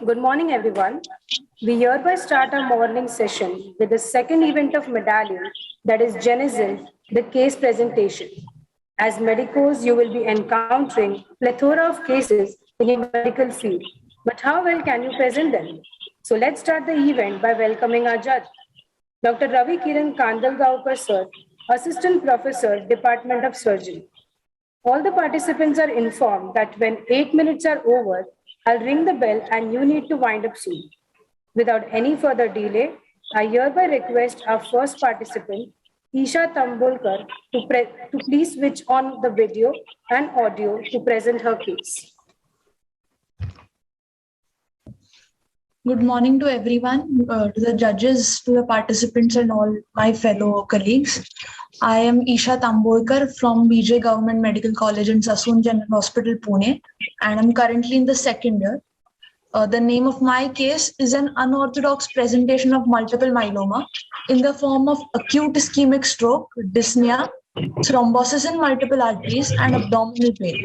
Good morning, everyone. We hereby start our morning session with the second event of Medalium, that is Genesis, the case presentation. As medicos, you will be encountering plethora of cases in your medical field. But how well can you present them? So let's start the event by welcoming our judge, Dr. Ravi Kiran Kandalgaonkar sir, Assistant Professor, Department of Surgery. All the participants are informed that when 8 minutes are over, I'll ring the bell and you need to wind up soon. Without any further delay, I hereby request our first participant, Isha Tambolkar, to please switch on the video and audio to present her case. Good morning to everyone, to the judges, to the participants and all my fellow colleagues. I am Isha Tambolkar from BJ Government Medical College and Sassoon General Hospital, Pune, and I'm currently in the second year. The name of my case is an unorthodox presentation of multiple myeloma in the form of acute ischemic stroke, dyspnea, thrombosis in multiple arteries, and abdominal pain.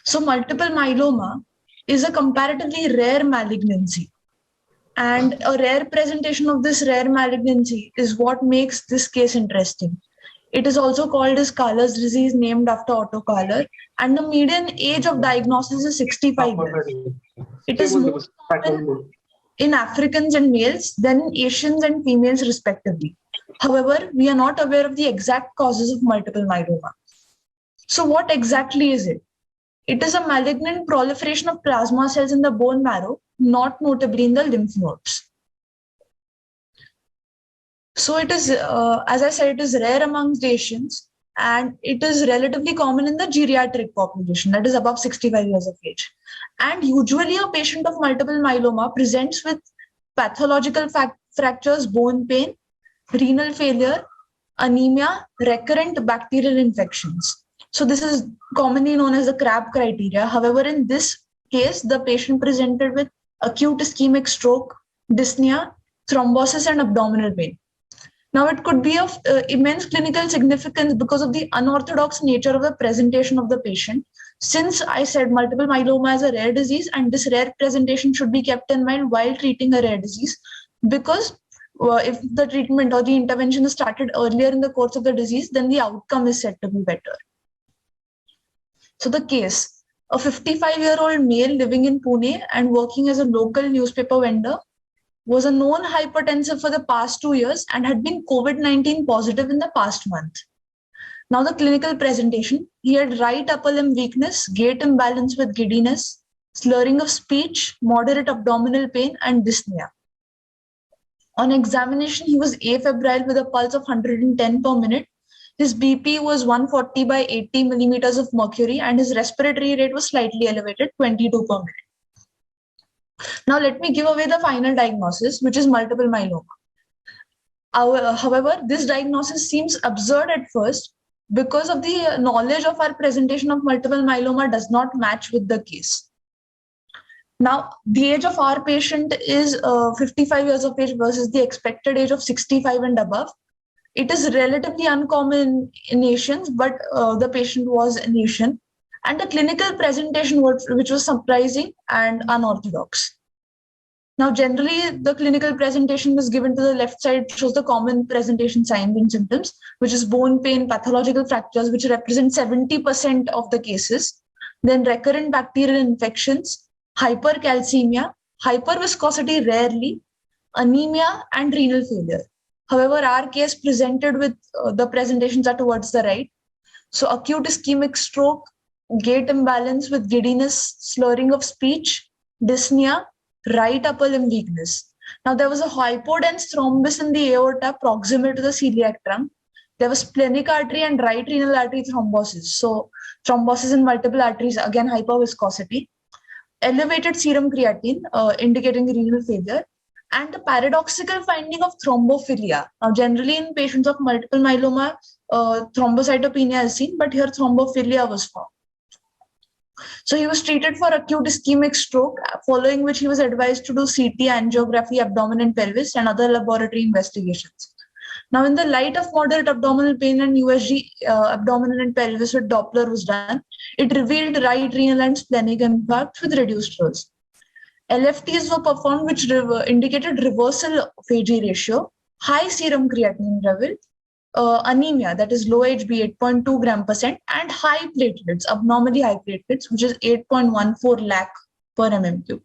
So multiple myeloma is a comparatively rare malignancy. And a rare presentation of this rare malignancy is what makes this case interesting. It is also called as Caller's disease, named after Otto Kaller, and the median age of diagnosis is 65 years. It is more common in Africans and males than in Asians and females respectively. However, we are not aware of the exact causes of multiple myeloma. So what exactly is it? It is a malignant proliferation of plasma cells in the bone marrow, not notably in the lymph nodes. So it is, as I said, it is rare amongst Asians, and it is relatively common in the geriatric population, that is above 65 years of age. And usually a patient of multiple myeloma presents with pathological fractures, bone pain, renal failure, anemia, recurrent bacterial infections. So this is commonly known as the Crab criteria. However, in this case, the patient presented with acute ischemic stroke, dyspnea, thrombosis, and abdominal pain. Now, it could be of immense clinical significance because of the unorthodox nature of the presentation of the patient. Since I said multiple myeloma is a rare disease, and this rare presentation should be kept in mind while treating a rare disease, because if the treatment or the intervention is started earlier in the course of the disease, then the outcome is said to be better. So the case, a 55-year-old male living in Pune and working as a local newspaper vendor, was a known hypertensive for the past 2 years and had been COVID-19 positive in the past month. Now the clinical presentation, he had right upper limb weakness, gait imbalance with giddiness, slurring of speech, moderate abdominal pain, and dyspnea. On examination, he was afebrile with a pulse of 110 per minute. His BP was 140 by 80 millimeters of mercury, and his respiratory rate was slightly elevated, 22 per minute. Now let me give away the final diagnosis, which is multiple myeloma. However, this diagnosis seems absurd at first because of the knowledge of our presentation of multiple myeloma does not match with the case. Now, the age of our patient is 55 years of age versus the expected age of 65 and above. It is relatively uncommon in Asians, but the patient was an Asian. And the clinical presentation, which was surprising and unorthodox. Now, generally, the clinical presentation is given to the left side, shows the common presentation signs and symptoms, which is bone pain, pathological fractures, which represent 70% of the cases. Then recurrent bacterial infections, hypercalcemia, hyperviscosity rarely, anemia, and renal failure. However, our case presented with the presentations are towards the right. So acute ischemic stroke, gait imbalance with giddiness, slurring of speech, dyspnea, right upper limb weakness. Now, there was a hypodense thrombus in the aorta proximal to the celiac trunk. There was splenic artery and right renal artery thrombosis. So thrombosis in multiple arteries, again hyperviscosity. Elevated serum creatinine, indicating renal failure. And the paradoxical finding of thrombophilia. Now, generally in patients of multiple myeloma, thrombocytopenia is seen, but here thrombophilia was found. So he was treated for acute ischemic stroke, following which he was advised to do CT, angiography, abdomen and pelvis, and other laboratory investigations. Now, in the light of moderate abdominal pain and USG abdominal and pelvis with Doppler was done, it revealed right renal and splenic infarct with reduced flows. LFTs were performed which indicated reversal of AG ratio, high serum creatinine level, anemia, that is low HB 8.2 gram percent, and high platelets, abnormally high platelets, which is 8.14 lakh per mmQ.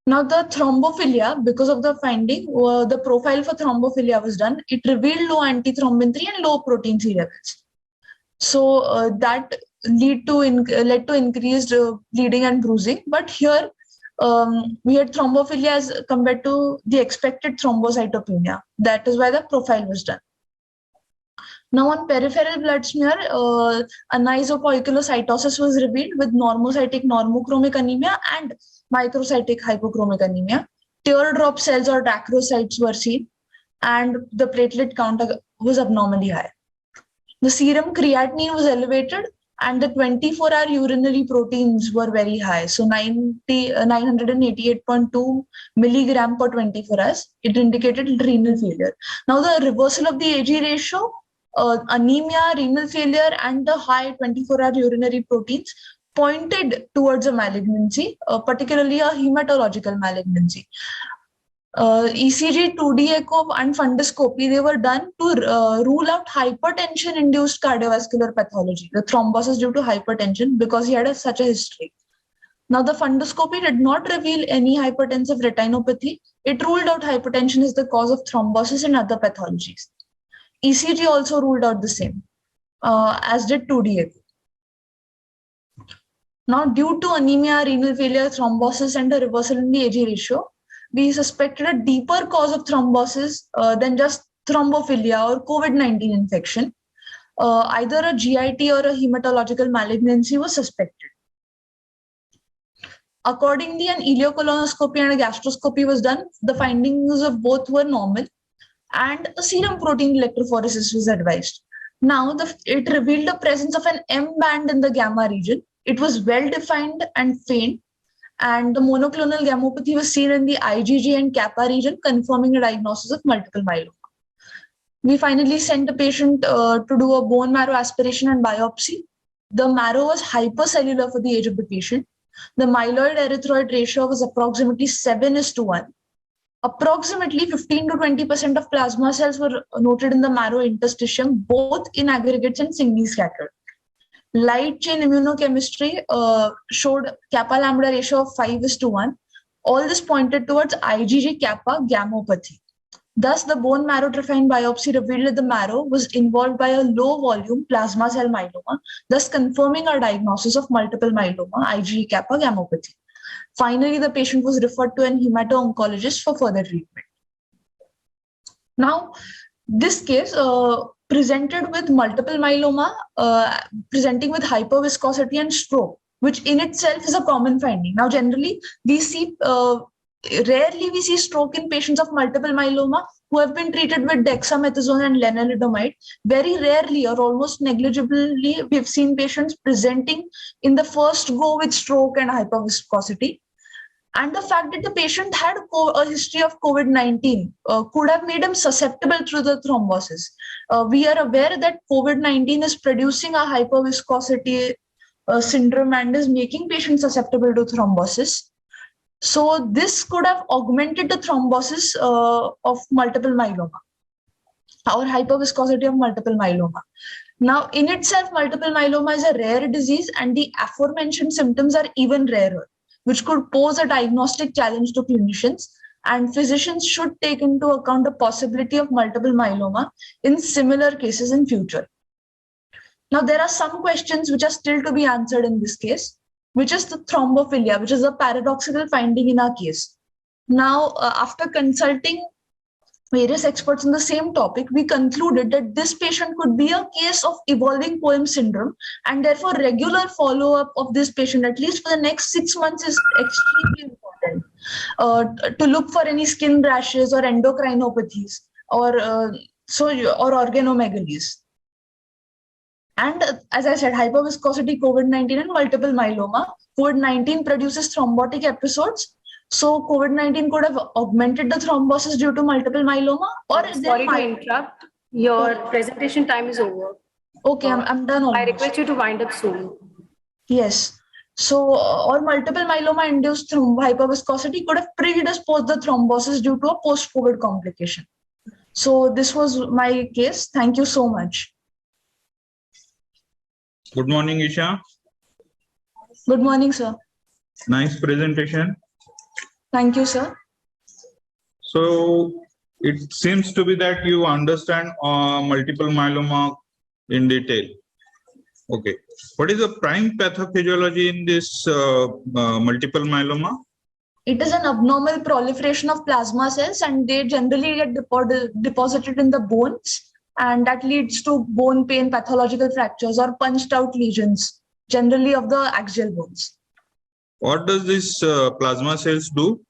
Now the thrombophilia, because of the finding, the profile for thrombophilia was done. It revealed low antithrombin 3 and low protein C levels. So that led to increased bleeding and bruising. But here we had thrombophilia as compared to the expected thrombocytopenia. That is why the profile was done. Now on peripheral blood smear, anisopoikilocytosis was revealed with normocytic normochromic anemia and microcytic hypochromic anemia. Teardrop cells or dacrocytes were seen, and the platelet count was abnormally high. The serum creatinine was elevated, and the 24-hour urinary proteins were very high. So 988.2 milligram per 24 hours. It indicated renal failure. Now the reversal of the AG ratio, anemia, renal failure, and the high 24-hour urinary proteins pointed towards a malignancy, particularly a hematological malignancy. ECG, 2D echo, and fundoscopy, they were done to rule out hypertension-induced cardiovascular pathology, the thrombosis due to hypertension, because he had such a history. Now, the fundoscopy did not reveal any hypertensive retinopathy. It ruled out hypertension as the cause of thrombosis and other pathologies. ECG also ruled out the same, as did 2D echo. Now, due to anemia, renal failure, thrombosis, and a reversal in the AG ratio, we suspected a deeper cause of thrombosis than just thrombophilia or COVID-19 infection. Either a GIT or a hematological malignancy was suspected. Accordingly, an ileocolonoscopy and a gastroscopy was done. The findings of both were normal, and a serum protein electrophoresis was advised. Now, it revealed the presence of an M band in the gamma region. It was well-defined and faint, and the monoclonal gammopathy was seen in the IgG and kappa region, confirming a diagnosis of multiple myeloma. We finally sent the patient to do a bone marrow aspiration and biopsy. The marrow was hypercellular for the age of the patient. The myeloid erythroid ratio was approximately 7:1. Approximately 15 to 20% of plasma cells were noted in the marrow interstitium, both in aggregates and singly scattered. Light chain immunochemistry showed kappa lambda ratio of 5:1. All this pointed towards IgG kappa gammopathy. Thus, the bone marrow trophine biopsy revealed that the marrow was involved by a low volume plasma cell myeloma, thus confirming our diagnosis of multiple myeloma, IgG kappa gammopathy. Finally, the patient was referred to an hemato-oncologist for further treatment. Now, this case presented with multiple myeloma, presenting with hyperviscosity and stroke, which in itself is a common finding. Now, generally, we see rarely we see stroke in patients of multiple myeloma who have been treated with dexamethasone and lenalidomide. Very rarely or almost negligibly, we've seen patients presenting in the first go with stroke and hyperviscosity. And the fact that the patient had a history of COVID-19 could have made him susceptible to the thrombosis. We are aware that COVID-19 is producing a hyperviscosity syndrome and is making patients susceptible to thrombosis. So this could have augmented the thrombosis of multiple myeloma or hyperviscosity of multiple myeloma. Now, in itself, multiple myeloma is a rare disease, and the aforementioned symptoms are even rarer, which could pose a diagnostic challenge to clinicians, and physicians should take into account the possibility of multiple myeloma in similar cases in future. Now, there are some questions which are still to be answered in this case, which is the thrombophilia, which is a paradoxical finding in our case. Now, after consulting various experts on the same topic, we concluded that this patient could be a case of evolving Poem syndrome, and therefore regular follow-up of this patient, at least for the next 6 months, is extremely important to look for any skin rashes or endocrinopathies or organomegalies. And as I said, hyperviscosity, COVID-19 and multiple myeloma. COVID-19 produces thrombotic episodes, So COVID-19 could have augmented the thrombosis due to multiple myeloma, or Sorry to interrupt. Your presentation time is over. Okay, I'm done almost. I request you to wind up soon. Yes. So, or multiple myeloma induced hyperviscosity could have predisposed the thrombosis due to a post-COVID complication. So this was my case. Thank you so much. Good morning, Isha. Good morning, sir. Nice presentation. Thank you, sir. So it seems to be that you understand multiple myeloma in detail. Okay. What is the prime pathophysiology in this multiple myeloma? It is an abnormal proliferation of plasma cells, and they generally get deposited in the bones, and that leads to bone pain, pathological fractures, or punched out lesions, generally of the axial bones. What does this plasma cells do?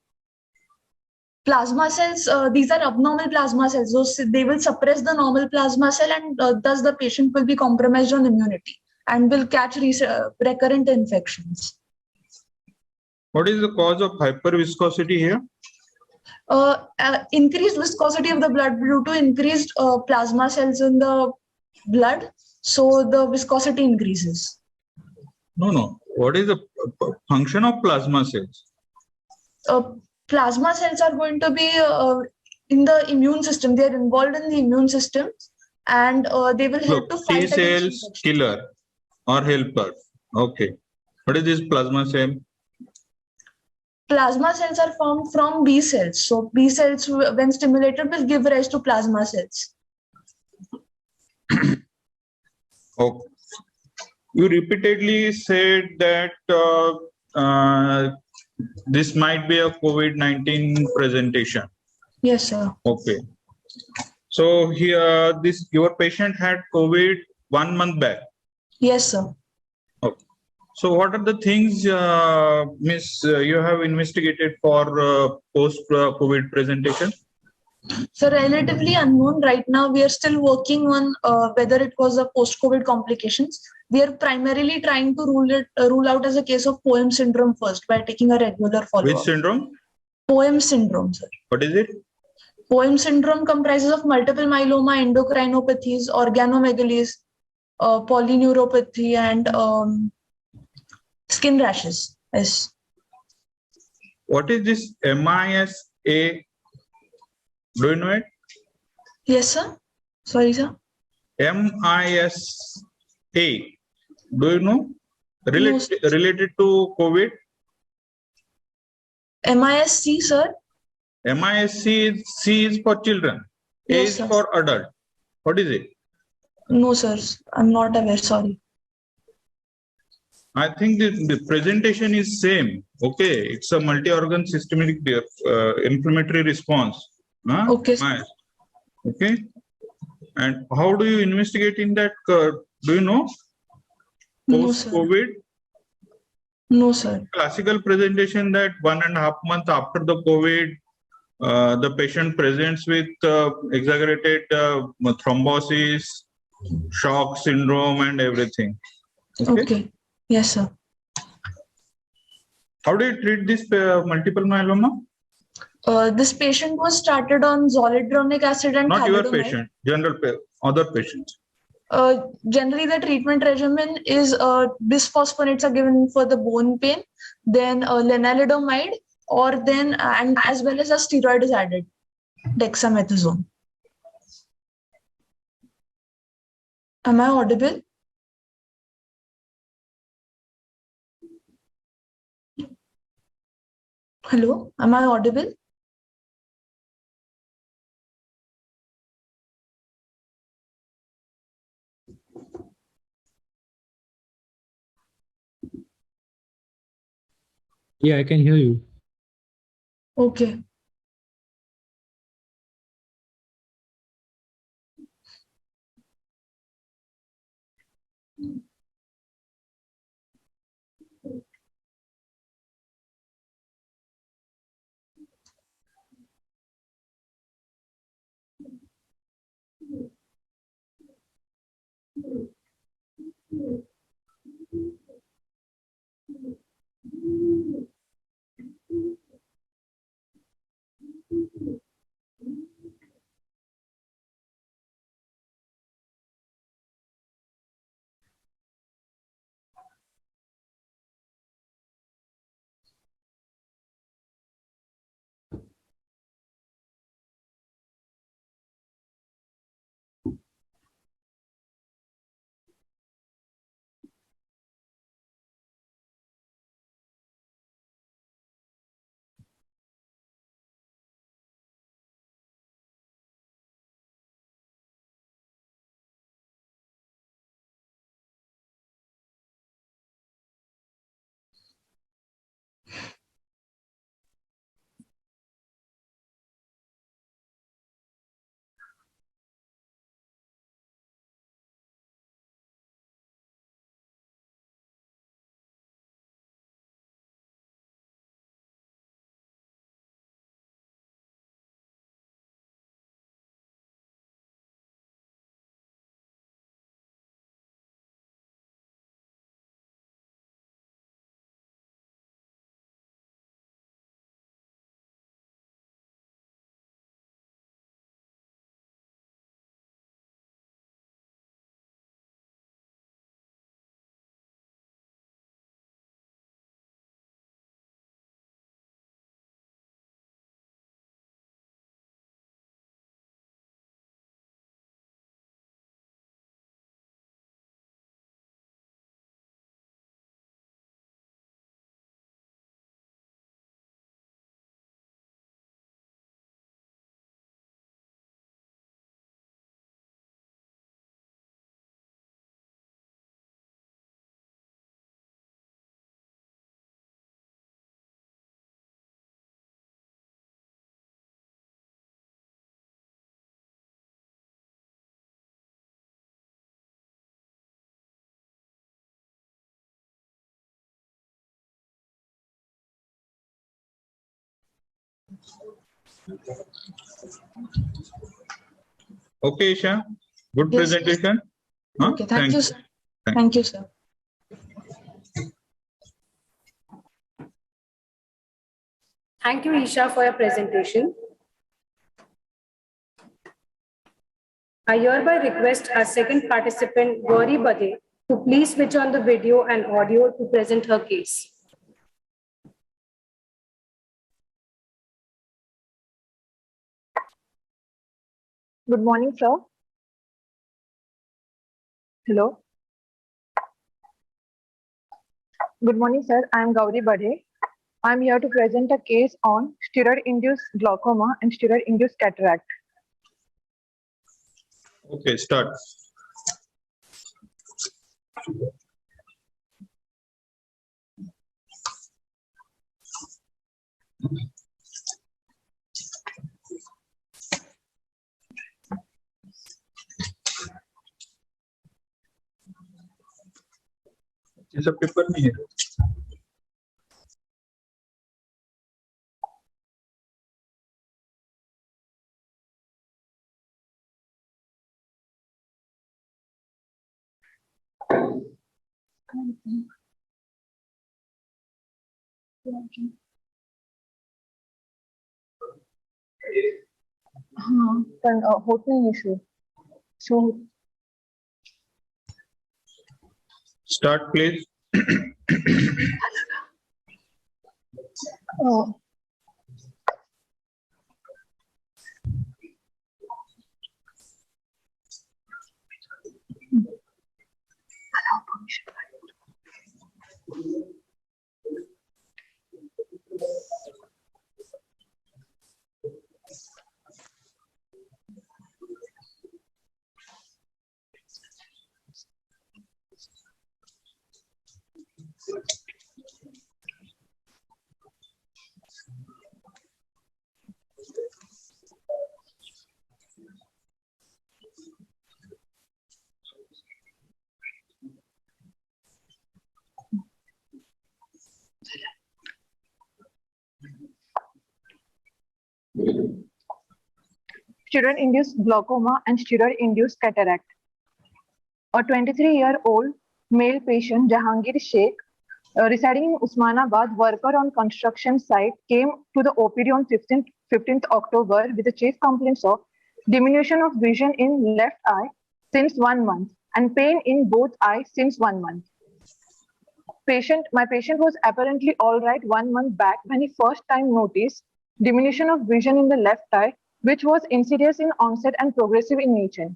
Plasma cells, these are abnormal plasma cells. So they will suppress the normal plasma cell, and thus the patient will be compromised on immunity and will catch recurrent infections. What is the cause of hyperviscosity here? Increased viscosity of the blood due to increased plasma cells in the blood. So the viscosity increases. No. What is the function of plasma cells? Plasma cells are going to be in the immune system. They are involved in the immune system, and they will help to fight T cells, against killer or helper. Okay. What is this plasma cell? Plasma cells are formed from B cells. So B cells, when stimulated, will give rise to plasma cells. Okay. You repeatedly said that this might be a COVID-19 presentation. Yes, sir. Okay. So here, your patient had COVID 1 month back. Yes, sir. Okay. So what are the things, you have investigated for post-COVID presentation? So relatively unknown right now. We are still working on whether it was a post-COVID complications. We are primarily trying to rule out as a case of Poem syndrome first by taking a regular follow-up. Which syndrome? Poem syndrome, sir. What is it? Poem syndrome comprises of multiple myeloma, endocrinopathies, organomegalies, polyneuropathy, and skin rashes. Yes. What is this MISA? Do you know it? Yes, sir. Sorry, sir. MISA. Do you know? Related to COVID? MISC, sir. MISC is for children. A Yes, is sir. for adult. What is it? No, sir. I'm not aware. Sorry. I think the presentation is same. Okay, it's a multi-organ systemic inflammatory response. Huh? Okay. Okay. And how do you investigate in that? Do you know? No, sir. Post-COVID? No, sir. Classical presentation that 1.5 months after the COVID, the patient presents with exaggerated thrombosis, shock syndrome, and everything. Okay. Yes, sir. How do you treat this multiple myeloma? This patient was started on zoledronic acid and Not your thalidomide. patient, other patients. Generally, the treatment regimen is bisphosphonates are given for the bone pain, then lenalidomide, or then and as well as a steroid is added, dexamethasone. Am I audible? Hello, am I audible? Yeah, I can hear you. Okay. Okay, Isha. Good Yes, sir. presentation. Huh? Okay, thank you, sir. Thank Thank you, sir. Thank you, Isha, for your presentation. I hereby request our second participant, Gauri Badhe, to please switch on the video and audio to present her case. Good morning, sir. Hello. Good morning, sir. I am Gauri Badhe. I am here to present a case on steroid-induced glaucoma and steroid-induced cataract. Okay, start. ये सब paper नहीं है. हाँ, पण होत नाही issue. So Start, please. steroid-induced glaucoma and steroid-induced cataract. A 23-year-old male patient, Jahangir Sheikh, residing in Usmanabad, worker on construction site, came to the OPD on 15th October with the chief complaints of diminution of vision in left eye since 1 month and pain in both eyes since 1 month. My patient was apparently all right 1 month back when he first time noticed diminution of vision in the left eye, which was insidious in onset and progressive in nature.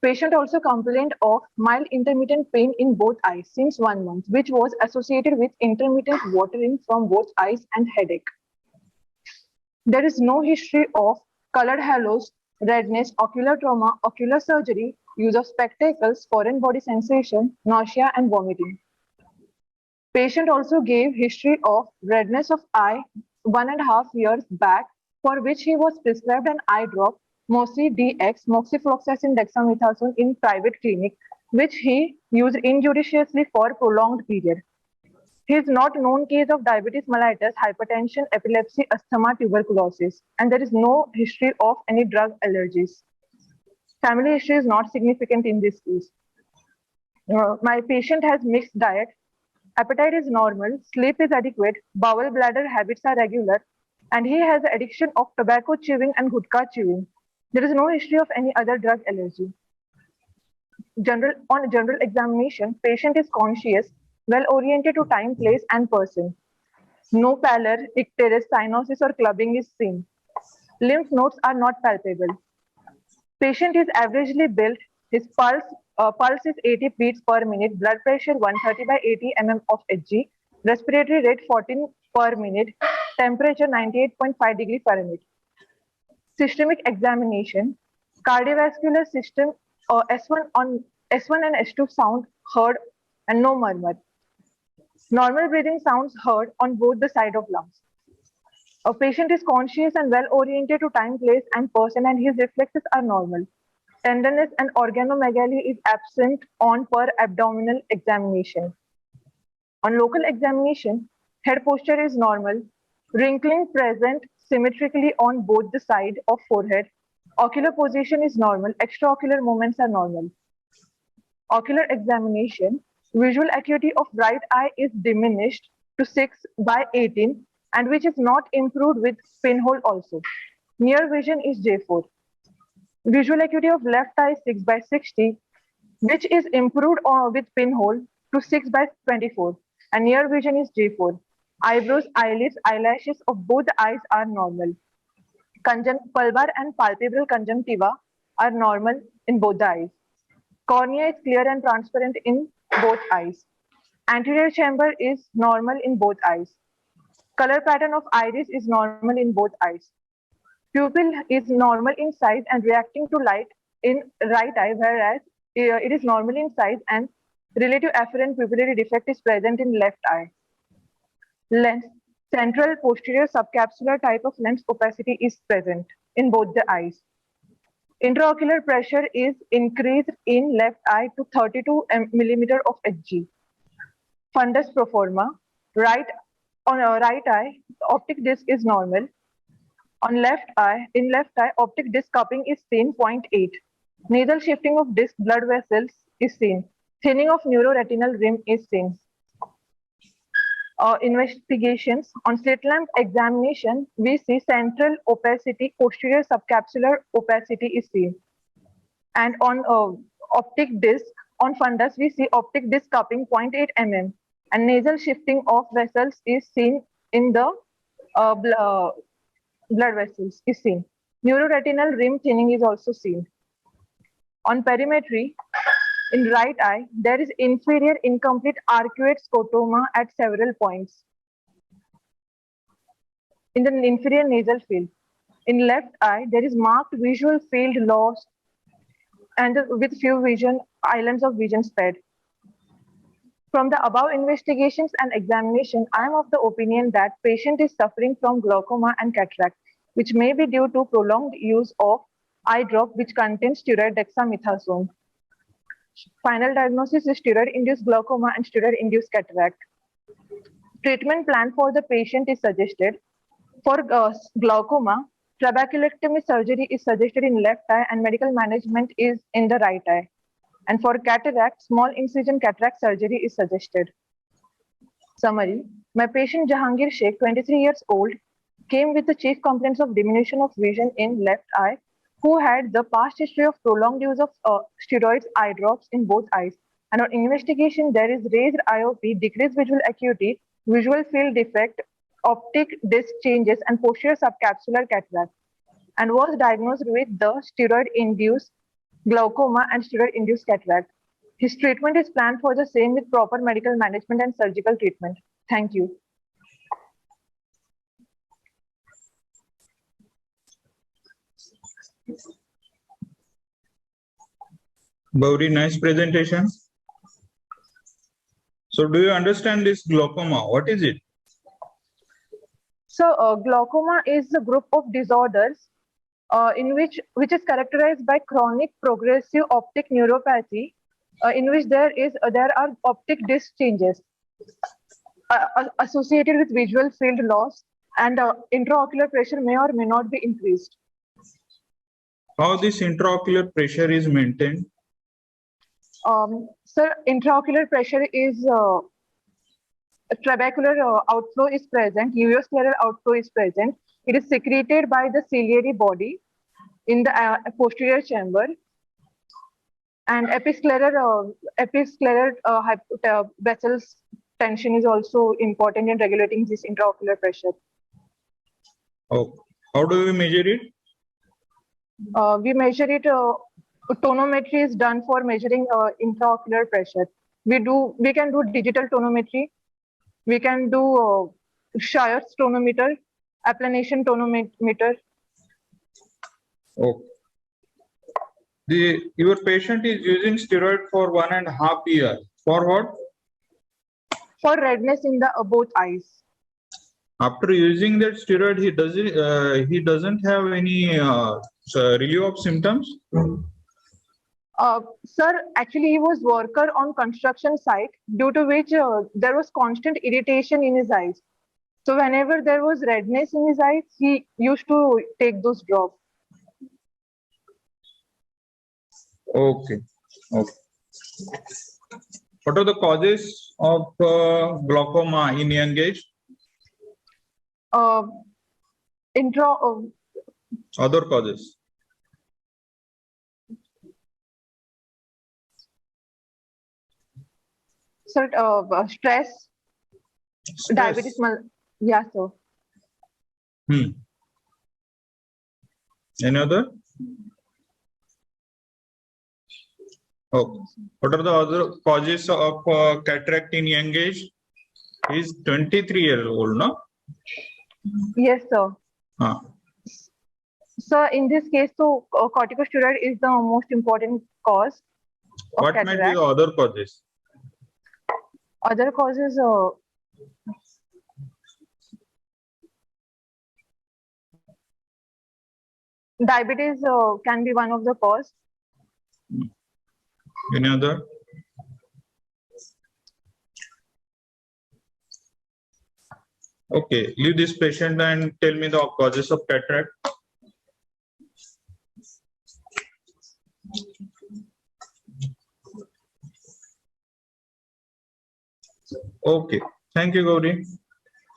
Patient also complained of mild intermittent pain in both eyes since 1 month, which was associated with intermittent watering from both eyes and headache. There is no history of colored halos, redness, ocular trauma, ocular surgery, use of spectacles, foreign body sensation, nausea, and vomiting. Patient also gave history of redness of eye 1.5 years back, for which he was prescribed an eye drop, mostly DX, moxifloxacin dexamethasone in private clinic, which he used injudiciously for prolonged period. His not known case of diabetes mellitus, hypertension, epilepsy, asthma, tuberculosis, and there is no history of any drug allergies. Family history is not significant in this case. My patient has mixed diet. Appetite is normal, sleep is adequate, bowel bladder habits are regular, and he has addiction of tobacco chewing and gutka chewing. There is no history of any other drug allergy. On general examination, patient is conscious, well oriented to time, place, and person. No pallor, icterus, cyanosis, or clubbing is seen. Lymph nodes are not palpable. Patient is averagely built. His pulse is 80 beats per minute, blood pressure 130 by 80 mm of Hg, respiratory rate 14 per minute, temperature 98.5 degree Fahrenheit. Systemic examination, cardiovascular system S1 and S2 sound heard and no murmur. Normal breathing sounds heard on both the side of lungs. A patient is conscious and well oriented to time, place, and person, and his reflexes are normal. Tenderness and organomegaly is absent on per abdominal examination. On local examination, head posture is normal, wrinkling present symmetrically on both the side of forehead. Ocular position is normal. Extraocular movements are normal. Ocular examination. Visual acuity of right eye is diminished to 6/18 and which is not improved with pinhole also. Near vision is J4. Visual acuity of left eye is 6/60, which is improved with pinhole to 6/24, and near vision is J4. Eyebrows, eyelids, eyelashes of both eyes are normal. Pulbar and palpebral conjunctiva are normal in both the eyes. Cornea is clear and transparent in both eyes. Anterior chamber is normal in both eyes. Color pattern of iris is normal in both eyes. Pupil is normal in size and reacting to light in right eye, whereas it is normal in size and relative afferent pupillary defect is present in left eye. Lens. Central posterior subcapsular type of lens opacity is present in both the eyes. Intraocular pressure is increased in left eye to 32 mm of Hg. Fundus proforma. On right eye, optic disc is normal. In left eye, optic disc cupping is seen 0.8. Nasal shifting of disc blood vessels is seen. Thinning of neuroretinal rim is seen. Investigations. On slit lamp examination, we see central opacity, posterior subcapsular opacity is seen. And on optic disc, on fundus, we see optic disc cupping 0.8 mm. And nasal shifting of vessels is seen in the blood vessels is seen. Neuroretinal rim thinning is also seen. On perimetry, in right eye, there is inferior incomplete arcuate scotoma at several points in the inferior nasal field. In left eye, there is marked visual field loss and with few islands of vision spared. From the above investigations and examination, I am of the opinion that patient is suffering from glaucoma and cataract, which may be due to prolonged use of eye drop which contains steroid dexamethasone. Final diagnosis is steroid-induced glaucoma and steroid-induced cataract. Treatment plan for the patient is suggested. For glaucoma, trabeculectomy surgery is suggested in left eye and medical management is in the right eye. And for cataract, small incision cataract surgery is suggested. Summary. My patient Jahangir Sheikh, 23 years old, came with the chief complaints of diminution of vision in left eye, who had the past history of prolonged use of steroids eye drops in both eyes. And on investigation, there is raised IOP, decreased visual acuity, visual field defect, optic disc changes, and posterior subcapsular cataract, and was diagnosed with the steroid-induced glaucoma and steroid-induced cataract. His treatment is planned for the same with proper medical management and surgical treatment. Thank you. Very nice presentation. So do you understand this glaucoma? What is it? So glaucoma is a group of disorders which is characterized by chronic progressive optic neuropathy in which there are optic disc changes associated with visual field loss, and intraocular pressure may or may not be increased. How this intraocular pressure is maintained? Sir, intraocular pressure is trabecular outflow is present, uveoscleral outflow is present. It is secreted by the ciliary body in the posterior chamber, and episcleral vessels tension is also important in regulating this intraocular pressure. Oh, how do we measure it? We measure it. Tonometry is done for measuring intraocular pressure. We can do digital tonometry. We can do Shire's tonometer, applanation tonometer. Oh. Your patient is using steroid for 1.5 years. For what? For redness in the both eyes. After using that steroid, he doesn't have any relief of symptoms? Sir, actually he was worker on construction site, due to which there was constant irritation in his eyes. So whenever there was redness in his eyes, he used to take those drops. Okay. Okay. What are the causes of glaucoma in young age? Uh, intro, Other causes. stress, diabetes. Stress. Yeah, sir. Any other? Oh, what are the other causes of cataract in young age? He's 23 years old, no? Yes, sir. Ah. So in this case, so corticosteroid is the most important cause of What might be cataract. the other causes? Other causes, diabetes can be one of the cause. Any other? Okay, leave this patient and tell me the causes of cataract. Okay, thank you, Gauri.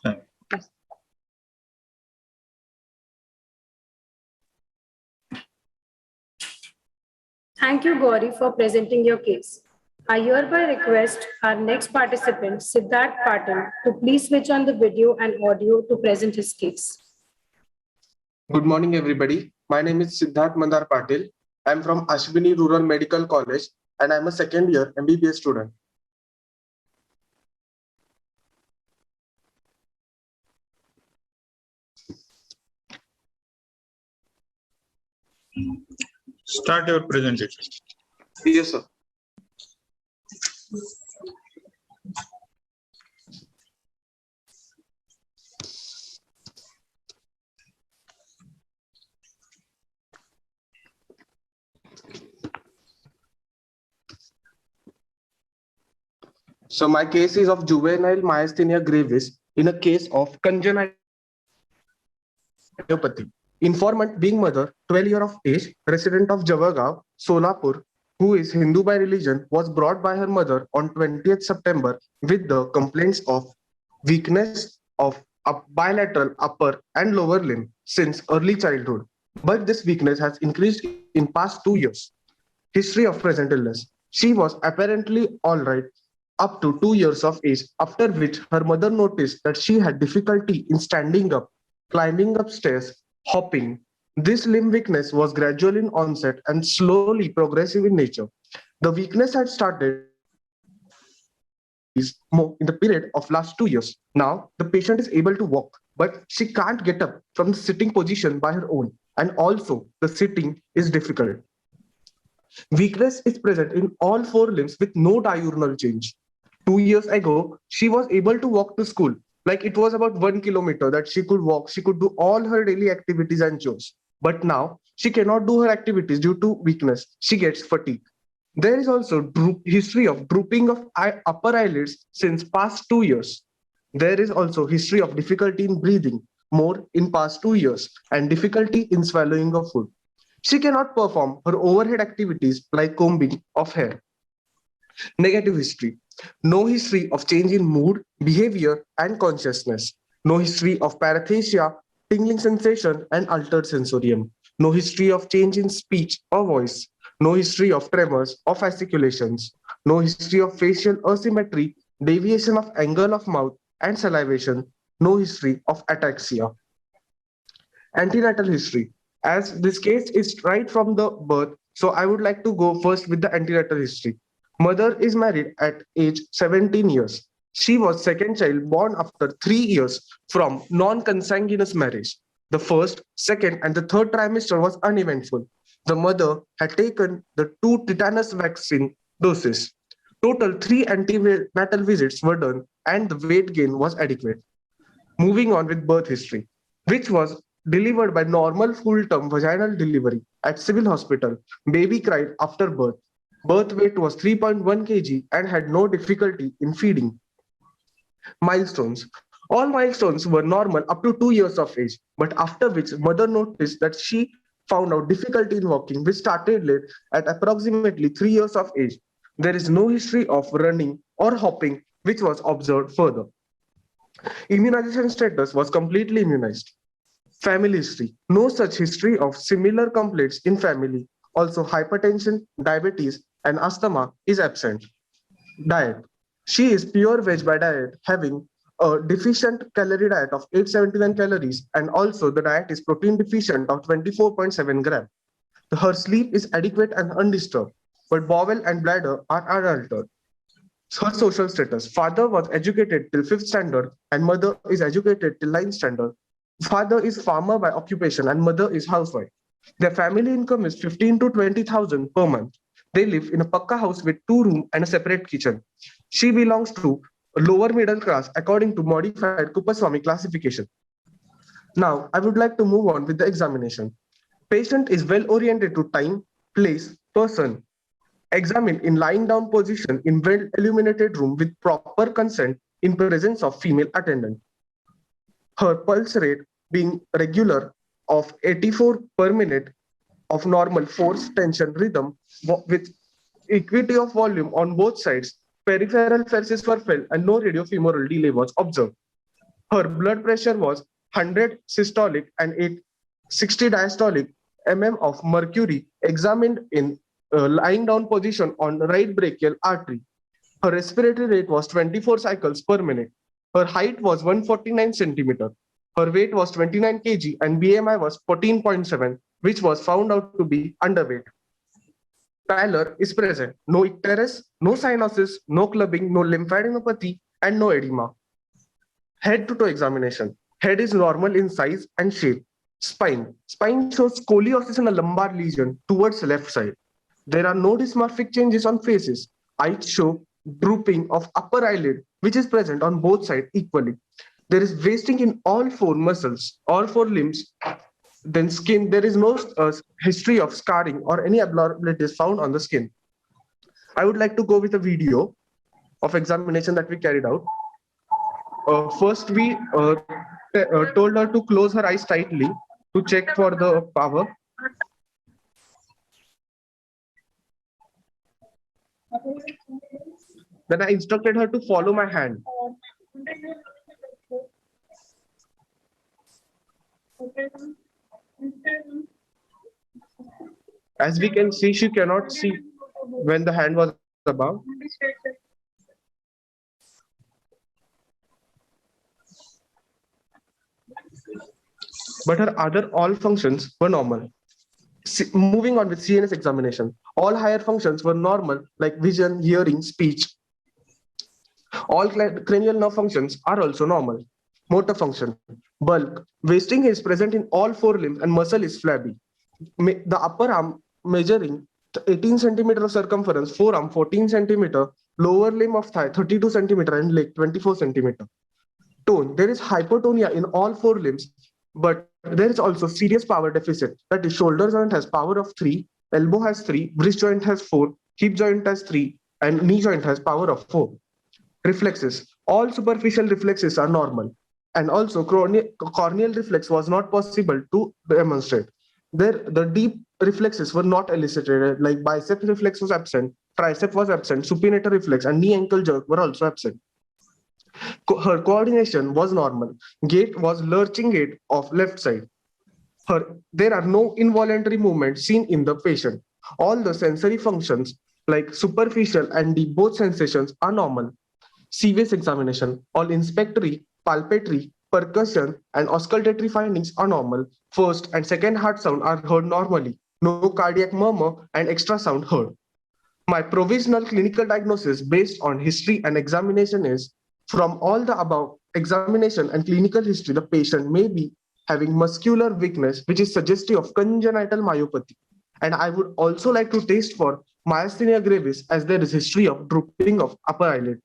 Thank you. Thank you, Gauri, for presenting your case. I hereby request our next participant, Siddharth Patel, to please switch on the video and audio to present his case. Good morning, everybody. My name is Siddharth Mandar Patel. I'm from Ashwini Rural Medical College, and I'm a second year MBBS student. Start your presentation. Yes, sir. So my case is of juvenile myasthenia gravis in a case of congenital myopathy. Informant being mother, 12 years of age, resident of Javagaon, Solapur, who is Hindu by religion, was brought by her mother on 20th September with the complaints of weakness of bilateral upper and lower limb since early childhood. But this weakness has increased in past 2 years. History of present illness. She was apparently all right up to 2 years of age, after which her mother noticed that she had difficulty in standing up, climbing upstairs, hopping. This limb weakness was gradual in onset and slowly progressive in nature. The weakness had started more in the period of last 2 years. Now, the patient is able to walk, but she can't get up from the sitting position by her own, and also the sitting is difficult. Weakness is present in all 4 limbs with no diurnal change. 2 years ago, she was able to walk to school. Like it was about 1 kilometer that she could walk. She could do all her daily activities and chores. But now she cannot do her activities due to weakness. She gets fatigue. There is also history of drooping of upper eyelids since past 2 years. There is also history of difficulty in breathing more in past 2 years and difficulty in swallowing of food. She cannot perform her overhead activities like combing of hair. Negative history. No history of change in mood, behavior, and consciousness. No history of paresthesia, tingling sensation, and altered sensorium. No history of change in speech or voice. No history of tremors or fasciculations. No history of facial asymmetry, deviation of angle of mouth, and salivation. No history of ataxia. Antenatal history. As this case is right from the birth, so I would like to go first with the antenatal history. Mother is married at age 17 years. She was second child born after 3 years from non-consanguineous marriage. The first, second, and the third trimester was uneventful. The mother had taken the 2 tetanus vaccine doses. Total 3 antenatal visits were done and the weight gain was adequate. Moving on with birth history, which was delivered by normal full-term vaginal delivery at civil hospital. Baby cried after birth. Birth weight was 3.1 kg and had no difficulty in feeding. Milestones. All milestones were normal up to 2 years of age, but after which mother noticed that she found out difficulty in walking, which started late at approximately 3 years of age. There is no history of running or hopping, which was observed further. Immunization status was completely immunized. Family history. No such history of similar complaints in family. Also, hypertension, diabetes, and asthma is absent. Diet. She is pure veg by diet, having a deficient calorie diet of 879 calories, and also the diet is protein deficient of 24.7 gram. Her sleep is adequate and undisturbed, but bowel and bladder are unaltered. Her social status. Father was educated till 5th standard and mother is educated till 9th standard. Father is farmer by occupation and mother is housewife. Their family income is 15 to 20,000 per month. They live in a pakka house with 2 rooms and a separate kitchen. She belongs to lower middle class according to modified Kupaswamy classification. Now, I would like to move on with the examination. Patient is well oriented to time, place, person. Examined in lying down position in well illuminated room with proper consent in presence of female attendant. Her pulse rate being regular of 84 per minute of normal force tension rhythm with equity of volume on both sides. Peripheral forces were felt and no radiofemoral delay was observed. Her blood pressure was 100 systolic and 60 diastolic mm of mercury examined in lying down position on right brachial artery. Her respiratory rate was 24 cycles per minute. Her height was 149 centimeter. Her weight was 29 kg and BMI was 14.7, which was found out to be underweight. Pallor is present. No icterus, no cyanosis, no clubbing, no lymphadenopathy, and no edema. Head to toe examination. Head is normal in size and shape. Spine. Spine shows scoliosis and a lumbar lesion towards left side. There are no dysmorphic changes on faces. Eyes show drooping of upper eyelid, which is present on both sides equally. There is wasting in all 4 muscles, all 4 limbs. Then skin, there is no history of scarring or any abnormalities found on the skin. I would like to go with a video of examination that we carried out. First, we told her to close her eyes tightly to check for the power. Then I instructed her to follow my hand. As we can see, she cannot see when the hand was above. But her other all functions were normal. Moving on with CNS examination. All higher functions were normal, like vision, hearing, speech. All cranial nerve functions are also normal. Motor function. Bulk. Wasting is present in all 4 limbs and muscle is flabby. The upper arm measuring 18 centimeter of circumference, forearm 14 centimeter, lower limb of thigh 32 centimeter and leg 24 centimeter. Tone. There is hypotonia in all 4 limbs, but there is also serious power deficit. That is, shoulder joint has power of 3, elbow has 3, wrist joint has 4, hip joint has 3, and knee joint has power of 4. Reflexes. All superficial reflexes are normal. And also corneal reflex was not possible to demonstrate. The deep reflexes were not elicited, like bicep reflex was absent, tricep was absent, supinator reflex and knee ankle jerk were also absent. Her coordination was normal. Gait was lurching gait of left side. There are no involuntary movements seen in the patient. All the sensory functions like superficial and deep both sensations are normal. CVS examination. All inspectory, palpatory, percussion and auscultatory findings are normal. First and second heart sound are heard normally. No cardiac murmur and extra sound heard. My provisional clinical diagnosis based on history and examination is, from all the above examination and clinical history, the patient may be having muscular weakness, which is suggestive of congenital myopathy. And I would also like to test for myasthenia gravis, as there is history of drooping of upper eyelid.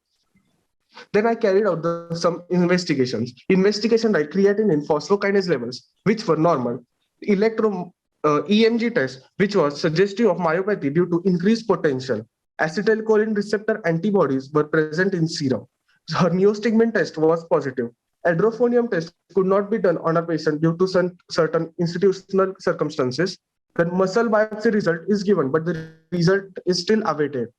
Then I carried out some investigations. Investigation like creatinine and phosphokinase levels, which were normal. EMG test, which was suggestive of myopathy due to increased potential. Acetylcholine receptor antibodies were present in serum. Her neostigmine test was positive. Hydrophonium test could not be done on a patient due to certain institutional circumstances, then muscle biopsy result is given, but the result is still awaited.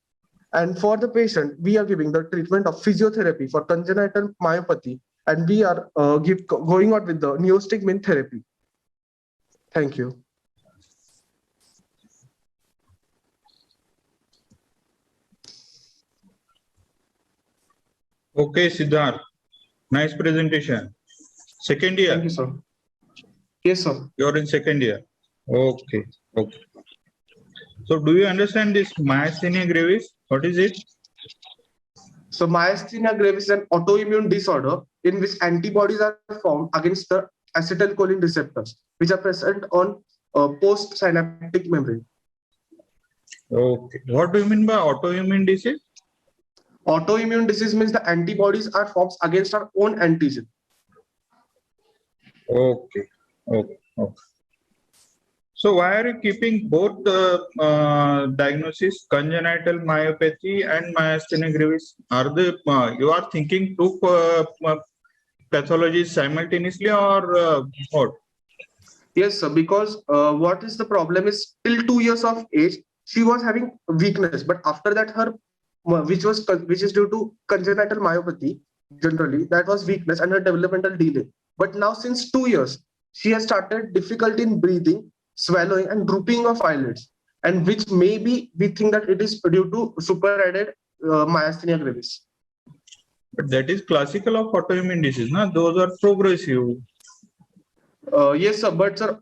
And for the patient, we are giving the treatment of physiotherapy for congenital myopathy, and we are going out with the neostigmine therapy. Thank you. Okay, Siddharth. Nice presentation. Second year. Thank you, sir. Yes, sir. You're in second year. Okay. Okay. So do you understand this myasthenia gravis? What is it? So myasthenia gravis is an autoimmune disorder in which antibodies are formed against the acetylcholine receptors, which are present on post-synaptic membrane. Okay. What do you mean by autoimmune disease? Autoimmune disease means the antibodies are formed against our own antigen. Okay. Okay. Okay. So why are you keeping both the diagnosis, congenital myopathy and myasthenia gravis? Are they you are thinking two pathologies simultaneously or what? Yes, sir. Because what is the problem is till 2 years of age, she was having weakness, but after that, her which is due to congenital myopathy generally, that was weakness and her developmental delay. But now since 2 years, she has started difficulty in breathing, swallowing, and drooping of eyelids, and which maybe we think that it is due to superadded myasthenia gravis. But that is classical of autoimmune disease, na? Those are progressive. Yes, sir. But sir,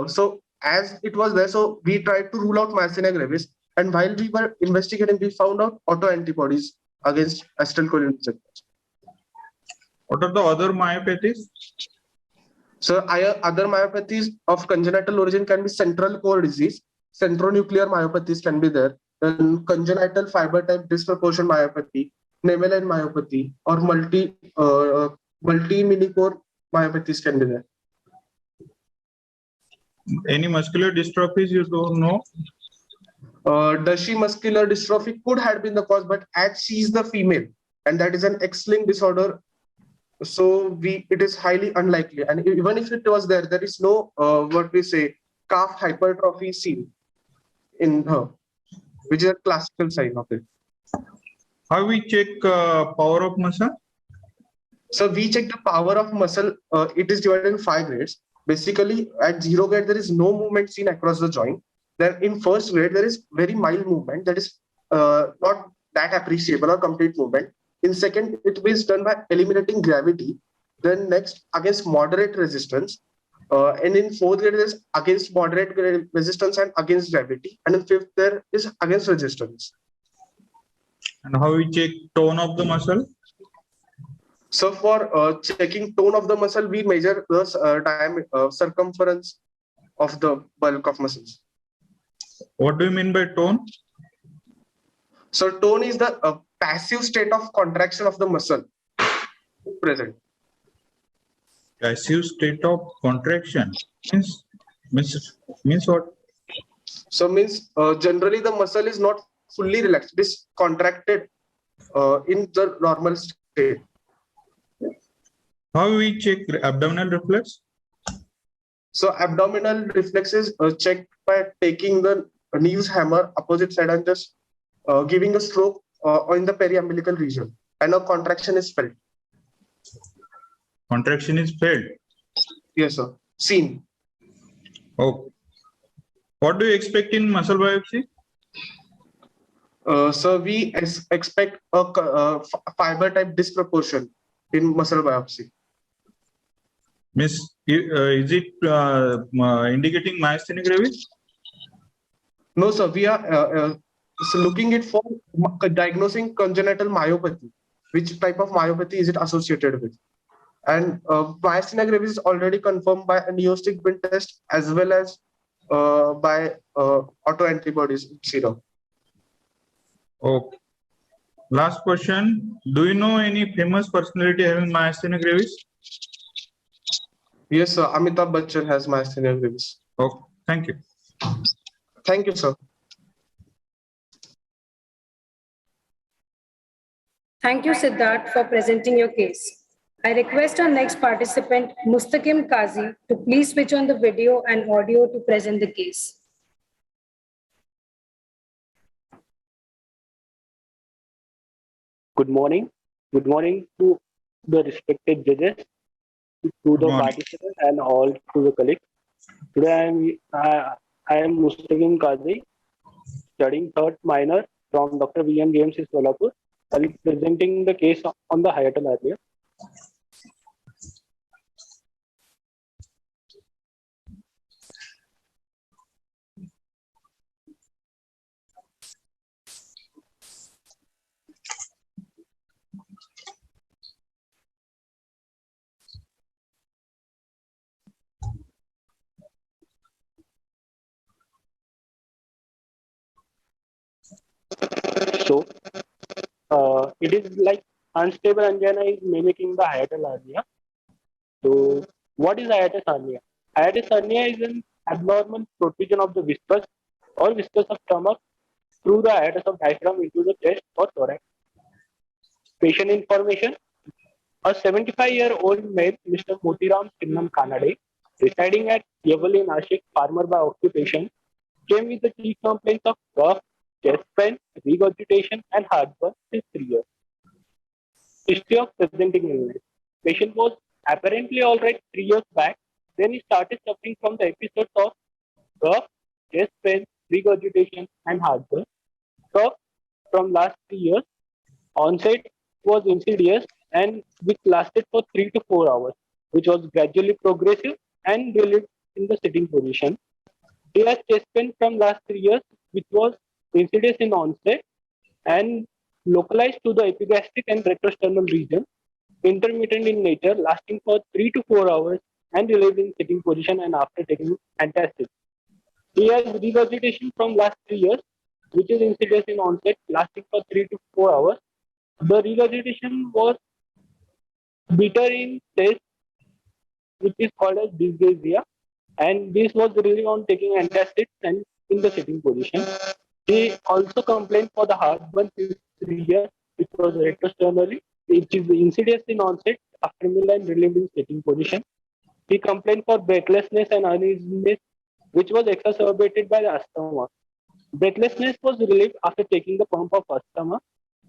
so as it was there, so we tried to rule out myasthenia gravis, and while we were investigating, we found out autoantibodies against acetylcholine receptors. What are the other myopathies? So other myopathies of congenital origin can be central core disease, centronuclear myopathies can be there, then congenital fiber type disproportion myopathy, Nemeline myopathy, or multi-mini-core myopathies can be there. Any muscular dystrophies you don't know? Duchenne muscular dystrophy could have been the cause, but as she is the female, and that is an X-linked disorder, so it is highly unlikely. And even if it was there, there is no what we say calf hypertrophy seen in her, which is a classical sign of it. How we check power of muscle? So we check the power of muscle. It is divided in 5 grades. Basically, at 0 grade, there is no movement seen across the joint. Then in first grade, there is very mild movement that is not that appreciable or complete movement. In second, it is done by eliminating gravity. Then next, against moderate resistance. And in fourth grade, there is against moderate resistance and against gravity. And in fifth, there is against resistance. And how we check tone of the muscle? So for checking tone of the muscle, we measure the circumference of the bulk of muscles. What do you mean by tone? So tone is the passive state of contraction of the muscle present. Passive state of contraction means what? So means generally the muscle is not fully relaxed. It is contracted in the normal state. How we check abdominal reflex? So abdominal reflex is checked by taking the Neves hammer opposite side and just giving a stroke in the periumbilical region, and a contraction is felt. Contraction is felt? Yes, sir. Seen. Okay. What do you expect in muscle biopsy? So we expect a fiber type disproportion in muscle biopsy. Miss, is it indicating myasthenia gravis? No, sir. We are looking it for diagnosing congenital myopathy. Which type of myopathy is it associated with? And myasthenia gravis is already confirmed by a neostigmine test as well as by autoantibodies serum. Okay. Last question. Do you know any famous personality having myasthenia gravis? Yes, sir. Amitabh Bachchan has myasthenia gravis. Okay. Thank you. Thank you, sir. Thank you, Siddharth, for presenting your case. I request our next participant, Mustaqim Kazi, to please switch on the video and audio to present the case. Good morning. Good morning to the respected judges, to the participants, and all to the colleagues. Today I am Mustaqim Kazi, studying third minor from Dr. V.M. James Solapur. I'll be presenting the case on the hiatal hernia. So, it is like unstable angina is mimicking the hiatal hernia. So, what is hiatus hernia? Hiatus hernia is an abnormal protrusion of the viscus or viscus of stomach through the hiatus of diaphragm into the chest or thorax. Patient information: a 75-year-old male, Mr. Motiram Sinnam Kanade, residing at Yavali, Nashik, farmer by occupation, came with the chief complaints of cough, chest pain, regurgitation, and heartburn since 3 years. History of presenting illness: patient was apparently all right 3 years back. Then he started suffering from the episodes of cough, chest pain, regurgitation, and heartburn. Cough from last 3 years. Onset was insidious and which lasted for 3 to 4 hours, which was gradually progressive and relieved in the sitting position. He has chest pain from last 3 years, which was insidious in onset and localized to the epigastric and retrosternal region, intermittent in nature, lasting for 3 to 4 hours and relieved in sitting position and after taking antacids. He has regurgitation from last 3 years, which is insidious in onset, lasting for 3 to 4 hours. The regurgitation was bitter in taste, which is called as dysgeusia, and this was relieved on taking antacids and in the sitting position. He also complained for the heartburn since 3 years, which was retrosternally, which is insidious in onset, after meal and relieved in sitting position. He complained for breathlessness and uneasiness, which was exacerbated by the asthma. Breathlessness was relieved after taking the pump of asthma.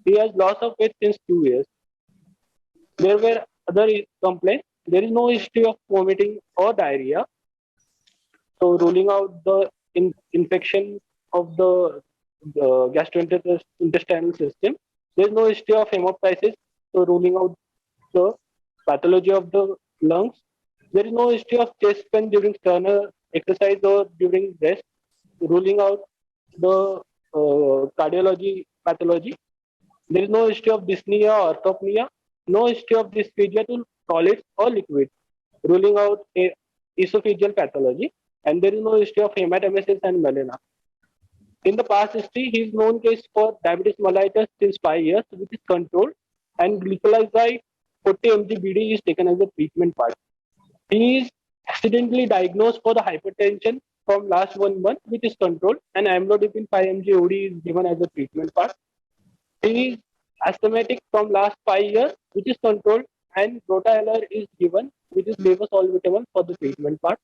He has loss of weight since 2 years. There were other complaints. There is no history of vomiting or diarrhea. So ruling out the infection of the gastrointestinal system. There is no history of hemoptysis. So ruling out the pathology of the lungs. There is no history of chest pain during sternal exercise or during rest. Ruling out the cardiology pathology. There is no history of dyspnea or orthopnea, no history of dysphagia to solids or liquids, ruling out esophageal pathology, and there is no history of hematemesis and melena. In the past history, he is known case for diabetes mellitus since 5 years, which is controlled, and glycolizide 40 mg BD is taken as a treatment part. He is accidentally diagnosed for the hypertension from last 1 month, which is controlled, and amlodipine 5 mg OD is given as a treatment part. He is asthmatic from last 5 years, which is controlled, and Provisional is given, which is levosolvitable for the treatment part.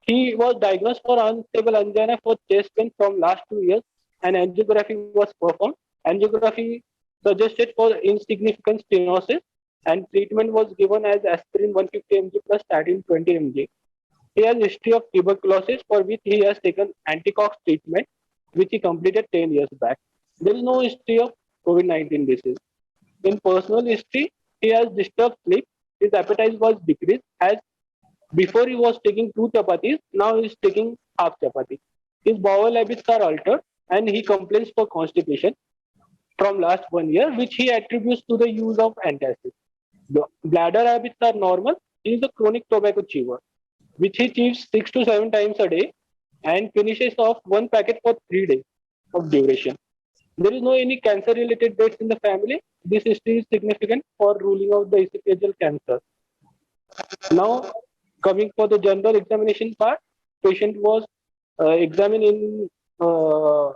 He was diagnosed for unstable angina for chest pain from last 2 years, and angiography was performed. Angiography suggested for insignificant stenosis, and treatment was given as aspirin 150 mg plus statin 20 mg. He has history of tuberculosis, for which he has taken anticox treatment, which he completed 10 years back. There is no history of COVID-19 disease. In personal history, he has disturbed sleep. His appetite was decreased, as before he was taking 2 chapatis, now he is taking half chapati. His bowel habits are altered, and he complains for constipation from last 1 year, which he attributes to the use of antacids. The bladder habits are normal. He is a chronic tobacco chewer, which he chews 6 to 7 times a day and finishes off 1 packet for 3 days of duration. There is no any cancer-related deaths in the family. This history is significant for ruling out the esophageal cancer. Now, coming for the general examination part, patient was examined in full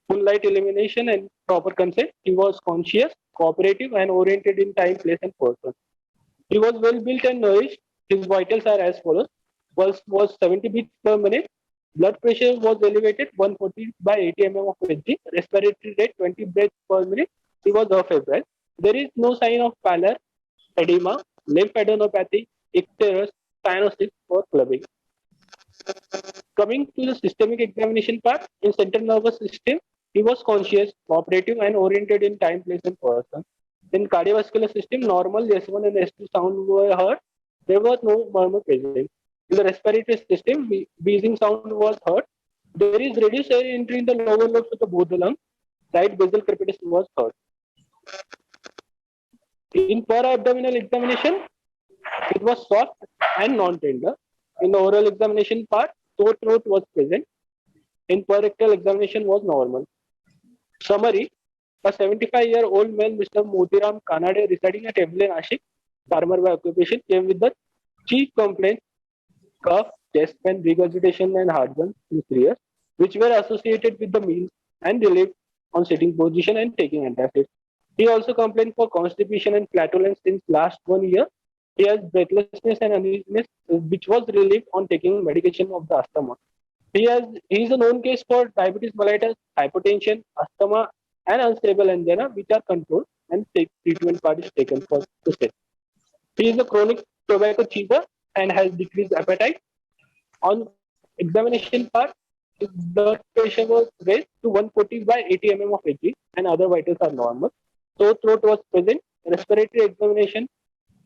light illumination and proper consent. He was conscious, cooperative, and oriented in time, place, and person. He was well built and nourished. His vitals are as follows. Was 70 beats per minute. Blood pressure was elevated 140 by 80 mm of Hg. Respiratory rate 20 breaths per minute. He was afebrile. There is no sign of pallor, edema, lymphadenopathy, icterus, cyanosis, or clubbing. Coming to the systemic examination part, in central nervous system, he was conscious, cooperative, and oriented in time, place, and person. In cardiovascular system, normal S1 and S2 sound were heard. There was no murmur present. In the respiratory system, wheezing sound was heard. There is reduced air entry in the lower lobes of the both the lungs. Right basal crepitus was heard. In para-abdominal examination, it was soft and non-tender. In the oral examination part, sore throat was present. In per-rectal examination was normal. Summary: a 75-year-old male, Mr. Motiram Kanade, residing at Evlen, Nashik, farmer by occupation, came with the chief complaints: cough, chest pain, regurgitation, and heartburn in 3 years, which were associated with the meals and relief on sitting position and taking antacids. He also complained for constipation and flatulence since last 1 year. He has breathlessness and uneasiness, which was relieved on taking medication of the asthma. He is a known case for diabetes mellitus, hypertension, asthma, and unstable angina, which are controlled and treatment part is taken for the same. He is a chronic tobacco chewer and has decreased appetite. On examination part, his blood pressure was raised to 140 by 80 mm of Hg, and other vitals are normal. Sore throat was present. Respiratory examination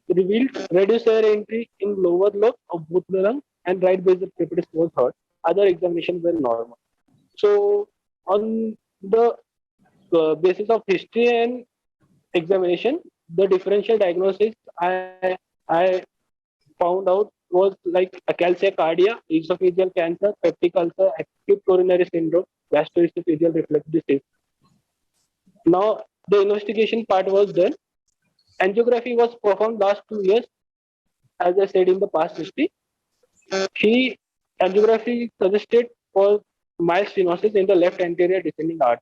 revealed reduced air entry in lower lobe of both the lungs, and right basal crepitus was heard. Other examinations were normal. So, on the basis of history and examination, the differential diagnosis I found out was like acalcia cardia, esophageal cancer, peptic ulcer, acute coronary syndrome, gastroesophageal reflux disease. Now, the investigation part was done. Angiography was performed last 2 years, as I said in the past history. Angiography suggested for mild stenosis in the left anterior descending artery,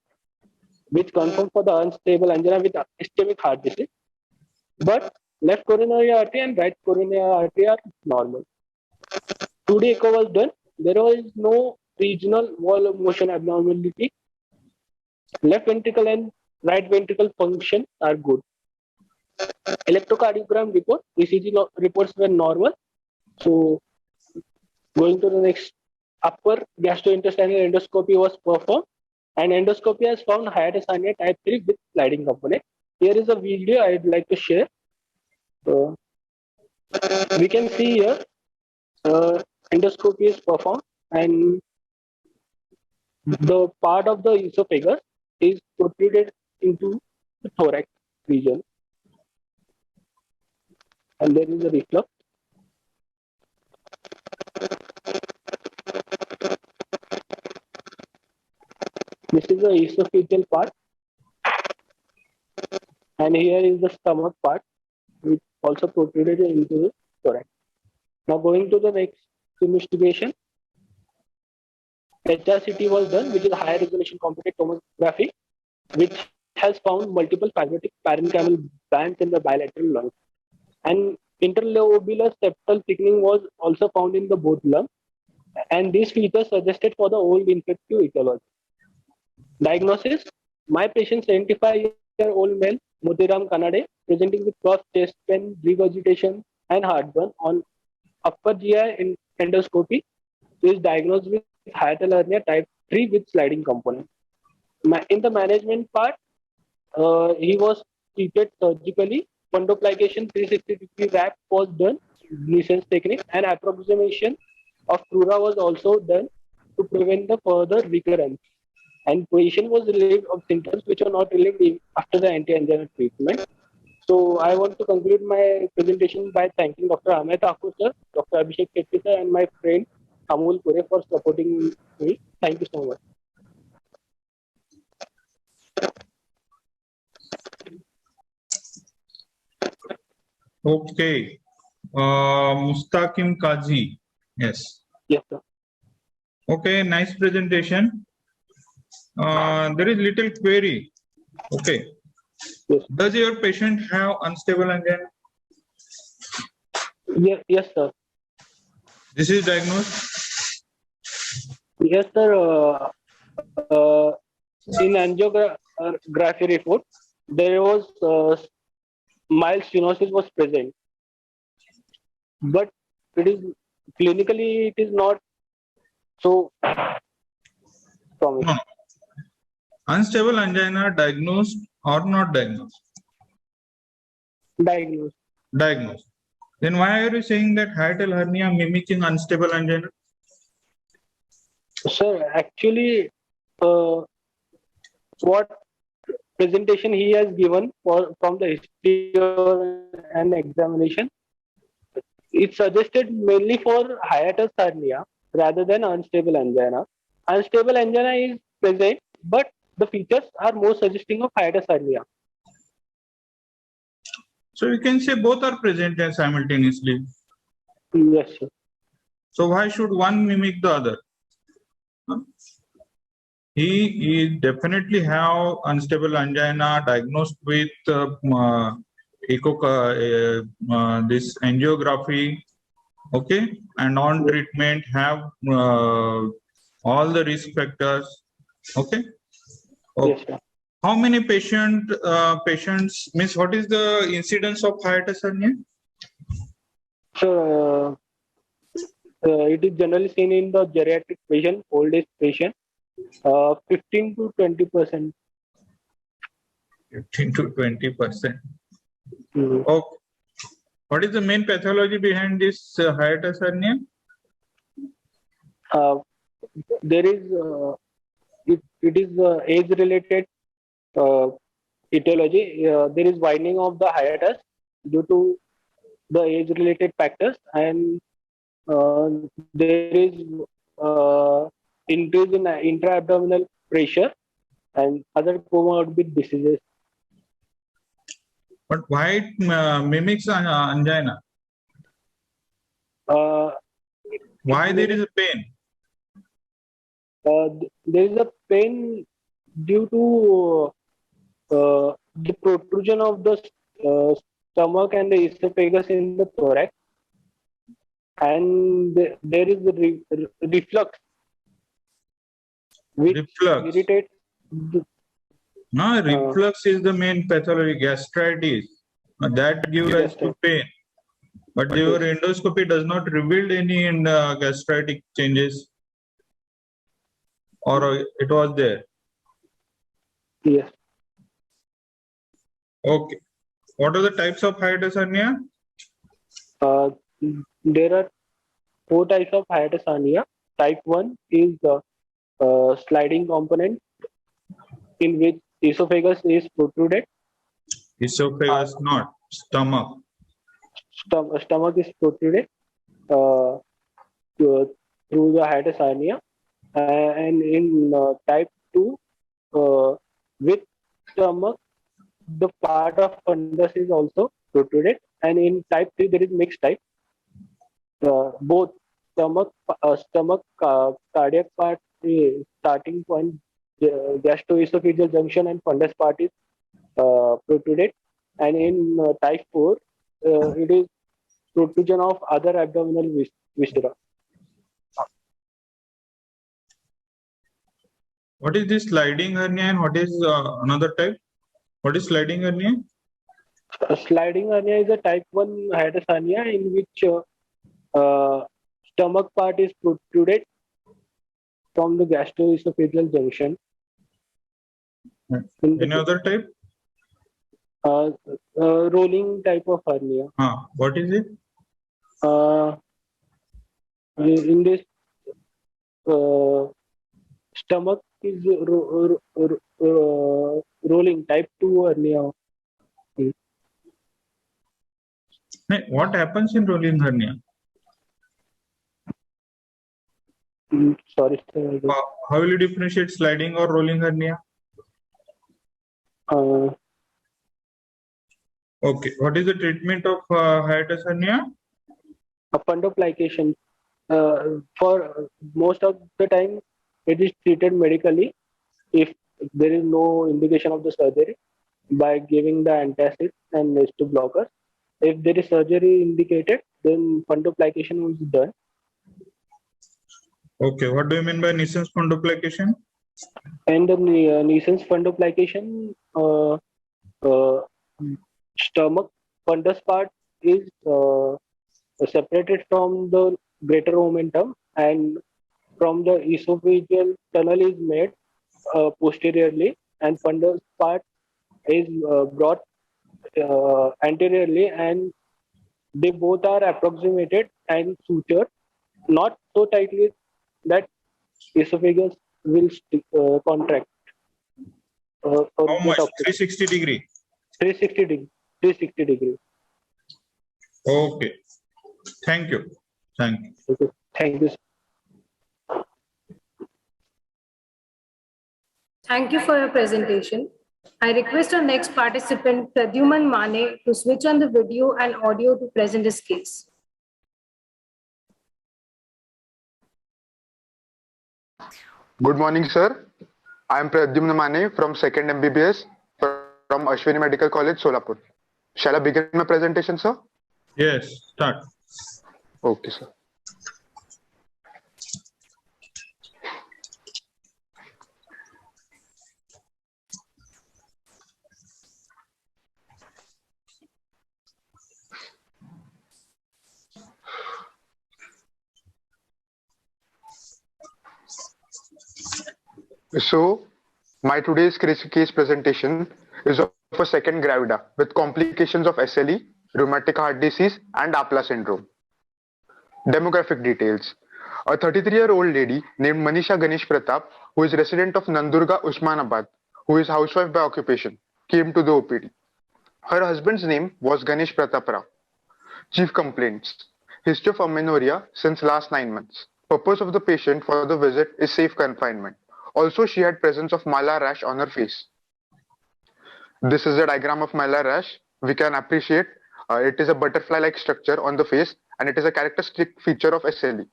which confirmed for the unstable angina with ischemic heart disease. But left coronary artery and right coronary artery are normal. 2D echo was done. There was no regional wall of motion abnormality. Left ventricle and right ventricle function are good. Electrocardiogram report, ECG reports were normal. So, going to the next, upper gastrointestinal endoscopy was performed, and endoscopy has found hiatus hernia type 3 with sliding component. Here is a video I'd like to share. So, we can see here endoscopy is performed, and the part of the esophagus is protruded into the thorax region, and there is a reflux. This is the esophageal part, and here is the stomach part, which also protruded into the thorax. Now, going to the next investigation, HRCT was done, which is a higher resolution computed tomography, which has found multiple fibrotic parenchymal bands in the bilateral lungs. And interlobular septal thickening was also found in the both lungs, and these features suggested for the old infective etiology. Diagnosis: my patient, 75-year-old male, Motiram Kanade, presenting with cough, chest pain, regurgitation, and heartburn on upper GI endoscopy, is diagnosed with hiatal hernia type 3 with sliding component. In the management part, he was treated surgically. Fundoplication 360-degree wrap was done, Gleason's technique, and approximation of crura was also done to prevent the further recurrence. And patient was relieved of symptoms which are not relieved after the anti-anginal treatment. So I want to conclude my presentation by thanking Dr. Amit Thakur sir, Dr. Abhishek Shetty sir, and my friend Amul Pure for supporting me. Thank you so much. Okay. Mustaqim Kazi. Yes. Yes, sir. Okay, nice presentation. There is little query. Okay. Yes. Does your patient have unstable angina? Yes, sir. This is diagnosed. Yes, sir. In angiography report, there was mild stenosis was present, but it is clinically it is not so No. promising. Unstable angina diagnosed or not diagnosed? Diagnosed. Diagnosed. Then why are you saying that hiatal hernia mimicking unstable angina? Sir, actually, what presentation he has given from the history and examination, it suggested mainly for hiatus hernia rather than unstable angina. Unstable angina is present, but the features are more suggesting of hiatus hernia. So you can say both are present simultaneously. Yes, sir. So why should one mimic the other? He definitely have unstable angina diagnosed with this angiography, okay, and on treatment have all the risk factors, okay. Yes, sir. How many patients means what is the incidence of hiatus hernia? So, it is generally seen in the geriatric patient, old age patient, 15 to 20%. 15 to 20%. Mhm. Okay. What is the main pathology behind this hiatus hernia? There is it is age-related etiology. There is widening of the hiatus due to the age-related factors, and there is increase in intra-abdominal pressure and other comorbid diseases. But why it mimics angina? Uh, Why there is a pain? there is a pain due to the protrusion of the stomach and the esophagus in the thorax, and there is reflux, which Reflux. irritates. No, reflux is the main pathology. Gastritis that gives rise to pain. But your endoscopy does not reveal any gastritic changes, or it was there. Yes. Okay. What are the types of hiatus hernia? There are 4 types of hiatus hernia. Type 1 is the sliding component in which esophagus is protruded. Esophagus, not stomach. Stomach is protruded through the hiatus hernia. And in type 2, with stomach, the part of fundus is also protruded. And in type 3, there is mixed type. Both stomach, cardiac part, starting point, gastroesophageal junction, and fundus part is protruded. And in type 4, it is protrusion of other abdominal viscera. What is this sliding hernia and what is another type? What is sliding hernia? Sliding hernia is a type 1 hiatus hernia in which stomach part is protruded from the gastroesophageal junction. Any other type? Rolling type of hernia. What is it? In this, stomach is rolling type 2 hernia. What happens in rolling hernia? Sorry, sir. How will you differentiate sliding or rolling hernia? Okay. What is the treatment of hiatus hernia? Fundoplication. For most of the time, it is treated medically if there is no indication of the surgery by giving the antacids and H2 blockers. If there is surgery indicated, then fundoplication will be done. Okay, what do you mean by Nissen's fundoplication? And the Nissen's fundoplication, stomach fundus part is separated from the greater omentum, and from the esophageal tunnel is made posteriorly, and fundus part is brought anteriorly, and they both are approximated and sutured, not so tightly that esophagus will contract. How much? 360 degree. 360 degree. 360 degree. Okay. Thank you. Thank you. Okay. Thank you. Thank you for your presentation. I request our next participant, Pradyuman Mane, to switch on the video and audio to present his case. Good morning, sir. I am Pradyuman Mane from 2nd MBBS from Ashwini Medical College, Solapur. Shall I begin my presentation, sir? Yes, start. Okay, sir. So, my today's case presentation is of a second gravida with complications of SLE, rheumatic heart disease, and APLA syndrome. Demographic details. A 33-year-old lady named Manisha Ganesh Pratap, who is resident of Nandurga, Usmanabad, who is housewife by occupation, came to the OPD. Her husband's name was Ganesh Pratap Rao. Chief complaints. History of amenorrhea since last 9 months. Purpose of the patient for the visit is safe confinement. Also, she had presence of malar rash on her face. This is a diagram of malar rash. We can appreciate it is a butterfly-like structure on the face, and it is a characteristic feature of SLE.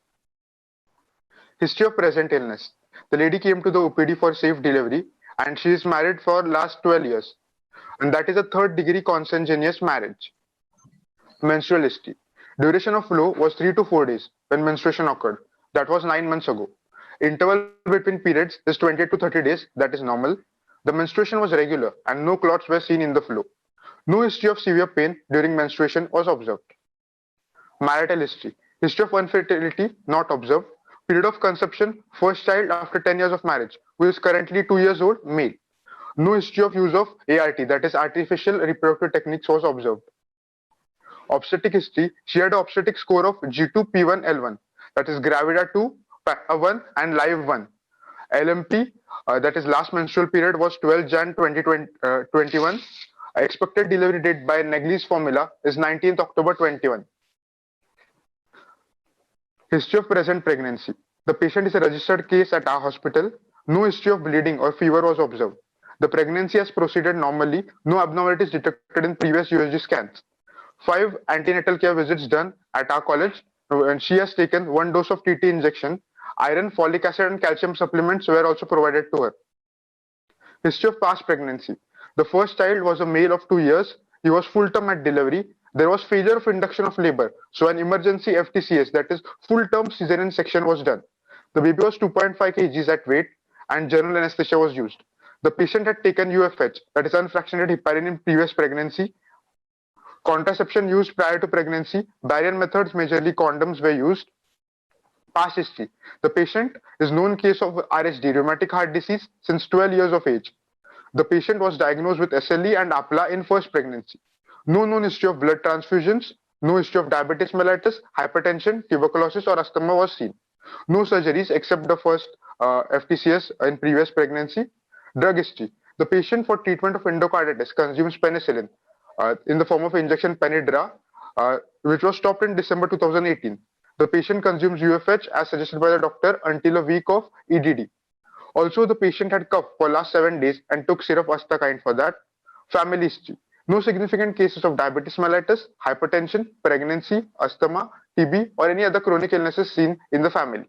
History of present illness. The lady came to the OPD for safe delivery, and she is married for last 12 years. And that is a 3rd-degree consanguineous marriage. Menstrual history. Duration of flow was 3 to 4 days when menstruation occurred. That was 9 months ago. Interval between periods is 20 to 30 days. That is normal. The menstruation was regular and no clots were seen in the flow. No history of severe pain during menstruation was observed. Marital history. History of infertility not observed. Period of conception, first child after 10 years of marriage, who is currently 2 years old, male. No history of use of ART, that is artificial reproductive techniques, was observed. Obstetric history, she had an obstetric score of G2 P1 L1, that is gravida 2, PA1 and live 1. LMP, that is last menstrual period, was 12 Jan 2021. Expected delivery date by Negley's formula is 19th October 21. History of present pregnancy. The patient is a registered case at our hospital. No history of bleeding or fever was observed. The pregnancy has proceeded normally. No abnormalities detected in previous USG scans. 5 antenatal care visits done at our college, and she has taken 1 dose of TT injection. Iron, folic acid and calcium supplements were also provided to her. History of past pregnancy. The first child was a male of 2 years. He was full term at delivery. There was failure of induction of labor. So an emergency FTCS, that is full term cesarean section, was done. The baby was 2.5 kgs at weight and general anesthesia was used. The patient had taken UFH, that is unfractionated heparin, in previous pregnancy. Contraception used prior to pregnancy. Barrier methods, majorly condoms, were used. Past history. The patient is known case of RHD, rheumatic heart disease, since 12 years of age. The patient was diagnosed with SLE and APLA in first pregnancy. No known history of blood transfusions. No history of diabetes mellitus, hypertension, tuberculosis or asthma was seen. No surgeries except the first FTCS in previous pregnancy. Drug history. The patient for treatment of endocarditis consumes penicillin in the form of injection Penidra, which was stopped in December 2018. The patient consumes UFH as suggested by the doctor until a week of EDD. Also, the patient had cough for last 7 days and took syrup astacaine for that. Family history. No significant cases of diabetes mellitus, hypertension, pregnancy, asthma, TB or any other chronic illnesses seen in the family.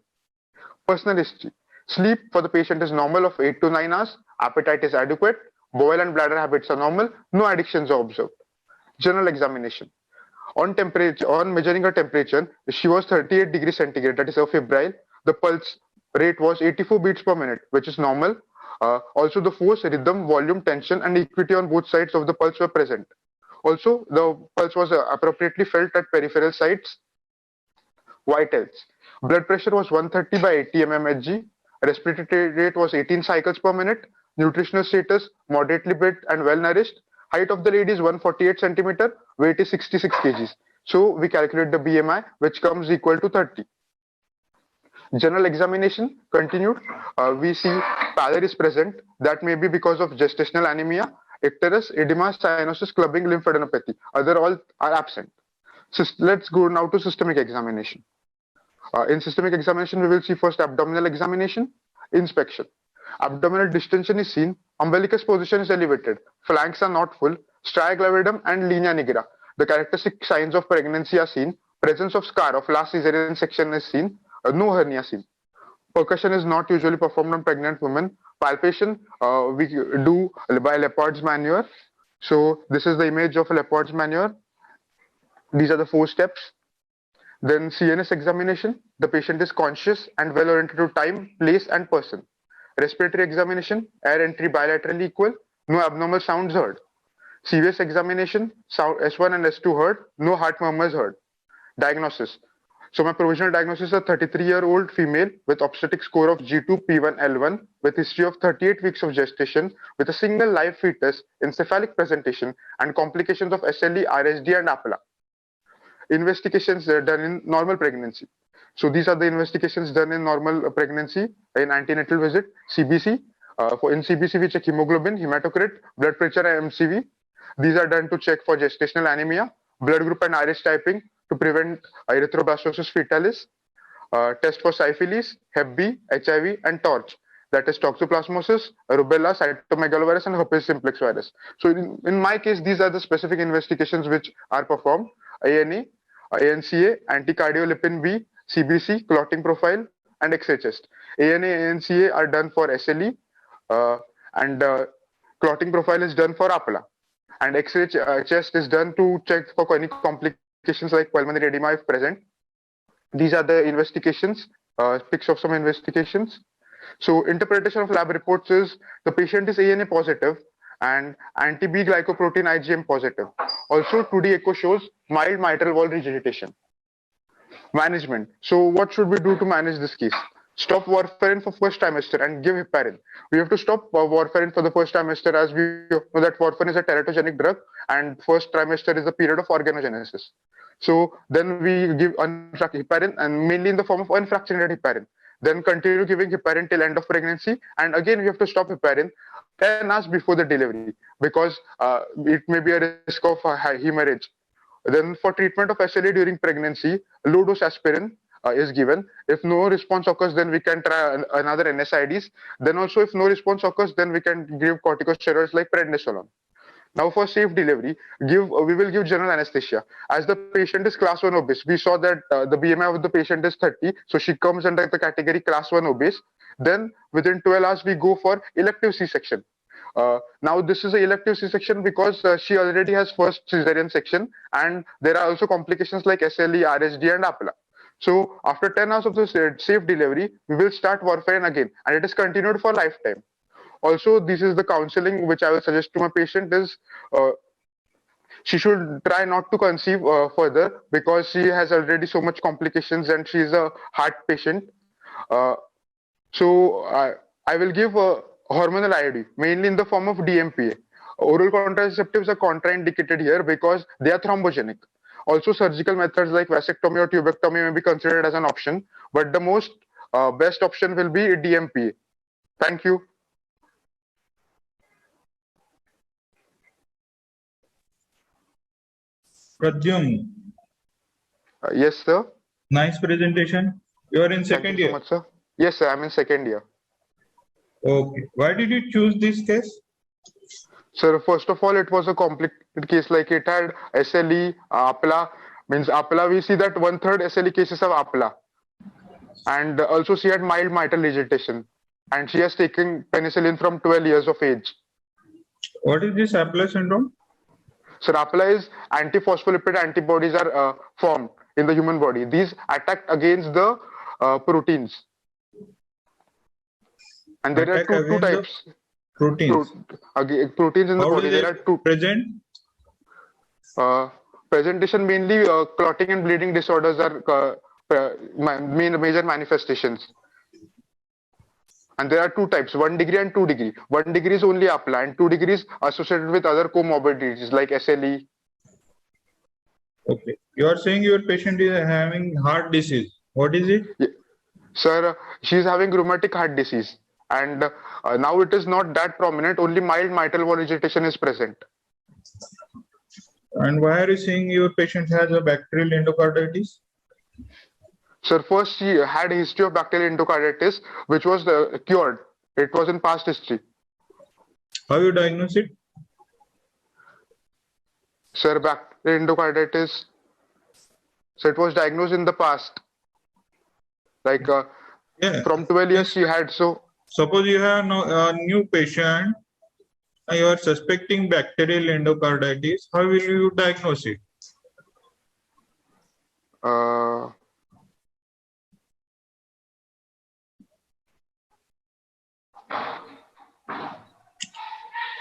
Personal history. Sleep for the patient is normal of 8 to 9 hours. Appetite is adequate. Bowel and bladder habits are normal. No addictions are observed. General examination. On measuring her temperature, she was 38 degrees centigrade, that is febrile. The pulse rate was 84 beats per minute, which is normal. Also, the force, rhythm, volume, tension, and equity on both sides of the pulse were present. Also, the pulse was appropriately felt at peripheral sites. Vitals. Blood pressure was 130 by 80 mmHg. Respiratory rate was 18 cycles per minute. Nutritional status, moderately built and well nourished. Height of the lady is 148 centimeter. Weight is 66 kgs. So we calculate the BMI, which comes equal to 30. General examination continued. We see pallor is present. That may be because of gestational anemia, icterus, edema, cyanosis, clubbing, lymphadenopathy. Other all are absent. So let's go now to systemic examination. In systemic examination, we will see first abdominal examination, inspection. Abdominal distension is seen, umbilicus position is elevated, flanks are not full, stria gravidum and linea nigra. The characteristic signs of pregnancy are seen, presence of scar of last cesarean section is seen, no hernia seen. Percussion is not usually performed on pregnant women. Palpation we do by Laporte's manure. So this is the image of Laporte's manure. These are the 4 steps. Then CNS examination. The patient is conscious and well oriented to time, place and person. Respiratory examination. Air entry bilaterally equal. No abnormal sounds heard. CVS examination. Sound S1 and S2 heard. No heart murmurs heard. Diagnosis. So my provisional diagnosis is a 33-year-old female with obstetric score of G2 P1 L1 with history of 38 weeks of gestation with a single live fetus, encephalic presentation and complications of SLE, RSD and APLA. Investigations done in normal pregnancy. So these are the investigations done in normal pregnancy in antenatal visit, CBC. In CBC we check hemoglobin, hematocrit, blood pressure and MCV. These are done to check for gestational anemia, blood group and Irish typing to prevent erythroblastosis fetalis, test for syphilis, Hep B, HIV and TORCH, that is toxoplasmosis, rubella, cytomegalovirus and herpes simplex virus. So in my case, these are the specific investigations which are performed: ANA, ANCA, anticardiolipin B, CBC, clotting profile and X-ray chest. ANA, ANCA are done for SLE and clotting profile is done for APLA. And X-ray chest is done to check for any complications like pulmonary edema if present. These are the investigations, pics of some investigations. So interpretation of lab reports is the patient is ANA positive and anti-B glycoprotein IgM positive. Also 2D echo shows mild mitral valve regurgitation. Management. So what should we do to manage this case? Stop warfarin for first trimester and give heparin. We have to stop warfarin for the first trimester as we know that warfarin is a teratogenic drug and first trimester is the period of organogenesis. So then we give heparin and mainly in the form of unfractionated heparin. Then continue giving heparin till end of pregnancy and again we have to stop heparin 10 hours before the delivery because it may be a risk of hemorrhage. Then for treatment of SLE during pregnancy, low dose aspirin is given. If no response occurs, then we can try another NSAIDs. Then also if no response occurs, then we can give corticosteroids like prednisolone. Now for safe delivery, we will give general anesthesia. As the patient is class 1 obese, we saw that the BMI of the patient is 30, so she comes under the category class 1 obese. Then within 12 hours, we go for elective C-section. Now this is an elective C-section because she already has first cesarean section and there are also complications like SLE, RSD and APLA. So after 10 hours of the safe delivery, we will start warfarin again and it is continued for lifetime. Also, this is the counseling which I will suggest to my patient is she should try not to conceive further because she has already so much complications and she is a heart patient. So I will give hormonal IUD mainly in the form of DMPA. Oral contraceptives are contraindicated here because they are thrombogenic. Also, surgical methods like vasectomy or tubectomy may be considered as an option, but the most best option will be DMPA. Thank you. Pradyum, Yes, sir. nice presentation. You are in second Thank you year. so much, sir. Yes, sir. I'm in second year. Okay. Why did you choose this case? Sir, first of all, it was a complicated case. Like it had SLE, APLA. Means APLA, we see that 1/3 SLE cases have APLA. And also she had mild mitral regurgitation. And she has taken penicillin from 12 years of age. What is this Abla syndrome? So APLA is antiphospholipid antibodies are formed in the human body. These attack against the proteins. And there are two types. Proteins. Proteins in the How body. do they There are two. present? Presentation mainly clotting and bleeding disorders are major manifestations. And there are two types, 1 degree and 2 degree. 1 degree is only APLA and 2 degrees associated with other comorbidities like SLE. Okay. You are saying your patient is having heart disease. What is it? Yeah. Sir, she is having rheumatic heart disease. And now it is not that prominent, only mild mitral valve agitation is present. And why are you saying your patient has a bacterial endocarditis? Sir, first she had a history of bacterial endocarditis, which was cured. It was in past history. How you diagnose it? Sir, bacterial endocarditis, so it was diagnosed in the past. Like from 12 years she had, so. Suppose you have a new patient, you are suspecting bacterial endocarditis, how will you diagnose it?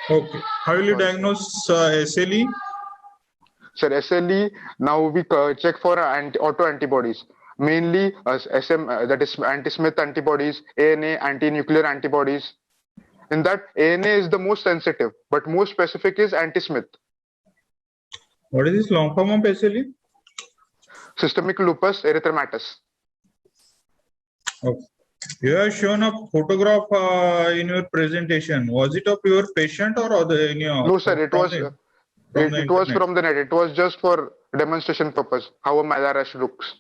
Okay. How will you diagnose SLE? Sir, SLE, now we check for autoantibodies. Mainly that is anti-Smith antibodies, ANA, anti-nuclear antibodies. In that, ANA is the most sensitive, but most specific is anti-Smith. What is this long form of SLE? Systemic lupus erythematosus. Okay. You have shown a photograph in your presentation. Was it of your patient or other? In your, no, sir. It was from the net. It was just for demonstration purpose. How a malar rash looks.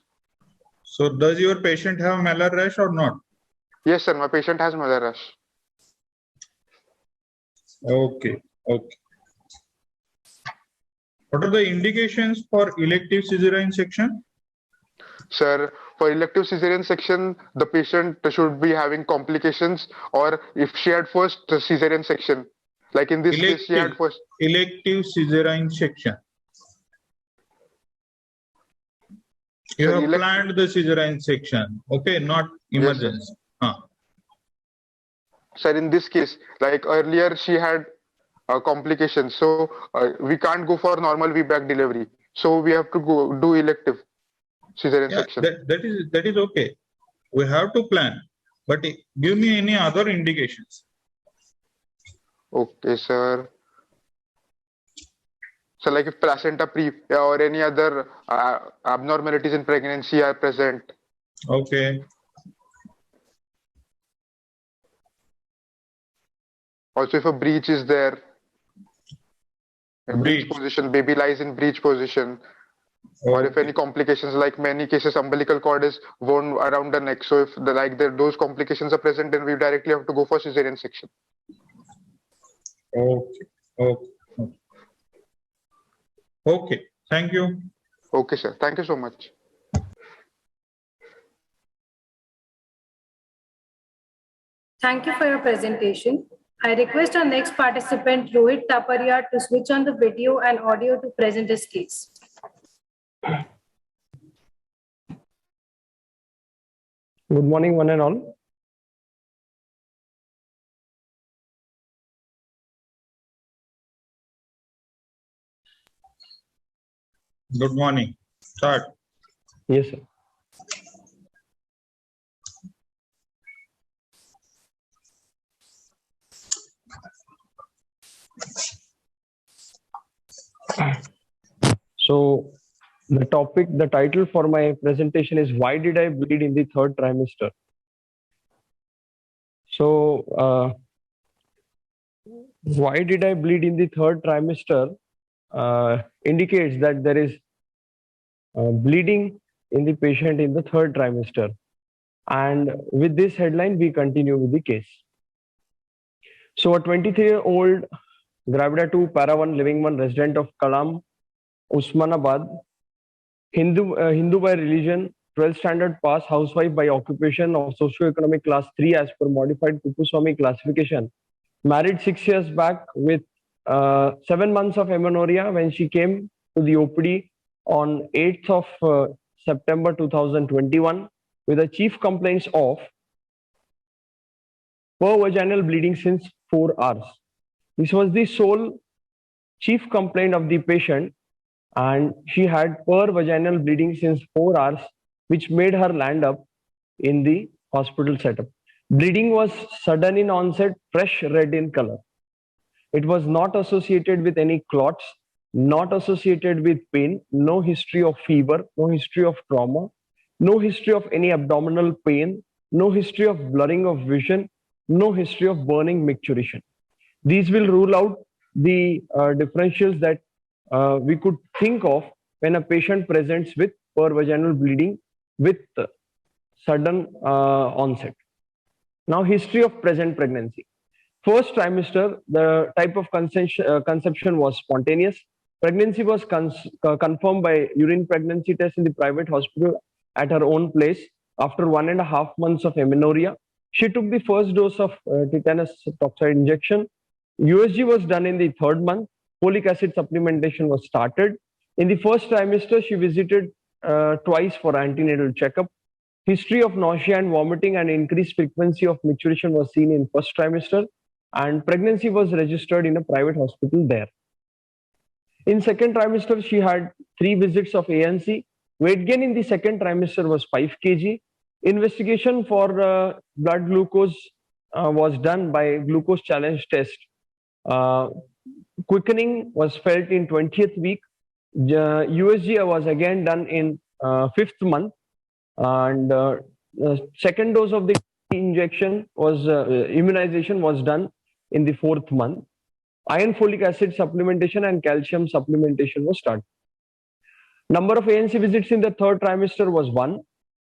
So, does your patient have malar rash or not? Yes, sir. My patient has malar rash. Okay. Okay. What are the indications for elective cesarean section? Sir, for elective cesarean section, the patient should be having complications, or if she had first cesarean section, like in this case, she had first. Elective cesarean section. You have planned the cesarean section, okay, not emergency. Yes, sir, in this case, like earlier, she had complications, so we can't go for normal VBAC delivery. So we have to go do elective cesarean section. That is okay. We have to plan, but give me any other indications. Okay, sir. So, like if placenta previa or any other abnormalities in pregnancy are present. Okay. Also, if a breech is there, breech position, baby lies in breech position. Okay. Or if any complications, like many cases, umbilical cord is wound around the neck. So if those complications are present, then we directly have to go for cesarean section. Okay. Okay. Okay. Thank you. Okay, sir. Thank you so much. Thank you for your presentation. I request our next participant, Rohit Taparia, to switch on the video and audio to present his case. Good morning, one and all. Good morning. Start. Yes, sir. So the title for my presentation is "Why did I bleed in the third trimester?" So why did I bleed in the third trimester indicates that there is bleeding in the patient in the third trimester. And with this headline, we continue with the case. So a 23-year-old Gravida 2 Para 1 Living 1 resident of Kalam, Usmanabad, Hindu by religion, 12th standard pass, housewife by occupation of socioeconomic class 3 as per modified Kupuswamy classification, married 6 years back with 7 months of amenorrhea when she came to the OPD on 8th of September 2021 with the chief complaints of per-vaginal bleeding since 4 hours. This was the sole chief complaint of the patient, and she had per-vaginal bleeding since 4 hours, which made her land up in the hospital setup. Bleeding was sudden in onset, fresh red in color. It was not associated with any clots, not associated with pain, no history of fever, no history of trauma, no history of any abdominal pain, no history of blurring of vision, no history of burning micturition. These will rule out the differentials that we could think of when a patient presents with per-vaginal bleeding with sudden onset. Now, history of present pregnancy. First trimester, the type of conception was spontaneous. Pregnancy was confirmed by urine pregnancy test in the private hospital at her own place after 1.5 months of amenorrhea. She took the first dose of tetanus toxoid injection. USG was done in the 3rd month. Folic acid supplementation was started. In the first trimester, she visited twice for antenatal checkup. History of nausea and vomiting and increased frequency of micturition was seen in first trimester, and pregnancy was registered in a private hospital there. In second trimester, she had 3 visits of ANC. Weight gain in the second trimester was 5 kg. Investigation for blood glucose was done by glucose challenge test. Quickening was felt in 20th week. USG was again done in 5th month, and second dose of the injection was immunization was done in the 4th month. Iron folic acid supplementation and calcium supplementation was started. Number of ANC visits in the 3rd trimester was 1,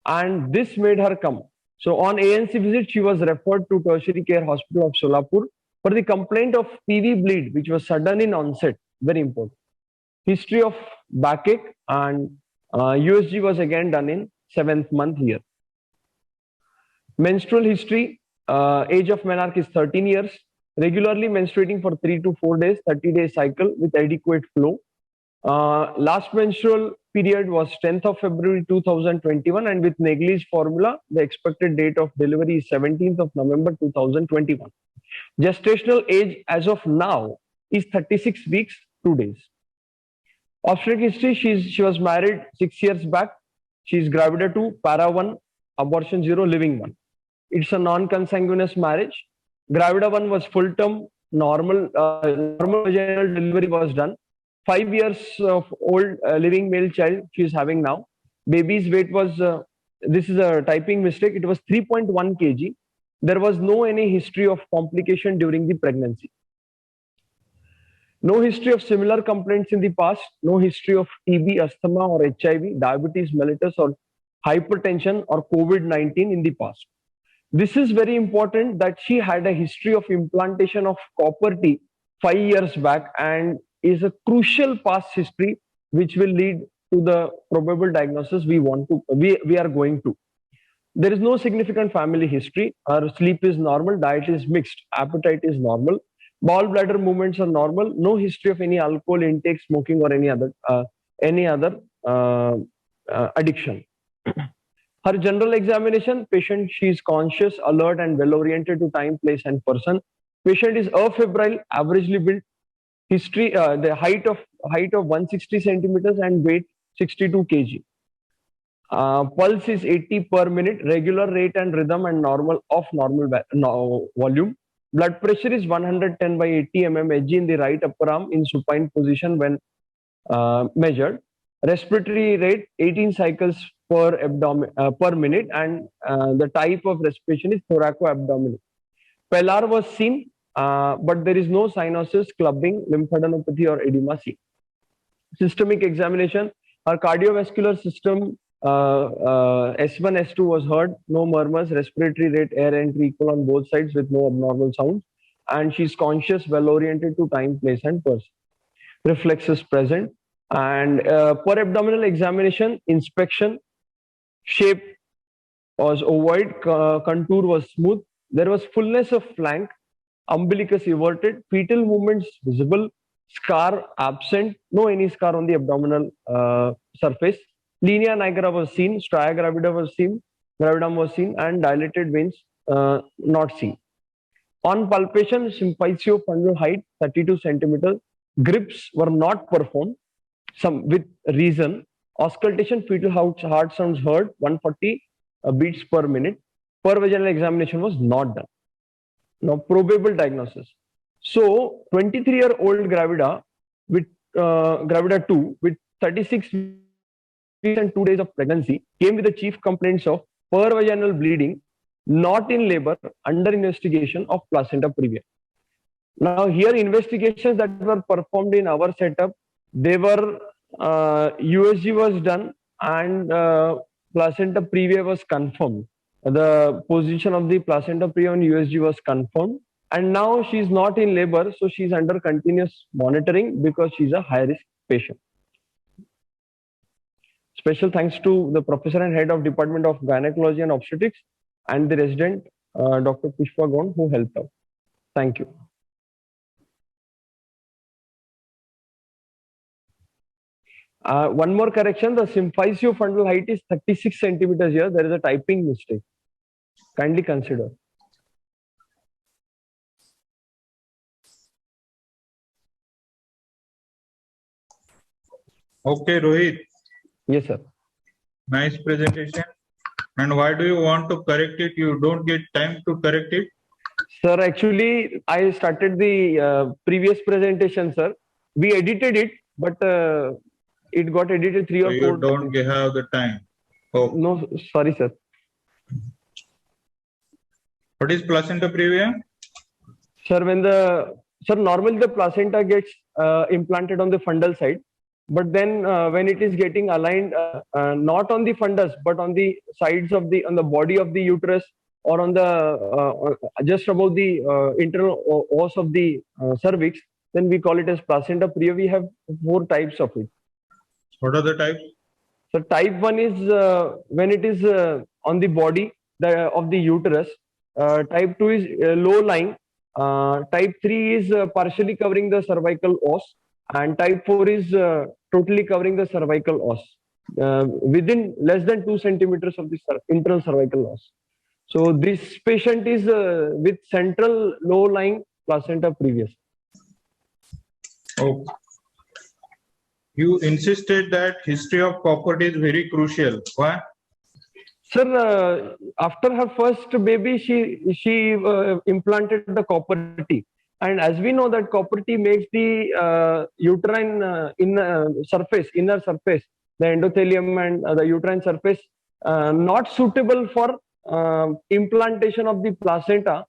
and this made her come. So on ANC visit, she was referred to Tertiary Care Hospital of Solapur for the complaint of PV bleed, which was sudden in onset, very important. History of backache, and USG was again done in 7th month here. Menstrual history, age of menarche is 13 years, regularly menstruating for 3 to 4 days, 30-day cycle with adequate flow. Last menstrual period was 10th of February 2021, and with Naegeli's formula, the expected date of delivery is 17th of November 2021. Gestational age as of now is 36 weeks, 2 days. Obstetric history, she was married 6 years back. She is gravida 2, para 1, abortion 0, living 1. It's a non-consanguineous marriage. Gravida 1 was full term, normal vaginal delivery was done. 5 years of old living male child she is having now. Baby's weight was, this is a typing mistake, it was 3.1 kg. There was no any history of complication during the pregnancy. No history of similar complaints in the past. No history of TB, asthma or HIV, diabetes mellitus or hypertension or COVID-19 in the past. This is very important that she had a history of implantation of copper T 5 years back, and is a crucial past history which will lead to the probable diagnosis we are going to. There is no significant family history. Her sleep is normal, diet is mixed, appetite is normal, bowel bladder movements are normal, no history of any alcohol intake, smoking or any other addiction. Her general examination, patient, she is conscious, alert and well oriented to time, place and person. Patient is afebrile, averagely built. History, the height of 160 centimeters and weight 62 kg. Pulse is 80 per minute, regular rate and rhythm and normal volume. Blood pressure is 110 by 80 mmHg in the right upper arm in supine position when measured. Respiratory rate 18 cycles per minute, and the type of respiration is thoracoabdominal. Pellar was seen, but there is no cyanosis, clubbing, lymphadenopathy or edema seen. Systemic examination, her cardiovascular system S1, S2 was heard, no murmurs, respiratory rate, air entry equal on both sides with no abnormal sounds, and she's conscious, well oriented to time, place and person. Reflexes present, and per abdominal examination, inspection, shape was ovoid, contour was smooth, there was fullness of flank, umbilicus everted, fetal movements visible, scar absent, no any scar on the abdominal surface. Linea nigra was seen, stria gravida was seen, gravidum was seen, and dilated veins not seen. On palpation, symphysiofundal height 32 centimeters. Grips were not performed, some with reason. Auscultation, fetal heart sounds heard, 140 beats per minute. Provisional examination was not done. Now, probable diagnosis. So, 23-year-old gravida with gravida 2 with 36 weeks and 2 days of pregnancy came with the chief complaints of pervaginal bleeding, not in labor, under investigation of placenta previa. Now, here investigations that were performed in our setup, they were USG was done and placenta previa was confirmed. The position of the placenta previa on USG was confirmed, and now she is not in labor, so she is under continuous monitoring because she is a high risk patient. Special thanks to the professor and head of Department of Gynecology and Obstetrics and the resident Dr. Pushpa Gond, who helped out. Thank you. One more correction, the symphysiofundal height is 36 centimeters here. There is a typing mistake. Kindly consider. Okay, Rohit. Yes, sir. Nice presentation. And why do you want to correct it? You don't get time to correct it? Sir, actually, I started the previous presentation, sir. We edited it, but it got edited 3 or 4 you don't have the time. Oh. No, sorry, sir. What is placenta previa? Sir, normally the placenta gets implanted on the fundal side, but then when it is getting aligned, not on the fundus, but on the sides of on the body of the uterus, or on the just above the internal os of the cervix, then we call it as placenta previa. We have 4 types of it. What are the types? So type 1 is when it is on the body of the uterus. Type 2 is low lying. Type 3 is partially covering the cervical os, and type 4 is totally covering the cervical os within less than 2 centimeters of the internal cervical os. So this patient is with central low lying placenta previa. Oh. You insisted that history of copper is very crucial. Why? Sir, after her first baby, she implanted the copper T, and as we know that copper T makes the uterine inner surface, the endothelium and the uterine surface not suitable for implantation of the placenta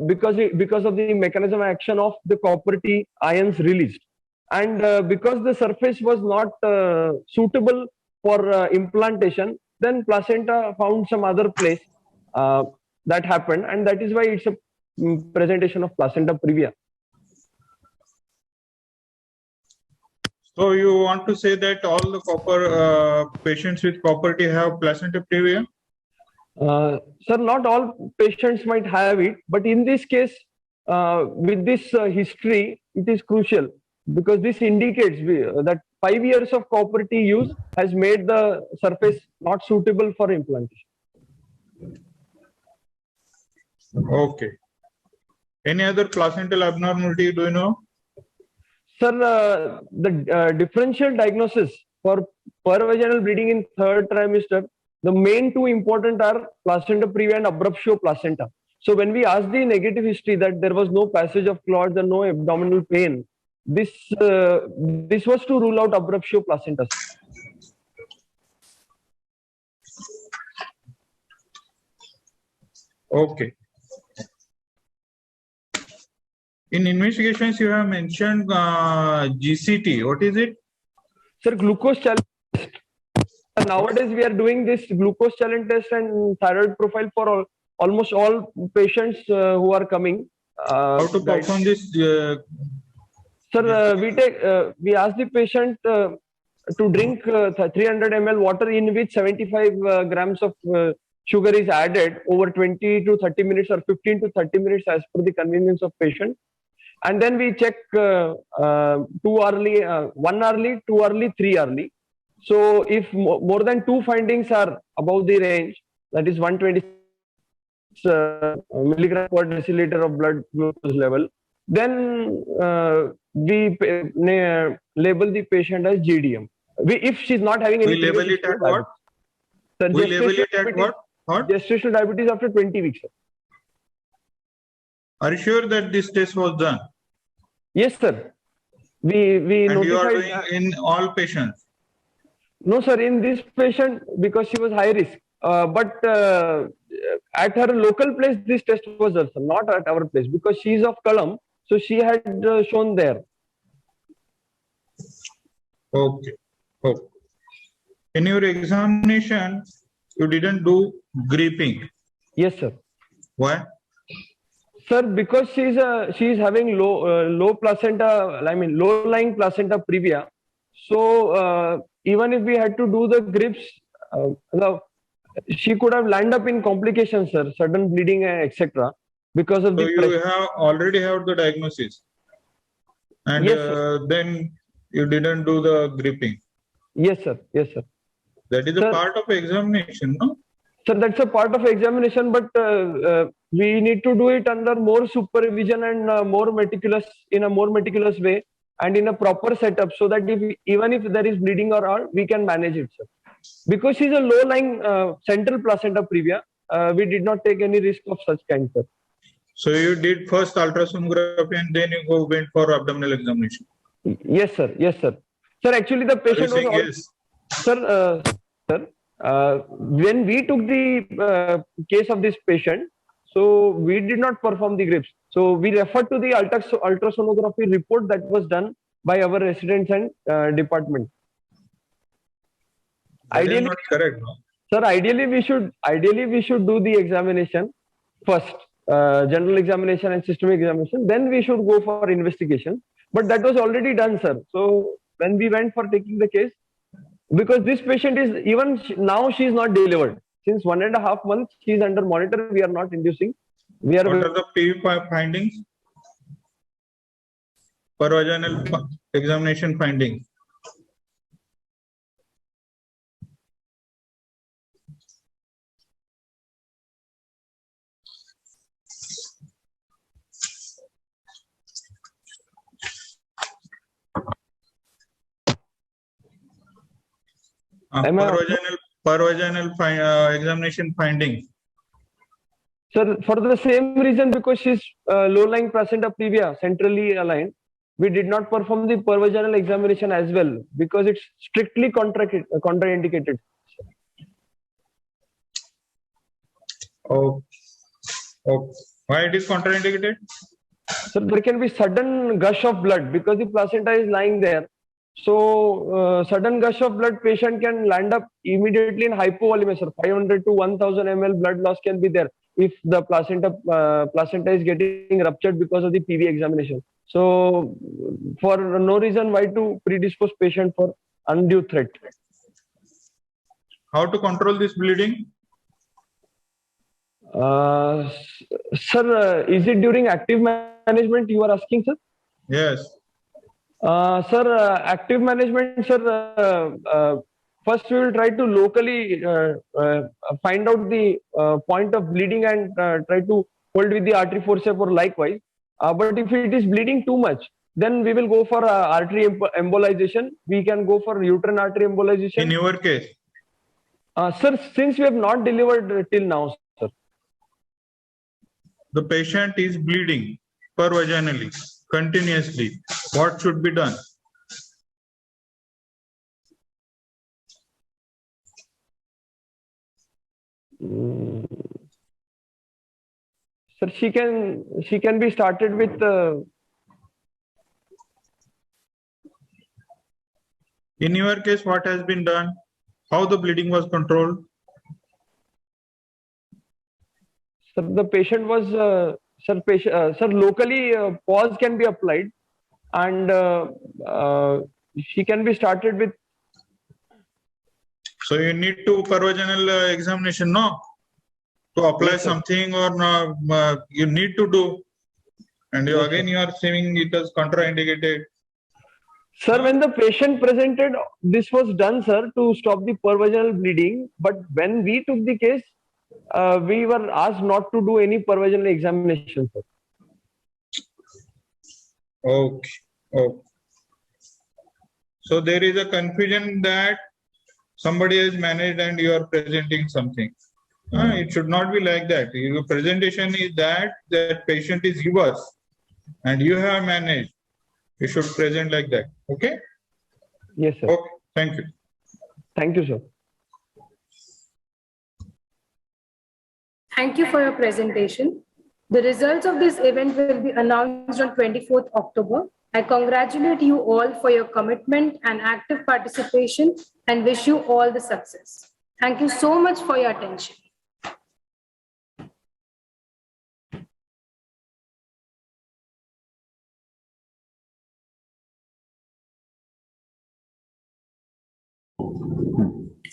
because of the mechanism of action of the copper T ions released. And because the surface was not suitable for implantation, then placenta found some other place that happened, and that is why it's a presentation of placenta previa. So you want to say that all the copper patients with copper T have placenta previa? Sir, not all patients might have it, but in this case, with this history, it is crucial, because this indicates that 5 years of copper T use has made the surface not suitable for implantation. Okay. Any other placental abnormality do you know? Sir, the differential diagnosis for pervaginal bleeding in 3rd trimester, the main 2 important are placenta previa and abruptio placenta. So when we asked the negative history that there was no passage of clots and no abdominal pain, this was to rule out abruptio placenta. Okay. In investigations, you have mentioned GCT. What is it? Sir, glucose challenge test. Nowadays, we are doing this glucose challenge test and thyroid profile for almost all patients who are coming. How to perform this? Sir, we ask the patient to drink 300 ml water in which 75 grams of sugar is added over 20 to 30 minutes or 15 to 30 minutes as per the convenience of patient. And then we check 2 early, 1 early, 2 early, 3 early. So if more than 2 findings are above the range, that is 126 milligram per deciliter of blood glucose level, then we label the patient as GDM. If she's not having any, we label it at what? Sir, we label it at what? Gestational diabetes after 20 weeks. Sir. Are you sure that this test was done? Yes, sir. We and notified. You are doing in all patients? No, sir. In this patient, because she was high risk. But at her local place, this test was done, sir, not at our place, because she is of Kalam, so she had shown there. Okay. Okay. In your examination, you didn't do gripping. Yes, sir. Why? Sir, because she is having low placenta, I mean low lying placenta previa. So even if we had to do the grips, she could have landed up in complications, sir, sudden bleeding, etc. Because of so you already have the diagnosis, and yes, then you didn't do the gripping. Yes, sir. Yes, sir. That is a part of examination, no? Sir, that's a part of examination, but we need to do it under more supervision and more meticulous, in a more meticulous way and in a proper setup, so that even if there is bleeding or all, we can manage it, sir. Because she's a low-lying central placenta previa, we did not take any risk of such kind, sir. So you did first ultrasonography and then you went for abdominal examination. Yes, sir. Yes, sir. Sir, actually the patient was... Yes. Sir, when we took the case of this patient, so we did not perform the grips. So we referred to the ultrasonography report that was done by our residents and department. That ideally, is not correct, no? Sir, ideally we should do the examination first, general examination and systemic examination. Then we should go for investigation. But that was already done, sir. So when we went for taking the case, because this patient is even now she is not delivered. Since 1.5 months she is under monitor. We are not inducing. We are. What are the PV findings? Provisional examination findings. Provisional examination findings. Sir, for the same reason, because she's low-lying placenta previa, centrally aligned, we did not perform the provisional examination as well, because it's strictly contraindicated. Oh, why it is contraindicated? So there can be sudden gush of blood because the placenta is lying there. So sudden gush of blood, patient can land up immediately in hypovolemia, sir. 500 to 1000 ml blood loss can be there if the placenta is getting ruptured because of the PV examination. So for no reason why to predispose patient for undue threat. How to control this bleeding? Sir, is it during active management you are asking, sir? Yes. Sir, active management, sir, first we will try to locally find out the point of bleeding and try to hold with the artery forceps or likewise. But if it is bleeding too much, then we will go for artery embolization. We can go for uterine artery embolization. In your case? Sir, since we have not delivered till now, sir. The patient is bleeding provisionally, continuously. What should be done? Sir, she can be started with in your case, what has been done? How the bleeding was controlled? Sir, the patient was sir, locally pause can be applied, and she can be started with. So you need to provisional examination, no? to apply Yes, sir. something, or you need to do, and Yes, again sir. you are saying it is contraindicated. Sir, when the patient presented, this was done, sir, to stop the pervaginal bleeding. But when we took the case, we were asked not to do any pervaginal examination, sir. Okay. Okay. So there is a confusion that somebody has managed and you are presenting something. It should not be like that. Your presentation is that patient is yours and you have managed. You should present like that. Okay? Yes, sir. Okay. Thank you. Thank you, sir. Thank you for your presentation. The results of this event will be announced on 24th October. I congratulate you all for your commitment and active participation and wish you all the success. Thank you so much for your attention.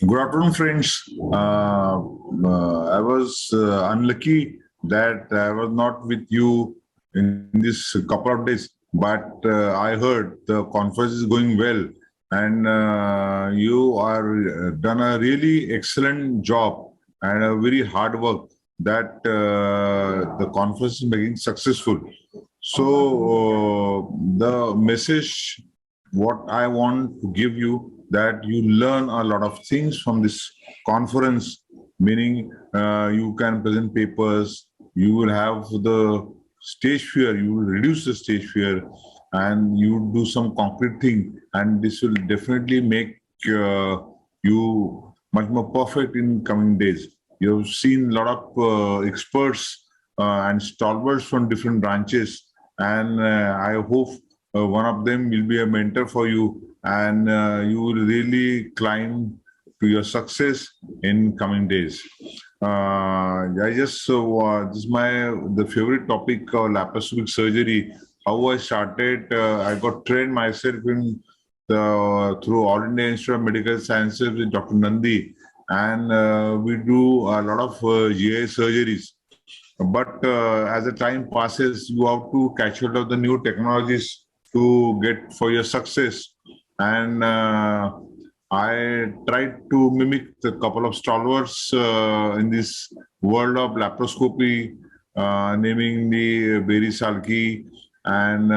Good afternoon, friends. I was unlucky that I was not with you in this couple of days, but I heard the conference is going well, and you are done a really excellent job and a very hard work that the conference is making successful. So the message what I want to give you, that you learn a lot of things from this conference, meaning you can present papers, you will have the stage fear, you will reduce the stage fear, and you do some concrete thing, and this will definitely make you much more perfect in coming days. You have seen a lot of experts and stalwarts from different branches, and I hope one of them will be a mentor for you, and you will really climb to your success in coming days. I just this is the favorite topic, laparoscopic surgery. How I started, I got trained myself in through All India Institute of Medical Sciences with Dr. Nandi, and we do a lot of GI surgeries. But as the time passes, you have to catch hold of the new technologies to get for your success. And I tried to mimic a couple of stalwarts in this world of laparoscopy, naming the Beri Salki and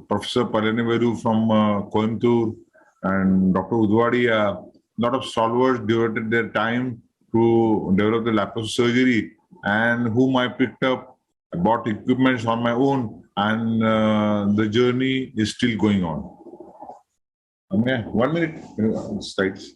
Professor Palaniveru from Coimbatore and Dr. Udwadia. A lot of stalwarts devoted their time to develop the laparoscopic surgery, and whom I picked up, I bought equipments on my own, and the journey is still going on. Okay, 1 minute slides.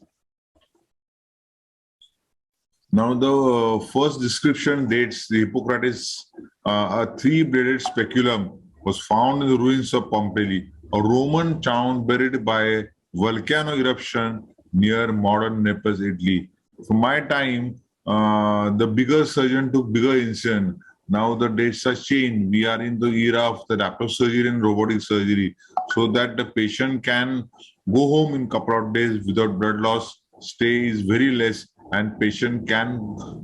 Now the first description dates the Hippocrates. A three-bladed speculum was found in the ruins of Pompeii, a Roman town buried by volcano eruption near modern Naples, Italy. From my time, the bigger surgeon took bigger incision. Now the dates are changed. We are in the era of the laparoscopic surgery and robotic surgery, so that the patient can go home in a couple of days without blood loss. Stay is very less, and patient can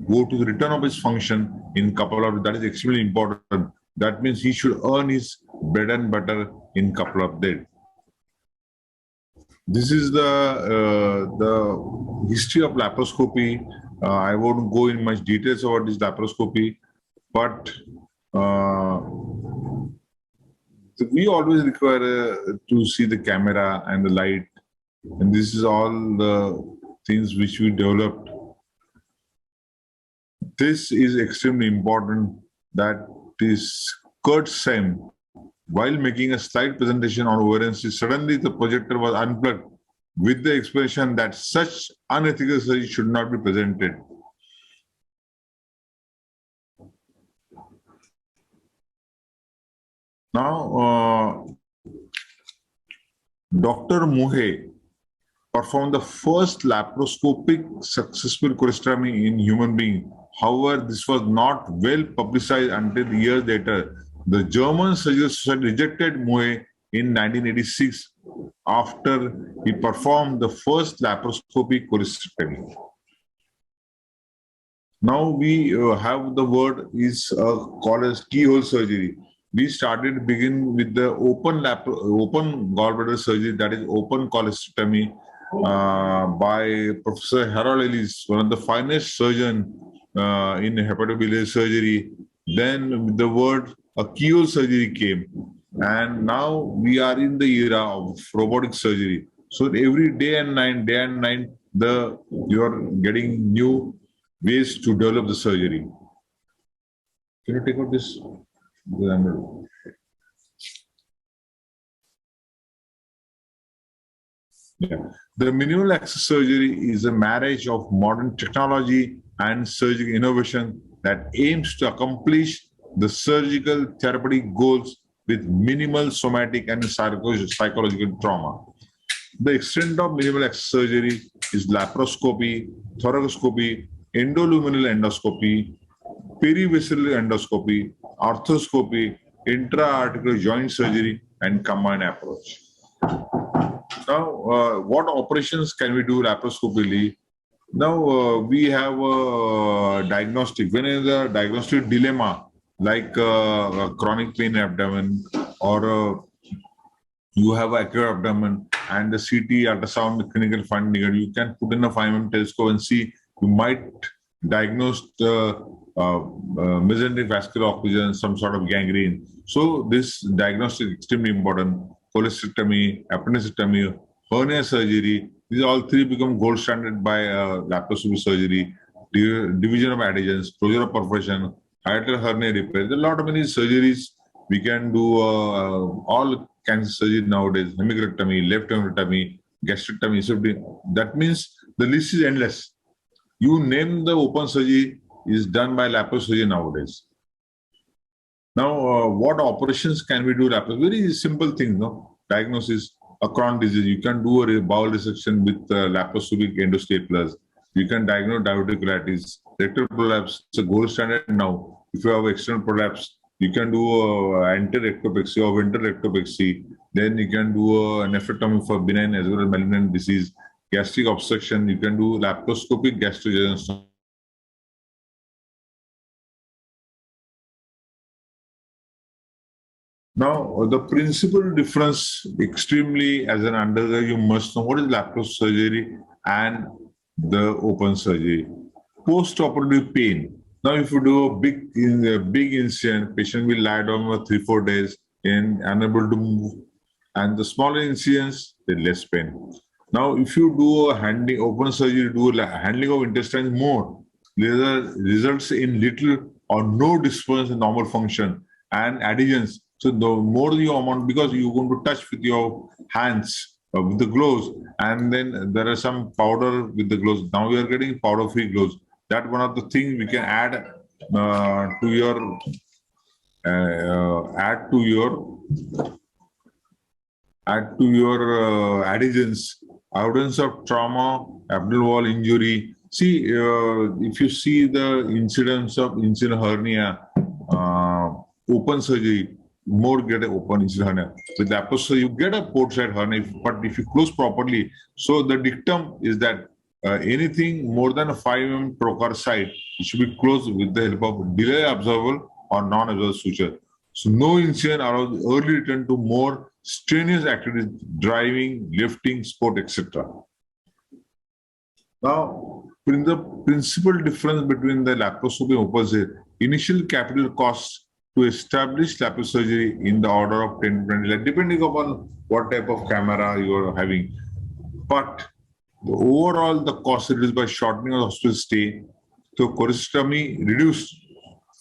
go to the return of his function in a couple of. That is extremely important. That means he should earn his bread and butter in a couple of days. This is the history of laparoscopy. I won't go in much details about this laparoscopy, but we always require to see the camera and the light, and this is all the things which we developed. This is extremely important. That is Kurt Sem, while making a slide presentation on ovarian cyst, suddenly the projector was unplugged with the explanation that such unethical surgery should not be presented. Now, Dr. Mohe performed the first laparoscopic successful cholestomy in human being. However, this was not well publicized until years later. The German Surgical Society rejected Mohe in 1986 after he performed the first laparoscopic cholecystectomy. Now we have the word is called as keyhole surgery. We started begin with the open gallbladder surgery, that is open cholecystectomy, by Professor Harold Ellis, one of the finest surgeon in hepatobiliary surgery. Then the word a keyhole surgery came, and now we are in the era of robotic surgery. So every day and night, you are getting new ways to develop the surgery. Can you take out this? Yeah. The minimal access surgery is a marriage of modern technology and surgical innovation that aims to accomplish the surgical therapeutic goals with minimal somatic and psychological trauma. The extent of minimal access surgery is laparoscopy, thoracoscopy, endoluminal endoscopy, perivascular endoscopy, arthroscopy, intra-articular joint surgery, and combined approach. Now, what operations can we do laparoscopically? Now, we have a diagnostic. When is a diagnostic dilemma, like a chronic pain abdomen, or you have an acute abdomen, and the CT ultrasound clinical finding, you can put in a 5mm telescope and see, you might diagnose mesenteric vascular occlusion, some sort of gangrene. So this diagnostic is extremely important. Cholecystectomy, appendectomy, hernia surgery, these all three become gold standard by laparoscopic surgery, division of adhesions, closure of perforation, hiatal hernia repair. There are a lot of many surgeries we can do. All cancer surgery nowadays, hemicrectomy, left hemicrectomy, gastrectomy. So that means the list is endless. You name the open surgery is done by laparoscopy nowadays. Now, what operations can we do laparoscopy? Very simple thing, no? Diagnosis, a chronic disease. You can do a bowel resection with laparoscopic endostaplers. You can diagnose diverticulitis, rectal prolapse. It's a gold standard now. If you have external prolapse, you can do anterectopexy or ventrectopexy. Then you can do a nephrectomy for benign as well as malignant disease. Gastric obstruction, you can do laparoscopic gastrointestinal. Now, the principal difference, extremely as an undergrad, you must know what is laparoscopic surgery and the open surgery. Post-operative pain. Now, if you do a big incision, patient will lie down for 3-4 days and unable to move. And the smaller incisions, the less pain. Now, if you do a open surgery, do a handling of intestines more, results in little or no disturbance in normal function and adhesions. So the more you amount, because you're going to touch with your hands, with the gloves, and then there are some powder with the gloves. Now we are getting powder-free gloves. That one of the things we can add to your adhesions, evidence of trauma, abdominal wall injury. See, if you see the incidence of incisional hernia, open surgery, more get an open incisional hernia. With laparoscopy, you get a port side hernia, but if you close properly, so the dictum is that anything more than a 5mm trocar site, it should be closed with the help of delay absorbable or non-absorbable suture. So no incision allows early return to more strenuous activities, driving, lifting, sport, etc. Now, the principal difference between the laparoscopy and open surgery, initial capital costs to establish laparoscopic surgery in the order of 10 to 20 lakhs, depending upon what type of camera you are having. But overall, the cost reduced by shortening of the hospital stay. So cholecystectomy reduced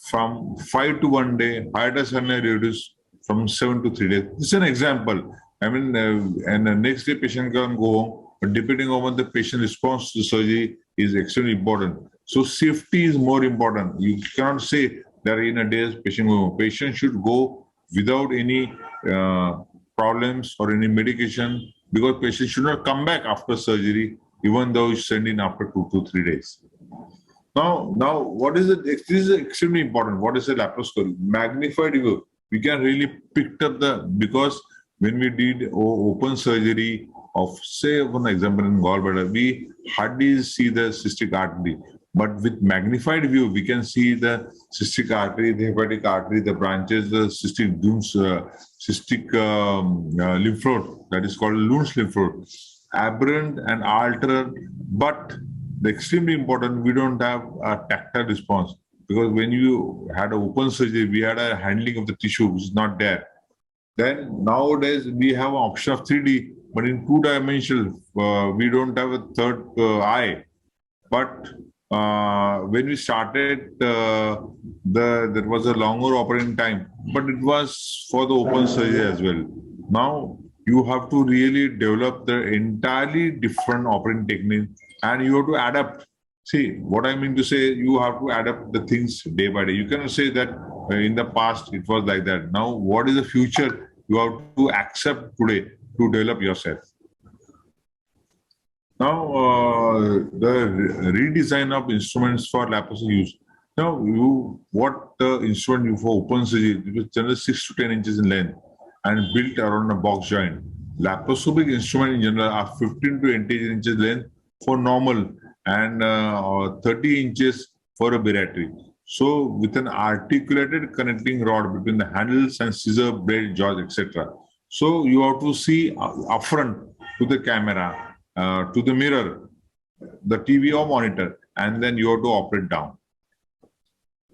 from 5 to 1 day, hiatus hernia reduced from 7 to 3 days. This is an example. I mean, and the next day patient can go home, but depending on the patient response to surgery is extremely important. So safety is more important. You cannot say that in a day patient go home. Patient should go without any problems or any medication, because patient should not come back after surgery, even though it's sent in after 2 to 3 days. Now, what is it? This is extremely important. What is a laparoscopy? Magnified view. We can really pick up because when we did open surgery of, say, for example, in gallbladder, we hardly see the cystic artery. But with magnified view, we can see the cystic artery, the hepatic artery, the branches, the cystic lymph node, that is called Lund's lymph node, aberrant and altered. But the extremely important, we don't have a tactile response, because when you had an open surgery, we had a handling of the tissue, which is not there. Then nowadays we have an option of 3D, but in 2-dimensional, we don't have a third eye. But when we started, there was a longer operating time, but it was for the open surgery as well. Now you have to really develop the entirely different operating technique, and you have to adapt. See, what I mean to say, you have to adapt the things day by day. You cannot say that in the past it was like that. Now, what is the future? You have to accept today to develop yourself. Now, the redesign of instruments for laparoscopy use. Now, what instrument you for open surgery? It was generally 6 to 10 inches in length and built around a box joint. Laparoscopic instruments in general are 15 to 18 inches length for normal and 30 inches for a bariatric. So, with an articulated connecting rod between the handles and scissor, blade, jaws, etc. So, you have to see upfront to the camera, to the mirror, the TV or monitor, and then you have to operate down.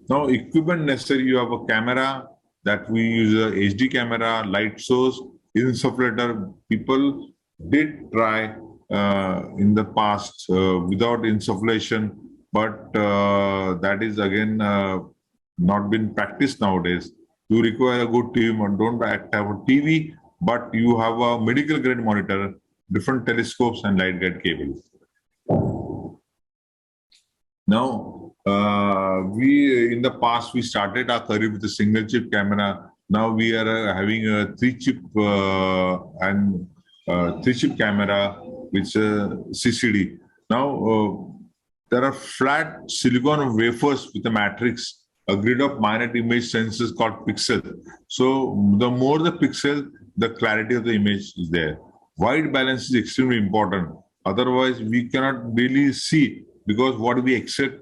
Now, equipment necessary, you have a camera that we use a HD camera, light source, insufflator. People did try in the past without insufflation, but that is again not been practiced nowadays. You require a good team and don't have a TV, but you have a medical grade monitor, different telescopes and light guide cables. Now, we in the past we started our career with a single chip camera. Now we are having a 3-chip and 3-chip camera with CCD. Now there are flat silicon wafers with a matrix, a grid of minute image sensors called pixel. So the more the pixel, the clarity of the image is there. White balance is extremely important. Otherwise, we cannot really see, because what we accept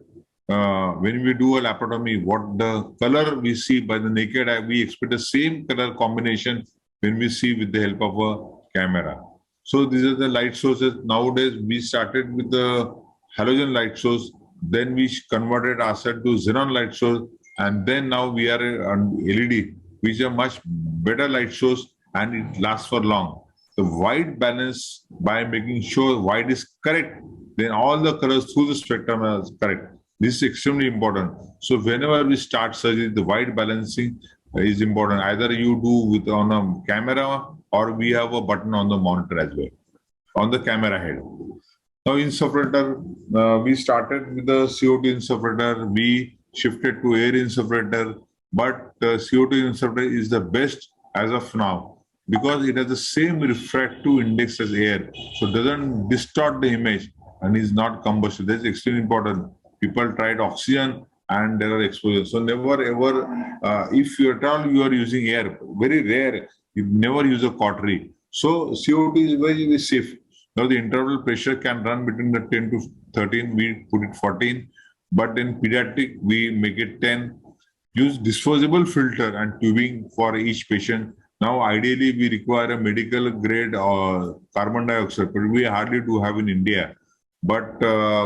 when we do a laparotomy, what the color we see by the naked eye, we expect the same color combination when we see with the help of a camera. So these are the light sources. Nowadays, we started with the halogen light source, then we converted ourselves to xenon light source, and then now we are on LED, which are much better light source and it lasts for long. The white balance, by making sure white is correct, then all the colors through the spectrum are correct. This is extremely important. So whenever we start surgery, the white balancing is important. Either you do with on a camera or we have a button on the monitor as well, on the camera head. Now insufflator, we started with the CO2 insufflator, we shifted to air insufflator, but CO2 insufflator is the best as of now, because it has the same refractive index as air, so it doesn't distort the image and is not combustible. That's extremely important. People tried oxygen and there are exposures. So never ever, if you at all you are using air, very rare, you never use a cautery. So CO2 is very, very safe. Now the interval pressure can run between the 10 to 13, we put it 14, but in pediatric, we make it 10. Use disposable filter and tubing for each patient. Now, ideally, we require a medical grade or carbon dioxide, but we hardly do have in India. But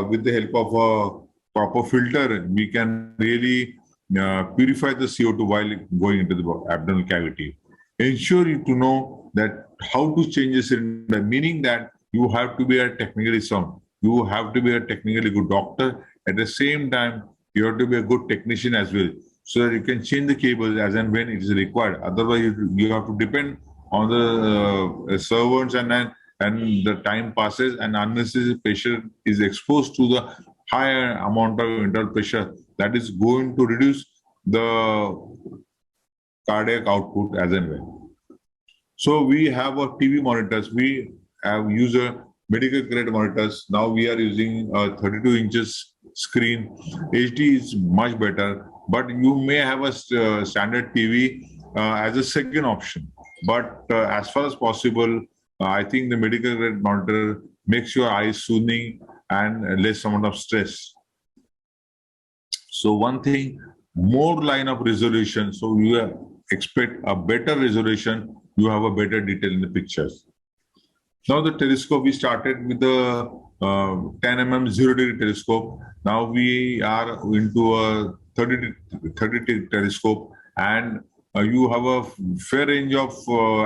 with the help of a proper filter, we can really purify the CO2 while going into the abdominal cavity. Ensure you to know that how to change the cylinder, meaning that you have to be a technically sound. You have to be a technically good doctor. At the same time, you have to be a good technician as well, so that you can change the cables as and when it is required. Otherwise, you have to depend on the servants, and the time passes and unnecessary pressure is exposed to the higher amount of internal pressure that is going to reduce the cardiac output as and when. So we have a TV monitors. We have used a medical grade monitors. Now we are using a 32 inches screen. HD is much better, but you may have a standard TV as a second option. But as far as possible, I think the medical grade monitor makes your eyes soothing and less amount of stress. So one thing, more line of resolution. So you expect a better resolution. You have a better detail in the pictures. Now the telescope, we started with the 10 mm 0-degree telescope. Now we are into a 30 telescope, and you have a fair range of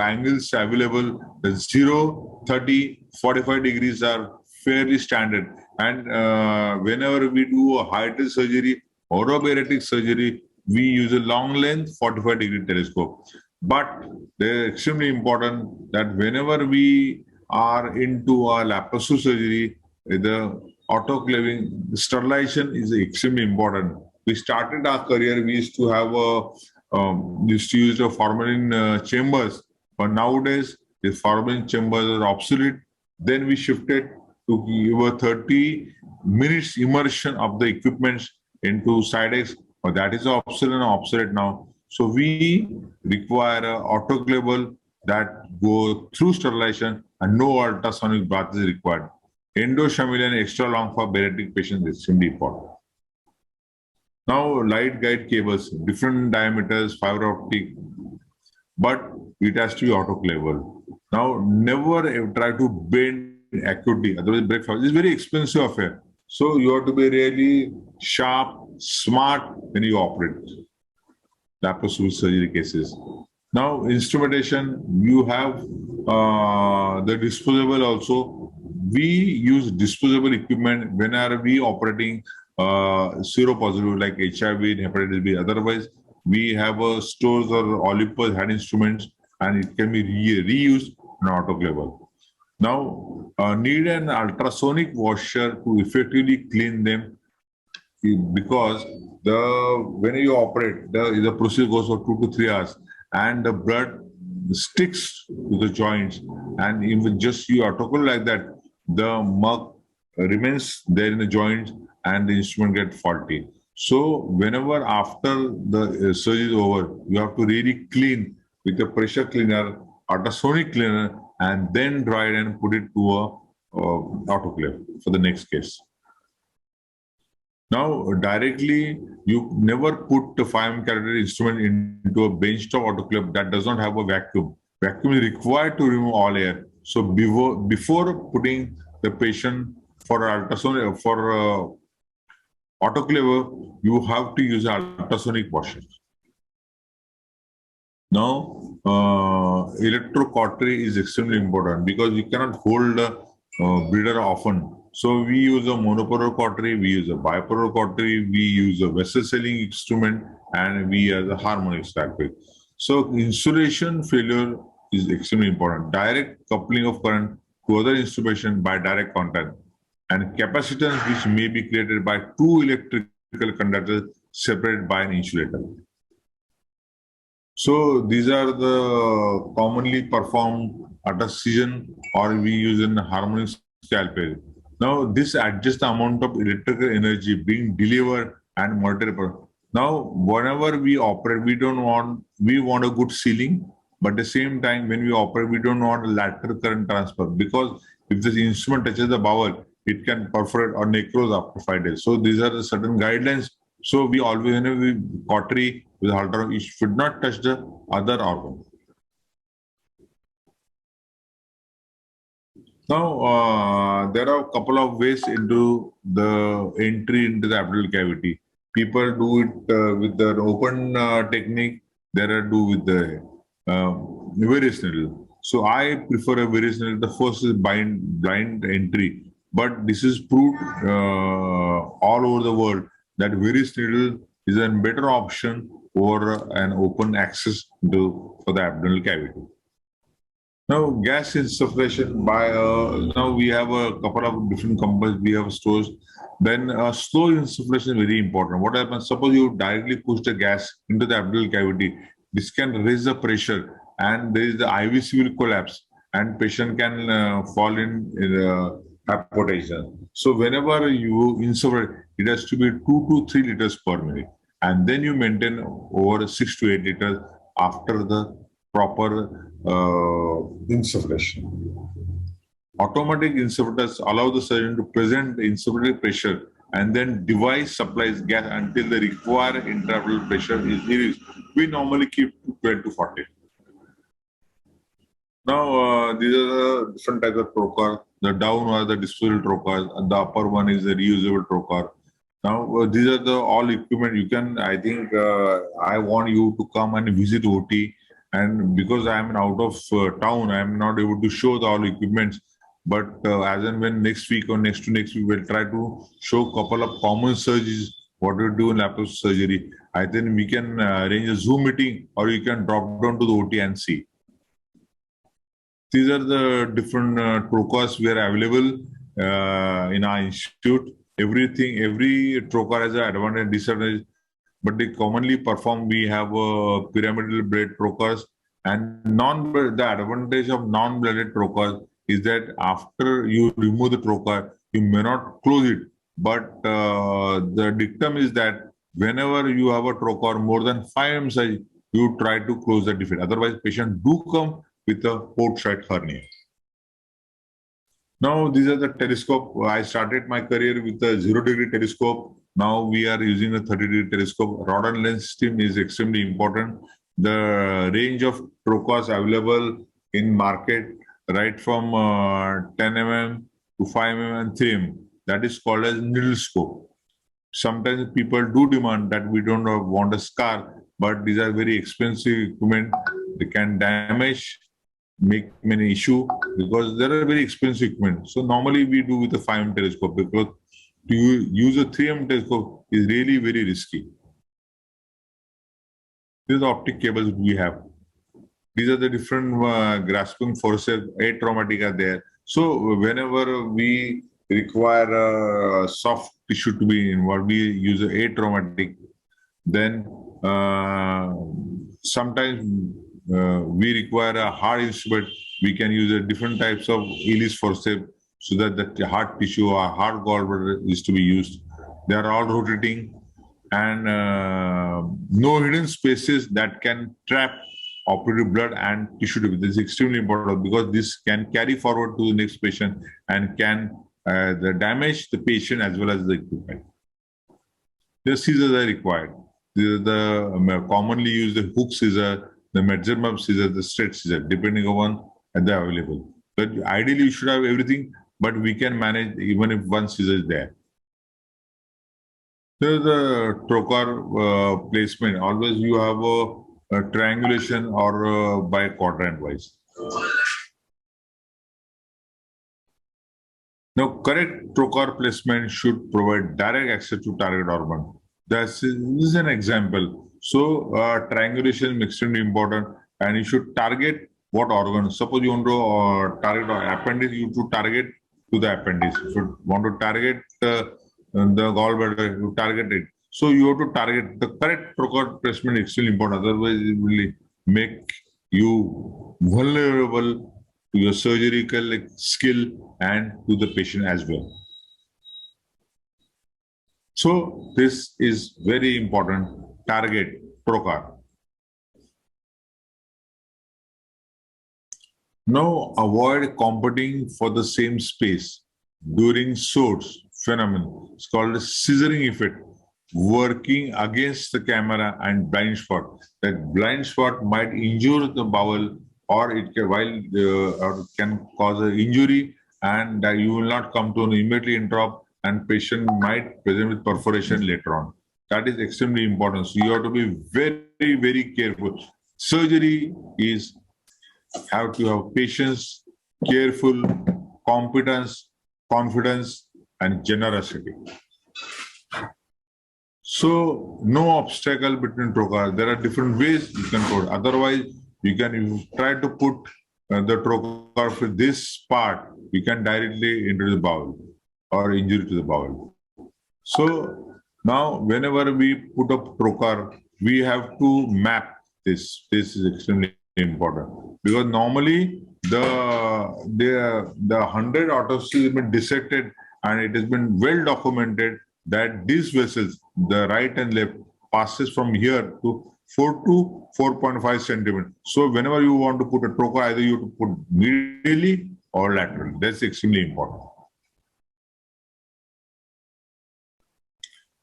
angles available. The 0, 30, 45 degrees are fairly standard. And whenever we do a hiatal surgery or a bariatric surgery, we use a long length 45-degree telescope. But they're extremely important that whenever we are into a laparoscopic surgery, the autoclaving, sterilization is extremely important. We started our career, we used to have used to use the formalin chambers, but nowadays the formalin chambers are obsolete. Then we shifted to give a 30 minutes immersion of the equipments into Sidex, but that is obsolete now. So we require an autoclavable that go through sterilization and no ultrasonic bath is required. Endoshamilian extra long for bariatric patients is extremely important. Now light guide cables, different diameters, fiber optic, but it has to be autoclavable. Now never try to bend acutely, otherwise break fall. It's a very expensive affair. So you have to be really sharp, smart when you operate laparoscopic surgery cases. Now instrumentation, you have the disposable also. We use disposable equipment whenever we operating seropositive like HIV and hepatitis B. Otherwise, we have stores or Olympus hand instruments, and it can be reused in autoclaval. Now, need an ultrasonic washer to effectively clean them, because when you operate, the procedure goes for 2 to 3 hours, and the blood sticks to the joints, and even just you autoclave like that, the muck remains there in the joints and the instrument gets faulty. So whenever after the surgery is over, you have to really clean with a pressure cleaner, ultrasonic cleaner, and then dry it and put it to a autoclave for the next case. Now, directly, you never put the 5 mm calibrated instrument into a benchtop autoclave that does not have a vacuum. Vacuum is required to remove all air. So before putting the patient for ultrasonic for autoclave, you have to use ultrasonic washer. Now, electrocautery is extremely important because you cannot hold a breeder often. So we use a monopolar cautery, we use a bipolar cautery, we use a vessel sealing instrument, and we use a harmonic stackplate. So insulation failure is extremely important. Direct coupling of current to other instrumentation by direct contact, and capacitance which may be created by 2 electrical conductors separated by an insulator. So these are the commonly performed at a season, or we use an harmonic scalpel. Now this adjusts the amount of electrical energy being delivered and monitored. Now whenever we operate, we want a good sealing, but at the same time when we operate, we don't want a lateral current transfer, because if this instrument touches the bowel, it can perforate or necrose after 5 days. So these are the certain guidelines. So we always, whenever we cautery with halter, it should not touch the other organ. Now, there are a couple of ways into the entry into the abdominal cavity. People do it with the open technique. There are do with the varus needle. So I prefer a varus needle. The first is blind entry, but this is proved all over the world that varus needle is a better option over an open access for the abdominal cavity. Now, gas insufflation by now we have a couple of different companies. We have stores. Then slow insufflation is very important. What happens? Suppose you directly push the gas into the abdominal cavity. This can raise the pressure, and there is the IVC will collapse, and patient can fall in hypotension. So whenever you insufflate, it has to be 2 to 3 liters per minute, and then you maintain over 6 to 8 liters after the proper insufflation. Automatic insufflators allow the surgeon to present the insufflated pressure and then device supplies gas until the required intraocular pressure is reached. We normally keep 12 to 40. Now, these are the different types of trocar. The down are the disposable trocars, and the upper one is the reusable trocar. Now, these are the all equipment you can, I think, I want you to come and visit OT. And because I am out of town, I am not able to show the all equipments. But as and when next week or next to next week, we'll try to show a couple of common surgeries, what we do in laparoscopic surgery. I think we can arrange a Zoom meeting, or you can drop down to the OT and see. These are the different trocars we are available in our institute. Every trocar has an advantage and disadvantage, but they commonly perform. We have pyramidal blade trocars, and the advantage of non-bladed trocars is that after you remove the trocar, you may not close it. But the dictum is that whenever you have a trocar more than 5 mm size, you try to close the defect. Otherwise, patients do come with a port-side hernia. Now, these are the telescope. I started my career with a 0-degree telescope. Now we are using a 30-degree telescope. Rod and lens system is extremely important. The range of trocars available in market, right from 10 mm to 5 mm and 3 mm, that is called as needle scope. Sometimes people do demand that we don't want a scar, but these are very expensive equipment. They can damage, make many issue because they are very expensive equipment. So normally we do with a 5 mm telescope, because to use a 3 mm telescope is really very risky. These are the optic cables we have. These are the different grasping forces, atraumatic are there. So whenever we require soft tissue to be involved, we use atraumatic. Then sometimes we require a hard instrument. We can use different types of Ellis forceps so that the hard tissue or hard gallbladder is to be used. They are all rotating, and no hidden spaces that can trap operative blood and tissue. This is extremely important because this can carry forward to the next patient and can damage the patient as well as the equipment. The scissors are required. These are the commonly used hook scissor, the measurement scissor, the straight scissor, depending on the available. But ideally, you should have everything, but we can manage even if one scissor is there. There is the trocar placement. Always you have a triangulation or by quadrant wise. Now, correct trocar placement should provide direct access to target organ. This is an example. So, triangulation is extremely important, and you should target what organ. Suppose you want to target appendix, you should target to the appendix. If you want to target the gallbladder, you target it. So, you have to target the correct trocar placement is extremely important. Otherwise, it will make you vulnerable to your surgical skill and to the patient as well. So this is very important. Target trocar. Now avoid competing for the same space during source phenomenon. It's called a scissoring effect, working against the camera and blind spot. That blind spot might injure the bowel, or it can, or can cause an injury, and you will not come to an immediately interrupt, and patient might present with perforation later on. That is extremely important. So you have to be very, very careful. Surgery is have to have patience, careful, competence, confidence, and generosity. So no obstacle between trocar. There are different ways you can put. Otherwise, you try to put the trocar for this part, you can directly into the bowel or injury to the bowel. So now, whenever we put up trocar, we have to map this. This is extremely important because normally the 100 autopsies have been dissected, and it has been well documented that these vessels, the right and left, passes from here to 4 to 4.5 centimeters. So whenever you want to put a trocar, either you have to put medially or laterally. That's extremely important.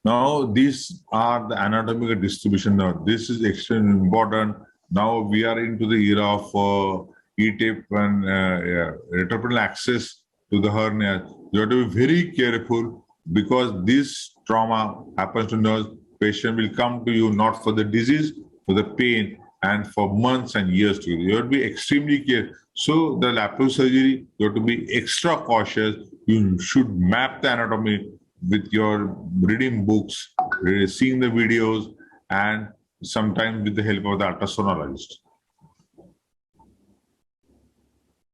Now, these are the anatomical distribution. Now, this is extremely important. Now, we are into the era of E-tape and retroperineal access to the hernia. You have to be very careful because this trauma happens to nerves. Patient will come to you not for the disease, for the pain, and for months and years to you have to be extremely careful. So the laparoscopy, you have to be extra cautious. You should map the anatomy with your reading books, seeing the videos, and sometimes with the help of the ultrasonologist.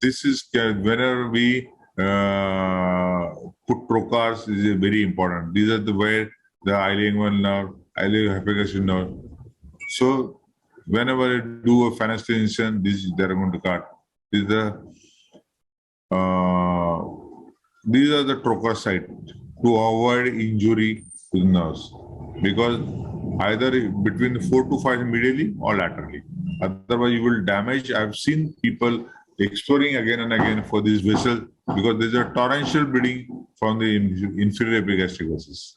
This is whenever we put trokars is very important. These are the where the ileal nerve, ileal hypoglossal nerve. So whenever you do a fenestralization, this is they are going to cut. These are the trocar site to avoid injury to the nerves, because either between 4 to 5 medially or laterally. Otherwise, you will damage. I've seen people exploring again and again for this vessel because there's a torrential bleeding from the inferior epigastric vessels.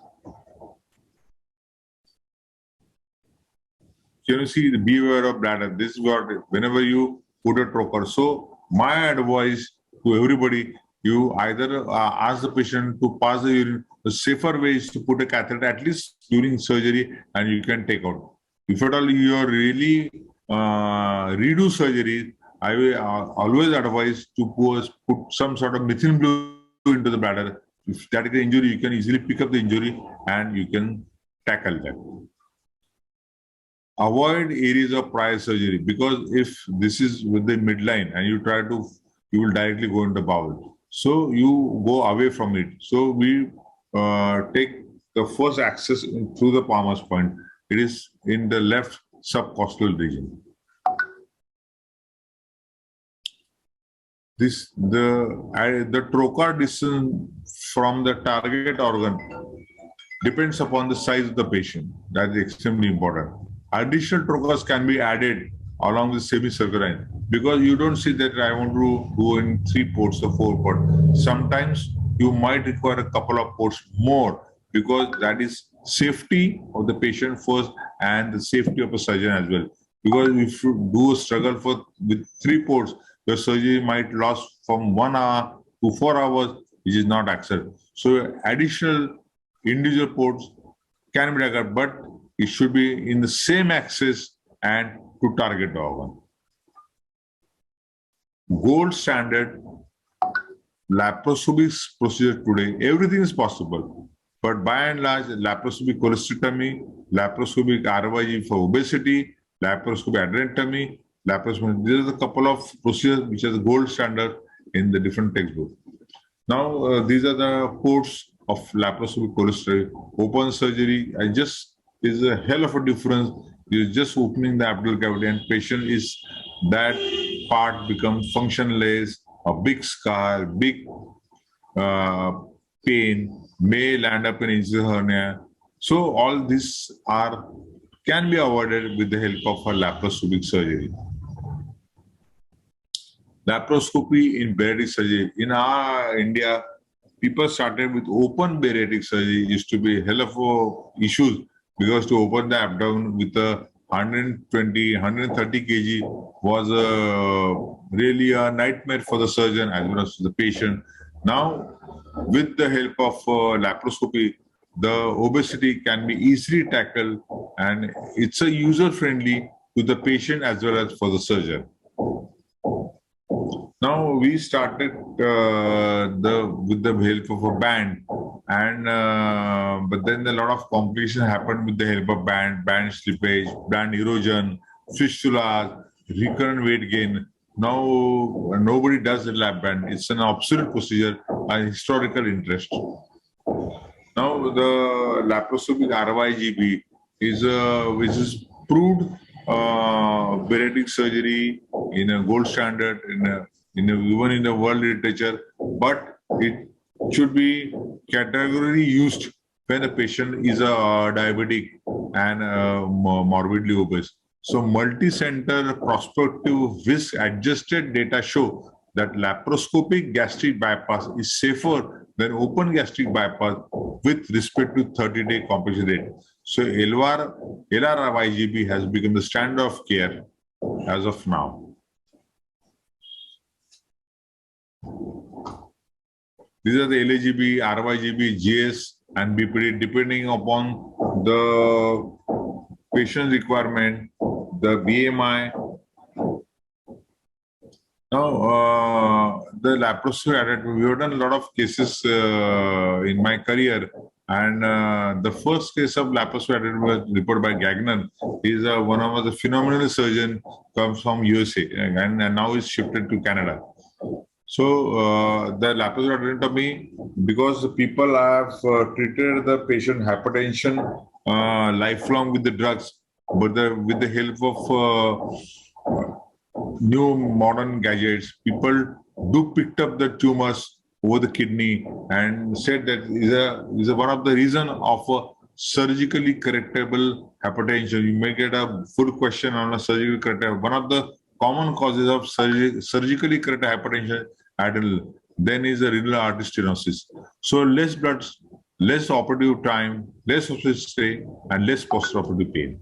Can you see the beware of bladder? This is what whenever you put a trocar. So my advice to everybody, you either ask the patient to pass the urine. The safer way is to put a catheter at least during surgery, and you can take out. If at all you are really redo surgery, I will always advise to put some sort of methyl blue into the bladder. If that is the injury, you can easily pick up the injury and you can tackle that. Avoid areas of prior surgery, because if this is with the midline and you try to, you will directly go into the bowel. So you go away from it. So we take the first access through the palmar point. It is in the left subcostal region. The trocar distance from the target organ depends upon the size of the patient. That is extremely important. Additional trocars can be added along the semicircular line, because you don't see that I want to go in 3 ports or 4 ports. Sometimes you might require a couple of ports more, because that is safety of the patient first and the safety of a surgeon as well. Because if you do a struggle with 3 ports, the surgery might last from 1 hour to 4 hours, which is not acceptable. So additional individual ports can be done, but it should be in the same axis and to target the organ. Gold standard laparoscopic procedure today, everything is possible. But by and large, laparoscopic cholecystectomy, laparoscopic RYG for obesity, laparoscopic adenotomy, laparoscopy. These are the couple of procedures which are the gold standard in the different textbooks. Now, these are the ports of laparoscopic cholecystectomy. Open surgery, is a hell of a difference. You're just opening the abdominal cavity and patient is, that part becomes functionless, a big scar, big pain, may land up in incisional hernia. So all these can be avoided with the help of a laparoscopic surgery. Laparoscopy in bariatric surgery. In our India, people started with open bariatric surgery. It used to be a hell of issues, because to open the abdomen with a 120, 130 kg was really a nightmare for the surgeon as well as the patient. Now, with the help of laparoscopy, the obesity can be easily tackled, and it's a user-friendly to the patient as well as for the surgeon. Now we started with the help of a band, and but then a lot of complications happened with the help of band slippage, band erosion, fistula, recurrent weight gain. Now nobody does the lap band. It's an obsolete procedure and historical interest. Now the laparoscopic RYGB is which is proved bariatric surgery in a gold standard even in the world literature, but it should be categorically used when the patient is a diabetic and morbidly obese. So multi-center prospective risk adjusted data show that laparoscopic gastric bypass is safer then open gastric bypass with respect to 30-day completion rate. So LR-YGB has become the standard of care as of now. These are the LAGB, RYGB, GS, and BPD, depending upon the patient requirement, the BMI. Now, the laparoscopic, we have done a lot of cases in my career, and the first case of laparoscopic was reported by Gagnon. He is one of the phenomenal surgeon, comes from USA, and now is shifted to Canada. So the laparoscopy, because the people have treated the patient hypertension lifelong with the drugs, but with the help of new modern gadgets, people do picked up the tumors over the kidney and said that is one of the reason of a surgically correctable hypertension. You may get a full question on a surgically correctable. One of the common causes of surgically corrected hypertension adrenal, then is a renal artery stenosis. So less blood, less operative time, less hospital stay, and less postoperative pain.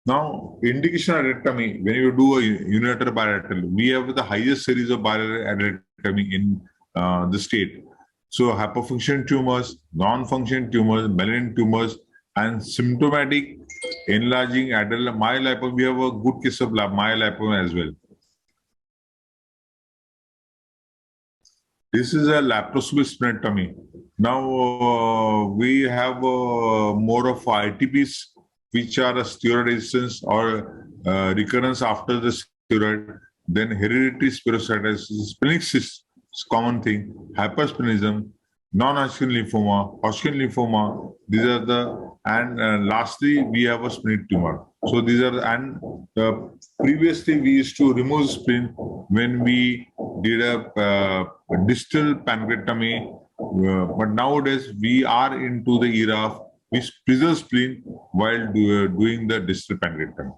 Now, indication adenectomy, when you do a unilateral bilateral, we have the highest series of bilateral adenectomy in the state. So hyperfunctioning tumors, non-functioning tumors, malignant tumors, and symptomatic enlarging adrenal myelopathy. We have a good case of myelopathy as well. This is a laparoscopic splenectomy. Now we have more of ITPs, which are a steroid resistance or recurrence after the steroid. Then hereditary spherocytosis, splenic cyst is common thing. Hypersplenism, non-Hodgkin lymphoma, Hodgkin lymphoma. These are the, and lastly we have a splenic tumor. So these are, and previously we used to remove spleen when we did a distal pancreatectomy, but nowadays we are into the era of we preserve spleen while doing the distal pancreatectomy.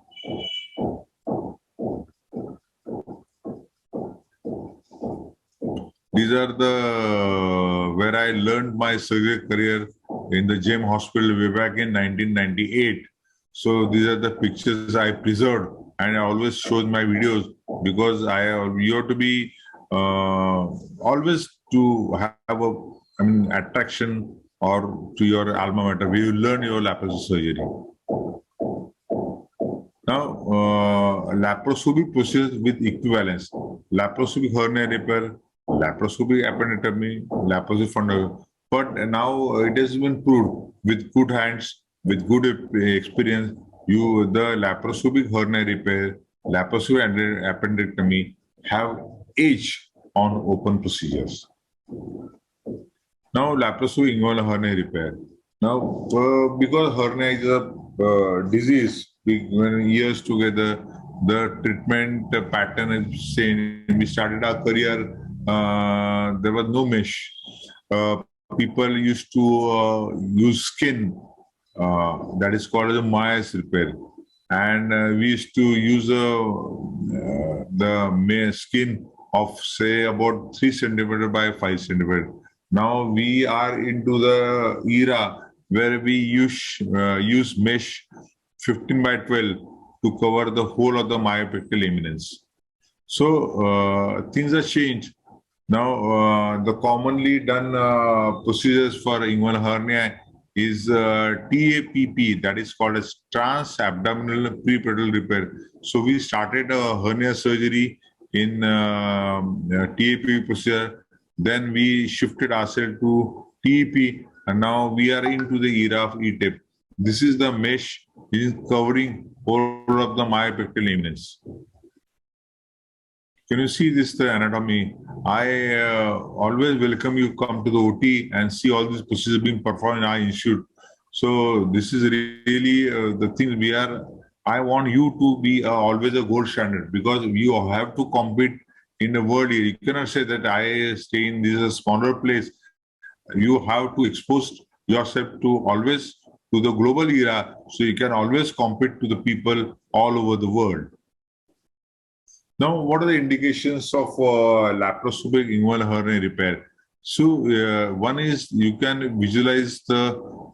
These are the where I learned my surgery career in the GEM hospital way back in 1998. So these are the pictures I preserved, and I always showed my videos because you have to be always to have a attraction or to your alma mater where you learn your laparoscopic surgery. Now, laparoscopic procedures with equivalence: laparoscopic hernia repair, laparoscopic appendectomy, laparoscopic fundal. But now it has been proved with good hands, with good experience, the laparoscopic hernia repair, laparoscopic appendectomy have edge on open procedures. Now, laparoscopic inguinal hernia repair. Now, because hernia is a disease, when years together, the treatment pattern is same. We started our career, there was no mesh. People used to use skin, that is called the Myers repair. And we used to use the skin of say about 3 centimeter by 5 centimeter. Now we are into the era where we use mesh 15 by 12 to cover the whole of the myopathical eminence. So things have changed. Now the commonly done procedures for inguinal hernia is TAPP, that is called as trans-abdominal preparietal repair. So we started a hernia surgery in TAPP procedure. Then we shifted ourselves to TEP, and now we are into the era of ETEP. This is the mesh, it is covering whole of the myopathical eminence. Can you see this, the anatomy? I always welcome you come to the OT and see all these procedures being performed in our institute. So this is really the thing we are, I want you to be always a gold standard, because you have to compete in the world. You cannot say that I stay in this a smaller place. You have to expose yourself to always to the global era, so you can always compete to the people all over the world. Now, what are the indications of laparoscopic inguinal hernia repair? So one is you can visualize for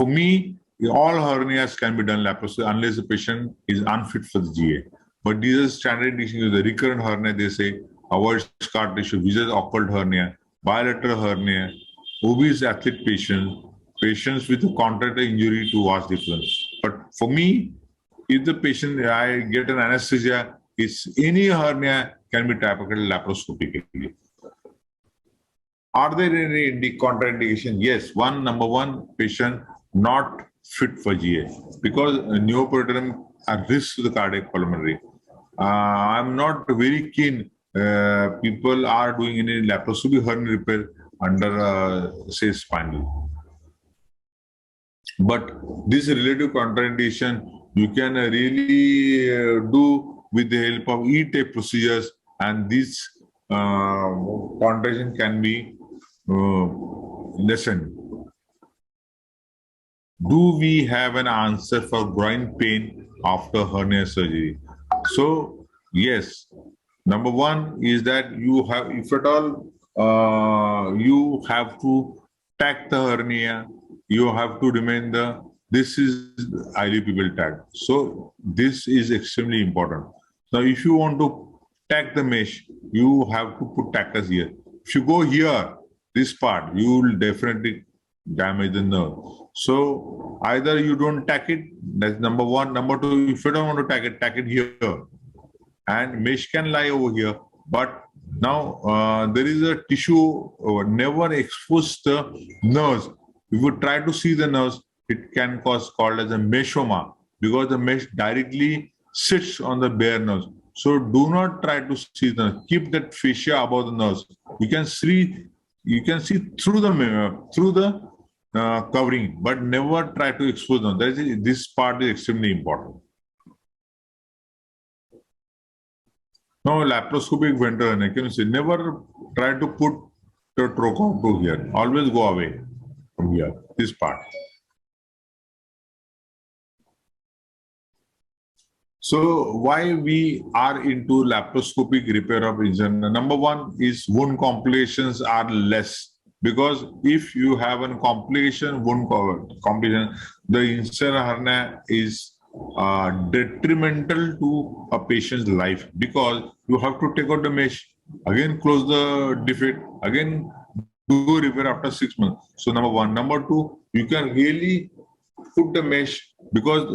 me, all hernias can be done laparoscopy unless the patient is unfit for the GA. But these are standard issues. The recurrent hernia, they say, avoid scar tissue, visual occult hernia, bilateral hernia, obese athlete patients with a contractile injury to vast difference. But for me, if the patient, I get an anesthesia, it's any hernia can be tackled laparoscopically. Are there any contraindications? Yes. Number one, patient not fit for GA because neoperitoneum are risk to the cardiac pulmonary. I'm not very keen. People are doing any laparoscopy hernia repair under, say, spinal. But this relative contraindication you can really do with the help of E-tape procedures, and this contraindication can be lessened. Do we have an answer for groin pain after hernia surgery? So, yes. Number one is that you have, if at all, you have to tack the hernia, you have to remain this is IUPL tag. So, this is extremely important. Now, if you want to tack the mesh, you have to put tackers here. If you go here, this part, you will definitely damage the nerve. So either you don't tack it, that's number one. Number two, if you don't want to tack it here. And mesh can lie over here. But now there is a tissue, never expose the nerves. If you try to see the nerves, it can cause called as a meshoma because the mesh directly sits on the bare nerves. So do not try to see the nerves. Keep that fascia above the nerves. You can see through the covering, but never try to expose them. This part is extremely important. Now, laparoscopic ventral hernia, can you see? Never try to put the trocar to here. Always go away from here, this part. So, why we are into laparoscopic repair operation? Number one is wound complications are less. Because if you have a complication, complication, the incisional hernia is detrimental to a patient's life because you have to take out the mesh, again close the defect, again do repair after 6 months. So number one. Number two, you can really put the mesh because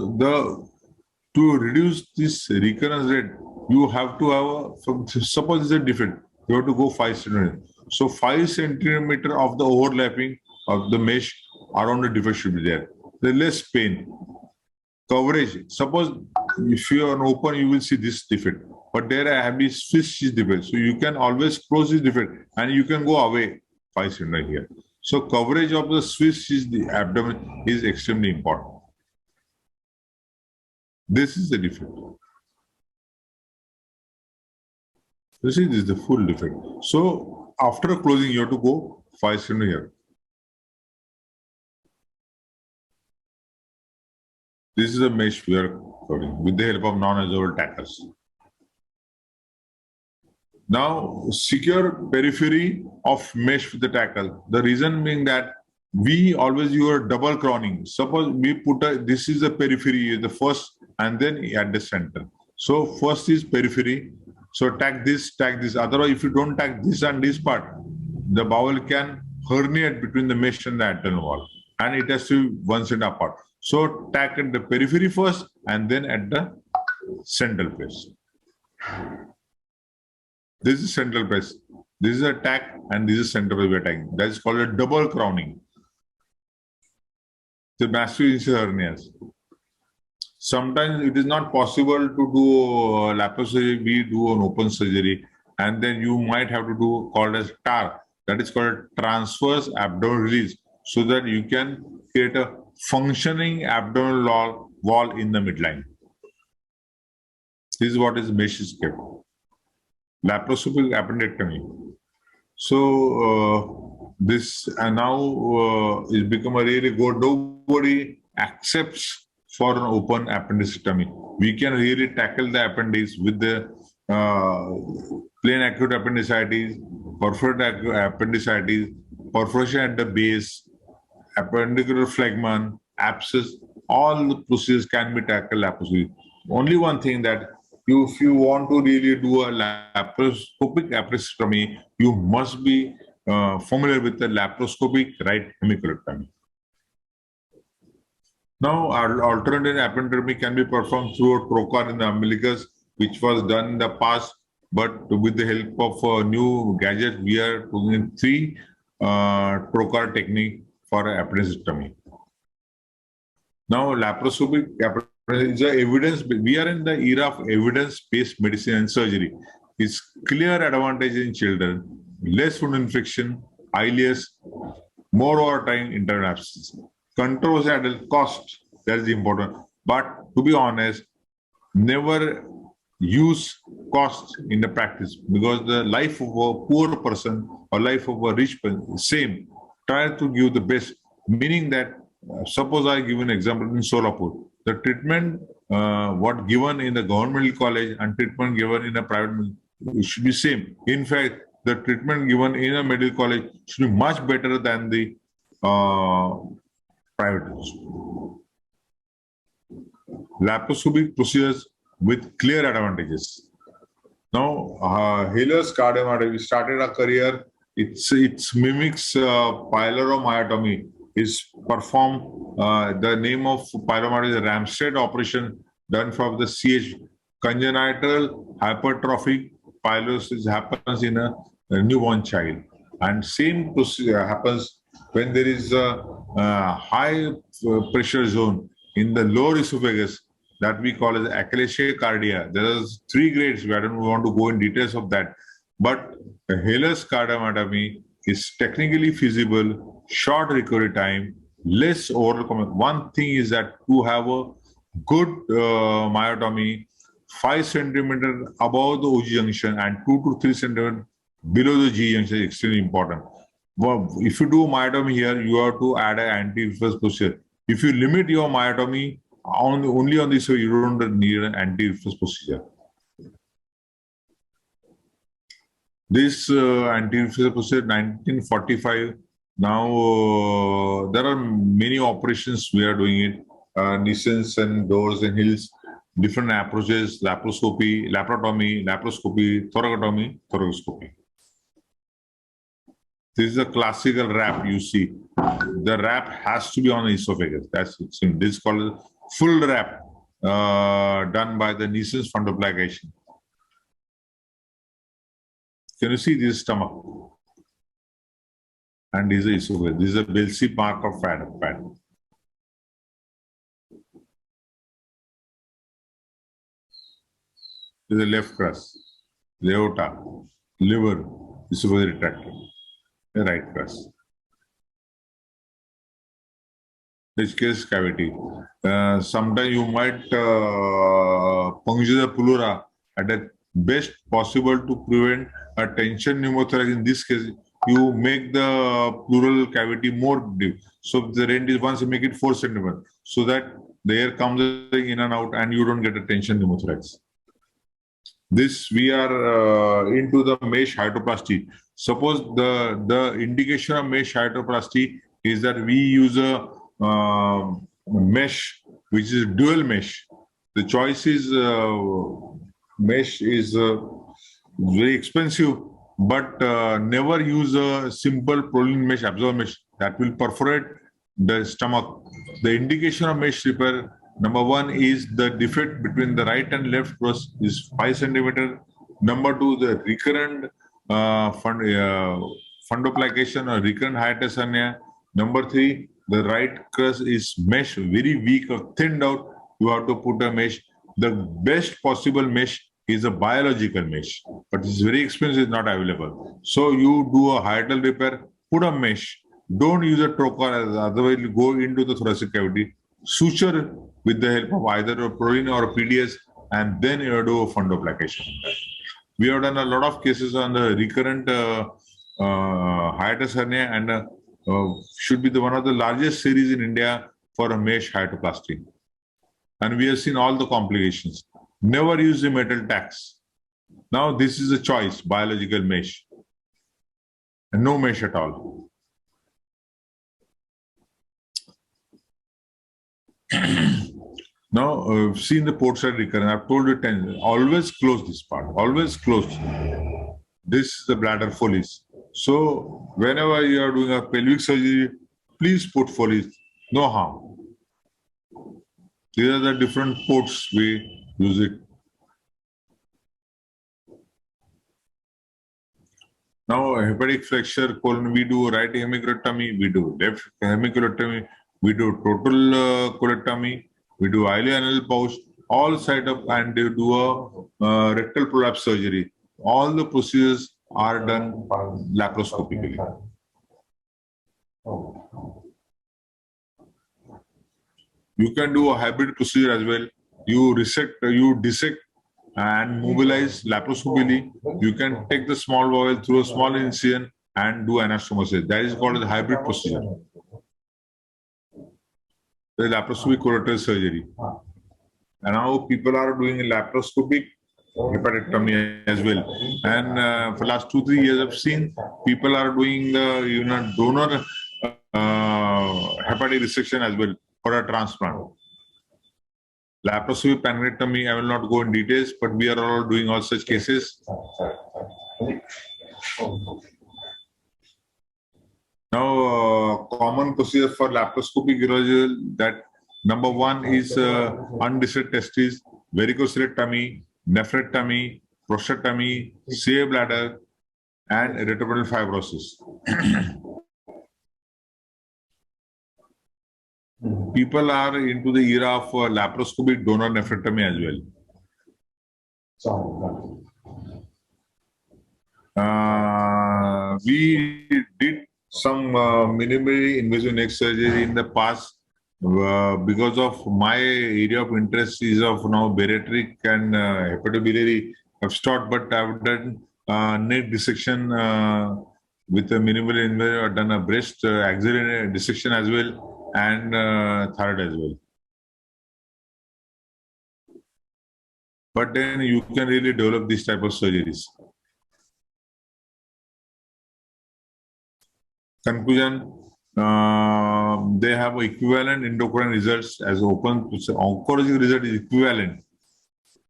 to reduce this recurrence rate, you have to have suppose it's a defect, you have to go 5 centimeters. So 5 centimeters of the overlapping of the mesh around the defect should be there. There's less pain. Coverage. Suppose if you are open, you will see this defect. But there I have this Swiss cheese defect. So you can always close this defect and you can go away 5 centimeters here. So coverage of the Swiss cheese abdomen is extremely important. This is the defect. You see, this is the full defect. So after closing, you have to go 5 centimeters here. This is a mesh we are covering with the help of non-adsorbable tackers. Now, secure periphery of mesh with the tackle. The reason being that we always use double crowning. Suppose we put this is the periphery, the first, and then at the center. So first is periphery. So tack this. Otherwise, if you don't tack this and this part, the bowel can herniate between the mesh and the abdominal wall, and it has to be 1 centimeter apart. So tack at the periphery first and then at the central place. This is central place. This is a tack and this is central place we are tacking. That is called a double crowning. The massive incisional hernias. Sometimes it is not possible to do laparoscopy. We do an open surgery, and then you might have to do called as TAR. That is called transverse abdominal release, so that you can create a functioning abdominal wall in the midline. This is what is mesh is kept. Laparoscopic appendectomy. So this now is become a really good. Nobody accepts for an open appendectomy. We can really tackle the appendix with the plain acute appendicitis, perforated appendicitis, perforation at the base, appendicular phlegmon, abscess, all the procedures can be tackled laparoscopically. Only one thing that if you want to really do a laparoscopic apresectomy, you must be familiar with the laparoscopic right hemicolectomy. Now, our alternative appendectomy can be performed through a trocar in the umbilicus, which was done in the past, but with the help of a new gadget, we are doing 3 trocar technique for appendectomy. Now, laparoscopic is a evidence. We are in the era of evidence-based medicine and surgery. It's clear advantage in children, less wound infection, ILS, more overtime internal abscess. Controls at a cost, that is important. But to be honest, never use cost in the practice, because the life of a poor person or life of a rich person, same. Try to give the best, meaning that suppose I give an example in Solapur. The treatment what given in the government college and treatment given in a private should be same. In fact, the treatment given in a medical college should be much better than the private. Laparoscopic procedures with clear advantages. Now, Hailer's cardiomyopathy, we started a career. It mimics pyloromyotomy. Is performed. The name of pyloromyotomy is a Ramstead operation done from the CH. Congenital hypertrophic pylosis happens in a newborn child, and same procedure happens when there is a high pressure zone in the lower esophagus that we call as achalasia cardia. There are 3 grades. I don't want to go in details of that, but Hailer's cardiomyotomy is technically feasible, short recovery time, less oral comment. One thing is that to have a good myotomy, 5 centimeter above the OG junction and 2 to 3 centimeter below the G junction is extremely important. Well, if you do myotomy here, you have to add an anti-reflux procedure. If you limit your myotomy only on this, you don't need an anti-reflux procedure. This anti-reflux procedure, 1945. Now there are many operations we are doing it. Nisans and doors and hills, different approaches: laparoscopy, laparotomy, laparoscopy, thoracotomy, thoracoscopy. This is a classical wrap you see. The wrap has to be on the esophagus. That's it. This is called full wrap done by the Nissan's fundoplication. Can you see this stomach? And this is esophagus. This is a Belsey mark of fat. This is the left crust, aorta, liver, esophageal retractor, the right crust. Cns cavity. Sometimes you might puncture the pleura at the best possible to prevent a tension pneumothorax. In this case, you make the pleural cavity more deep. So the range is once you make it 4 centimeters, so that the air comes in and out and you don't get a tension pneumothorax. This we are into the mesh hydroplasty. Suppose the indication of mesh hydroplasty is that we use a mesh which is dual mesh. The choice is mesh is very expensive, but never use a simple Prolene mesh, absorb mesh that will perforate the stomach. The indication of mesh repair, number 1 is the defect between the right and left crust is 5 centimeter. Number 2, the recurrent fundoplication or recurrent hiatus hernia. Number 3, the right crust is mesh, very weak or thinned out. You have to put a mesh. The best possible mesh is a biological mesh, but it's very expensive, not available. So you do a hiatal repair, put a mesh. Don't use a trocar, otherwise you go into the thoracic cavity. Suture with the help of either a Prolene or a PDS, and then you do a fundoplication. We have done a lot of cases on the recurrent hiatus hernia, and should be one of the largest series in India for a mesh hyatoplasty. And we have seen all the complications. Never use the metal tacks. Now this is a choice, biological mesh, and no mesh at all. Now, see in the port side recurrence, I've told you 10, always close this part, always close. This is the bladder Foley's. So, whenever you are doing a pelvic surgery, please put Foley's, no harm. These are the different ports we use it. Now, hepatic flexure colon, we do right hemicolectomy, we do left hemicolectomy, we do total colectomy, we do ileoanal pouch, all side up, and they do a rectal prolapse surgery. All the procedures are done laparoscopically. You can do a hybrid procedure as well. You dissect and mobilize laparoscopically. You can take the small bowel through a small incision and do anastomosis. That is called a hybrid procedure. The laparoscopic colorectal surgery. And now people are doing laparoscopic hepatectomy as well. And for the last 2-3 years, I've seen people are doing the donor hepatic resection as well for a transplant. Laparoscopic pancreatectomy, I will not go in details, but we are all doing all such cases. Now, common procedure for laparoscopic urology, that number 1 is undissected testes, varicocelectomy, nephrectomy, prostatectomy, CA bladder, and retroperitoneal fibrosis. People are into the era of laparoscopic donor nephrectomy as well. We did some minimally invasive neck surgery in the past because of my area of interest is of now bariatric and hepatobiliary. I've stopped, but I've done neck dissection with a minimally invasive. I've done a breast axillary dissection as well, and thyroid as well. But then you can really develop this type of surgeries. Conclusion, they have equivalent endocrine results as open. Oncologic result is equivalent.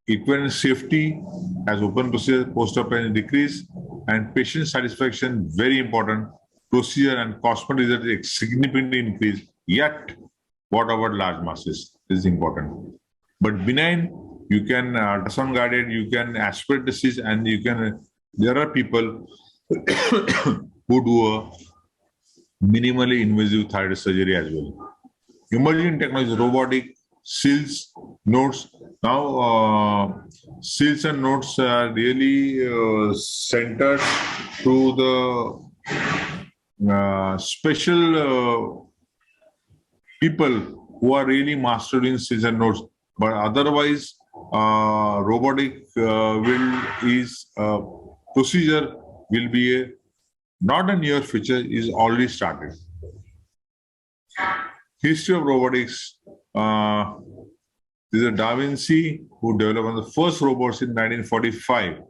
Equivalent safety as open procedure, post-operative decrease, and patient satisfaction, very important. Procedure and cosmetic result is significantly increased. Yet, what about large masses? This is important. But benign, you can ultrasound guided, you can aspirate disease, and you can. There are people who do a minimally invasive thyroid surgery as well. Emerging technology, robotic, seals, nodes. Now, seals and nodes are really centered to the special people who are really mastered in seals and nodes. But otherwise, robotic procedure will be not a near future, is already started. History of robotics. This is Da Vinci, who developed one of the first robots in 1945.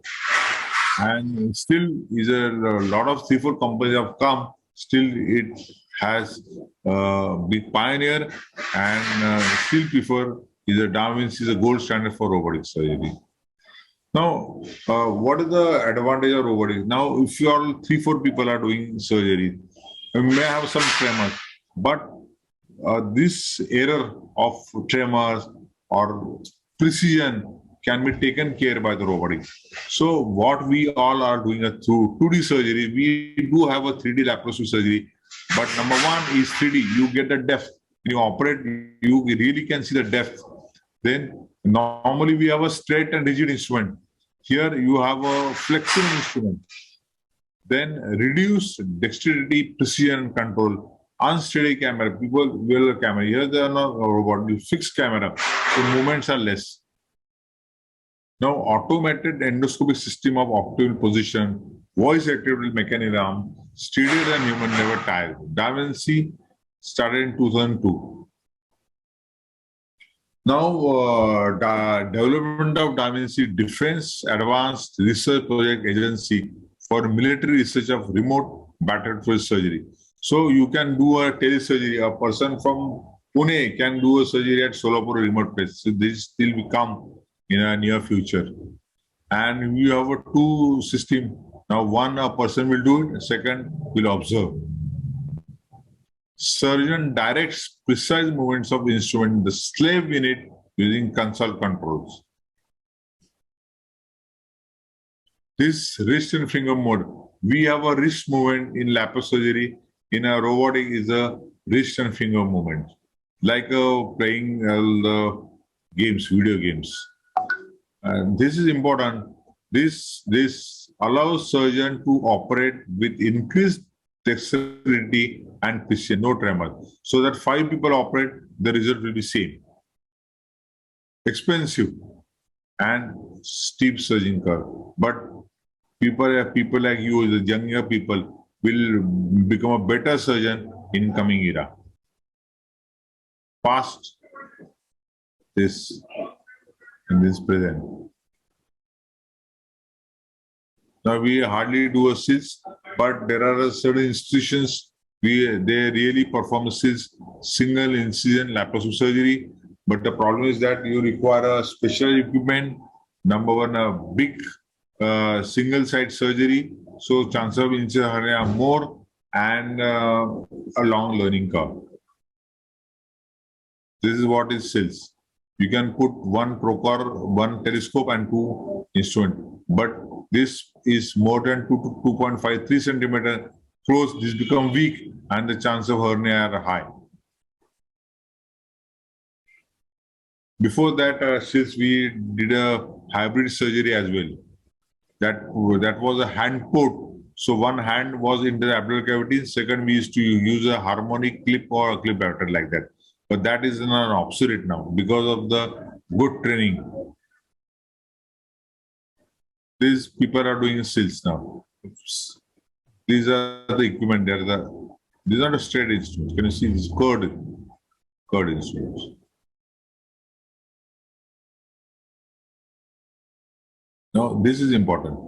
And still is a lot of 3-4 companies have come. Still it has been pioneer, and still prefer is a Da Vinci is a gold standard for robotic surgery. Now, what is the advantage of robotics? Now, if you all 3-4 people are doing surgery, you may have some tremors, but this error of tremors or precision can be taken care by the robotics. So, what we all are doing through 2D surgery, we do have a 3D laparoscopic surgery, but number 1 is 3D. You get the depth. When you operate, you really can see the depth. Then normally we have a straight and rigid instrument. Here you have a flexible instrument. Then reduce dexterity, precision, and control. Unsteady camera. People will a camera. Here they are not a robot. You fix camera. So movements are less. Now automated endoscopic system of optimal position, voice activated mechanism, steadier than human, never tired. Da Vinci started in 2002. Now, development of DAVINCI Defense Advanced Research Project Agency for military research of remote battlefield surgery. So you can do a telesurgery. A person from Pune can do a surgery at Solapur remote place. So this will become in a near future. And we have a two system. Now one a person will do it, second will observe. Surgeon directs precise movements of the instrument in the slave unit using console controls. This wrist and finger mode. We have a wrist movement in laparoscopy. In a robotic is a wrist and finger movement, like playing the games, video games. This is important. This allows surgeon to operate with increased dexterity and precision, no tremor. So that 5 people operate, the result will be same. Expensive and steep surgeon curve. But people like you, the younger people, will become a better surgeon in coming era. Past this in this present. Now we hardly do a SILS, but there are certain institutions they really perform a SILS, single incision laparoscopic surgery. But the problem is that you require a special equipment. Number one, a big single site surgery. So chances of incision hernia are more and a long learning curve. This is what is SILS. You can put one Trokar, one telescope and 2 instruments. But this is more than 2 to 2.53 centimeter close. This become weak and the chance of hernia are high. Before that, SILS, we did a hybrid surgery as well. That was a hand port. So one hand was in the abdominal cavity. Second, we used to use a harmonic clip or a clip adapter like that. But that is not obsolete now because of the good training. These people are doing SILS now. Oops. These are the equipment. These are the straight instruments. Can you see these curved instruments? Now, this is important.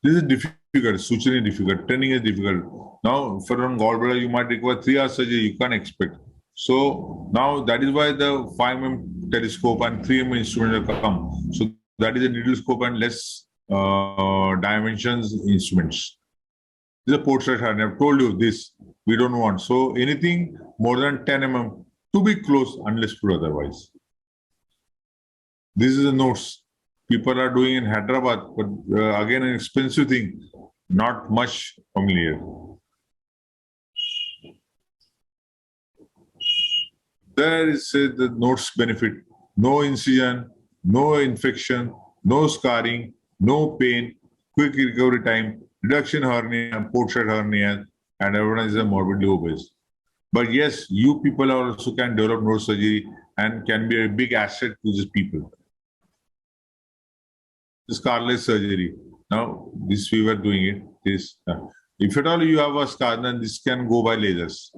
This is difficult. Suturing is difficult. Training is difficult. Now, for a gallbladder, you might require 3 hours surgery. You can't expect. So now that is why the 5 mm telescope and 3 mm instruments have come. So that is a needle scope and less dimensions instruments. This is a portrait hernia. I have told you this. We don't want. So anything more than 10 mm to be close unless put otherwise. This is the notes people are doing in Hyderabad, but again an expensive thing, not much familiar. There is the notes benefit: no incision, no infection, no scarring, no pain, quick recovery time, reduction hernia, portrait hernia, and everyone is a morbidly obese. But yes, you people also can develop nose surgery and can be a big asset to these people. The Scarlet Surgery. Now, this we were doing it. If at all you have a scar, then this can go by lasers.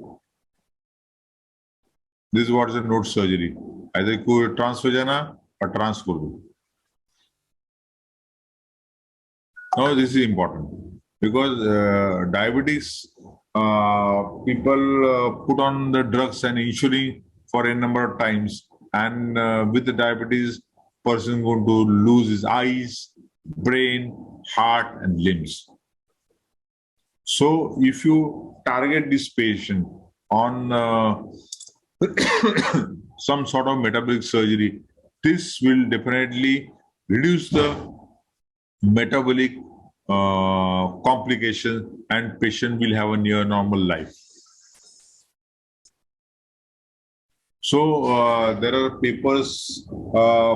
This is what is a node surgery. Either transvaginal or transcordial. Now, this is important because diabetes, people put on the drugs and insulin for a number of times, and with the diabetes, person going to lose his eyes, brain, heart, and limbs. So, if you target this patient on some sort of metabolic surgery, this will definitely reduce the metabolic complications and patient will have a near normal life. So there are papers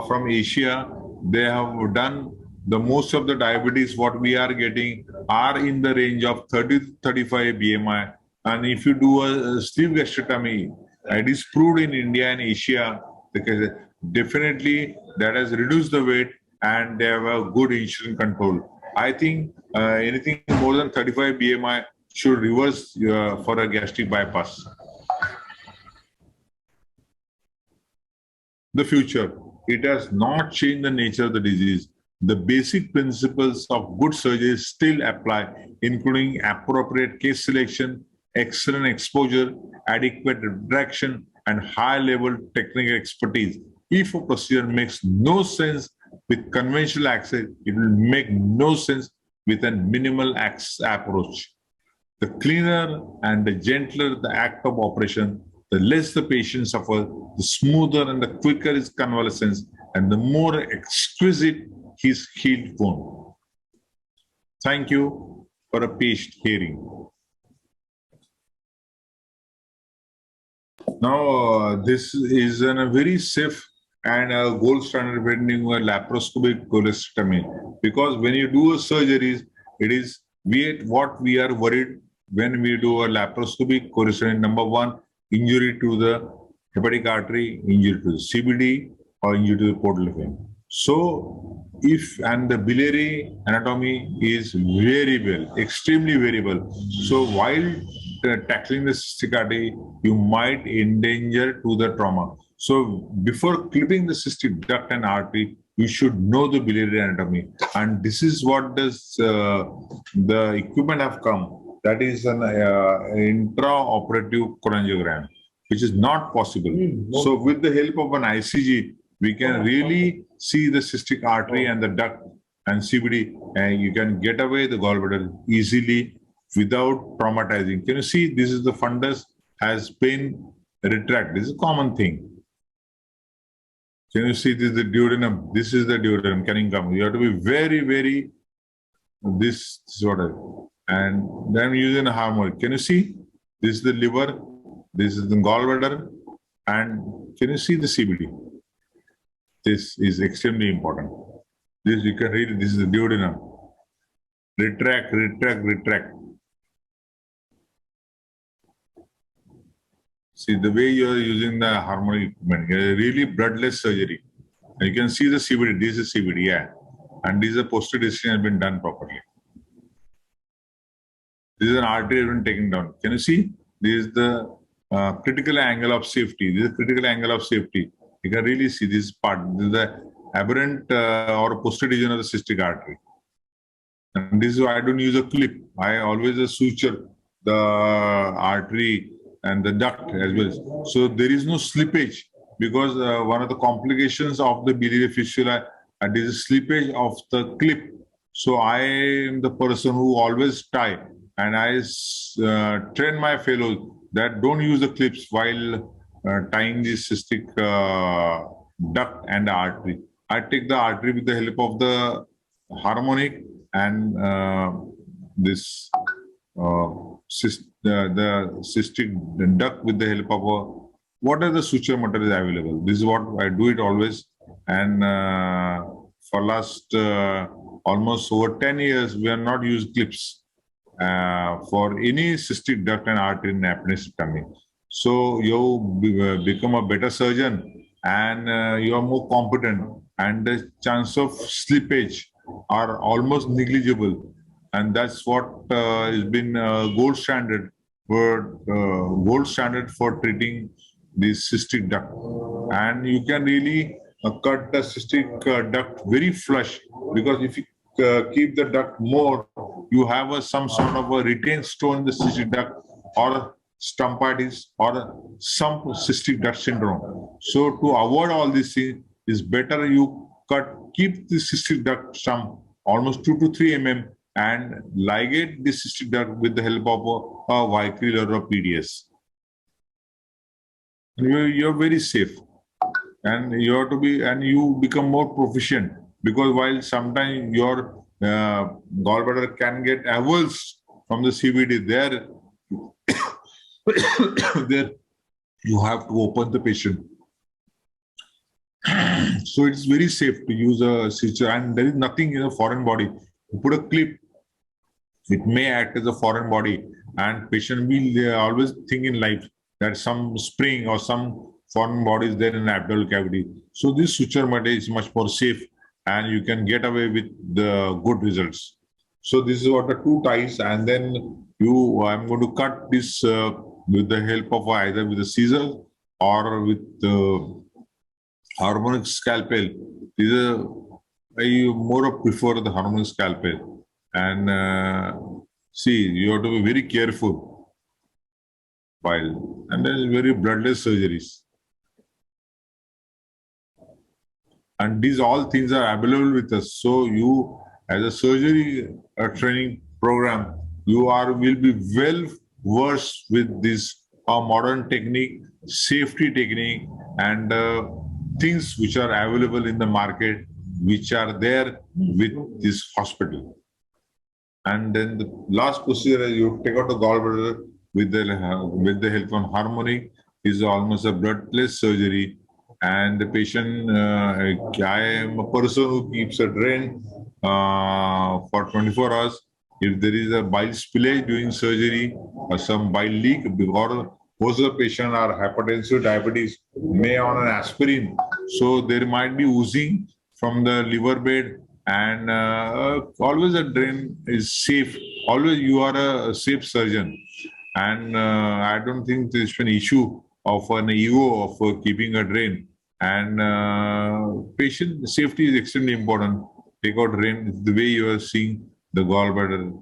from Asia. They have done the most of the diabetes what we are getting are in the range of 30 to 35 BMI. And if you do a sleeve gastrectomy, it is proved in India and Asia because definitely that has reduced the weight and they have a good insulin control. I think anything more than 35 BMI should reverse for a gastric bypass. the future. It has not changed the nature of the disease. The basic principles of good surgery still apply, including appropriate case selection, excellent exposure, adequate retraction, and high-level technical expertise. If a procedure makes no sense with conventional access, it will make no sense with a minimal approach. The cleaner and the gentler the act of operation, the less the patient suffers, the smoother and the quicker his convalescence, and the more exquisite his healed wound. Thank you for a patient hearing. Now, this is a very safe and a gold standard when you do a laparoscopic cholecystectomy, because when you do a surgeries, it is what we are worried when we do a laparoscopic cholecystectomy. Number one, injury to the hepatic artery, injury to the CBD, or injury to the portal vein. So, and the biliary anatomy is variable, extremely variable. So, while tackling the cystic artery, you might endanger to the trauma. So, before clipping the cystic duct and artery, you should know the biliary anatomy. And this is what does the equipment have come. That is an intraoperative cholangiogram, which is not possible. So with the help of an ICG, we can really see the cystic artery and the duct and CBD, and you can get away the gallbladder easily without traumatizing. Can you see this is the fundus has been retracted? This is a common thing. Can you see this is the duodenum? This is the duodenum. Can you come? You have to be very, very, this sort of, and then using a harmonic. Can you see? This is the liver, this is the gallbladder, and can you see the CBD? This is extremely important. This you can read, this is the duodenum. Retract, retract, retract. See the way you are using the harmonic equipment, really bloodless surgery. And you can see the CBD, this is CBD, yeah. And this is a posterior dissection has been done properly. This is an artery has been taken down. Can you see? This is the critical angle of safety. This is critical angle of safety. You can really see this part. This is the aberrant or posterior region of the cystic artery. And this is why I don't use a clip. I always suture the artery and the duct as well. So there is no slippage, because one of the complications of the biliary fistula is slippage of the clip. So I am the person who always tie, and I train my fellows that don't use the clips while tying the cystic duct and the artery. I take the artery with the help of the harmonic and this the cystic duct with the help of what are the suture materials available. This is what I do it always, and for last almost over 10 years we have not used clips for any cystic duct and artery in appendectomy. So you become a better surgeon, and you are more competent, and the chance of slippage are almost negligible. And that's what has been gold standard for treating this cystic duct. And you can really cut the cystic duct very flush, because if you keep the duct more, you have some sort of a retained stone in the cystic duct, or stumpitis, or some cystic duct syndrome. So to avoid all these things, it's better you keep the cystic duct stump almost 2 to 3 mm and ligate the cystic duct with the help of a Vicryl or a PDS. You're very safe, and you have to be, and you become more proficient, because while sometimes your gallbladder can get avulsed from the CBD, there you have to open the patient. So it's very safe to use a suture, and there is nothing in a foreign body. You put a clip, it may act as a foreign body, and patient will always think in life that some spring or some foreign body is there in the abdominal cavity. So this suture method is much more safe, and you can get away with the good results. So this is what the 2 ties, and then I'm going to cut this with the help of either with a scissor or with harmonic scalpel. I more prefer the harmonic scalpel. And see, you have to be very careful while, and then very bloodless surgeries. And these all things are available with us. So you, as a surgery training program, you will be well versed with this modern technique, safety technique, and things which are available in the market, which are there with this hospital. And then the last procedure, you take out the gallbladder with the help of harmonic, is almost a bloodless surgery. And the patient, I am a person who keeps a drain for 24 hours. If there is a bile spillage during surgery or some bile leak, because most of the patients are hypertensive, diabetes, may on an aspirin. So there might be oozing from the liver bed, and always a drain is safe. Always you are a safe surgeon. And I don't think there's an issue of an ego of keeping a drain. And patient safety is extremely important. Take out drain the way you are seeing the gallbladder,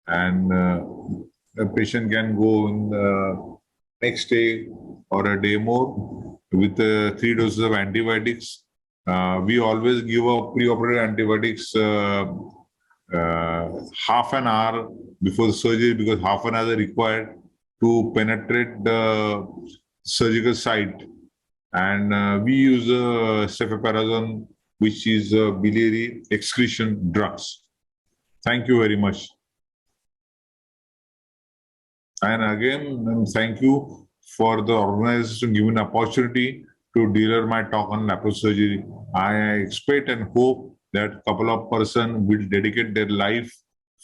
and a patient can go in the next day or a day more with 3 doses of antibiotics. We always give a preoperative antibiotics half an hour before the surgery, because half an hour is required to penetrate the surgical site. And we use cephalosporin, which is biliary excretion drugs. Thank you very much. And again, thank you for the organization giving opportunity to deliver my talk on laparoscopy. I expect and hope that a couple of persons will dedicate their life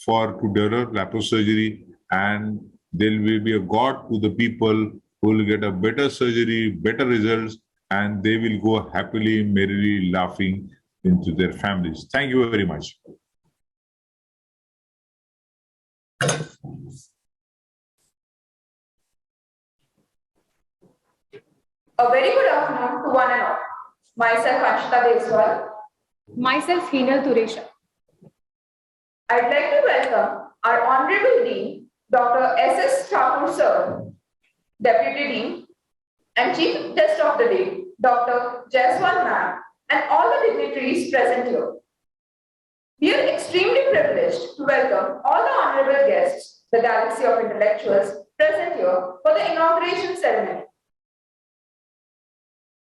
to develop laparoscopy, and there will be a God to the people who will get a better surgery, better results, and they will go happily, merrily laughing into their families. Thank you very much. A very good afternoon to one and all. Myself, Ashita Deswal. Myself, Heenal Turesha. I'd like to welcome our Honorable Dean, Dr. S.S. Thakur Sir, Deputy Dean, and Chief Guest of the Day, Dr. Jaiswal Ma'am, and all the dignitaries present here. We are extremely privileged to welcome all the honorable guests, the galaxy of intellectuals present here for the inauguration ceremony.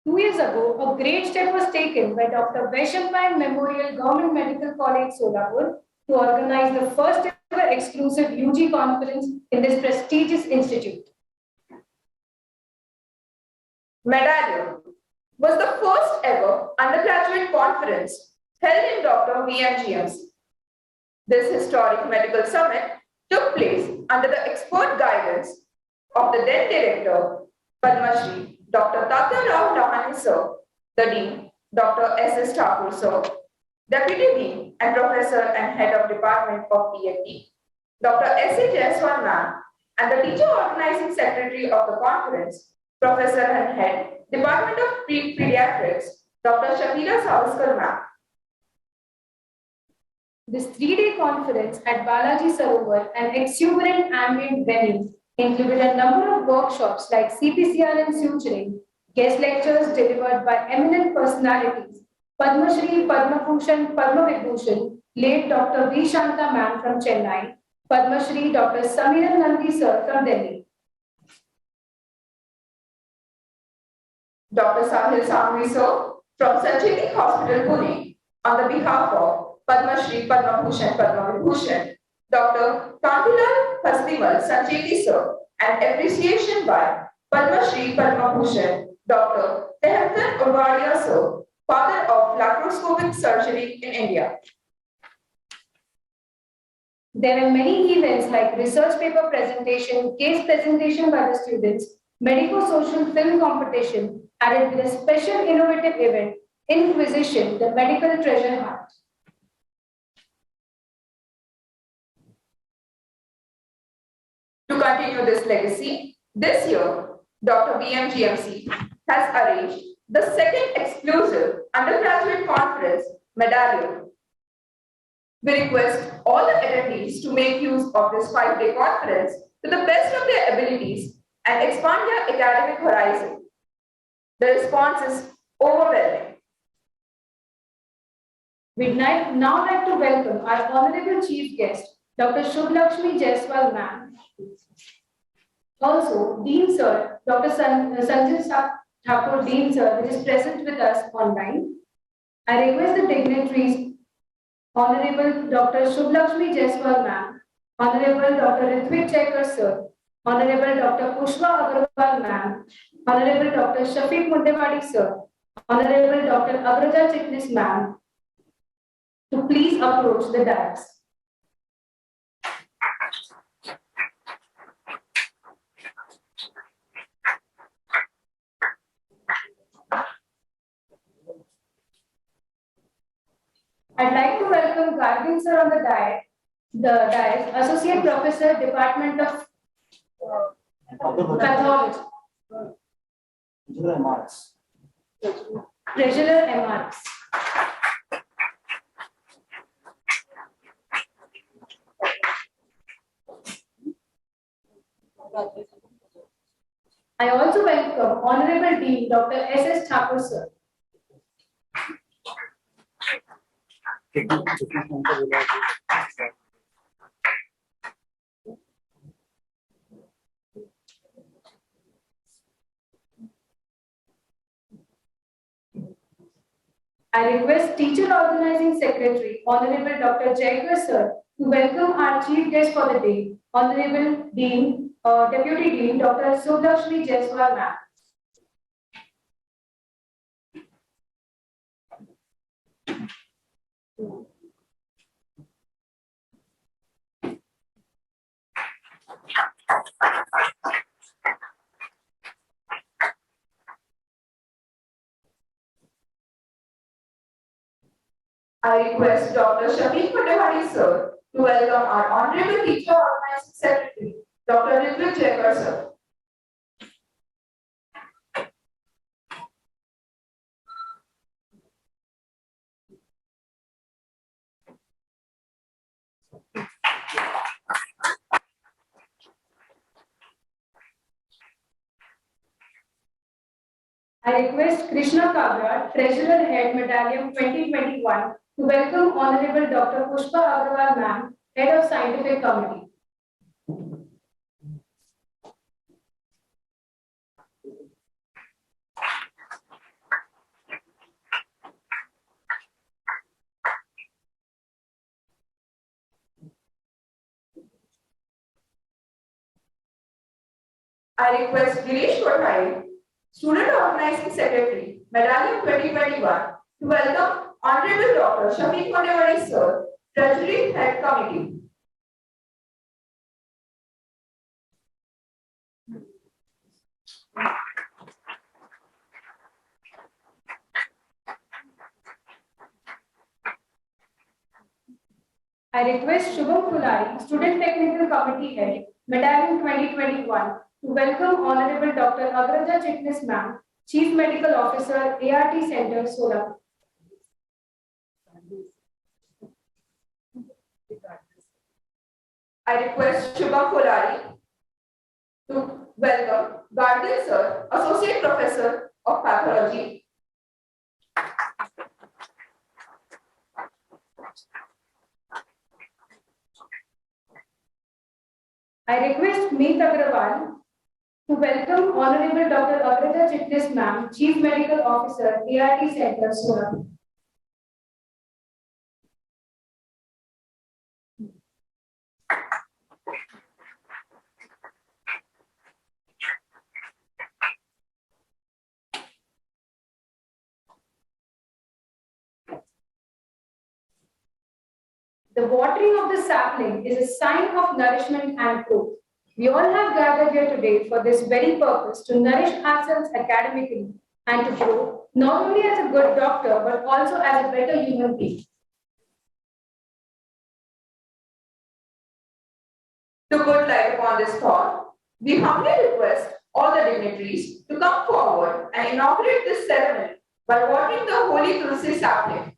2 years ago, a great step was taken by Dr. Vaishnav Memorial Government Medical College, Solapur, to organize the first ever exclusive UG conference in this prestigious institute. Medalium was the first ever undergraduate conference held in Dr. VMGMC. This historic medical summit took place under the expert guidance of the then director, Padma Shri, Dr. Tatya Rao Lahani Sir, the Dean, Dr. S.S. Thakur Sir, Deputy Dean and Professor and Head of Department of PhD, Dr. S.A. Jaiswal Ma'am, and the Teacher Organizing Secretary of the conference, Professor and Head, Department of Pediatrics, Dr. Shakira Savaskar Ma'am. This 3-day conference at Balaji Sarovar, an exuberant ambient venue, included a number of workshops like CPCR and suturing, guest lectures delivered by eminent personalities, Padma Shri, Padma Bhushan, Padma Vibhushan, late Dr. V. Shanta Ma'am from Chennai, Padma Shri, Dr. Samir Nandi Sir from Delhi. Dr. Sahil Sangvi Sir from Sanjeti Hospital, Pune, on the behalf of Padma Shri, Padma Bhushan, Padma Vibhushan, Dr. Kantilal Hastimal Sanjeti Sir, and appreciation by Padma Shri, Padma Bhushan, Dr. Tehemtan Urvadia Sir, father of laparoscopic surgery in India. There were many events like research paper presentation, case presentation by the students, medico-social film competition, added with a special innovative event, Inquisition, the medical treasure hunt. To continue this legacy, this year, Dr. VMGMC has arranged the second exclusive undergraduate conference, Medalium. We request all the attendees to make use of this 5-day conference to the best of their abilities and expand their academic horizon. The response is overwhelming. We'd now like to welcome our Honorable Chief Guest, Dr. Shubhlakshmi Jaiswal Ma'am. Also, Dean Sir, Dr. Sanjay Thakur Dean Sir, which is present with us online. I request the dignitaries, Honorable Dr. Shubhlakshmi Jaiswal Ma'am, Honorable Dr. Ritvik Chekar Sir, Honorable Dr. Pushpa Agarwal Ma'am, Honorable Dr. Shafiq Mundewadi Sir, Honorable Dr. Agraja Chitnis Ma'am, to please approach the dais. I'd like to welcome Garvin Sir on the dais, Associate Professor, Department of Pathology. Treasurer MRs. I also welcome Honorable Dean Dr. S.S. Thakur Sir. I request Teacher Organizing Secretary, Honorable Dr. Jaikar Sir, to welcome our Chief Guest for the day, Honorable Dean, Deputy Dean, Dr. Shubhlakshmi Jaiswal Ma'am. I request Dr. Shafiq Mundewadi Sir to welcome our Honorable Teacher Organizing Secretary, Dr. Ritvik Chekar Sir. I request Krishna Kabra, Treasurer Head Medalium 2021, to welcome Honorable Dr. Pushpa Agarwal Ma'am, Head of Scientific Committee. I request Girish Kothari, Student Organizing Secretary, Medalium 2021, to welcome Honorable Dr. Shafiq Mundewadi Sir, Treasury Head Committee. I request Shubham Kulari, Student Technical Committee Head, Medalium 2021, to welcome Honorable Dr. Agraja Chitnis Ma'am, Chief Medical Officer, ART Center, Solapur. I request Shubham Kolari to welcome Gardil Sir, Associate Professor of Pathology. I request Meet Agrawal to welcome Honorable Dr. Agraja Chitnis Ma'am, Chief Medical Officer, ART Center, Solapur. The watering of the sapling is a sign of nourishment and growth. We all have gathered here today for this very purpose, to nourish ourselves academically and to grow not only as a good doctor but also as a better human being. To put light upon this thought, we humbly request all the dignitaries to come forward and inaugurate this ceremony by watering the holy Tulsi sapling.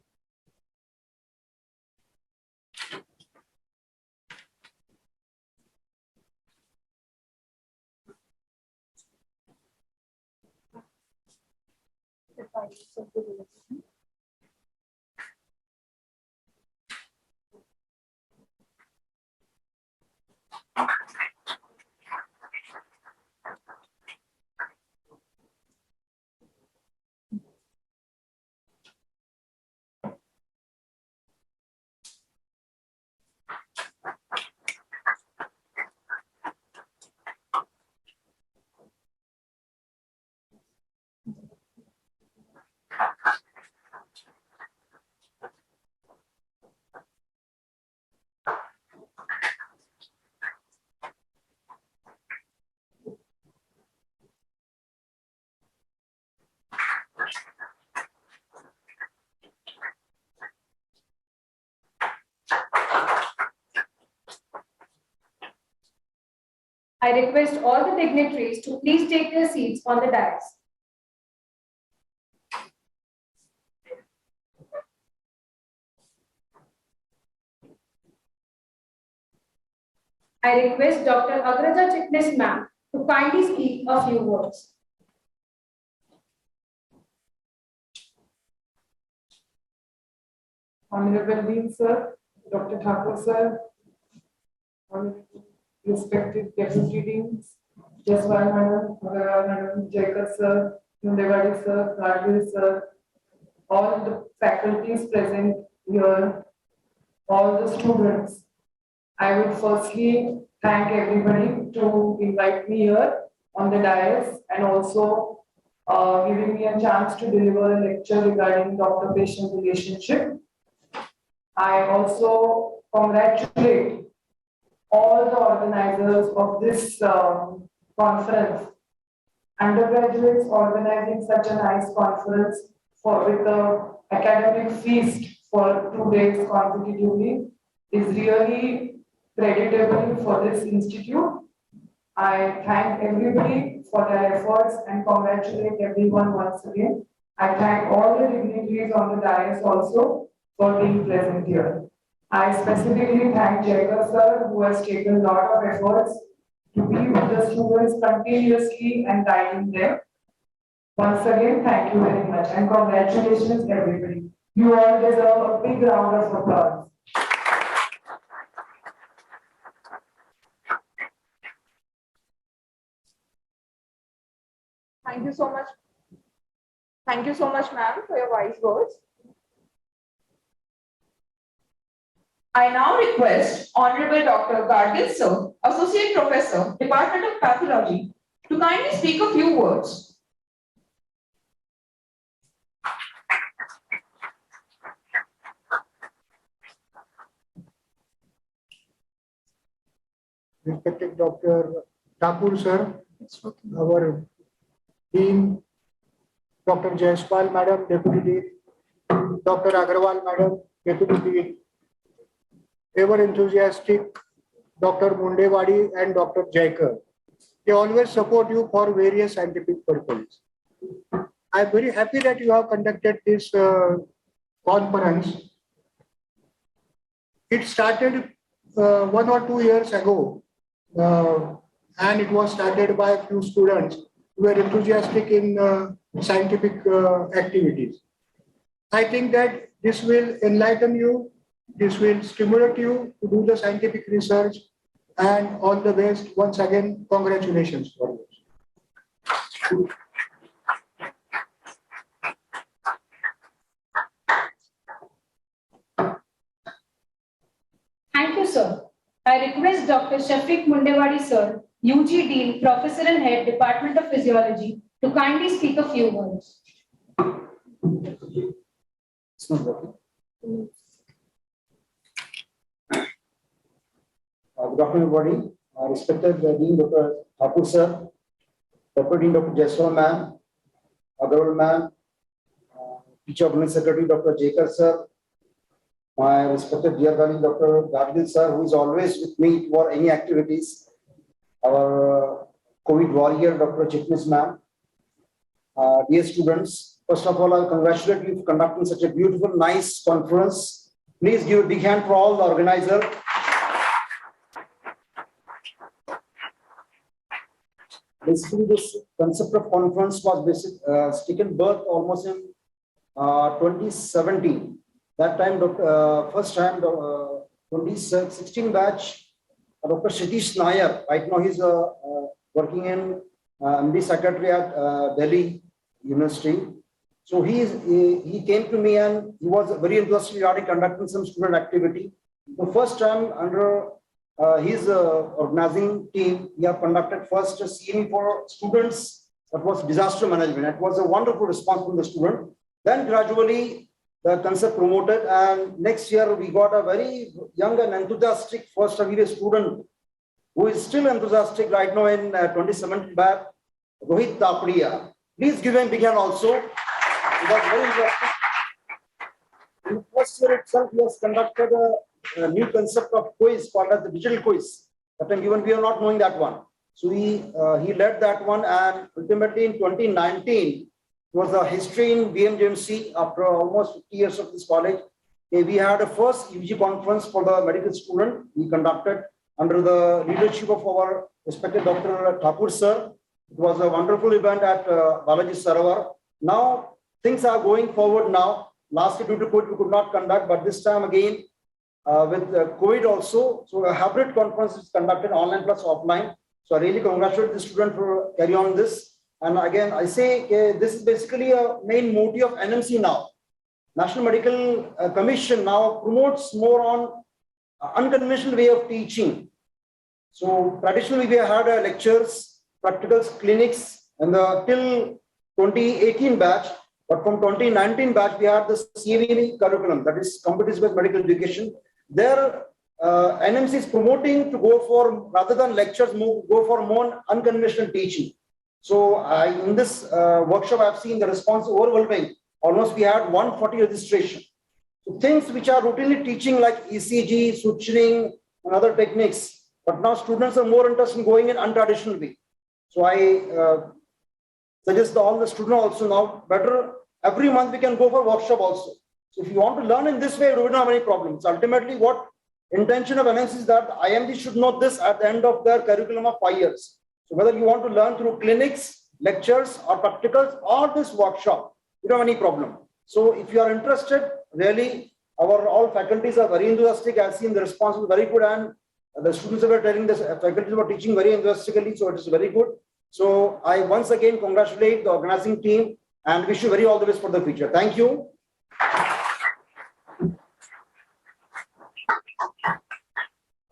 I request all the dignitaries to please take their seats on the dais. I request Dr. Agraja Chitnis ma'am to kindly speak a few words. Honorable Dean Sir, Dr. Thakur Sir, respected Deputy Deans, Jaswal Madam, Agarwal Madam, Jaikar Sir, Mundewadi Sir, Gargil Sir, all the faculties present here, all the students. I would firstly thank everybody to invite me here on the dais and also giving me a chance to deliver a lecture regarding doctor-patient relationship. I also congratulate all the organizers of this conference, undergraduates organizing such a nice conference with the academic feast for 2 days consecutively is really creditable for this institute. I thank everybody for their efforts and congratulate everyone once again. I thank all the dignitaries on the dais also for being present here. I specifically thank Jaikar sir, who has taken a lot of efforts to be with the students continuously and guiding them. Once again, thank you very much and congratulations everybody. You all deserve a big round of applause. Thank you so much. Thank you so much, ma'am, for your wise words. I now request Honorable Dr. Gargil Sir, Associate Professor, Department of Pathology, to kindly speak a few words. Respected Dr. Thakur Sir, our Dean, Dr. Jaiswal Madam, Deputy Dean, Dr. Agarwal Madam, Deputy Dean, ever enthusiastic Dr. Mundewadi and Dr. Jaikar. They always support you for various scientific purposes. I am very happy that you have conducted this conference. It started 1 or 2 years ago, and it was started by a few students who were enthusiastic in scientific activities. I think that this will enlighten you, this will stimulate you to do the scientific research, and all the best. Once again, congratulations for this. Thank you, sir. I request Dr. Shafiq Mundewadi, sir, UG Dean, Professor and Head, Department of Physiology, to kindly speak a few words. Good afternoon, everybody. Respected Dean Dr. Thakur sir, Deputy Dean Dr. Jaiswal ma'am, Agarwal ma'am, Teacher Permanent Secretary Dr. Jaikar sir, my respected dear colleague Dr. Gargil sir, who is always with me for any activities, our COVID warrior, Dr. Chitnis ma'am. Dear students, first of all, I congratulate you for conducting such a beautiful, nice conference. Please give a big hand for all the organizer. Basically, this concept of conference was taken birth almost in 2017. That time, first time, 2016 batch, Dr. Satish Nair, right now he's working in MD Secretary at Delhi University. So he came to me and he was very enthusiastic regarding conducting some student activity. The first time under his organizing team, we have conducted first a CME for students. That was disaster management. It was a wonderful response from the student. Then gradually the concept promoted, and next year we got a very young and enthusiastic first year student who is still enthusiastic right now in 2017 batch, Rohit Taparia. Please give him a big hand also. It was very interesting. In the first year itself, he has conducted a new concept of quiz called as the digital quiz. That time given we are not knowing that one. So he led that one, and ultimately in 2019, it was a history in BMJMC after almost 50 years of this college. We had a first UG conference for the medical student. We conducted under the leadership of our respected Dr. Thakur sir. It was a wonderful event at Balaji Sarovar. Now things are going forward now. Last year due to COVID we could not conduct, but this time again with COVID also. So a hybrid conference is conducted online plus offline. So I really congratulate the student for carry on this. And again, I say this is basically a main motive of NMC now. National Medical Commission now promotes more on unconventional way of teaching. So traditionally we had lectures, practicals, clinics, and till 2018 batch. But from 2019 batch, we had the CME curriculum, that is competency-based medical education. There, NMC is promoting to go for, rather than lectures, go for more unconventional teaching. So in this workshop, I've seen the response overwhelming. Almost we had 140 registration. So things which are routinely teaching like ECG, suturing, and other techniques. But now students are more interested in going in untraditional way. So I suggest all the students also now better every month we can go for workshop also. So if you want to learn in this way, we don't have any problems. Ultimately, what intention of NMC is that IMD should know this at the end of their curriculum of 5 years. So whether you want to learn through clinics, lectures, or practicals, or this workshop, you don't have any problem. So if you are interested, really, our all faculties are very enthusiastic. I've seen the response was very good, and the students were telling the faculties were teaching very enthusiastically, so it is very good. So I once again congratulate the organizing team and wish you very all the best for the future. Thank you.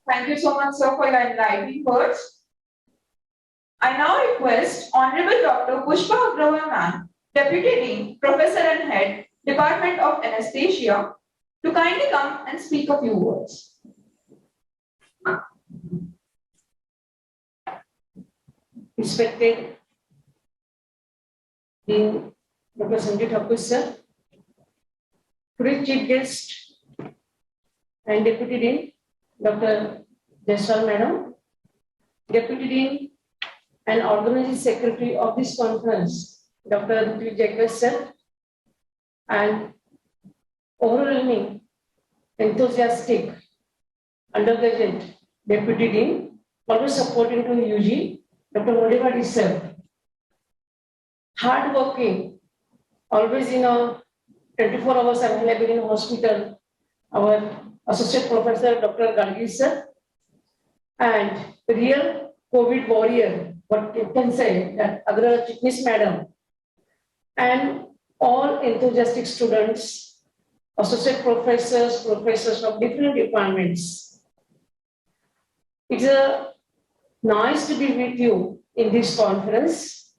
Thank you so much, sir, for your enlightening words. I now request Honorable Dr. Pushpa Agrawal ma'am, Deputy Dean, Professor and Head, Department of Anesthesia, to kindly come and speak a few words. Respected Dean Dr. Sanjay Thakur sir, today's chief guest and Deputy Dean Dr. Jaiswal madam, Deputy Dean and Organizing Secretary of this conference, Dr. Jaiswal sir, and overwhelming, enthusiastic undergraduate Deputy Dean, always supporting to UG, Dr. Modivadi sir, hardworking, always in a 24 hours available in hospital, our Associate Professor Dr. Gargi sir, and real COVID warrior, what you can say, that Agra Chitnis madam, and all enthusiastic students, associate professors of different departments. It's nice to be with you in this conference.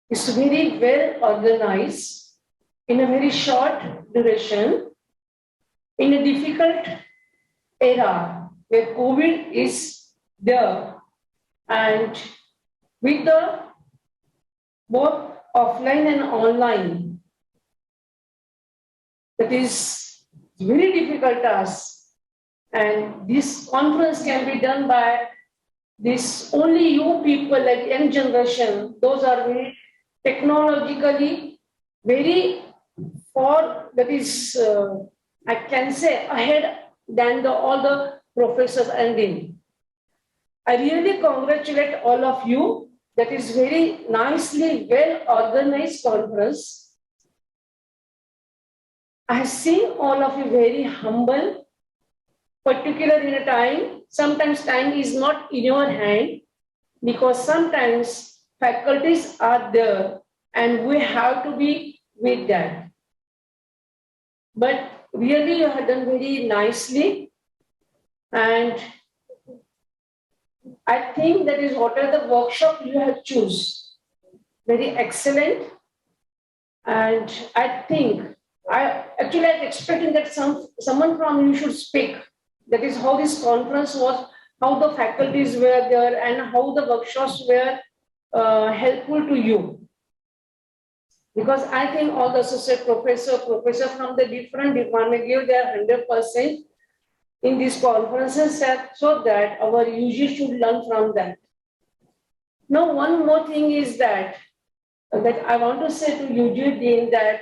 It's very well organized in a very short duration in a difficult era where COVID is there, and with the both offline and online, that is very difficult task. And this conference can be done by this only you people, like young generation, those are very technologically very far, that is, I can say, ahead than all the professors and dean. I really congratulate all of you. That is very nicely well organized conference. I have seen all of you very humble, particularly in a time. Sometimes time is not in your hand because sometimes faculties are there and we have to be with that. But really you have done very nicely, and I think that is what are the workshop you have choose. Very excellent. And I think I actually was expecting that someone from you should speak. That is how this conference was, how the faculties were there, and how the workshops were helpful to you. Because I think all the associate professor from the different department give their 100% in these conferences so that our UG should learn from that. Now, one more thing is that I want to say to UG Dean that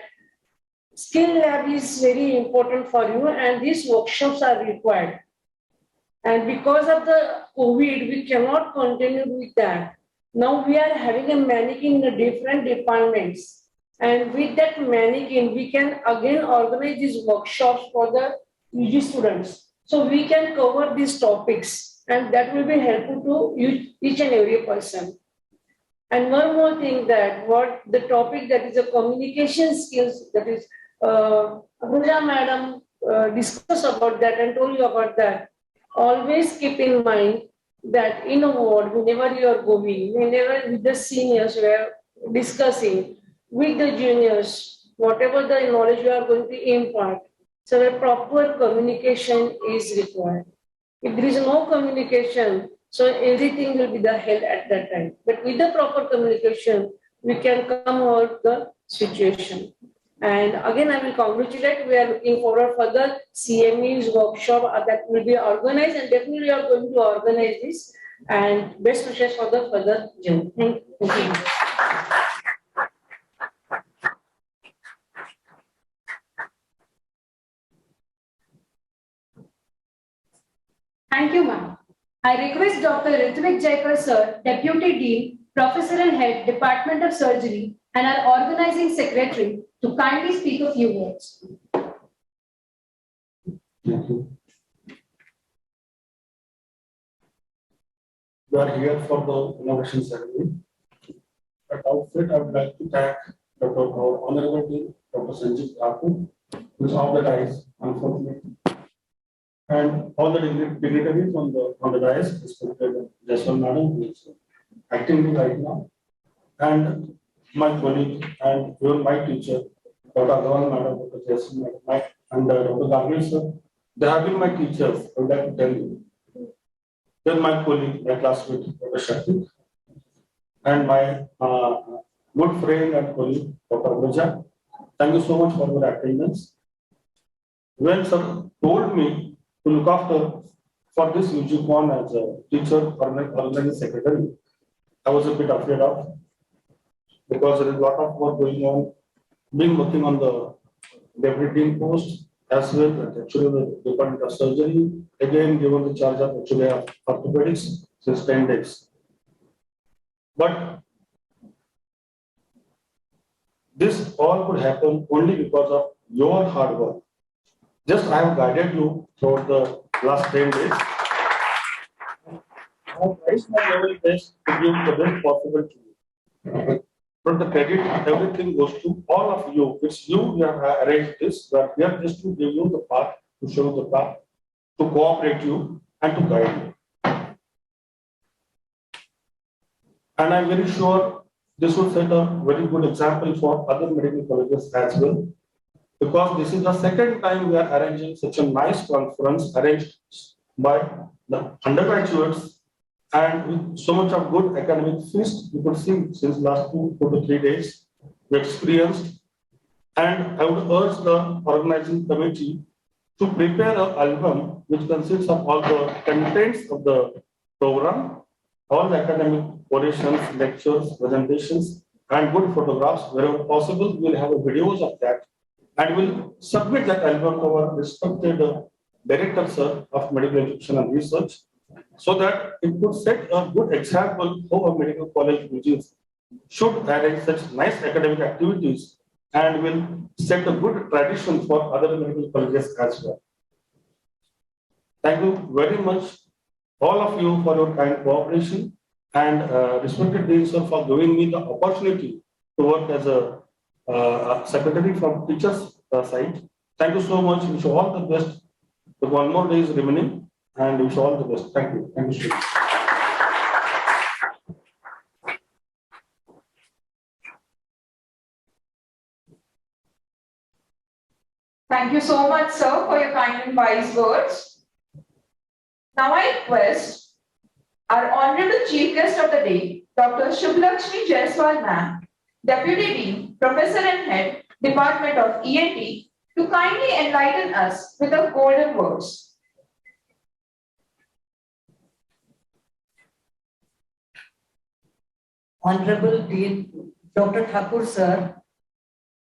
skill lab is very important for you and these workshops are required. And because of the COVID, we cannot continue with that. Now we are having a mannequin in the different departments. And with that mannequin, we can again organize these workshops for the UG students. So we can cover these topics and that will be helpful to each and every person. And one more thing that what the topic that is a communication skills, that is Anuja madam discussed about that and told you about that. Always keep in mind that in a ward, whenever you are going, whenever with the seniors we are discussing, with the juniors, whatever the knowledge you are going to impart, so a proper communication is required. If there is no communication, so everything will be the hell at that time. But with the proper communication, we can come out the situation. And again, I will congratulate. We are looking forward for the CME's workshop that will be organized, and definitely we are going to organize this. And best wishes for the further journey. Thank you. Thank you, ma'am. I request Dr. Ritvik Jaikar, sir, Deputy Dean, Professor and Head, Department of Surgery, and our Organizing Secretary to kindly speak a few words. Thank you. We are here for the innovation ceremony. At outset, I would like to thank our Honorable Dean, Dr. Sanjeev Thakur, who is off the dais, unfortunately, and all the dignitaries on the dais, respected Jaiswal Madam, who is acting right now, and my colleague and even my teacher, Dr. Agarwal Madam, Dr. Jaiswal Madam, and Dr. Gargil sir. They have been my teachers, I would like to tell you. Then my colleague, my classmate, Dr. Shakti, and my good friend and colleague, Dr. Anuja. Thank you so much for your attendance. When sir told me to look after for this UGCon as a teacher or organizing secretary, I was a bit afraid of, because there is a lot of work going on, been working on the deputy dean post as well as actually the Department of Surgery, again given the charge of actually of orthopedics since 10 days. But this all could happen only because of your hard work. Just I have guided you throughout the last 10 days. I have tried my level best to give the best possible to you. But the credit, everything goes to all of you. It's you who have arranged this. We are just to give you the path, to show you the path, to cooperate you and to guide you. And I'm very sure this will set a very good example for other medical colleges as well. Because this is the second time we are arranging such a nice conference arranged by the undergraduates and with so much of good academic feast you could see since last 2 to 3 days we experienced. And I would urge the organizing committee to prepare an album which consists of all the contents of the program all the academic orations, lectures, presentations, and good photographs. Wherever possible, we'll have videos of that, and we'll submit that album to our respected director, sir, of medical education and research, so that it could set a good example how a medical college which should arrange such nice academic activities and will set a good tradition for other medical colleges as well. Thank you very much, all of you, for your kind cooperation, and respected Dean sir for giving me the opportunity to work as a secretary from teachers side. Thank you so much. Wish you all the best. The one more day is remaining, and wish you all the best. Thank you. Thank you. Thank you so much, sir, for your kind and wise words. Now I request our Honorable Chief Guest of the Day, Dr. Shubhlakshmi Jaiswal Ma'am, Deputy Dean, Professor and Head, Department of ENT, to kindly enlighten us with her golden words. Honorable Dean, Dr. Thakur sir,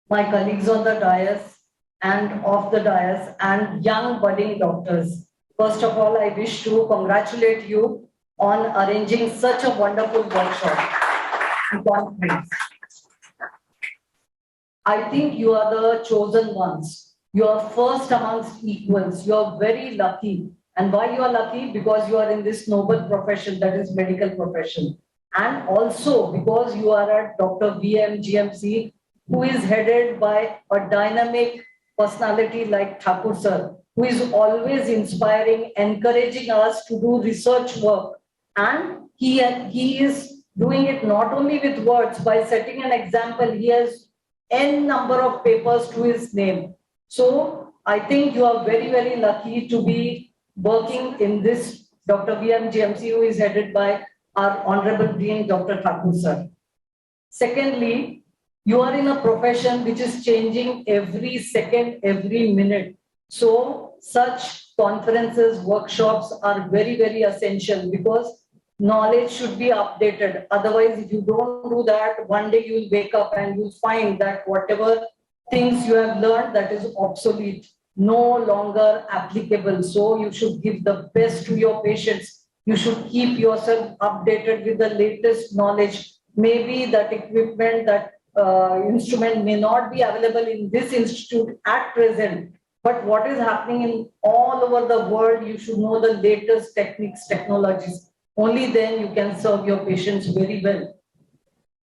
my colleagues on the dais and off the dais, and young budding doctors. First of all, I wish to congratulate you on arranging such a wonderful workshop and conference. I think you are the chosen ones. You are first amongst equals. You are very lucky. And why you are lucky? Because you are in this noble profession, that is medical profession. And also because you are at Dr. VM GMC, who is headed by a dynamic personality like Thakur sir, who is always inspiring, encouraging us to do research work. And he is doing it not only with words, by setting an example. He has n number of papers to his name. So I think you are very, very lucky to be working in this Dr. VM GMC, who is headed by our Honorable Dean, Dr. Thakur sir. Secondly, you are in a profession which is changing every second, every minute. So such conferences, workshops are very, very essential, because knowledge should be updated. Otherwise, if you don't do that, one day you will wake up and you'll find that whatever things you have learned, that is obsolete, no longer applicable. So you should give the best to your patients. You should keep yourself updated with the latest knowledge. Maybe that equipment, that instrument may not be available in this institute at present, but what is happening in all over the world, you should know the latest techniques, technologies. Only then you can serve your patients very well.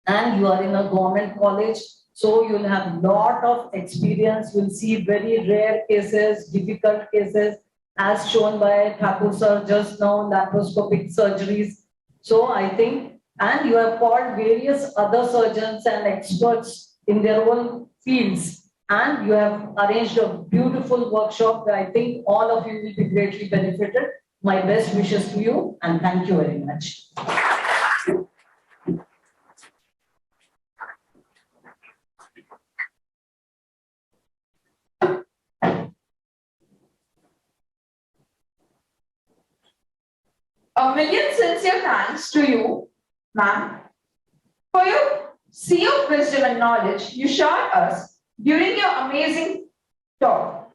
And you are in a government college, so you'll have a lot of experience. You'll see very rare cases, difficult cases, as shown by Thakur sir just now, laparoscopic surgeries. So I think, and you have called various other surgeons and experts in their own fields, and you have arranged a beautiful workshop that I think all of you will be greatly benefited. My best wishes to you, and thank you very much. A million sincere thanks to you, ma'am, for your sea of wisdom and knowledge you showered us during your amazing talk.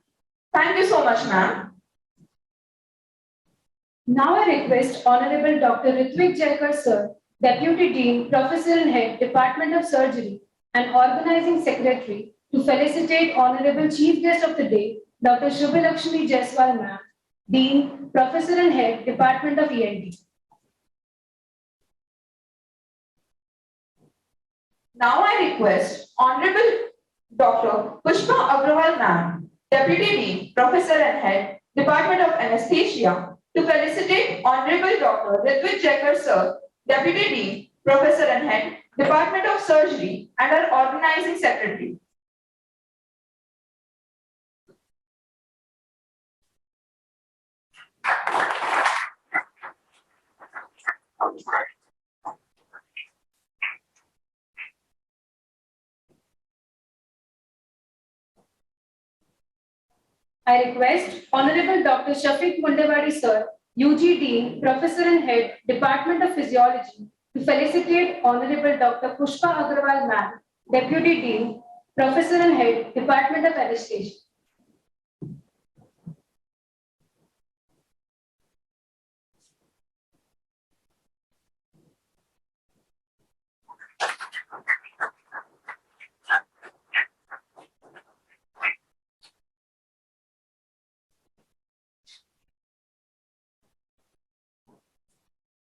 Thank you so much, ma'am. Now I request Honorable Dr. Ritvik Jaikar sir, Deputy Dean, Professor and Head, Department of Surgery and Organizing Secretary, to felicitate Honorable Chief Guest of the Day, Dr. Shubhlakshmi Jaiswal ma'am, Dean, Professor and Head, Department of ENT. Now I request Honorable Dr. Pushpa Agrawal ma'am, Deputy Dean, Professor and Head, Department of Anesthesia, to felicitate Honorable Dr. Ritvik Jaikar sir, Deputy Dean, Professor and Head, Department of Surgery and our Organizing Secretary. I request Honorable Dr. Shafiq Mundewadi sir, UG Dean, Professor and Head, Department of Physiology, to felicitate Honorable Dr. Pushpa Agrawal Ma'am, Deputy Dean, Professor and Head, Department of Anesthesia.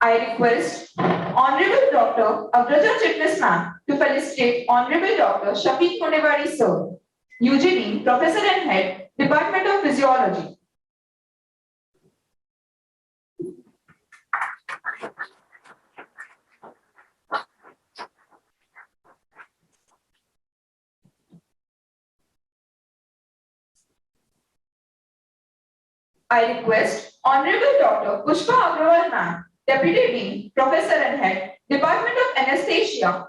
I request Honorable Dr. Agraja Chitnis Ma'am to felicitate Honorable Dr. Shafiq Kondewadi Sir, UG Dean, Professor and Head, Department of Physiology. I request Honorable Dr. Pushpa Agrawal Ma'am, Deputy Dean, Professor and Head, Department of Anesthesia,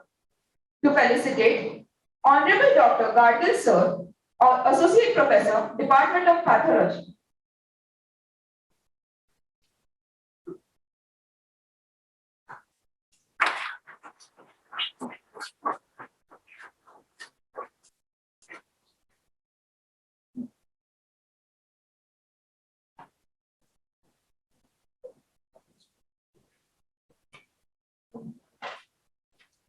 to felicitate Honorable Dr. Gadgil Sir, Associate Professor, Department of Pathology.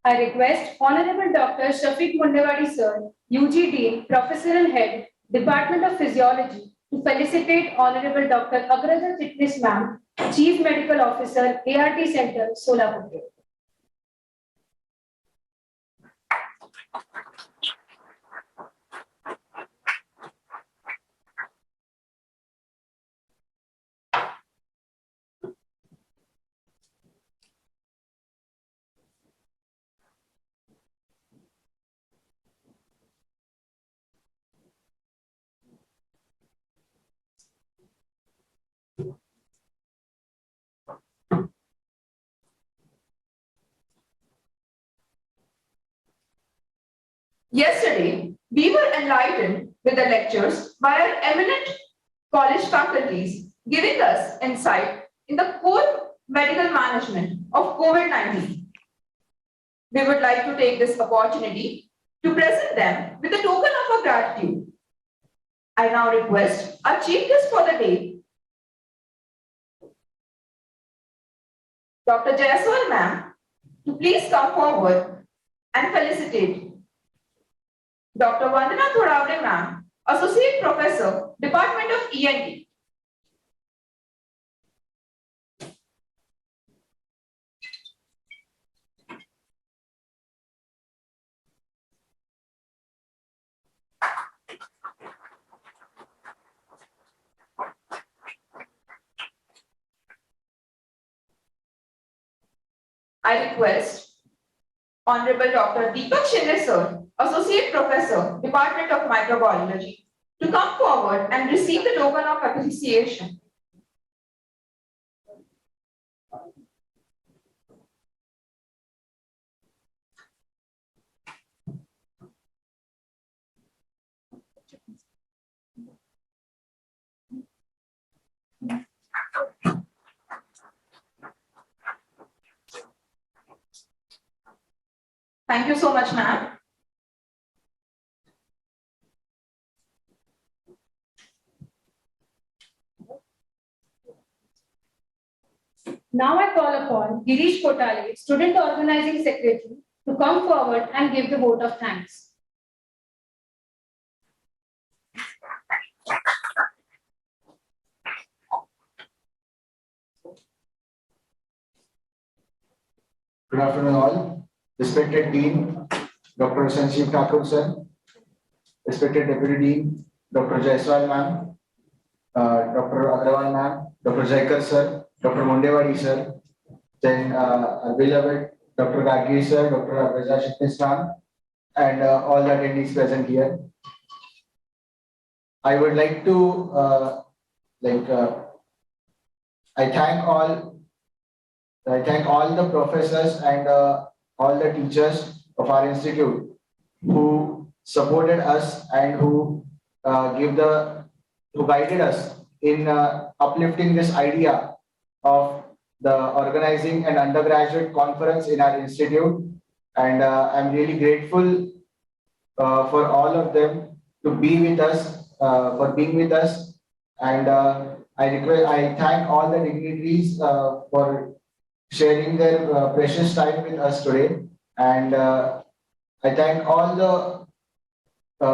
I request Honorable Dr. Shafiq Kondewadi Sir, UG Dean, Professor and Head, Department of Physiology, to felicitate Honorable Dr. Agraja Chitnis Ma'am, Chief Medical Officer, ART Center, Solapur. Yesterday, we were enlightened with the lectures by our eminent college faculties, giving us insight in the core medical management of COVID-19. We would like to take this opportunity to present them with a token of our gratitude. I now request our chief guest for the day, Dr. Jaiswal Ma'am, to please come forward and felicitate Dr. Vandana Thoravde Ma'am, Associate Professor, Department of ENT. I request Honorable Dr. Deepak Shinde Sir, Associate Professor, Department of Microbiology, to come forward and receive the token of appreciation. Thank you so much, ma'am. Now I call upon Girish Kotale, Student Organizing Secretary, to come forward and give the vote of thanks. Good afternoon all. Respected Dean, Dr. Sanjeev Thakur sir, respected Deputy Dean, Dr. Jaiswal ma'am, Dr. Agrawal ma'am, Dr. Jaikar sir, Dr. Mondewadi sir, then our beloved Dr. Gadgil sir, Dr. Agraja Chitnis ma'am, and all the attendees present here. I would like to I thank all the professors and all the teachers of our institute who supported us and who guided us in uplifting this idea of the organizing an undergraduate conference in our institute. And I'm really grateful for all of them to be with us, for being with us. And I thank all the dignitaries for sharing their precious time with us today. And I thank all the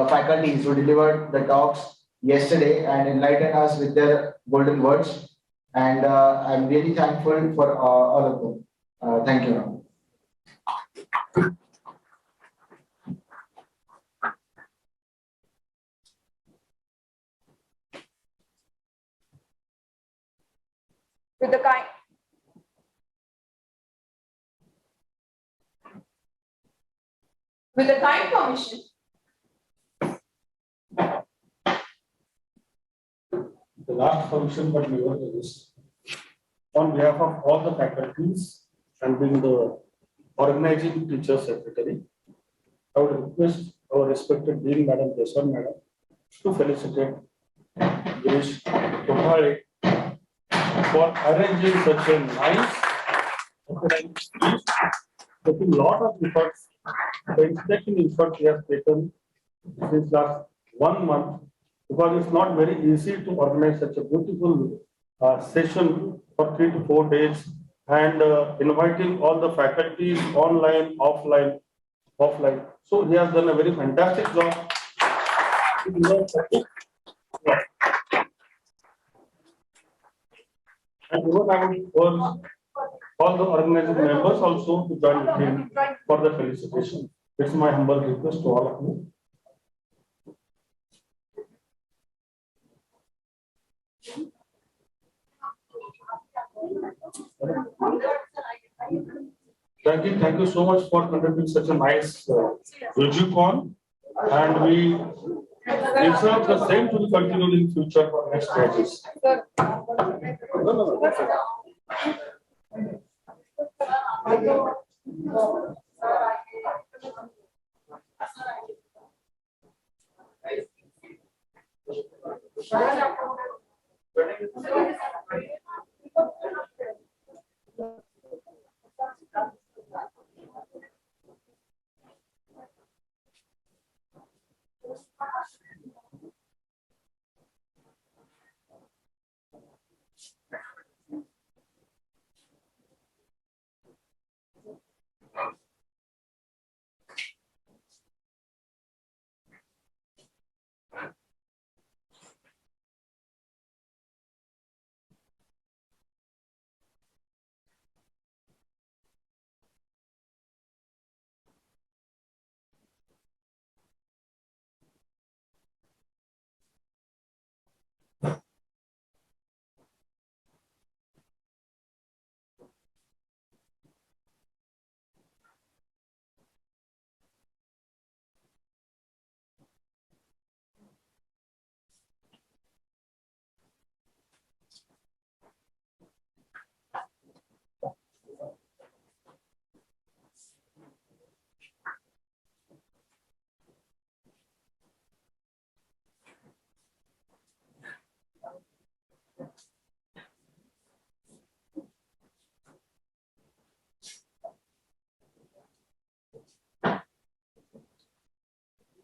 faculties who delivered the talks yesterday and enlightened us with their golden words. And I'm really thankful for all of them. Thank you. With the kind permission, the last function, but nevertheless, on behalf of all the faculties and being the organizing teacher secretary, I would request our respected Dean Madam Jaiswal Madam to felicitate Girish Taparia for arranging such a nice organization, taking a lot of efforts. The inspection effort he has taken since last 1 month, because it's not very easy to organize such a beautiful session for 3 to 4 days, and inviting all the faculties online, offline. So he has done a very fantastic job. And even I would urge all the organizing members also to join with him for the felicitation. It's my humble request to all of you. Thank you so much for conducting such a nice Rujicon, and we reserve the same to be continued in future for next batches.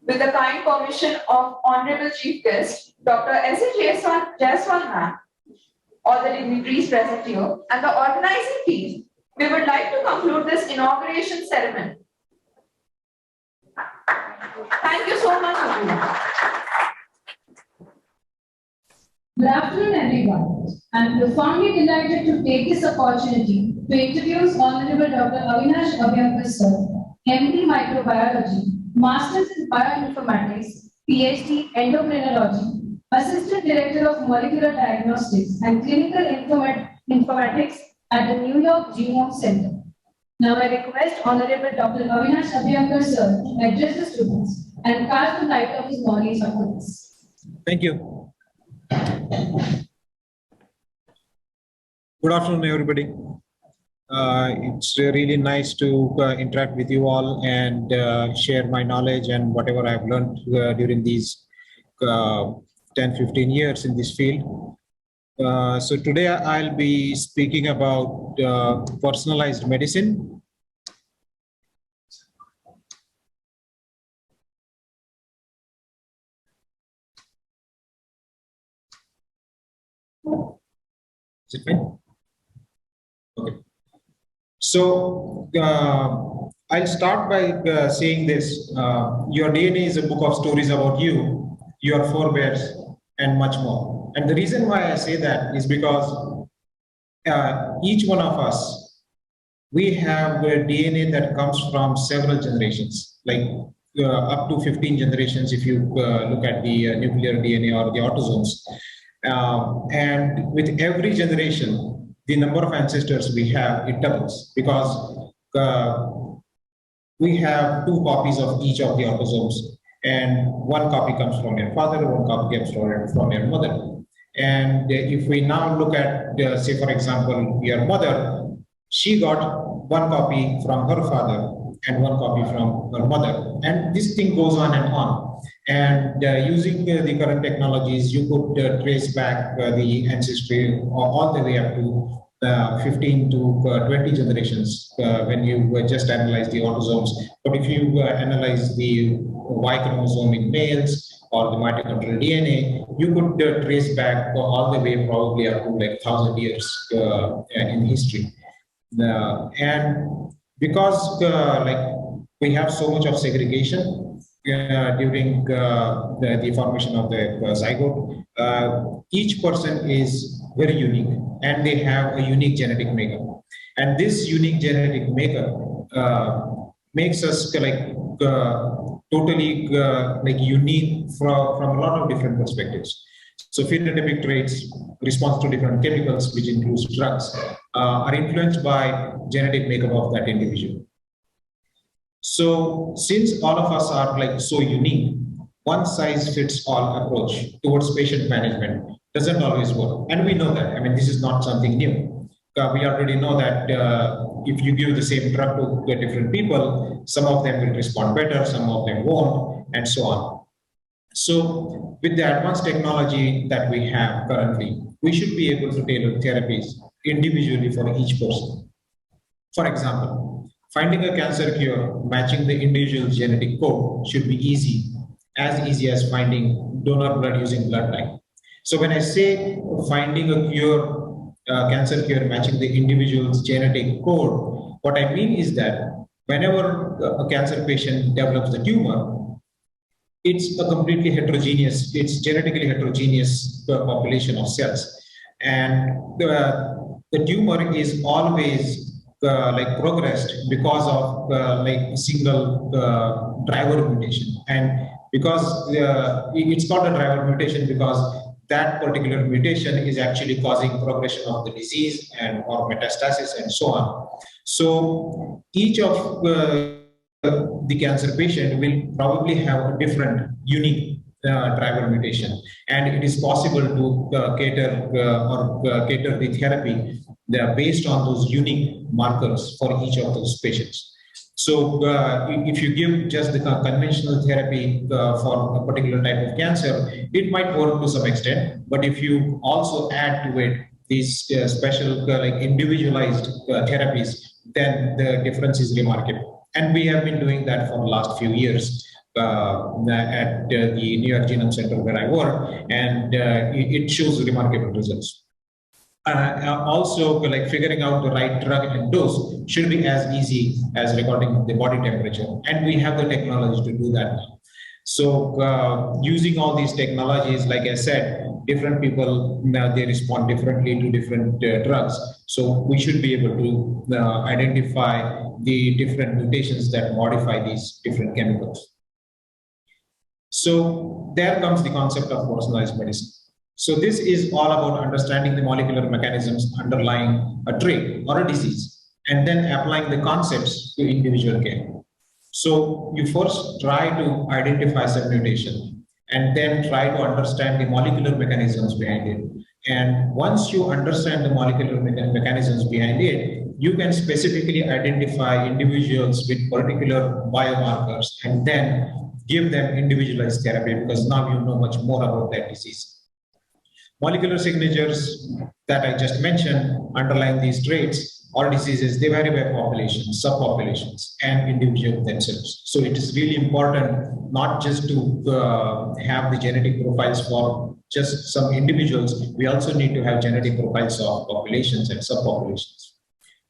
with the kind permission of Honorable Chief Guest, Dr. S.A. Jaiswal Ma'am, all the dignitaries present here, and the organizing team, we would like to conclude this inauguration ceremony. Thank you so much, everyone. Good afternoon, everyone. I'm profoundly delighted to take this opportunity to introduce Honorable Dr. Avinash Abhyankar Sir, MD Microbiology, Masters in Bioinformatics, PhD Endocrinology, Assistant Director of Molecular Diagnostics and Clinical Informatics at the New York Genome Center. Now I request Honorable Dr. Avinash Abhyankar Sir to address the students and cast the light of his knowledge upon us. Thank you. Good afternoon, everybody. It's really nice to interact with you all and share my knowledge and whatever I've learned during these 10-15 years in this field. So today I'll be speaking about personalized medicine. Is it fine? Okay. So I'll start by saying this. Your DNA is a book of stories about you, your forebears, and much more. And the reason why I say that is because each one of us, we have a DNA that comes from several generations, like up to 15 generations if you look at the nuclear DNA or the autosomes. And with every generation, the number of ancestors we have, it doubles because we have 2 copies of each of the autosomes, and 1 copy comes from your father, 1 copy comes from your mother. And if we now look at, say, for example, your mother, she got 1 copy from her father and 1 copy from her mother. And this thing goes on and on. And using the current technologies, you could trace back the ancestry all the way up to 15 to 20 generations when you just analyze the autosomes. But if you analyze the Y chromosome in males or the mitochondrial DNA, you could trace back all the way probably up to like 1,000 years in history. And because like we have so much of segregation during the formation of the zygote, each person is very unique and they have a unique genetic makeup. And this unique genetic makeup makes us like totally like unique from a lot of different perspectives. So phenotypic traits, response to different chemicals, which includes drugs, are influenced by genetic makeup of that individual. So since all of us are like so unique, one size fits all approach towards patient management doesn't always work. And we know that. I mean, this is not something new. We already know that if you give the same drug to different people, some of them will respond better, some of them won't, and so on. So with the advanced technology that we have currently, we should be able to tailor therapies individually for each person. For example, finding a cancer cure matching the individual's genetic code should be as easy as finding donor blood using blood type. So when I say finding a cure, cancer cure matching the individual's genetic code, what I mean is that whenever a cancer patient develops the tumor, it's a completely heterogeneous, it's genetically heterogeneous population of cells. And the tumor is always like progressed because of like a single driver mutation. And because it's called a driver mutation because that particular mutation is actually causing progression of the disease and or metastasis and so on. So each of the cancer patient will probably have a different unique driver mutation, and it is possible to cater the therapy based on those unique markers for each of those patients. So if you give just the conventional therapy for a particular type of cancer, it might work to some extent. But if you also add to it these special like individualized therapies, then the difference is remarkable. And we have been doing that for the last few years at the New York Genome Center where I work, and it shows remarkable results. Also, like figuring out the right drug and dose should be as easy as recording the body temperature, and we have the technology to do that now. So using all these technologies, like I said, different people, they respond differently to different drugs. So we should be able to identify the different mutations that modify these different chemicals. So there comes the concept of personalized medicine. So this is all about understanding the molecular mechanisms underlying a trait or a disease, and then applying the concepts to individual care. So you first try to identify some mutation, and then try to understand the molecular mechanisms behind it. And once you understand the molecular mechanisms behind it, you can specifically identify individuals with particular biomarkers and then give them individualized therapy, because now you know much more about that disease. Molecular signatures that I just mentioned underlying these traits or diseases, they vary by populations, subpopulations, and individuals themselves. So it is really important not just to have the genetic profiles for just some individuals, we also need to have genetic profiles of populations and subpopulations.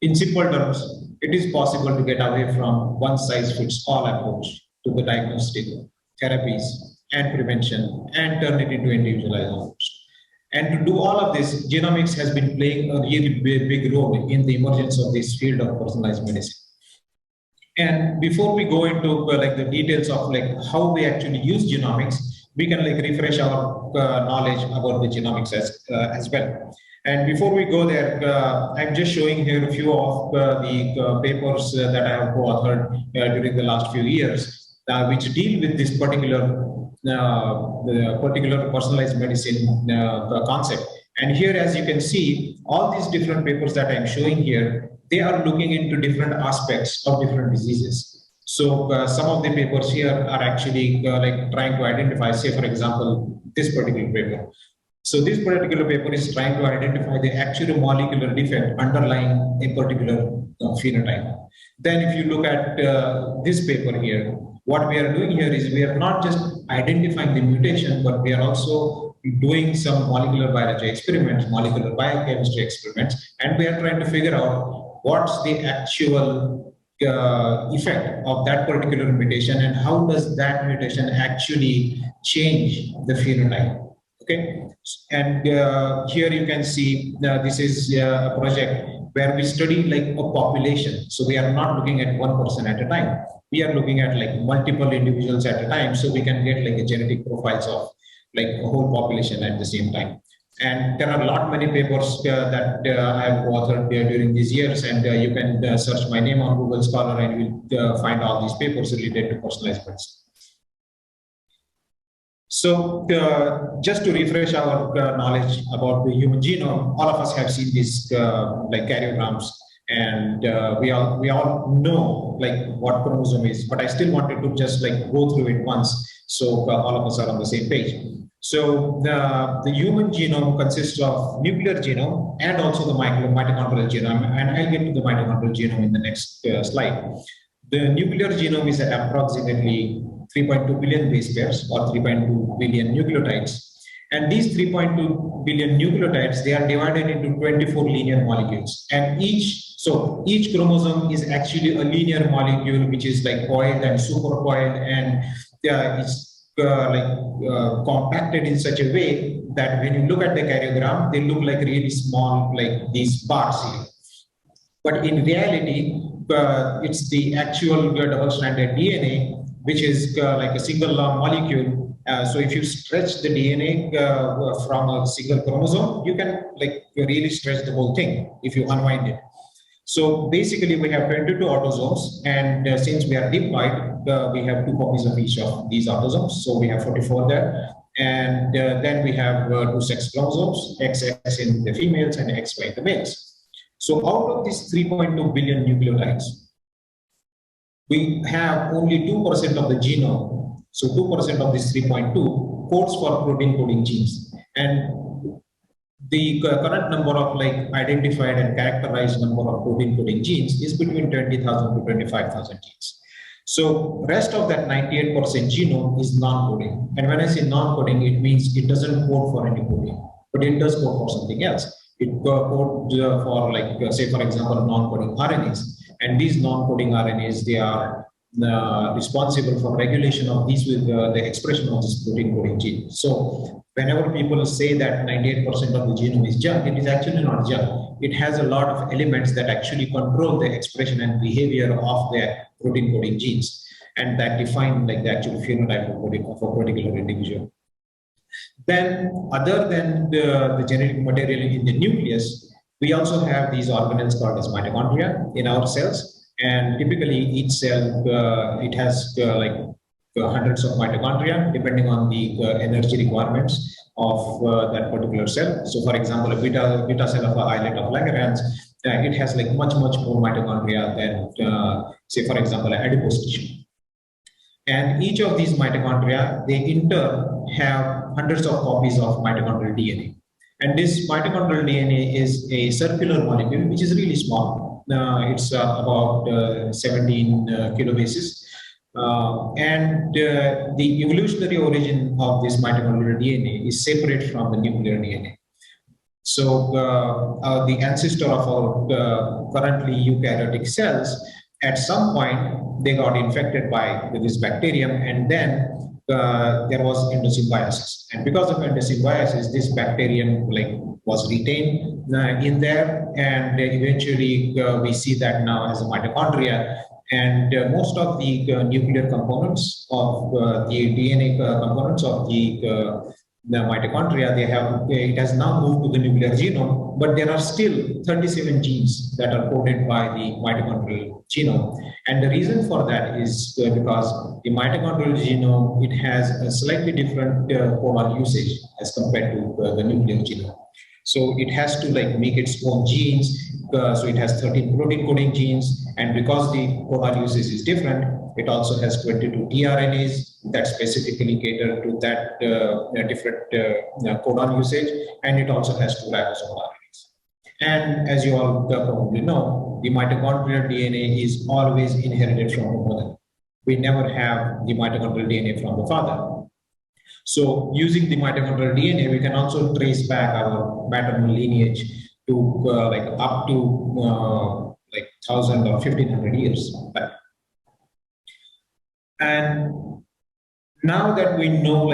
In simple terms, it is possible to get away from one-size-fits-all approach to the diagnostic, therapies, and prevention and turn it into individualized approach. And to do all of this, genomics has been playing a really big role in the emergence of this field of personalized medicine. And before we go into like the details of like how we actually use genomics, we can like refresh our knowledge about the genomics as well. And before we go there, I'm just showing here a few of the papers that I have co-authored during the last few years, which deal with this particular personalized medicine concept. And here, as you can see, all these different papers that I'm showing here, they are looking into different aspects of different diseases. So some of the papers here are actually like trying to identify, say, for example, this particular paper. So this particular paper is trying to identify the actual molecular defect underlying a particular phenotype. Then if you look at this paper here, what we are doing here is we are not just identifying the mutation, but we are also doing some molecular biology experiments, molecular biochemistry experiments, and we are trying to figure out what's the actual effect of that particular mutation and how does that mutation actually change the phenotype. Okay, and here you can see this is a project where we study like a population. So we are not looking at one person at a time. We are looking at like multiple individuals at a time, so we can get like a genetic profiles of like a whole population at the same time. And there are a lot many papers that I have authored during these years, and you can search my name on Google Scholar and you'll find all these papers related to personalized medicine. So just to refresh our knowledge about the human genome, all of us have seen these like karyograms, and we all know like what chromosome is, but I still wanted to just like go through it once so all of us are on the same page. So the human genome consists of nuclear genome and also the mitochondrial genome, and I'll get to the mitochondrial genome in the next slide. The nuclear genome is approximately 3.2 billion base pairs or 3.2 billion nucleotides. And these 3.2 billion nucleotides, they are divided into 24 linear molecules. And each chromosome is actually a linear molecule, which is like coiled and supercoiled, and it's compacted in such a way that when you look at the karyogram, they look like really small, like these bars here. But in reality, it's the actual double-stranded DNA, which is like a single molecule. So if you stretch the DNA from a single chromosome, you can like really stretch the whole thing if you unwind it. So basically we have 22 autosomes, and since we are diploid, we have 2 copies of each of these autosomes. So we have 44 there. And then we have 2 sex chromosomes, XX in the females and XY in the males. So out of these 3.2 billion nucleotides, we have only 2% of the genome. So 2% of this 3.2 codes for protein coding genes. And the current number of like identified and characterized number of protein coding genes is between 20,000 to 25,000 genes. So rest of that 98% genome is non-coding. And when I say non-coding, it means it doesn't code for any protein, but it does code for something else. It codes for like, say for example, non-coding RNAs. And these non-coding RNAs, they are responsible for regulation of these with the expression of this protein coding gene. So whenever people say that 98% of the genome is junk, it is actually not junk. It has a lot of elements that actually control the expression and behavior of the protein coding genes, and that define like the actual phenotype of a particular individual. Then other than the genetic material in the nucleus, we also have these organelles called as mitochondria in our cells. And typically each cell, it has like hundreds of mitochondria depending on the energy requirements of that particular cell. So for example, a beta cell of an islet of Langerhans, it has like much more mitochondria than say for example, an adipose tissue. And each of these mitochondria, they in turn have hundreds of copies of mitochondrial DNA. And this mitochondrial DNA is a circular molecule, which is really small. It's about 17 kilobases. The evolutionary origin of this mitochondrial DNA is separate from the nuclear DNA. So the ancestor of our currently eukaryotic cells, at some point, they got infected by this bacterium, and then there was endosymbiosis. And because of endosymbiosis, this bacterium was retained in there, and eventually we see that now as a mitochondria. And most of the nuclear components of the DNA components of the mitochondria, it has now moved to the nuclear genome, but there are still 37 genes that are coded by the mitochondrial genome. And the reason for that is because the mitochondrial genome, it has a slightly different codon usage as compared to the nuclear genome. So it has to make its own genes. So it has 13 protein coding genes, and because the codon usage is different, it also has 22 tRNAs that specifically cater to that different codon usage, and it also has 2 ribosomal RNAs. And as you all probably know, the mitochondrial DNA is always inherited from the mother. We never have the mitochondrial DNA from the father. So using the mitochondrial DNA, we can also trace back our maternal lineage to up to 1,000 or 1,500 years back. And now that we know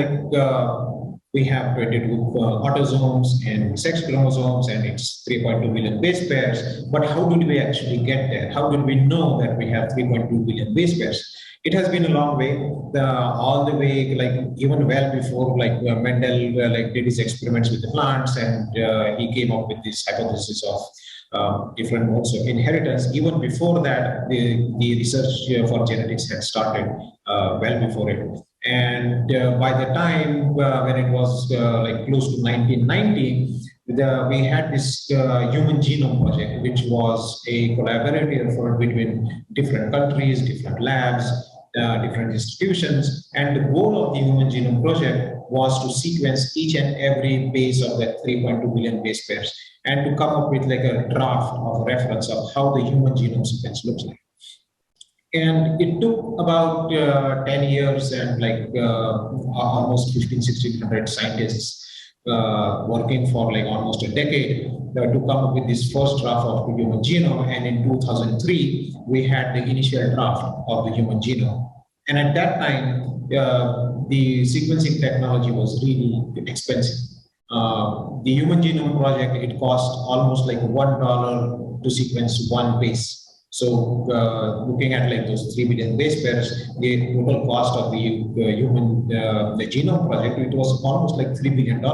we have 22 autosomes and sex chromosomes, and it's 3.2 billion base pairs, but how did we actually get there? How did we know that we have 3.2 billion base pairs? It has been a long way, all the way, even well before, Mendel did his experiments with the plants, and he came up with this hypothesis of different modes of inheritance. Even before that, the research for genetics had started well before it. And by the time when it was close to 1990, we had this Human Genome Project, which was a collaborative effort between different countries, different labs, different institutions. And the goal of the Human Genome Project was to sequence each and every base of that 3.2 billion base pairs, and to come up with a draft of reference of how the human genome sequence looks like. And it took about 10 years and almost 1,500-1,600 scientists working for almost a decade to come up with this first draft of the human genome. And in 2003, we had the initial draft of the human genome. And at that time, the sequencing technology was really expensive. The Human Genome Project, it cost almost $1 to sequence one base. So looking at those 3 billion base pairs, the total cost of the human the genome project, it was almost $3 billion,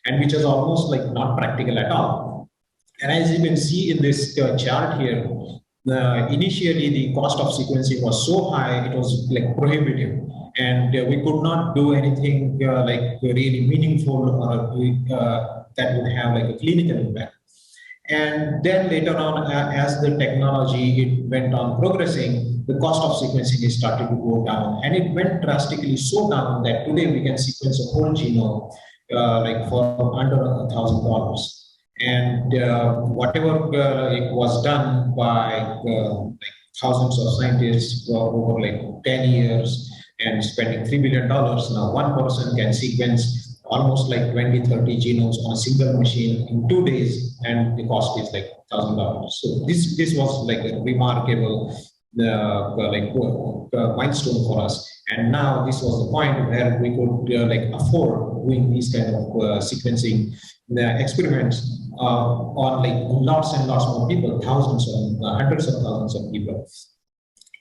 and which is almost not practical at all. And as you can see in this chart here, initially the cost of sequencing was so high, it was prohibitive, and we could not do anything really meaningful or that would have a clinical impact. And then later on, as the technology it went on progressing, the cost of sequencing is started to go down, and it went drastically so down that today we can sequence a whole genome for under $1,000. And whatever it was done by thousands of scientists over 10 years and spending $3 billion, now one person can sequence almost 20-30 genomes on a single machine in 2 days, and the cost is $1,000. So this was a remarkable milestone for us. And now this was the point where we could afford doing these kind of sequencing experiments on lots and lots more people, thousands and hundreds of thousands of people.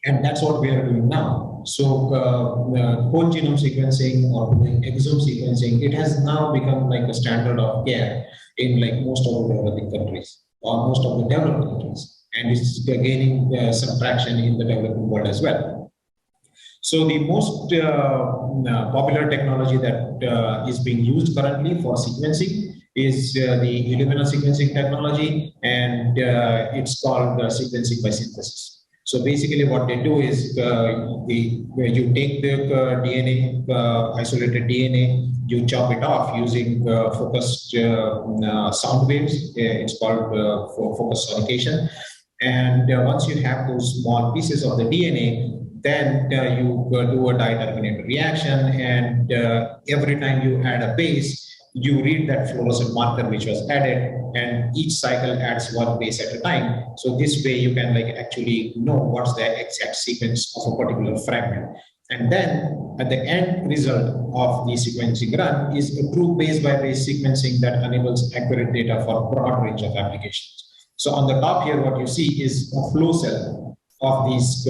And that's what we are doing now. So whole genome sequencing or exome sequencing, it has now become a standard of care in most of the developing countries, or most of the developed countries. And it's gaining some traction in the developing world as well. So the most popular technology that is being used currently for sequencing is the Illumina sequencing technology, and it's called sequencing by synthesis. So basically what they do is you take the DNA, isolated DNA, you chop it off using focused sound waves. It's called focused sonication. And once you have those small pieces of the DNA, then you do a dye-terminator reaction, and every time you add a base, you read that fluorescent marker which was added, and each cycle adds one base at a time. So this way you can actually know what's the exact sequence of a particular fragment. And then at the end result of the sequencing run is a true base-by-base sequencing that enables accurate data for a broad range of applications. So on the top here, what you see is a flow cell of these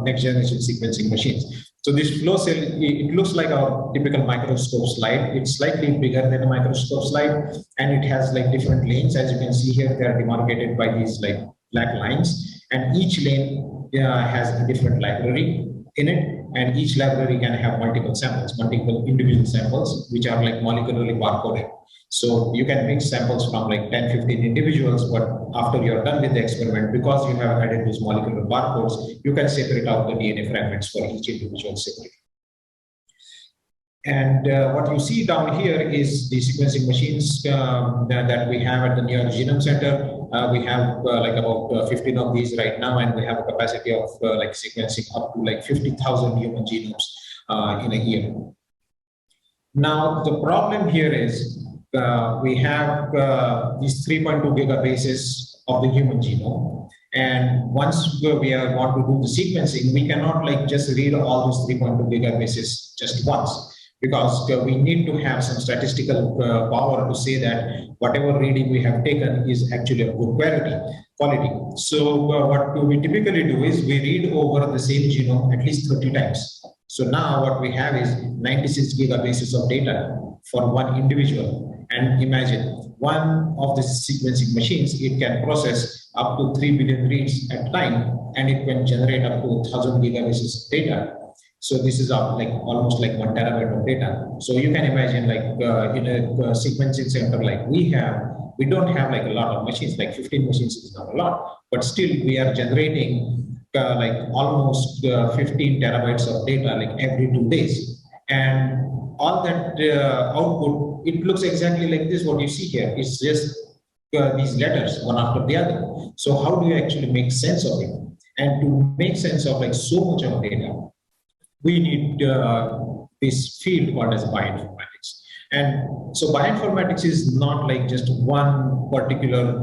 next generation sequencing machines. So this flow cell, it looks like a typical microscope slide. It's slightly bigger than a microscope slide, and it has different lanes. As you can see here, they are demarcated by these black lines, and each lane has a different library in it, and each library can have multiple samples, multiple individual samples, which are molecularly barcoded. So you can mix samples from 10, 15 individuals, but after you're done with the experiment, because you have added these molecular barcodes, you can separate out the DNA fragments for each individual separately. And what you see down here is the sequencing machines that we have at the New York Genome Center. We have about 15 of these right now, and we have a capacity of sequencing up to 50,000 human genomes in a year. Now, the problem here is we have these 3.2 gigabases of the human genome. And once we want to do the sequencing, we cannot just read all those 3.2 gigabases just once, because we need to have some statistical power to say that whatever reading we have taken is actually of good quality. So what we typically do is we read over the same genome at least 30 times. So now what we have is 96 gigabases of data for one individual. And imagine one of the sequencing machines, it can process up to 3 billion reads at a time, and it can generate up to 1,000 gigabases of data. So this is almost 1 terabyte of data. So you can imagine in a sequencing center like we don't have a lot of machines, 15 machines is not a lot, but still we are generating almost 15 terabytes of data every 2 days. And all that output, it looks exactly like this, what you see here. It's just these letters, one after the other. So how do you actually make sense of it? And to make sense of so much of data, we need this field called as bioinformatics. And so bioinformatics is not just one particular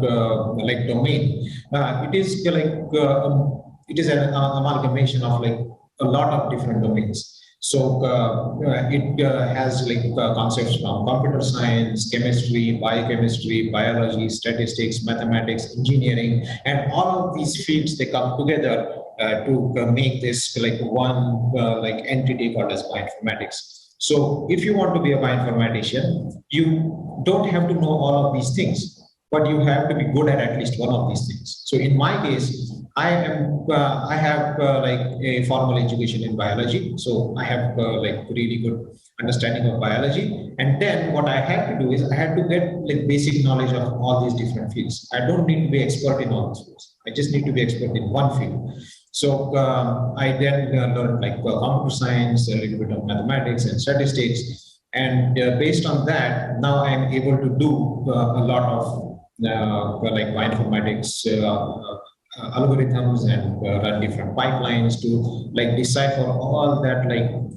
domain. It is it is an amalgamation of a lot of different domains. So it has concepts from computer science, chemistry, biochemistry, biology, statistics, mathematics, engineering, and all of these fields, they come together to make this one entity called as bioinformatics. So if you want to be a bioinformatician, you don't have to know all of these things, but you have to be good at least one of these things. So in my case, I have a formal education in biology, so I have really good understanding of biology. And then what I had to do is I had to get basic knowledge of all these different fields. I don't need to be expert in all these fields. I just need to be expert in one field. So I then learned computer science, a little bit of mathematics and statistics, and based on that, now I am able to do a lot of bioinformatics algorithms and run different pipelines to decipher all that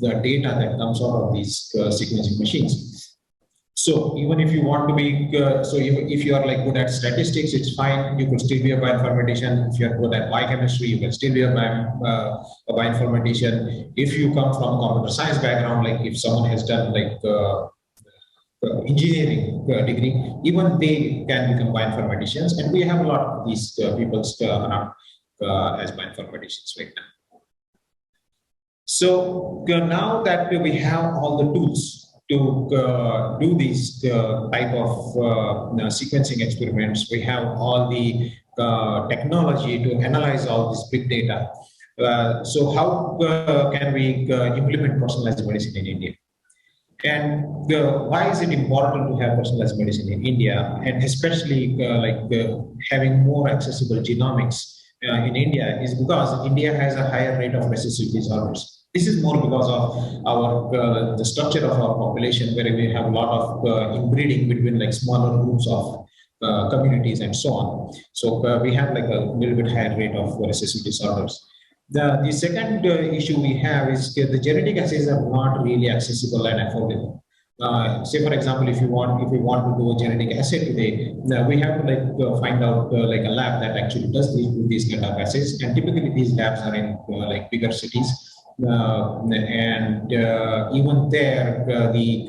the data that comes out of these sequencing machines. So even if you want to be, if you are good at statistics, it's fine. You could still be a bioinformatician. If you are good at biochemistry, you can still be a bioinformatician. If you come from a computer science background, if someone has done engineering degree, even they can become bioinformaticians, and we have a lot of these people around as bioinformaticians right now. So now that we have all the tools to do these type of sequencing experiments, we have all the technology to analyze all this big data. So how can we implement personalized medicine in India? And why is it important to have personalized medicine in India, and especially having more accessible genomics in India is because India has a higher rate of recessive disorders. This is more because of our the structure of our population, where we have a lot of inbreeding between like smaller groups of communities and so on. So we have like a little bit higher rate of recessive disorders. The second issue we have is the genetic assays are not really accessible and affordable. Say for example, if we want to do a genetic assay today, we have to like find out like a lab that actually does these kind of assays, and typically these labs are in like bigger cities, and even there the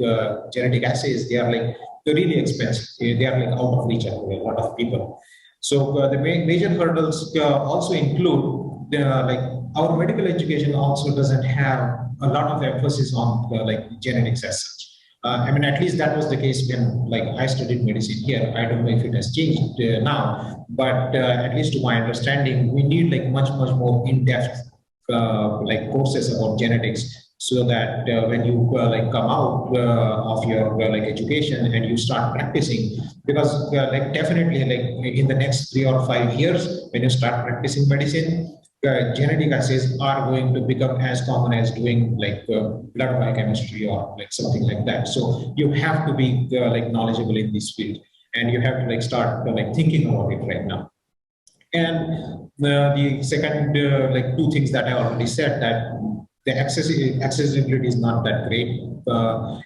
genetic assays, they are like really expensive. They are like out of reach of a lot of people. So the major hurdles also include like our medical education also doesn't have a lot of emphasis on like genetics as such. I mean, at least that was the case when like I studied medicine here. I don't know if it has changed now, but at least to my understanding, we need like much more in-depth like courses about genetics, so that when you like come out of your like education and you start practicing, because like definitely like in the next 3 or 5 years when you start practicing medicine, genetic assays are going to become as common as doing like blood biochemistry or like something like that. So you have to be like knowledgeable in this field, and you have to like start like thinking about it right now. And the second like two things that I already said, that the accessibility is not that great,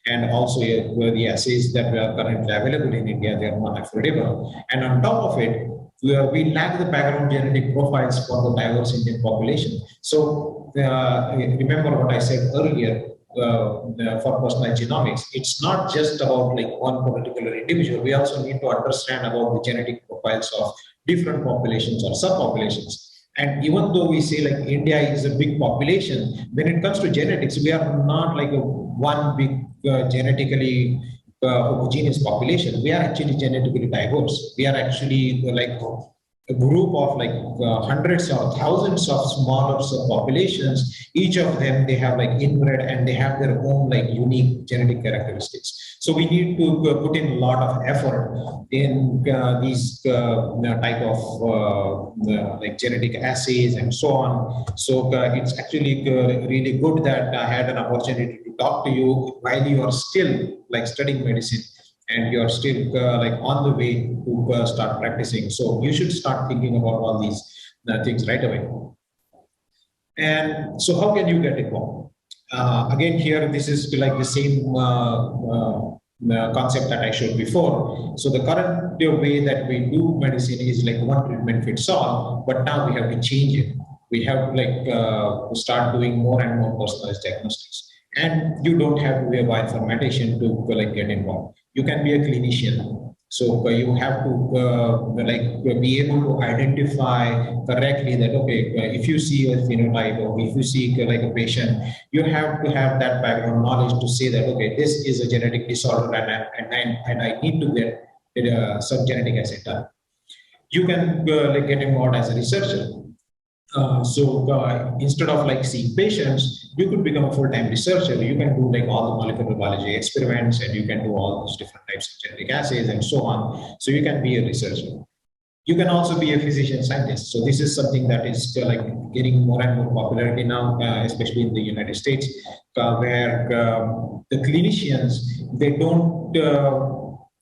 and also the assays that are currently available in India, they are not affordable. And on top of it, we lack the background genetic profiles for the diverse Indian population. So remember what I said earlier, for personalized genomics, it's not just about like one particular individual. We also need to understand about the genetic profiles of different populations or subpopulations. And even though we say like India is a big population, when it comes to genetics, we are not like one big genetically homogeneous population. We are actually genetically diverse. We are actually like a group of like hundreds or thousands of smaller subpopulations. Each of them, they have like inbred and they have their own like unique genetic characteristics. So we need to put in a lot of effort in these type of like genetic assays and so on. So it's actually really good that I had an opportunity to talk to you while you are still like studying medicine, and you're still like on the way to start practicing. So you should start thinking about all these things right away. And so how can you get involved? Again, here, this is like the same concept that I showed before. So the current way that we do medicine is like one treatment fits all, but now we have to change it. We have to like start doing more and more personalized diagnostics. And you don't have to be a bioinformatician to like get involved. You can be a clinician. So you have to like be able to identify correctly that, okay, if you see a phenotype or if you see like a patient, you have to have that background knowledge to say that, okay, this is a genetic disorder and I need to get some genetic assay done. You can like get involved as a researcher. So instead of like seeing patients, you could become a full-time researcher. You can do like all the molecular biology experiments, and you can do all those different types of genetic assays and so on. So you can be a researcher. You can also be a physician scientist. So this is something that is like getting more and more popularity now, especially in the United States, where the clinicians, they don't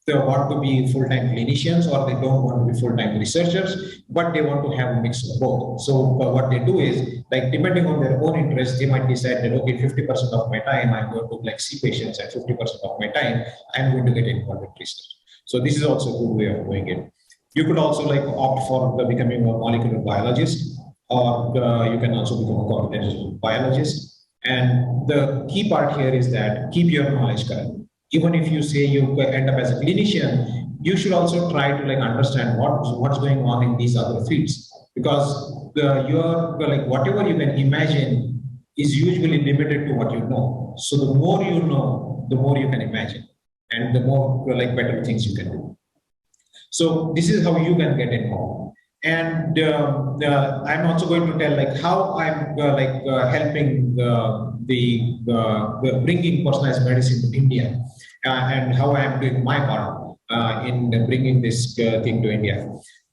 they want to be full-time clinicians, or they don't want to be full-time researchers, but they want to have a mix of both. So what they do is, like, depending on their own interests, they might decide that, okay, 50% of my time I'm going to like see patients, and 50% of my time I'm going to get involved in research. So this is also a good way of doing it. You could also like opt for becoming a molecular biologist, or you can also become a cognitive biologist. And the key part here is that keep your knowledge current. Even if you say you end up as a clinician, you should also try to like understand what's going on in these other fields, because you're like whatever you can imagine is usually limited to what you know. So the more you know, the more you can imagine, and the more like better things you can do. So this is how you can get involved. And I'm also going to tell like how I'm helping the bringing personalized medicine to India, and how I'm doing my part in bringing this thing to India.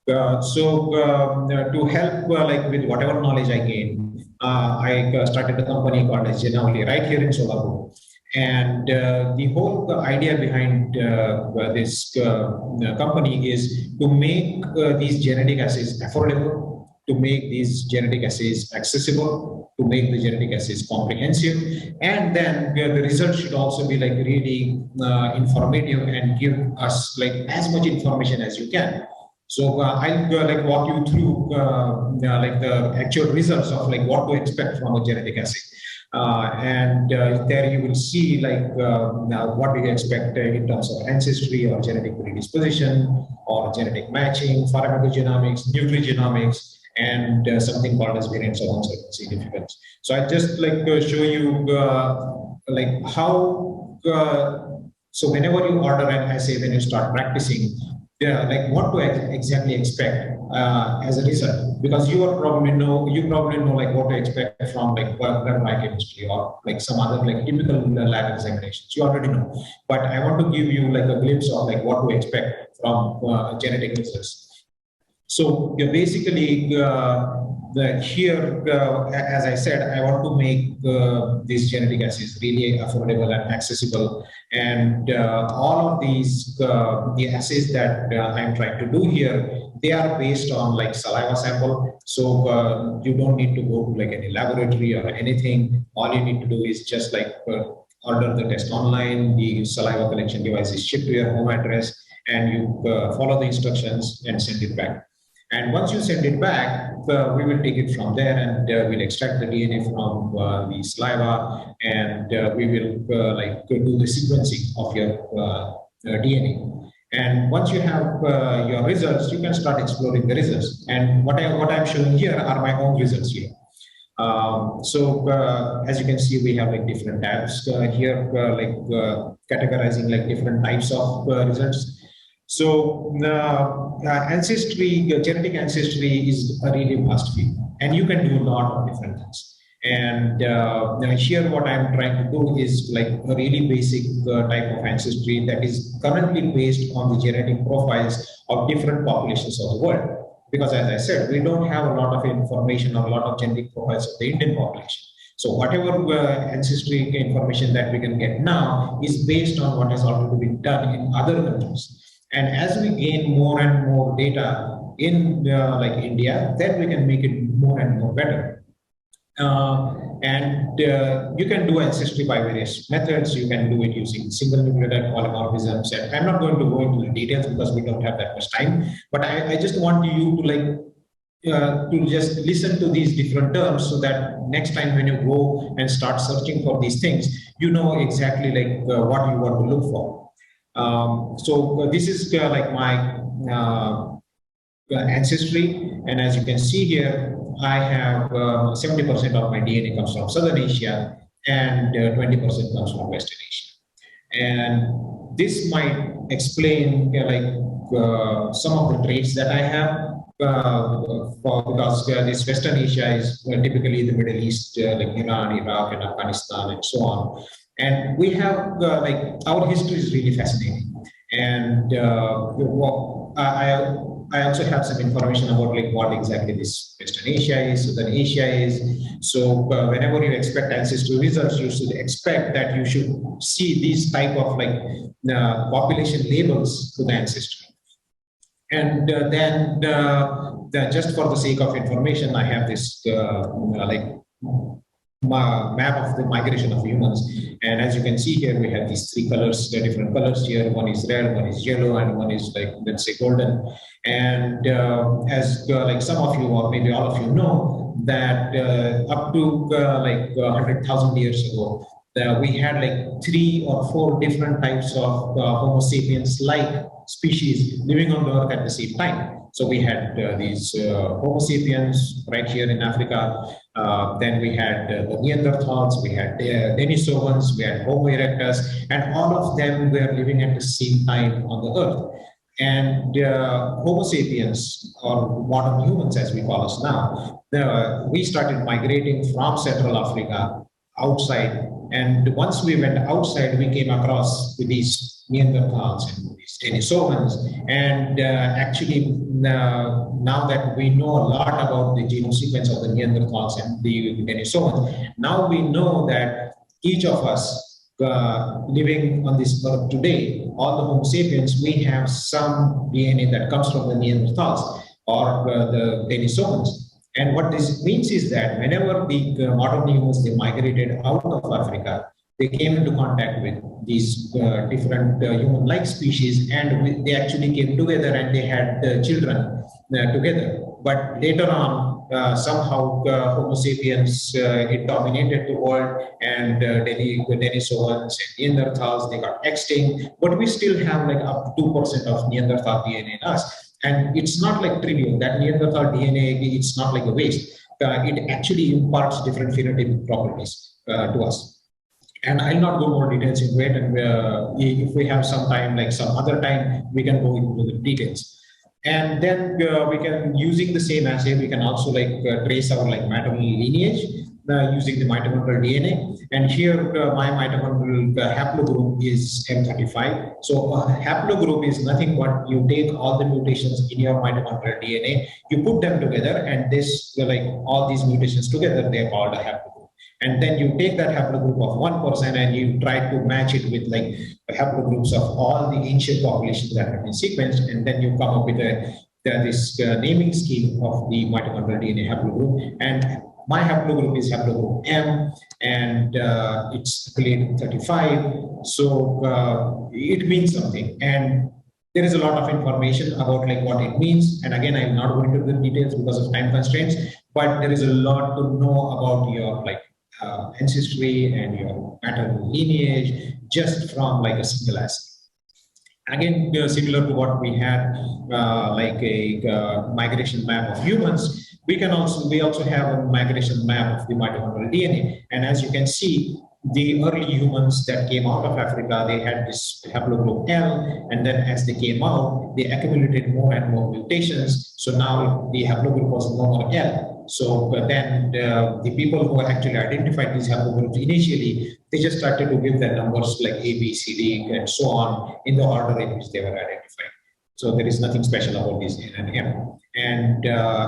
To help like with whatever knowledge I gained, I started a company called as Genavali right here in Solapur. And the whole idea behind this company is to make these genetic assays affordable, to make these genetic assays accessible, to make the genetic assays comprehensive, and then the results should also be like really informative and give us like as much information as you can. So I'll like walk you through like the actual results of like what to expect from a genetic assay. There you will see like what do you expect in terms of ancestry or genetic predisposition or genetic matching, pharmacogenomics, nucleogenomics, and something called as variants of uncertain significance. So I just like show you like how, so whenever you order an assay, when you start practicing, like what to exactly expect as a result, because you probably know like what to expect from like blood biochemistry or like some other like typical lab examinations. You already know, but I want to give you like a glimpse of like what to expect from genetic results. So basically here, as I said, I want to make these genetic assays really affordable and accessible. And all of these, the assays that I'm trying to do here, they are based on like saliva sample. So you don't need to go to like any laboratory or anything. All you need to do is just like order the test online. The saliva collection device is shipped to your home address, and you follow the instructions and send it back. And once you send it back, we will take it from there, and we'll extract the DNA from the saliva, and we will like do the sequencing of your DNA. And once you have your results, you can start exploring the results. And what I'm showing here are my own results here. As you can see, we have like different tabs here, like categorizing like different types of results. So ancestry, genetic ancestry is a really vast field, and you can do a lot of different things. And here what I'm trying to do is like a really basic type of ancestry that is currently based on the genetic profiles of different populations of the world. Because as I said, we don't have a lot of information or a lot of genetic profiles of the Indian population. So whatever ancestry information that we can get now is based on what has already been done in other countries. And as we gain more and more data in like India, then we can make it more and more better. You can do ancestry by various methods. You can do it using single nucleotide polymorphisms. And I'm not going to go into the details because we don't have that much time. But I just want you to like to just listen to these different terms so that next time when you go and start searching for these things, you know exactly like what you want to look for. This is like my ancestry, and as you can see here, I have 70% of my DNA comes from Southern Asia and 20% comes from Western Asia. And this might explain some of the traits that I have, because this Western Asia is typically the Middle East, like Iran, Iraq, and Afghanistan, and so on. And we have our history is really fascinating. And I also have some information about like what exactly this Western Asia is, Southern Asia is. So whenever you expect ancestry results, you should expect that you should see these type of like population labels to the ancestry. And then just for the sake of information, I have this map of the migration of humans. And as you can see here, we have these three colors, the different colors here. One is red, one is yellow, and one is like, let's say, golden. And as like some of you or maybe all of you know, that up to like 100,000 years ago, we had like 3 or 4 different types of Homo sapiens-like species living on the earth at the same time. So we had these Homo sapiens right here in Africa. Then we had the Neanderthals, we had Denisovans, we had Homo erectus, and all of them were living at the same time on the earth. And Homo sapiens, or modern humans as we call us now, we started migrating from Central Africa outside. And once we went outside, we came across with these these Neanderthals and these Denisovans. And actually, now that we know a lot about the genome sequence of the Neanderthals and the Denisovans, now we know that each of us living on this earth today, all the Homo sapiens, we have some DNA that comes from the Neanderthals or the Denisovans. And what this means is that whenever the modern humans, they migrated out of Africa, they came into contact with these different human-like species, and they actually came together and they had children together. But later on, somehow Homo sapiens, it dominated the world, and the Denisovans and Neanderthals, they got extinct, but we still have like up to 2% of Neanderthal DNA in us. And it's not like trivial, that Neanderthal DNA, it's not like a waste. It actually imparts different phenotypic properties to us. And I'll not go more details into it, and if we have some time, like some other time, we can go into the details. And then we can, using the same assay, we can also like trace our like maternal lineage using the mitochondrial DNA. And here my mitochondrial haplogroup is M35. So a haplogroup is nothing but you take all the mutations in your mitochondrial DNA, you put them together, and this, like all these mutations together, they are called a haplogroup. And then you take that haplogroup of one person and you try to match it with like haplogroups of all the ancient populations that have been sequenced, and then you come up with this naming scheme of the mitochondrial DNA haplogroup. And my haplogroup is haplogroup M, and it's affiliated 35. So it means something. And there is a lot of information about like what it means. And again, I will not go into the details because of time constraints, but there is a lot to know about your like ancestry and your maternal lineage just from like a single assay. Again, similar to what we had, like a migration map of humans, we also have a migration map of the mitochondrial DNA. And as you can see, the early humans that came out of Africa, they had this haplogroup L, and then as they came out, they accumulated more and more mutations. So now the haplogroup was no more L. So then the people who actually identified these haplogroups initially, they just started to give their numbers like A, B, C, D, and so on in the order in which they were identified. So there is nothing special about this N and M. And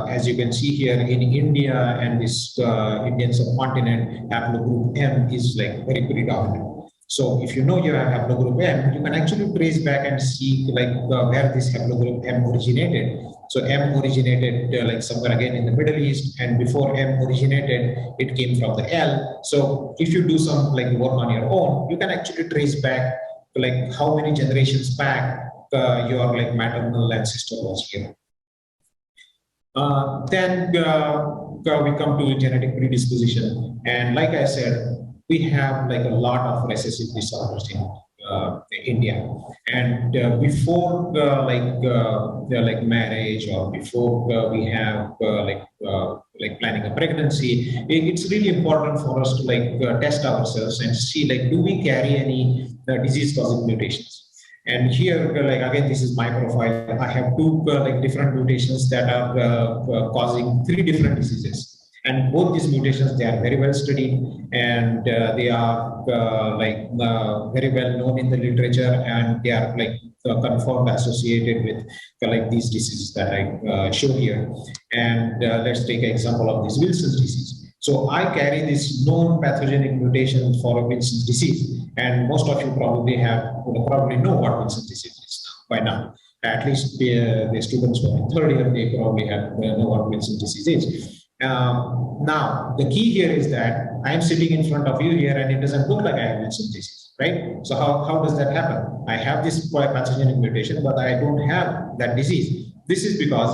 as you can see here in India and this Indian subcontinent, haplogroup M is like very predominant. So if you know you have haplogroup M, you can actually trace back and see like where this haplogroup M originated. So M originated like somewhere again in the Middle East, and before M originated, it came from the L. So if you do some like work on your own, you can actually trace back like how many generations back your like maternal ancestor was here. Then we come to genetic predisposition, and like I said, we have like a lot of recessive disorders in India, and before like marriage or before we have like planning a pregnancy, it's really important for us to like test ourselves and see like do we carry any disease causing mutations. And here, like again, this is my profile. I have two like different mutations that are causing 3 different diseases. And both these mutations, they are very well studied, and they are very well known in the literature, and they are like confirmed associated with like these diseases that I show here. And let's take an example of this Wilson's disease. So I carry this known pathogenic mutation for Wilson's disease, and most of you probably know what Wilson's disease is by now. At least the students who are in 3rd year, they probably know what Wilson's disease is. Now, the key here is that I am sitting in front of you here and it doesn't look like I have Wilson's disease, right? So how does that happen? I have this pathogenic mutation, but I don't have that disease. This is because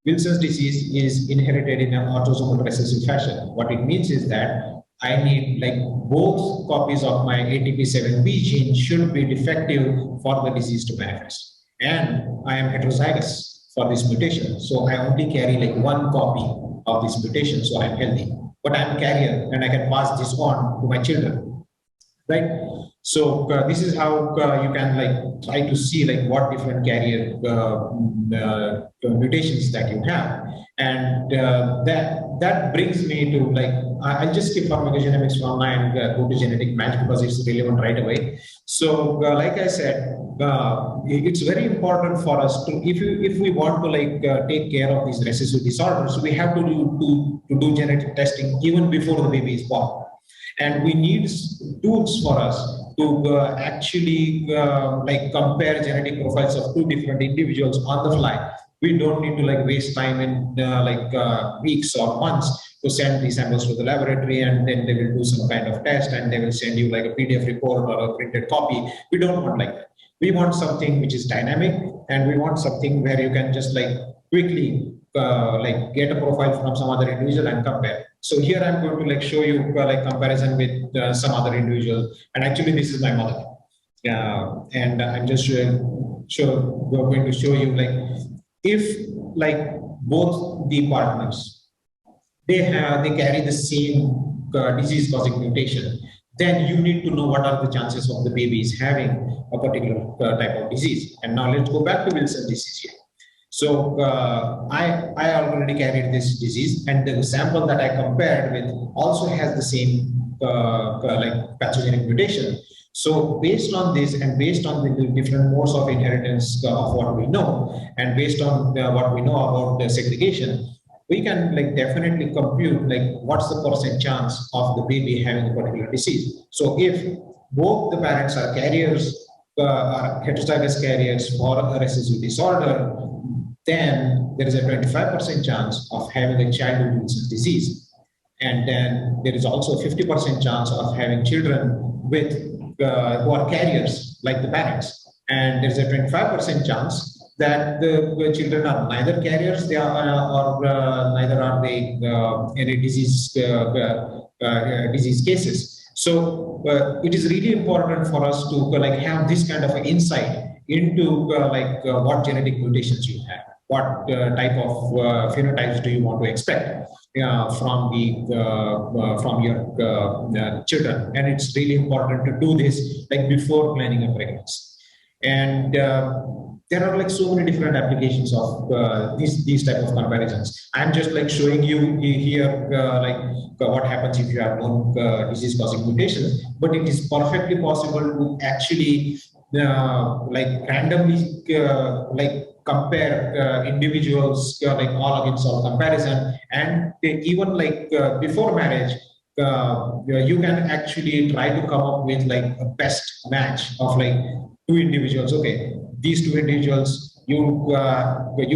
Wilson's disease is inherited in an autosomal recessive fashion. What it means is that I need like both copies of my ATP7B gene should be defective for the disease to manifest. And I am heterozygous for this mutation. So I only carry like 1 copy of this mutation, so I'm healthy. But I'm a carrier and I can pass this on to my children, right? So this is how you can like try to see like what different carrier mutations that you have, and that brings me to like I'll just skip pharmacogenomics for now and go to genetic match because it's relevant right away. So like I said, it's very important for us to if we want to like take care of these recessive disorders, we have to do genetic testing even before the baby is born, and we need tools for us to actually like compare genetic profiles of two different individuals on the fly. We don't need to like waste time in weeks or months to send these samples to the laboratory, and then they will do some kind of test and they will send you like a PDF report or a printed copy. We don't want like that. We want something which is dynamic, and we want something where you can just like quickly like get a profile from some other individual and compare. So here I'm going to like show you like comparison with some other individual, and actually this is my mother. And I'm just we're going to show you like if like both the partners they carry the same disease causing mutation, then you need to know what are the chances of the baby is having a particular type of disease. And now let's go back to Wilson disease here. So I already carried this disease, and the sample that I compared with also has the same like pathogenic mutation. So based on this and based on the different modes of inheritance of what we know, and based on what we know about the segregation, we can like definitely compute like what's the % chance of the baby having a particular disease. So if both the parents are carriers, are heterozygous carriers for a recessive disorder, then there is a 25% chance of having a child with Wilson's disease. And then there is also a 50% chance of having children with who are carriers like the parents. And there's a 25% chance that the children are neither carriers, they are, or neither are they any disease cases. So it is really important for us to like have this kind of an insight into what genetic mutations you have, what type of phenotypes do you want to expect from your children, and it's really important to do this like before planning a pregnancy. And there are like so many different applications of these type of comparisons. I'm just like showing you here what happens if you have known disease causing mutations, but it is perfectly possible to actually like randomly like compare individuals like all against all comparison, and even like before marriage you can actually try to come up with like a best match of like two individuals. Okay, these two individuals, you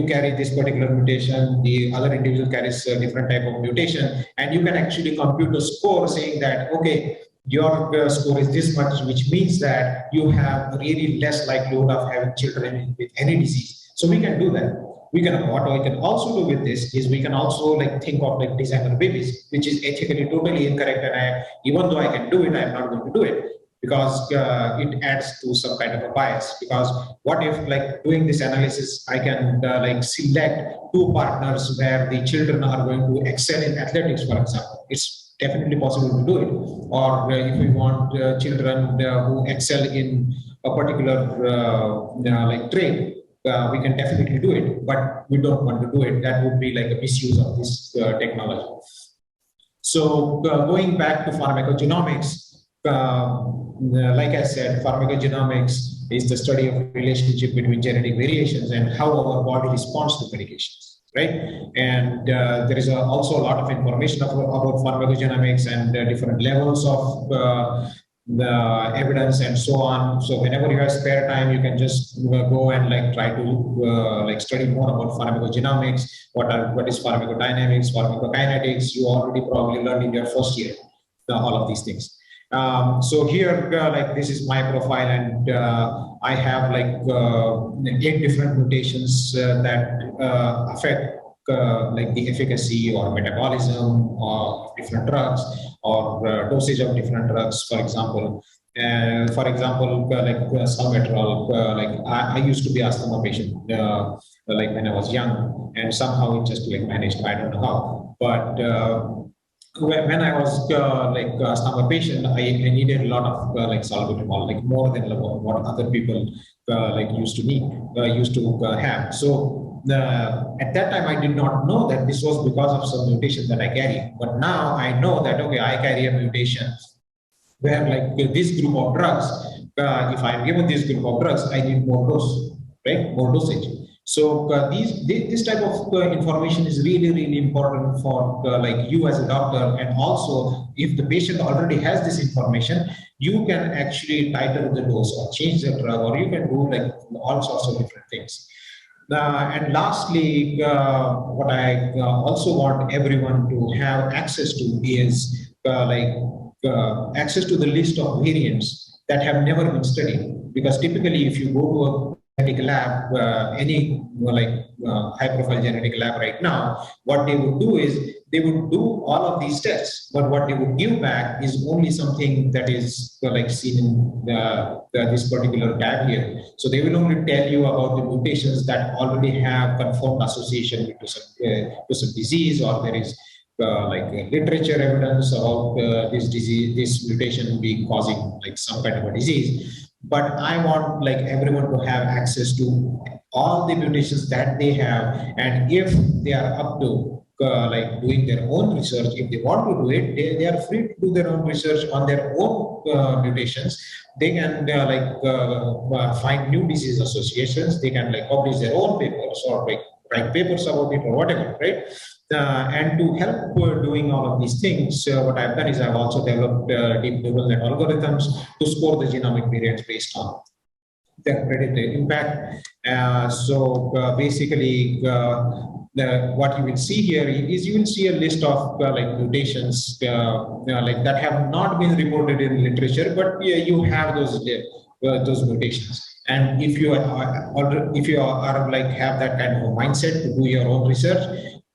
carry this particular mutation, the other individual carries a different type of mutation, and you can actually compute a score saying that okay, your score is this much, which means that you have really less likelihood of having children with any disease. So we can do that. What we can also do with this is we can also like think of like designer babies, which is ethically totally incorrect, and even though I can do it, I'm not going to do it because it adds to some kind of a bias. Because what if like doing this analysis, I can like select two partners where the children are going to excel in athletics, for example. It's definitely possible to do it. Or if we want children who excel in a particular like trade, we can definitely do it, but we don't want to do it. That would be like a misuse of this technology. So going back to pharmacogenomics, like I said, pharmacogenomics is the study of relationship between genetic variations and how our body responds to medications, right? And there is also a lot of information about pharmacogenomics and different levels of the evidence and so on. So whenever you have spare time, you can just go and like try to like study more about pharmacogenomics. What is pharmacodynamics, pharmacokinetics? You already probably learned in your first year all of these things. So here, like this is my profile, and I have like 8 different mutations that affect like the efficacy or metabolism of different drugs, or dosage of different drugs. For example, like salmeterol. Like I used to be asthma patient like when I was young, and somehow it just like managed. I don't know how, but when I was asthma patient, I needed a lot of like salbutamol, like more than what other people like used to have. So at that time, I did not know that this was because of some mutation that I carry. But now I know that, okay, I carry a mutation where like this group of drugs, if I'm given this group of drugs, I need more dose, right? More dosage. So this type of information is really, really important for like you as a doctor. And also, if the patient already has this information, you can actually tighten the dose or change the drug, or you can do like all sorts of different things. And lastly, what I also want everyone to have access to is access to the list of variants that have never been studied. Because typically, if you go to a genetic lab, any high-profile genetic lab right now, what they would do is they would do all of these tests, but what they would give back is only something that is like seen in this particular tab here. So they will only tell you about the mutations that already have confirmed association to some disease, or there is literature evidence about this disease, this mutation being causing like some kind of a disease. But I want like everyone to have access to all the mutations that they have, and if they are up to like doing their own research, if they want to do it, they are free to do their own research on their own mutations. They can find new disease associations. They can like publish their own papers or like write papers about it or whatever, right? And to help doing all of these things, what I've done is I've also developed deep neural net algorithms to score the genomic variants based on their predicted impact. So basically, what you will see here is you will see a list of like mutations like that have not been reported in literature, but you have those mutations. And if you are like have that kind of a mindset to do your own research,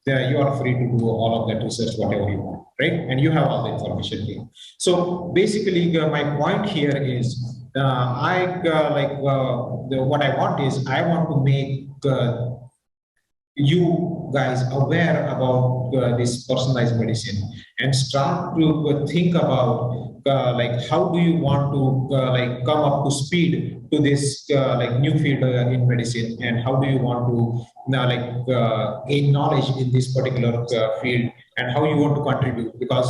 you are free to do all of that research, whatever you want, right? And you have all the information here. So basically, my point here is what I want is I want to make you guys aware about this personalized medicine and start to think about like how do you want to like come up to speed to this like new field in medicine, and how do you want to gain knowledge in this particular field, and how you want to contribute, because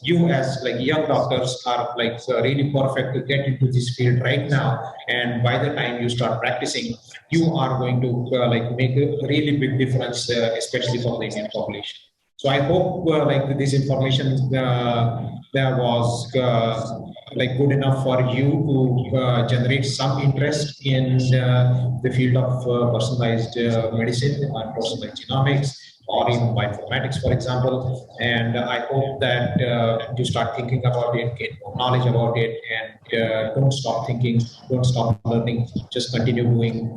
you as like young doctors are like really perfect to get into this field right now, and by the time you start practicing, you are going to like make a really big difference, especially for the Indian population. So I hope like this information there was like good enough for you to generate some interest in the field of personalized medicine and personalized genomics, or even bioinformatics, for example. And I hope that you start thinking about it, get more knowledge about it, and don't stop thinking, don't stop learning, just continue doing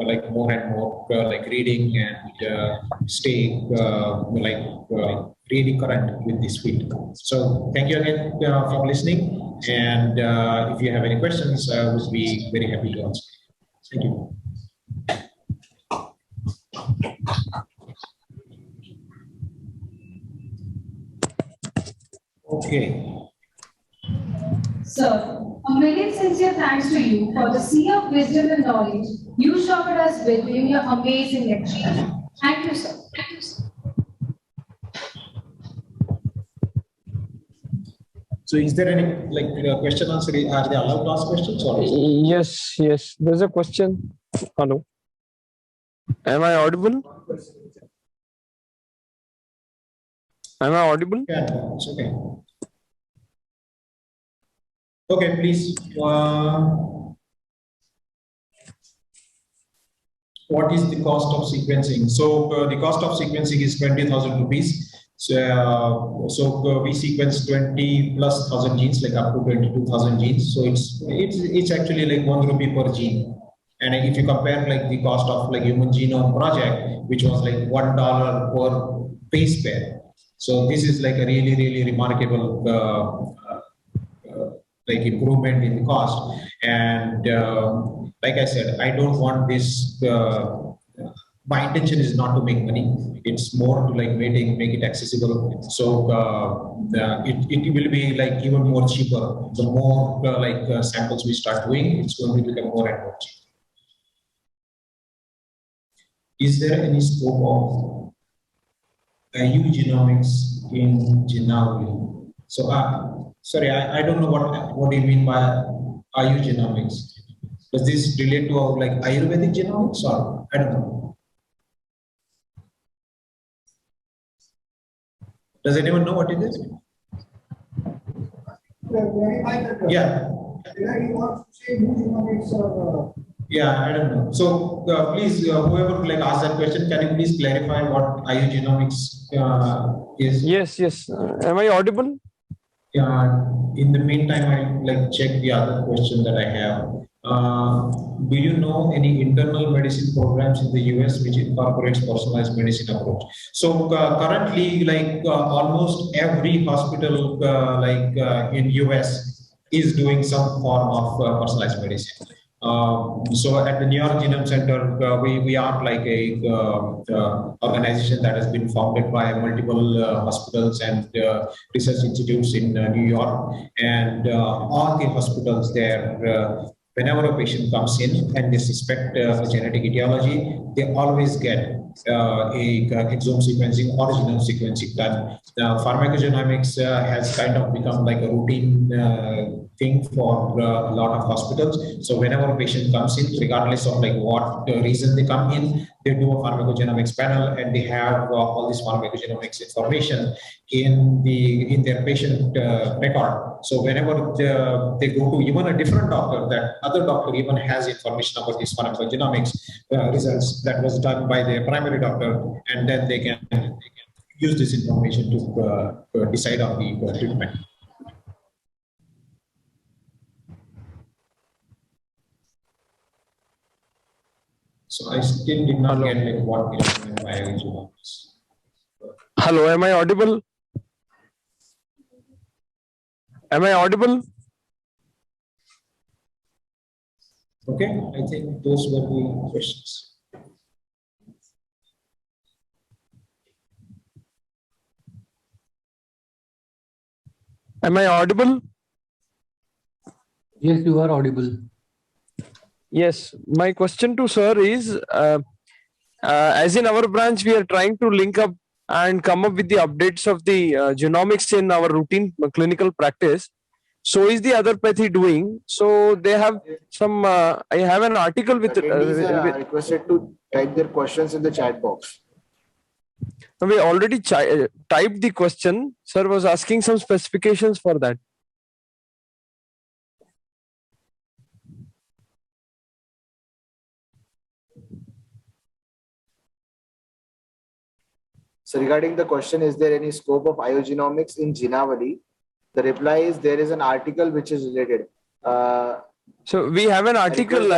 like more and more like reading, and stay really current with this field. So thank you again for listening. And if you have any questions, I would be very happy to answer. Thank you. Okay. Sir, a million sincere thanks to you for the sea of wisdom and knowledge you showered us with during your amazing lecture. Thank you, sir. Thank you, sir. So is there any like question answer? Are they allowed to ask questions? Or Yes. There's a question. Hello. Am I audible? Am I audible? Yeah, it's okay. Okay, please. What is the cost of sequencing? So the cost of sequencing is 20,000 rupees. So we sequence 20,000+ genes, like up to 22,000 genes. So it's actually like 1 rupee per gene. And if you compare like the cost of like Human Genome Project, which was like $1 per base pair. So this is like a really, really remarkable like improvement in the cost. And like I said, I don't want this my intention is not to make money. It's more to like make it accessible. So it will be like even more cheaper. The more samples we start doing, it's going to become more and more cheap. Is there any scope of eugenomics in genealogy? So sorry, I don't know what do you mean by eugenomics. Does this relate to like Ayurvedic genomics or I don't know? Does anyone know what it is? Yeah. Yeah, I don't know. So please, whoever like asked that question, can you please clarify what eugenomics is? Yes. Am I audible? In the meantime, I like check the other question that I have. Do you know any internal medicine programs in the US which incorporates personalized medicine approach? So currently, like almost every hospital in US is doing some form of personalized medicine. So at the New York Genome Center, we are like a organization that has been founded by multiple hospitals and research institutes in New York, and all the hospitals there. Whenever a patient comes in and they suspect a genetic etiology, they always get exome sequencing or genome sequencing done. Pharmacogenomics has kind of become like a routine thing for a lot of hospitals. So whenever a patient comes in, regardless of like what reason they come in, they do a pharmacogenomics panel and they have all this pharmacogenomics information in their patient record. So whenever they go to even a different doctor, that other doctor even has information about these pharmacogenomics results that was done by their primary doctor, and then they can use this information to decide on the treatment. So I still did not get like what is meant by eugenomics. Hello, am I audible? Am I audible? Okay, I think those were the questions. Am I audible? Yes, you are audible. Yes, my question to sir is, as in our branch, we are trying to link up and come up with the updates of the genomics in our routine clinical practice. So is the other pathy doing? So they have some, I have an article with... Attendees are requested to type their questions in the chat box. We already typed the question. Sir was asking some specifications for that. So regarding the question, is there any scope of eugenomics in Jinavali? The reply is there is an article which is related. So we have an article.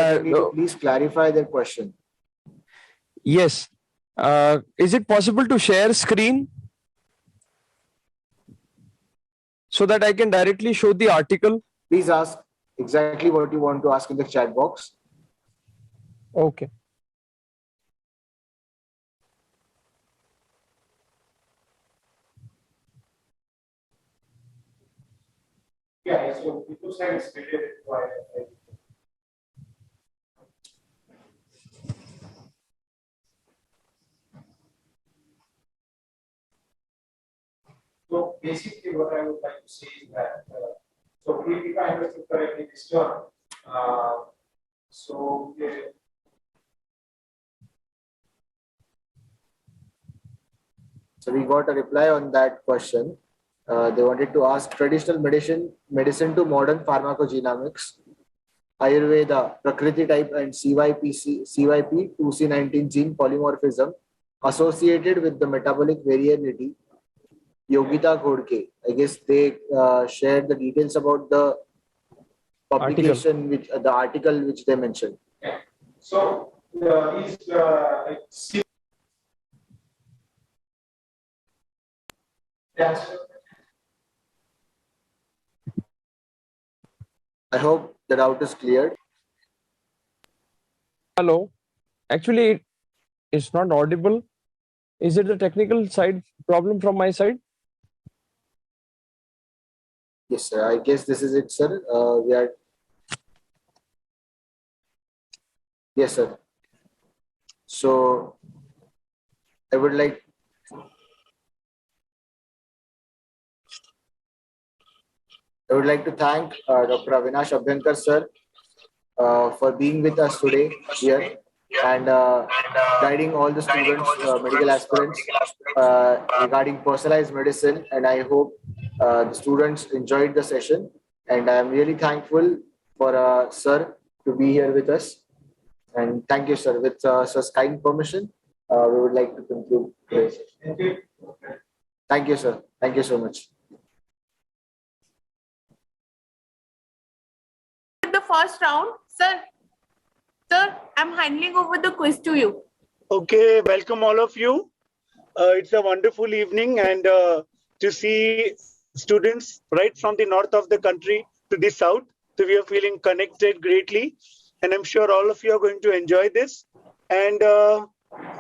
Please clarify their question. Yes. Is it possible to share screen so that I can directly show the article? Please ask exactly what you want to ask in the chat box. Okay. Yeah, so it looks like it's related to So basically what I would like to say is that, so if I understood correctly this term, so we got a reply on that question. They wanted to ask traditional medicine to modern pharmacogenomics, Ayurveda, Prakriti type and CYP 2C19 gene polymorphism associated with the metabolic variability. Yogita Ghodke, I guess they shared the details about the publication, the article which they mentioned. yeah. So these I hope the doubt is cleared. Hello. Actually, It's not audible. Is it the technical side problem from my side? Yes, sir. I guess this is it, sir. We are. Yes, sir. So I would like. I would like to thank Dr. Avinash Abhyankar, sir, for being with us today here and guiding all the students, medical aspirants, regarding personalized medicine. And I hope the students enjoyed the session. And I am really thankful for sir to be here with us. And thank you, sir. With sir's kind permission, we would like to conclude today's session. Thank you. Thank you, sir. Thank you so much. The first round, sir, I'm handing over the quiz to you. Okay, welcome all of you. It's a wonderful evening and to see students right from the north of the country to the south. So we are feeling connected greatly and I'm sure all of you are going to enjoy this. And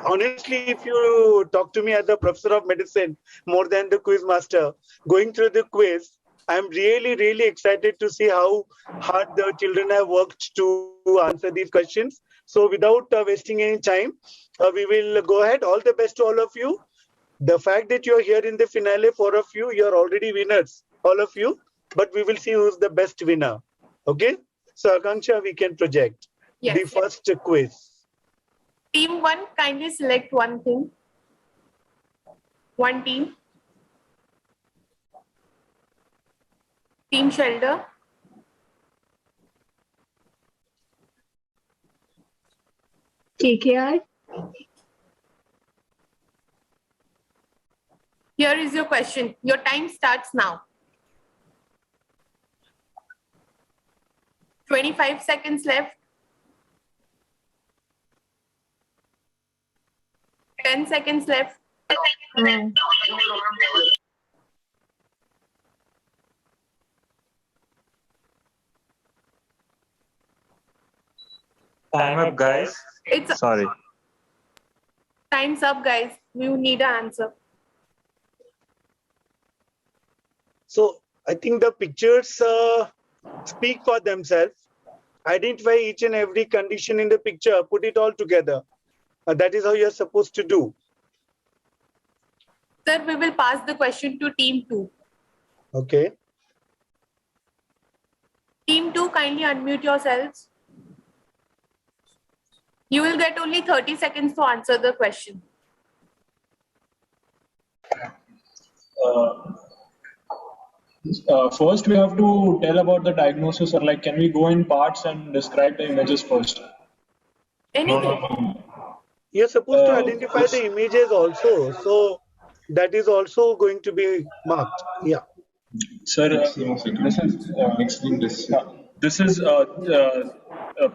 honestly, if you talk to me as a professor of medicine more than the quiz master, going through the quiz, I'm really, really excited to see how hard the children have worked to answer these questions. So without wasting any time, we will go ahead. All the best to all of you. The fact that you're here in the finale, 4 of you, you're already winners, all of you. But we will see who's the best winner. Okay? So Akanksha, we can project the first quiz. Team 1, kindly select one thing. One team. Team Shelter. KKR. Here is your question. Your time starts now. 25 seconds left. 10 seconds left. Time up, guys. Sorry. Time's up, guys. You need an answer. So I think the pictures speak for themselves. Identify each and every condition in the picture, put it all together. That is how you're supposed to do. Sir, we will pass the question to team 2. Okay. Team 2, kindly unmute yourselves. You will get only 30 seconds to answer the question. First, we have to tell about the diagnosis, or like, can we go in parts and describe the images first? Anything. You're supposed to identify the images also. That is also going to be marked. Yeah. Sir, this is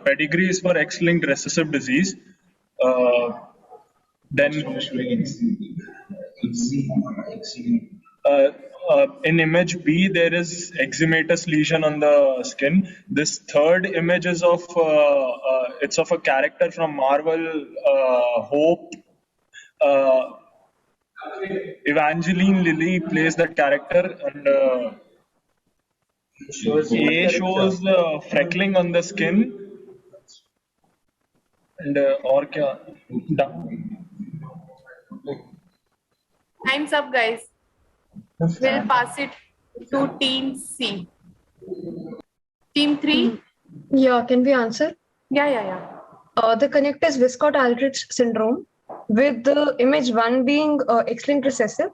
pedigree is for X-linked recessive disease. Then in image B, there is eczematous lesion on the skin. This third image is of it's of a character from Marvel, Hope. Evangeline Lilly plays that character, and A shows freckling on the skin, and or kya? Time's up, guys. We'll pass it to team C. Team 3. Yeah, can we answer? Yeah. The connect is Viscott-Aldrich syndrome, with the image 1 being X-linked recessive,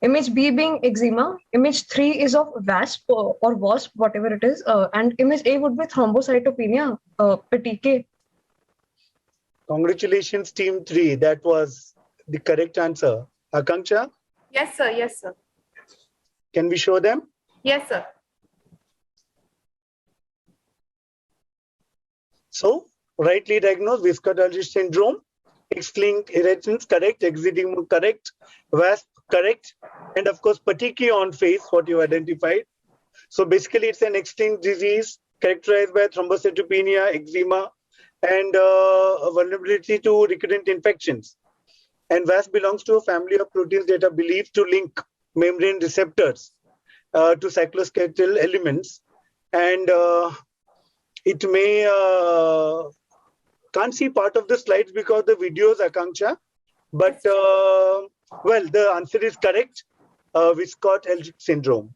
image B being eczema, image 3 is of WASP or WASP, whatever it is, and image A would be thrombocytopenia, petechiae. Congratulations, team 3. That was the correct answer. Akanksha? Yes, sir. Yes, sir. Can we show them? Yes, sir. So, rightly diagnosed Viscott-Aldrich syndrome, X-linked inheritance correct, eczema correct, WASP correct, and of course petechiae on face, what you identified. So basically it's an X-linked disease characterized by thrombocytopenia, eczema, and vulnerability to recurrent infections. And VAS belongs to a family of proteins that are believed to link membrane receptors to cycloskeletal elements. And it may, can't see part of the slides because the videos, Akanksha, but well, the answer is correct. Viscott-Eldridge syndrome.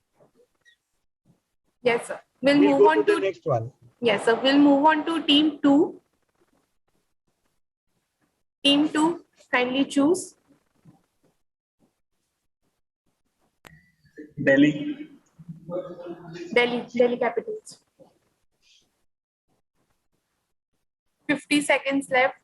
Yes, sir. We'll We'll move go on to to the next one. Yes, sir. We'll move on to team 2. Team 2, kindly choose. Delhi. Delhi Capitals. 50 seconds left.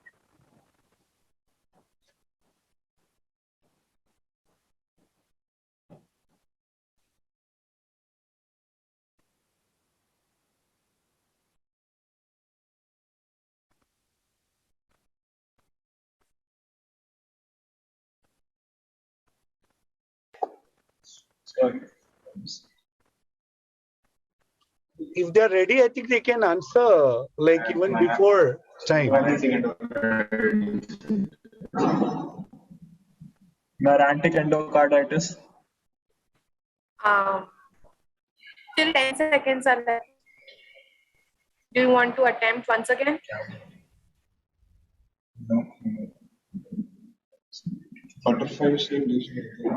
If they're ready, I think they can answer like even before time. Neurantic endocarditis. Till 10 seconds are left. Do you want to attempt once again? Butterfly.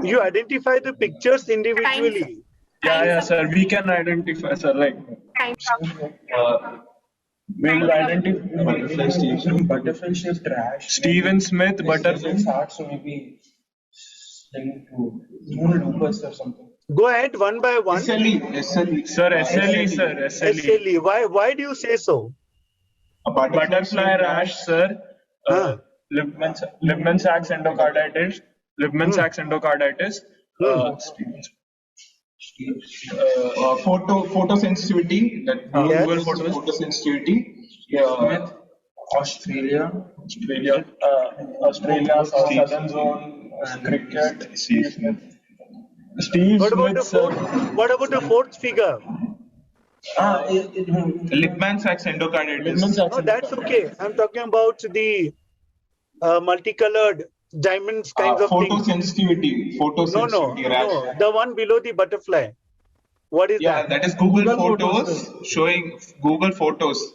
You identify the pictures individually. Yeah, sir. We can identify, sir. Like, we will identify butterfly shaped rash. Steven Smith, butterfly. So maybe lupus or something. Go ahead one by one. SLE. Sir, SLE, sir. SLE. Why do you say so? Butterfly rash, sir. Liebman-Sachs endocarditis. Liebman-Sachs endocarditis. Photosensitivity. That Google photosensitivity. Australia, Southern Zone, cricket. Steve Smith. What about the fourth figure? Liebman-Sachs endocarditis. No, that's okay. I'm talking about the multicolored diamonds kinds of things. Photosensitivity. No, the one below the butterfly. What is that? That is Google Photos showing Google Photos.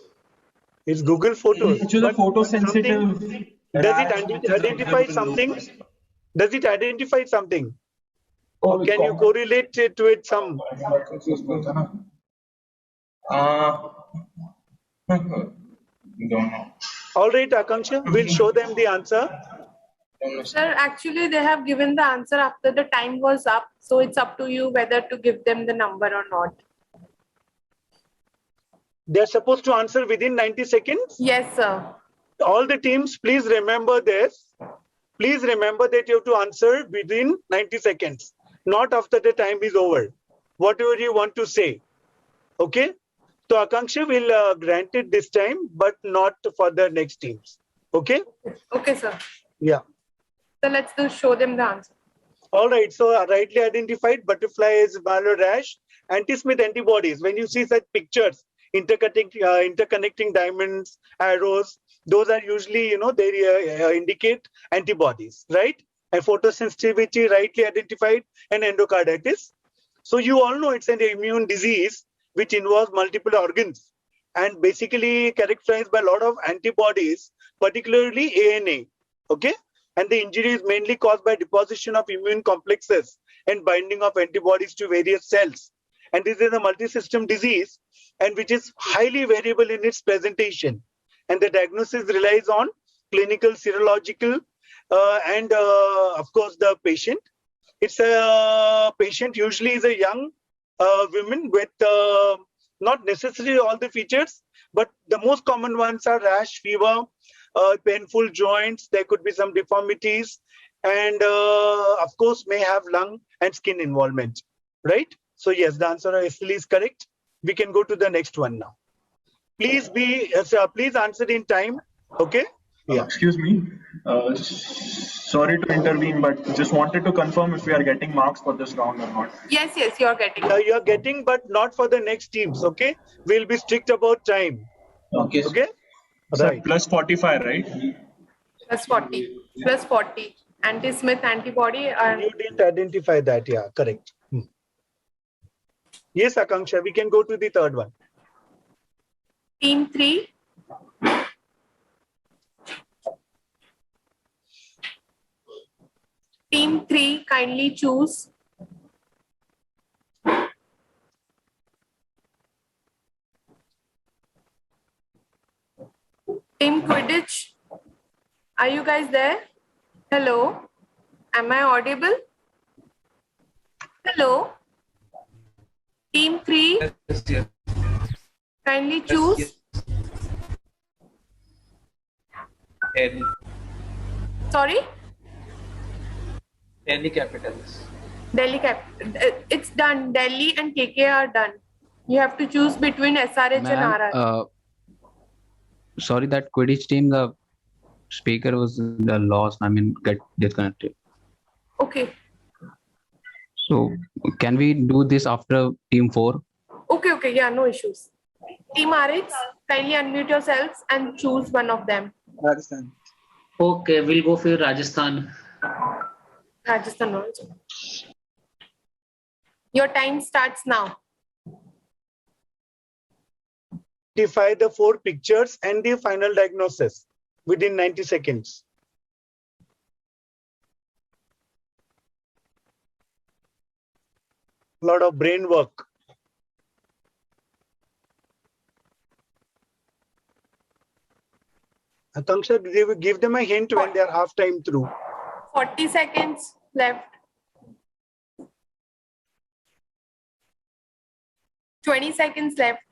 It's Google Photos. Which is a photosensitive. Does it identify something? Does it identify something? Or can you correlate it with some? Don't know. All right, Akanksha, we'll show them the answer. Sir, actually they have given the answer after the time was up. So it's up to you whether to give them the number or not. They're supposed to answer within 90 seconds? Yes, sir. All the teams, please remember this. Please remember that you have to answer within 90 seconds, not after the time is over. Whatever you want to say. Okay? So Akanksha will grant it this time, but not for the next teams. Okay? Okay, sir. Yeah. So let's show them the answer. All right. So rightly identified butterfly is Marrow rash. Anti-Smith antibodies. When you see such pictures, interconnecting diamonds, arrows, those are usually, they indicate antibodies, right? And photosensitivity, rightly identified, and endocarditis. So you all know it's an immune disease which involves multiple organs and basically characterized by a lot of antibodies, particularly ANA. Okay? And the injury is mainly caused by deposition of immune complexes and binding of antibodies to various cells. And this is a multi-system disease and which is highly variable in its presentation. And the diagnosis relies on clinical, serological, and of course the patient. It's a patient usually is a young woman with not necessarily all the features, but the most common ones are rash, fever, painful joints, there could be some deformities, and of course may have lung and skin involvement, right? So yes, the answer SLE is correct. We can go to the next one now. Please please answer in time. Okay? Yeah. Excuse me. Sorry to intervene, but just wanted to confirm if we are getting marks for this round or not. Yes, you're getting. You're getting, but not for the next teams. Okay? We'll be strict about time. Okay. Okay? So Right. plus 45, right? Plus 40. Plus 40. Anti-Smith antibody. And you didn't identify that. Yeah, correct. Yes, Akanksha, we can go to the third one. team 3. Team 3, kindly choose. Team Quidditch, are you guys there? Hello, am I audible? Hello, Team 3, kindly choose. Delhi. Sorry? Delhi Capitals. Delhi Cap. It's done. Delhi and KK are done. You have to choose between SRH and RR. Sorry, that Quidditch team, the speaker was lost. I mean, get disconnected. Okay. So, can we do this after team 4? Okay. Yeah, no issues. Team RX, kindly unmute yourselves and choose one of them. Rajasthan. Okay, we'll go for Rajasthan. Rajasthan also. Your time starts now. Identify the 4 pictures and the final diagnosis within 90 seconds. A lot of brain work. Akanksha, give them a hint when they are half time through. 40 seconds left. 20 seconds left.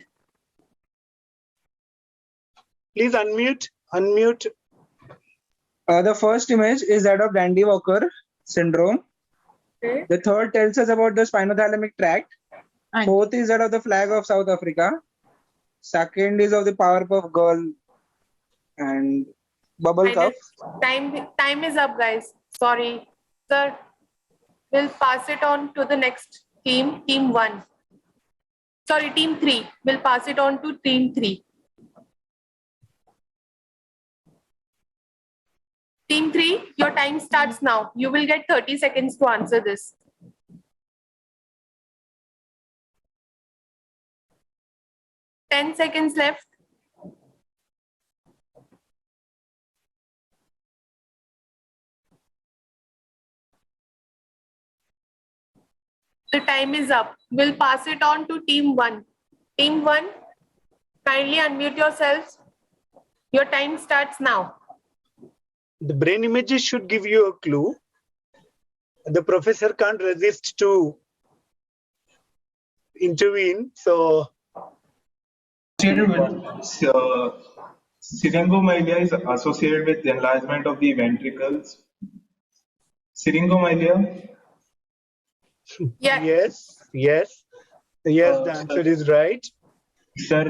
Please unmute. Unmute. The first image is that of Dandy-Walker syndrome. Okay. The third tells us about the spinothalamic tract. Fourth is that of the flag of South Africa. Second is of the Powerpuff Girl and bubble cup. Time is up, guys. Sorry. Sir, we'll pass it on to the next team, team 1. Sorry, team 3. We'll pass it on to team 3. Team 3, your time starts now. You will get 30 seconds to answer this. Ten seconds left. The time is up. We'll pass it on to team 1. Team 1, kindly unmute yourselves. Your time starts now. The brain images should give you a clue. The professor can't resist to intervene. So, Syringomyelia is associated with enlargement of the ventricles. Syringomyelia? yes. The answer is right. Sir,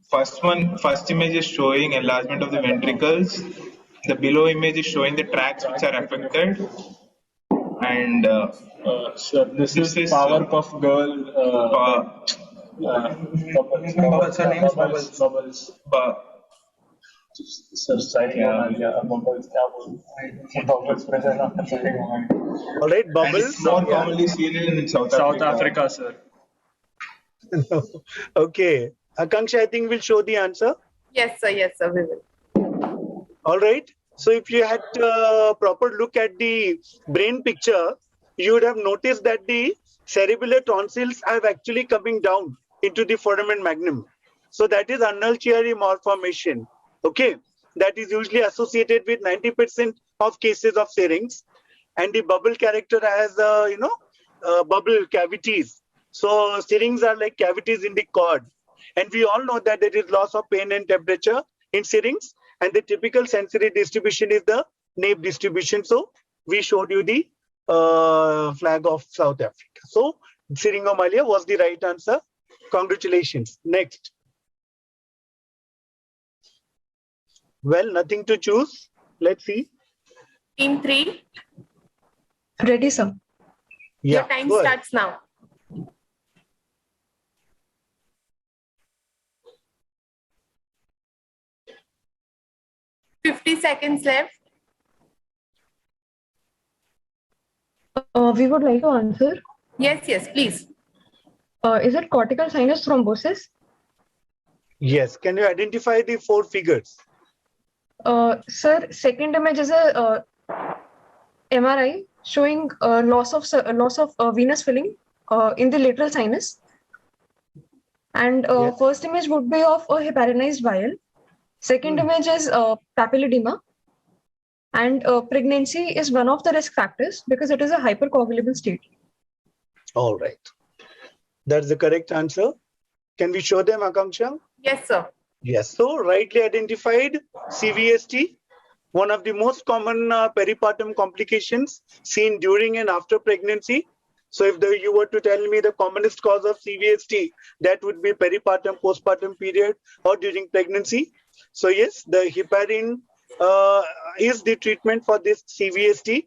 and first image is showing enlargement of the ventricles. The below image is showing the tracts which are affected. And sir, this is Powerpuff Girl. What's her name? Bubbles. All right, Bubbles. And it's more commonly seen in South Africa, sir. Okay. Akanksha, I think will show the answer. Yes, sir, we will. All right. So if you had a proper look at the brain picture, you would have noticed that the cerebellar tonsils are actually coming down into the foramen magnum. So that is annulatory malformation. Okay. That is usually associated with 90% of cases of syrinx. And the bubble character has, bubble cavities. So syrinx are like cavities in the cord. And we all know that there is loss of pain and temperature in syrinx. And the typical sensory distribution is the nape distribution. So we showed you the flag of South Africa. So syringomyelia was the right answer. Congratulations. Next. Well, nothing to choose. Let's see. Team 3. Ready, sir. Yeah, your time starts now. $50 seconds left. We would like to answer. Yes, please. Is it cortical sinus thrombosis? Yes. Can you identify the 4 figures? Sir, second image is a MRI showing loss of venous filling in the lateral sinus. And first image would be of a heparinized vial. Second image is papilledema. And pregnancy is one of the risk factors because it is a hypercoagulable state. All right. That's the correct answer. Can we show them, Akanksha? Yes, sir. Yes. So rightly identified CVST, one of the most common peripartum complications seen during and after pregnancy. So if you were to tell me the commonest cause of CVST, that would be peripartum, postpartum period or during pregnancy. So yes, the heparin is the treatment for this CVST.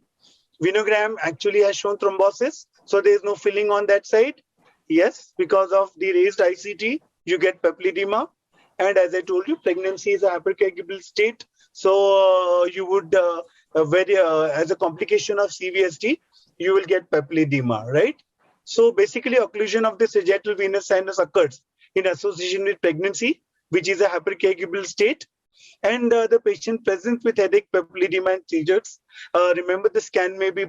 Venogram actually has shown thrombosis. So there is no filling on that side. Yes, because of the raised ICT, you get papilledema. And as I told you, pregnancy is a hypercoagulable state. So you would, as a complication of CVST, you will get papilledema, right? So basically, occlusion of the sagittal venous sinus occurs in association with pregnancy, which is a hypercoagulable state. And the patient presents with headache, papilledema, and seizures. Remember, the scan may be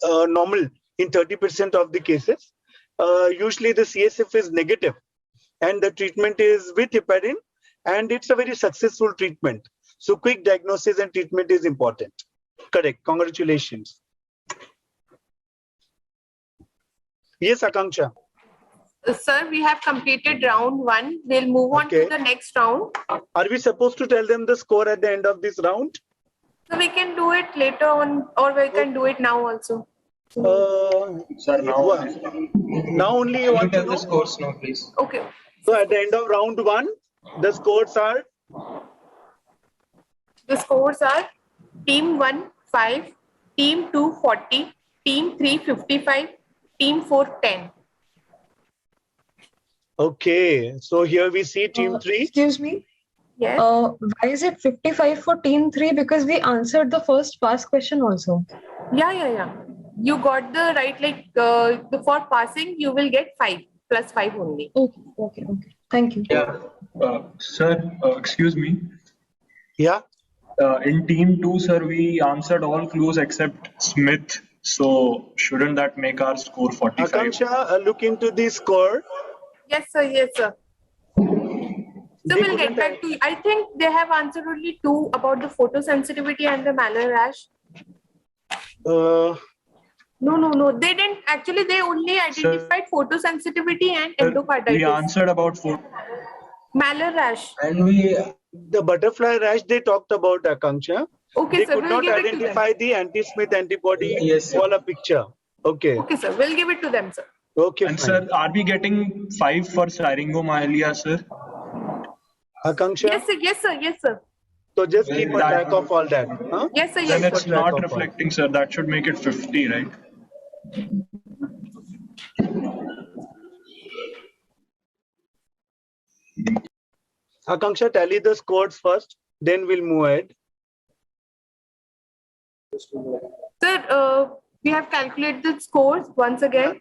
normal in 30% of the cases. Usually, the CSF is negative. And the treatment is with heparin, and it's a very successful treatment. So quick diagnosis and treatment is important. Correct. Congratulations. Yes, Akanksha. Sir, we have completed round 1. We'll move on to the next round. Are we supposed to tell them the score at the end of this round? So we can do it later on, or we can do it now also. Sir, now only you want to know the scores now, please. Okay. So at the end of round 1, the scores are? The scores are Team 1, 5, Team 2, 40, Team 3, 55, Team 4, 10. Okay, so here we see Team 3. Excuse me. Yes. Why is it 55 for Team 3? Because we answered the first pass question also. Yeah. You got the right, like for passing, you will get 5 plus 5 only. Okay. Thank you. Yeah. Sir, excuse me. Yeah. In Team 2, sir, we answered all clues except Smith. So shouldn't that make our score 45? Akanksha, look into the score. Yes, sir. So we'll get back to you. I think they have answered only 2 about the photosensitivity and the malar rash. No. They didn't. Actually, they only identified photosensitivity and endocarditis. We answered about malar rash. And the butterfly rash they talked about, Akanksha. Okay, they sir. could not identify the anti-Smith antibody wala picture. Okay. Okay, sir. We'll give it to them, sir. Okay. And sir, are we getting 5 for syringomyelia, sir? Akanksha? Yes, sir. So just keep a track of all that. Huh? Yes, sir. Then it's not reflecting, sir. That should make it 50, right? Akanksha, tally the scores first, then we'll move ahead. Sir, we have calculated the scores once again.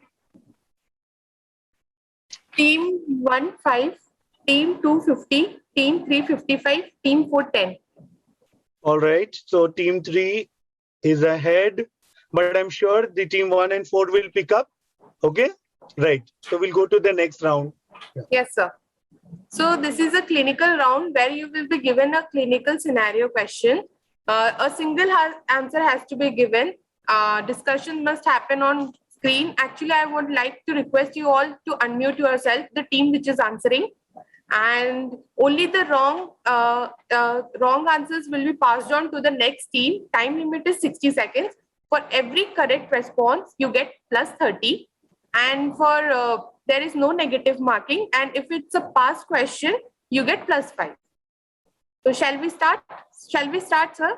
Team 1, 5, Team 2, 50, Team 3, 55, Team 4, 10. All right. So Team 3 is ahead, but I'm sure the Team 1 and 4 will pick up. Okay. Right. So we'll go to the next round. Yes, sir. So this is a clinical round where you will be given a clinical scenario question. A single answer has to be given. Discussion must happen on screen. Actually, I would like to request you all to unmute yourself, the team which is answering. And only the wrong answers will be passed on to the next team. Time limit is 60 seconds. For every correct response, you get plus 30. And for there is no negative marking. And if it's a past question, you get plus 5. So shall we start? Shall we start, sir?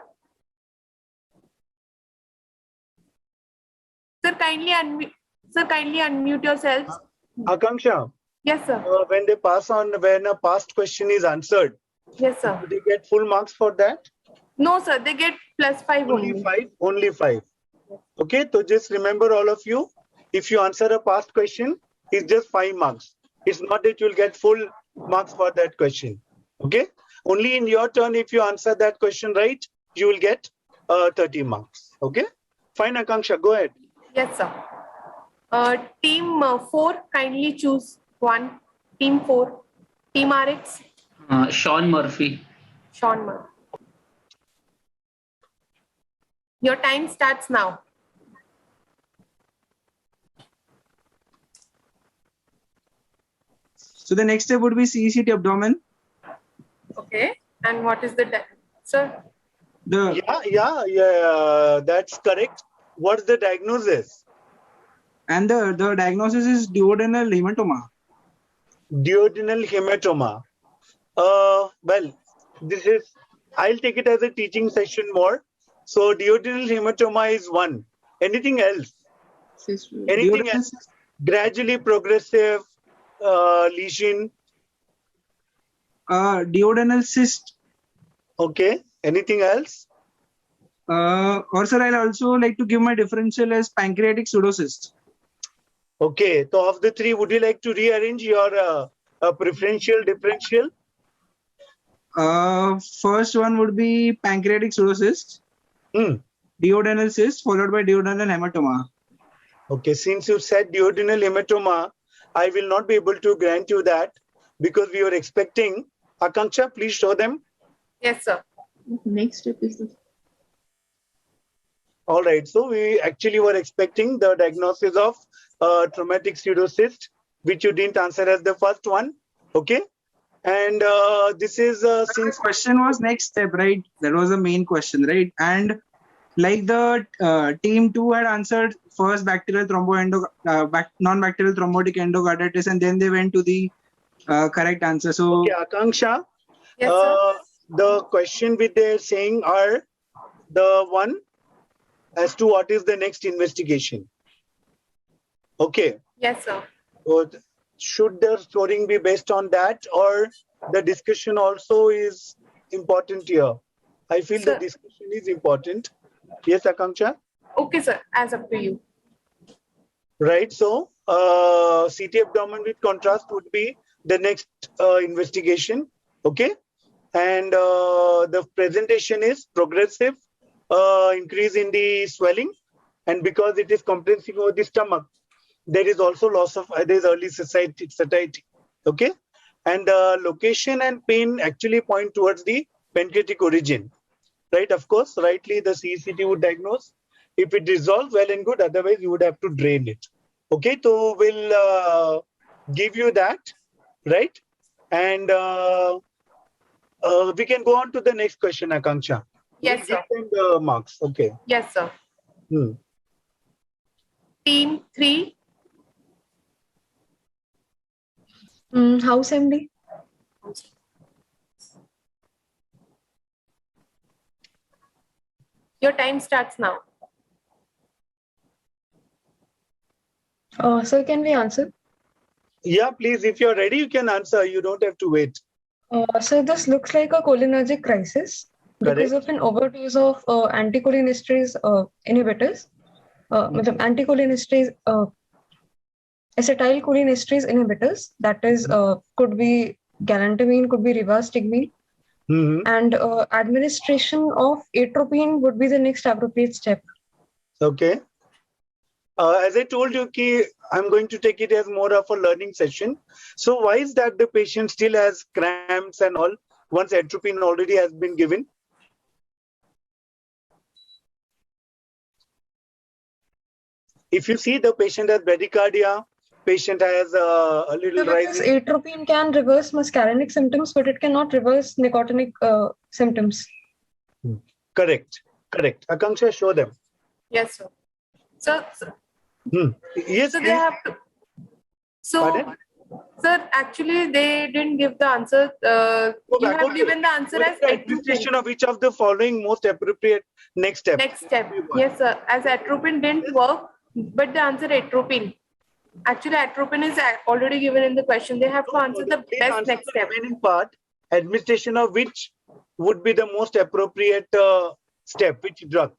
Sir, kindly unmute yourselves. Akanksha. Yes, sir. When they pass on, when a past question is answered, yes, sir. Do they get full marks for that? No, sir. They get plus 5 only. Only 5. Okay, so just remember all of you, if you answer a past question, it's just 5 marks. It's not that you'll get full marks for that question. Okay, only in your turn, if you answer that question right, you will get 30 marks. Okay, fine, Akanksha, go ahead. Yes, sir. Team 4, kindly choose one. Team 4. Team RX. Sean Murphy. Sean Murphy. Your time starts now. So the next step would be CECT abdomen. Okay. And what is the sir? Yeah, that's correct. What's the diagnosis? And the diagnosis is duodenal hematoma. Duodenal hematoma. Well, this is, I'll take it as a teaching session more. So duodenal hematoma is one. Anything else? Anything else? Gradually progressive lesion. Duodenal cyst. Okay. Anything else? Or sir, I'll also like to give my differential as pancreatic pseudocyst. Okay. So of the three, would you like to rearrange your preferential differential? First one would be pancreatic pseudocyst. Duodenal cyst followed by duodenal hematoma. Okay, since you said duodenal hematoma, I will not be able to grant you that because we were expecting. Akanksha, please show them. Yes, sir. Next step is the. All right, so we actually were expecting the diagnosis of traumatic pseudocyst, which you didn't answer as the first one. Okay, and this is since the question was next step, right? That was the main question, right? And like the team 2 had answered first bacterial non-bacterial thrombotic endocarditis, and then they went to the correct answer. So okay, Akanksha, yes, sir. the question which they're saying are the one as to what is the next investigation. Okay. Yes, sir. So should the scoring be based on that, or the discussion also is important here? I feel the discussion is important. Yes, Akanksha? Okay, sir. As up to you. Right. So CT abdomen with contrast would be the next investigation. Okay. And the presentation is progressive increase in the swelling, and because it is compressing over the stomach, there is also loss of there is early satiety. Okay. And location and pain actually point towards the pancreatic origin. Right. Of course, rightly the CECT would diagnose. If it resolves, well and good. Otherwise, you would have to drain it. Okay. So we'll give you that. Right. And we can go on to the next question, Akanksha. Yes, sir. Give them the marks. Okay. Yes, sir. Team 3. House MD. Your time starts now. Sir, can we answer? Yeah, please. If you're ready, you can answer. You don't have to wait. So this looks like a cholinergic crisis because of an overdose of anticholinesterase inhibitors. Anticholinesterase, acetylcholinesterase inhibitors. That is, could be galantamine, could be rivastigmine. And administration of atropine would be the next appropriate step. Okay. As I told you, I'm going to take it as more of a learning session. So why is that the patient still has cramps and all once atropine already has been given? If you see the patient has bradycardia, patient has a little rise. Atropine can reverse muscarinic symptoms, but it cannot reverse nicotinic symptoms. Correct. Correct. Akanksha, show them. Yes, sir. So, Yes. So they have to. So, sir, actually, they didn't give the answer. You have given the answer as administration of which of the following most appropriate next step. Next step. Yes, sir. As atropine didn't work, but the answer atropine. Actually, atropine is already given in the question. They have to answer the best next step. Remaining part, administration of which would be the most appropriate step, which drug?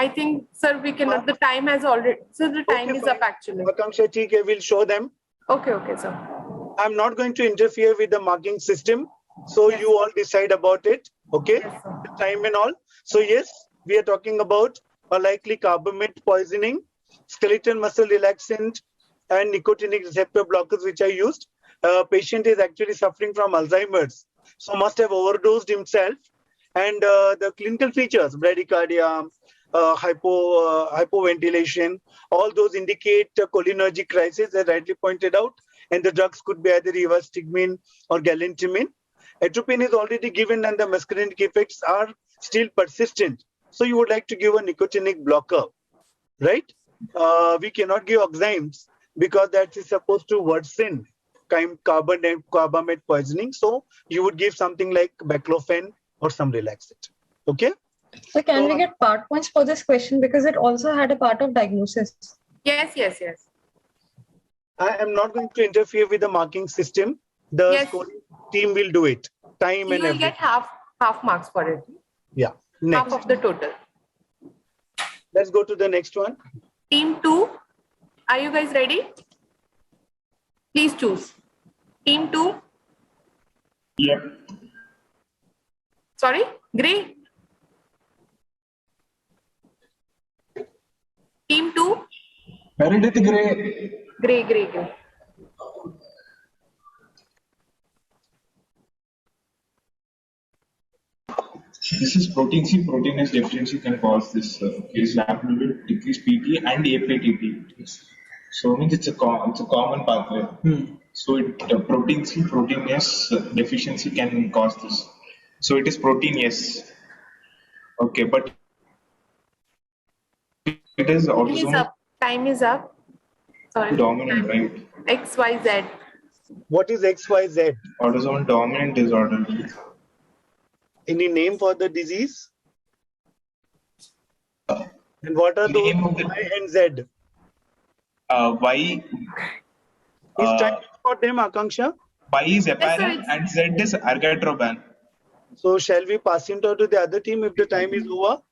I think, sir, we cannot. The time has already. So the time is up actually. Akanksha, okay, we'll show them. Okay, okay, sir. I'm not going to interfere with the marking system. So you all decide about it. Okay. The time and all. So yes, we are talking about a likely carbamate poisoning, skeletal muscle relaxant, and nicotinic receptor blockers which are used. Patient is actually suffering from Alzheimer's, so must have overdosed himself. And the clinical features, bradycardia, hypoventilation, all those indicate a cholinergic crisis, as rightly pointed out. And the drugs could be either rivastigmine or galantamine. Atropine is already given and the muscarinic effects are still persistent. So you would like to give a nicotinic blocker, right? We cannot give oximes because that is supposed to worsen carbamate poisoning. So you would give something like baclofen or some relaxant. Okay? So can we get part points for this question because it also had a part of diagnosis? Yes, yes, yes. I am not going to interfere with the marking system. The scoring team will do it. Time You and will everything. get half marks for it. Yeah. Next. Half of the total. Let's go to the next one. Team 2, are you guys ready? Please choose. Team 2. Yeah. Sorry, Gray. Team 2. Meredith Gray. Gray. This is protein C. Protein S deficiency can cause this case laparoscopic decrease PT and APTT. So means it's a common pathway. So protein C, protein S deficiency can cause this. So it is protein S. Okay, but it is Time is autosomal up. Time is up. Sorry. dominant, right? XYZ. What is XYZ? Autosomal dominant disorder. Any name for the disease? And what are those Y and Z? Y. Is time for them, Akanksha? Y is apparent and Z is argatroban. So shall we pass him to the other team if the time is over?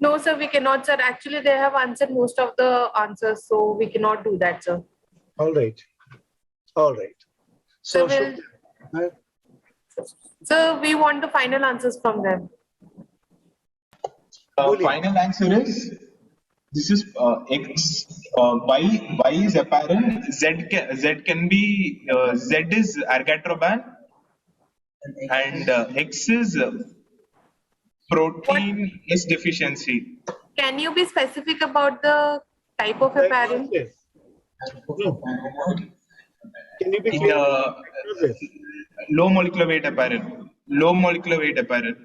No, sir, we cannot, sir. Actually, they have answered most of the answers, so we cannot do that, sir. All right. All right. So, So we want the final answers from them. Final answer is this is X. Y is apparent. Z can be Z is argatroban, and X is protein S deficiency. Can you be specific about the type of apparent? Can you be low molecular weight apparent. Low molecular weight apparent.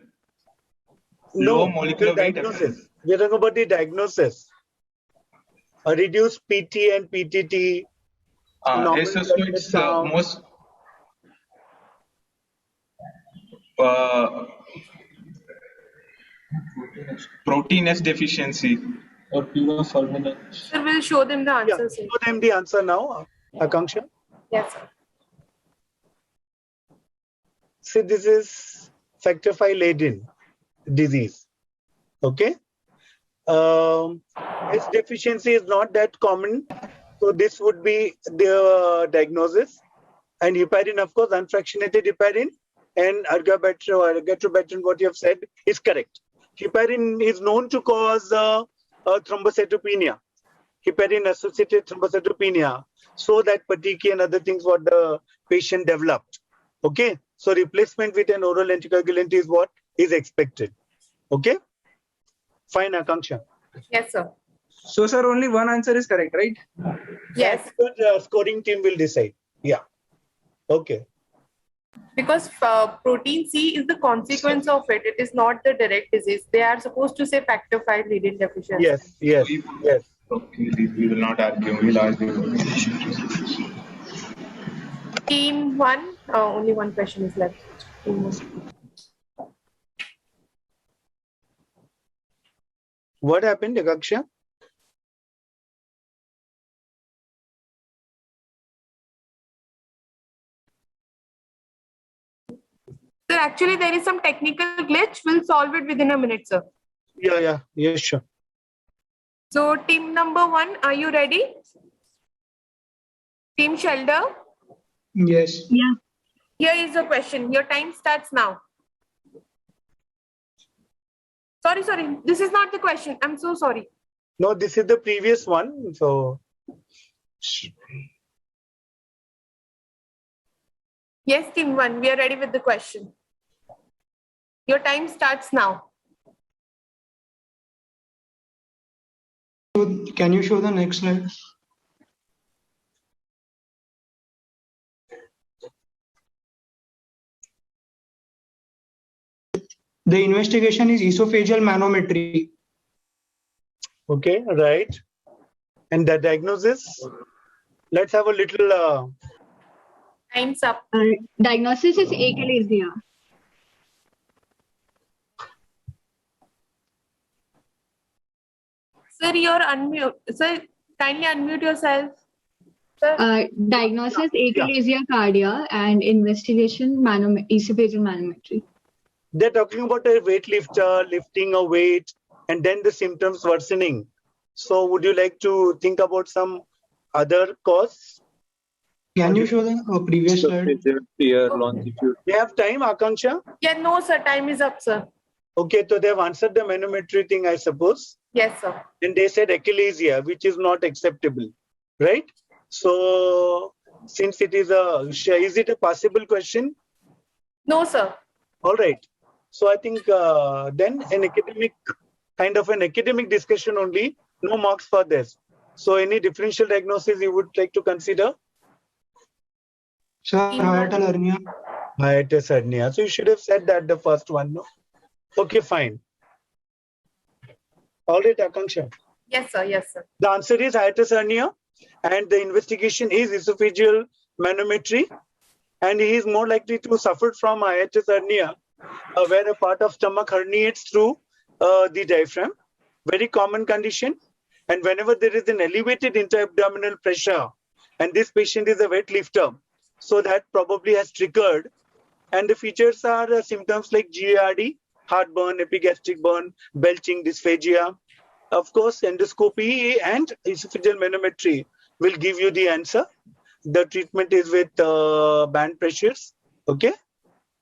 Low molecular weight apparent. We are talking about the diagnosis. A reduced PT and PTT. Yes, so it's most protein S deficiency or purofulminant. Sir, we'll show them the answers. Show them the answer now, Akanksha. Yes, sir. See, this is factor V laden disease. Okay. S deficiency is not that common. So this would be the diagnosis. And heparin, of course, unfractionated heparin and argatroban, what you have said is correct. Heparin is known to cause thrombocytopenia. Heparin-associated thrombocytopenia. So that fatigue and other things what the patient developed. Okay. So replacement with an oral anticoagulant is what is expected. Okay. Fine, Akanksha. Yes, sir. So, sir, only one answer is correct, right? Yes. The scoring team will decide. Yeah. Okay. Because protein C is the consequence of it. It is not the direct disease. They are supposed to say factor V leading deficiency. Yes. Okay, we will not argue. We will argue. Team 1, only one question is left. What happened, Akanksha? Sir, actually there is some technical glitch. We'll solve it within a minute, sir. Yeah, sure. So team number 1, are you ready? Team Shelter? Yes. Yeah. Here is the question. Your time starts now. Sorry. This is not the question. I'm so sorry. No, this is the previous one. So. Yes, team 1, we are ready with the question. Your time starts now. Can you show the next slide? The investigation is esophageal manometry. Okay, right. And the diagnosis? Let's have a little. Time's up. Diagnosis is achalasia. Sir, you're unmute. Sir, kindly unmute yourself. Sir. Diagnosis achalasia cardia and investigation esophageal manometry. They're talking about a weightlifter lifting a weight and then the symptoms worsening. So would you like to think about some other cause? Can you show the previous slide? Longitude. They have time, Akanksha? Yeah, no, sir. Time is up, sir. Okay, so they've answered the manometry thing, I suppose. Yes, sir. And they said achalasia, which is not acceptable, right? So since it is is it a possible question? No, sir. All right. So I think then an academic discussion only, no marks for this. So any differential diagnosis you would like to consider? Sir, hiatal hernia. Hiatus hernia. So you should have said that the first one, no? Okay, fine. All right, Akanksha. Yes, sir. Yes, sir. The answer is hiatus hernia, and the investigation is esophageal manometry, and he is more likely to suffer from hiatus hernia, where a part of stomach herniates through the diaphragm. Very common condition, and whenever there is an elevated intra-abdominal pressure, and this patient is a wet lifter, so that probably has triggered, and the features are symptoms like GARD, heartburn, epigastric burn, belching, dysphagia. Of course, endoscopy and esophageal manometry will give you the answer. The treatment is with band pressures, okay,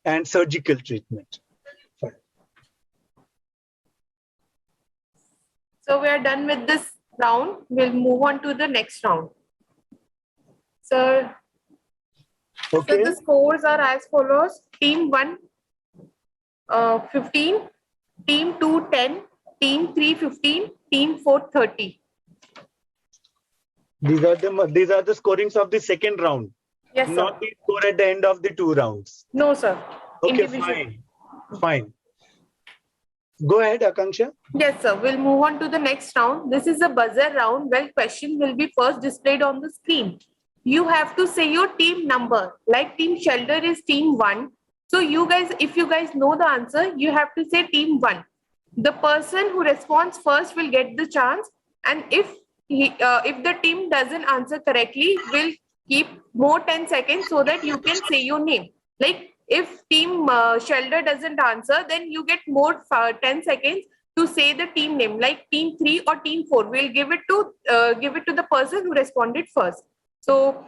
and surgical treatment. Fine. So we are done with this round. We'll move on to the next round. So, okay. So the scores are as follows. Team 1, 15, Team 2, 10, Team 3, 15, Team 4, 30. These are the scorings of the second round. Yes, sir. Not the score at the end of the 2 rounds. No, sir. Okay, fine. Go ahead, Akanksha. Yes, sir. We'll move on to the next round. This is a buzzer round where question will be first displayed on the screen. You have to say your team number. Like Team Shelter is Team 1. So you guys, if you guys know the answer, you have to say Team 1. The person who responds first will get the chance, and if the team doesn't answer correctly, we'll keep more 10 seconds so that you can say your name. Like if Team Shelter doesn't answer, then you get more 10 seconds to say the team name. Like Team 3 or Team 4, we'll give it to the person who responded first. So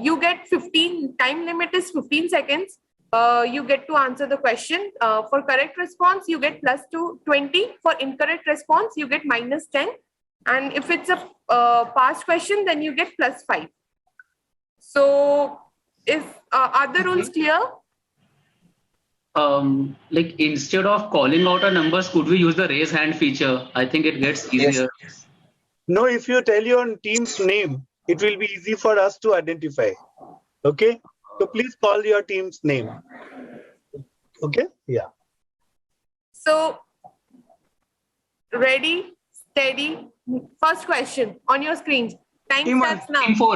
you get 15. Time limit is 15 seconds. You get to answer the question. For correct response, you get plus 20. For incorrect response, you get minus 10. And if it's a past question, then you get plus 5. So, are the rules clear? Like instead of calling out our numbers, could we use the raise hand feature? I think it gets easier. Yes. No, if you tell your team's name, it will be easy for us to identify. Okay? So please call your team's name. Okay? Yeah. So, ready, steady. First question on your screens. Time starts now. Team 4.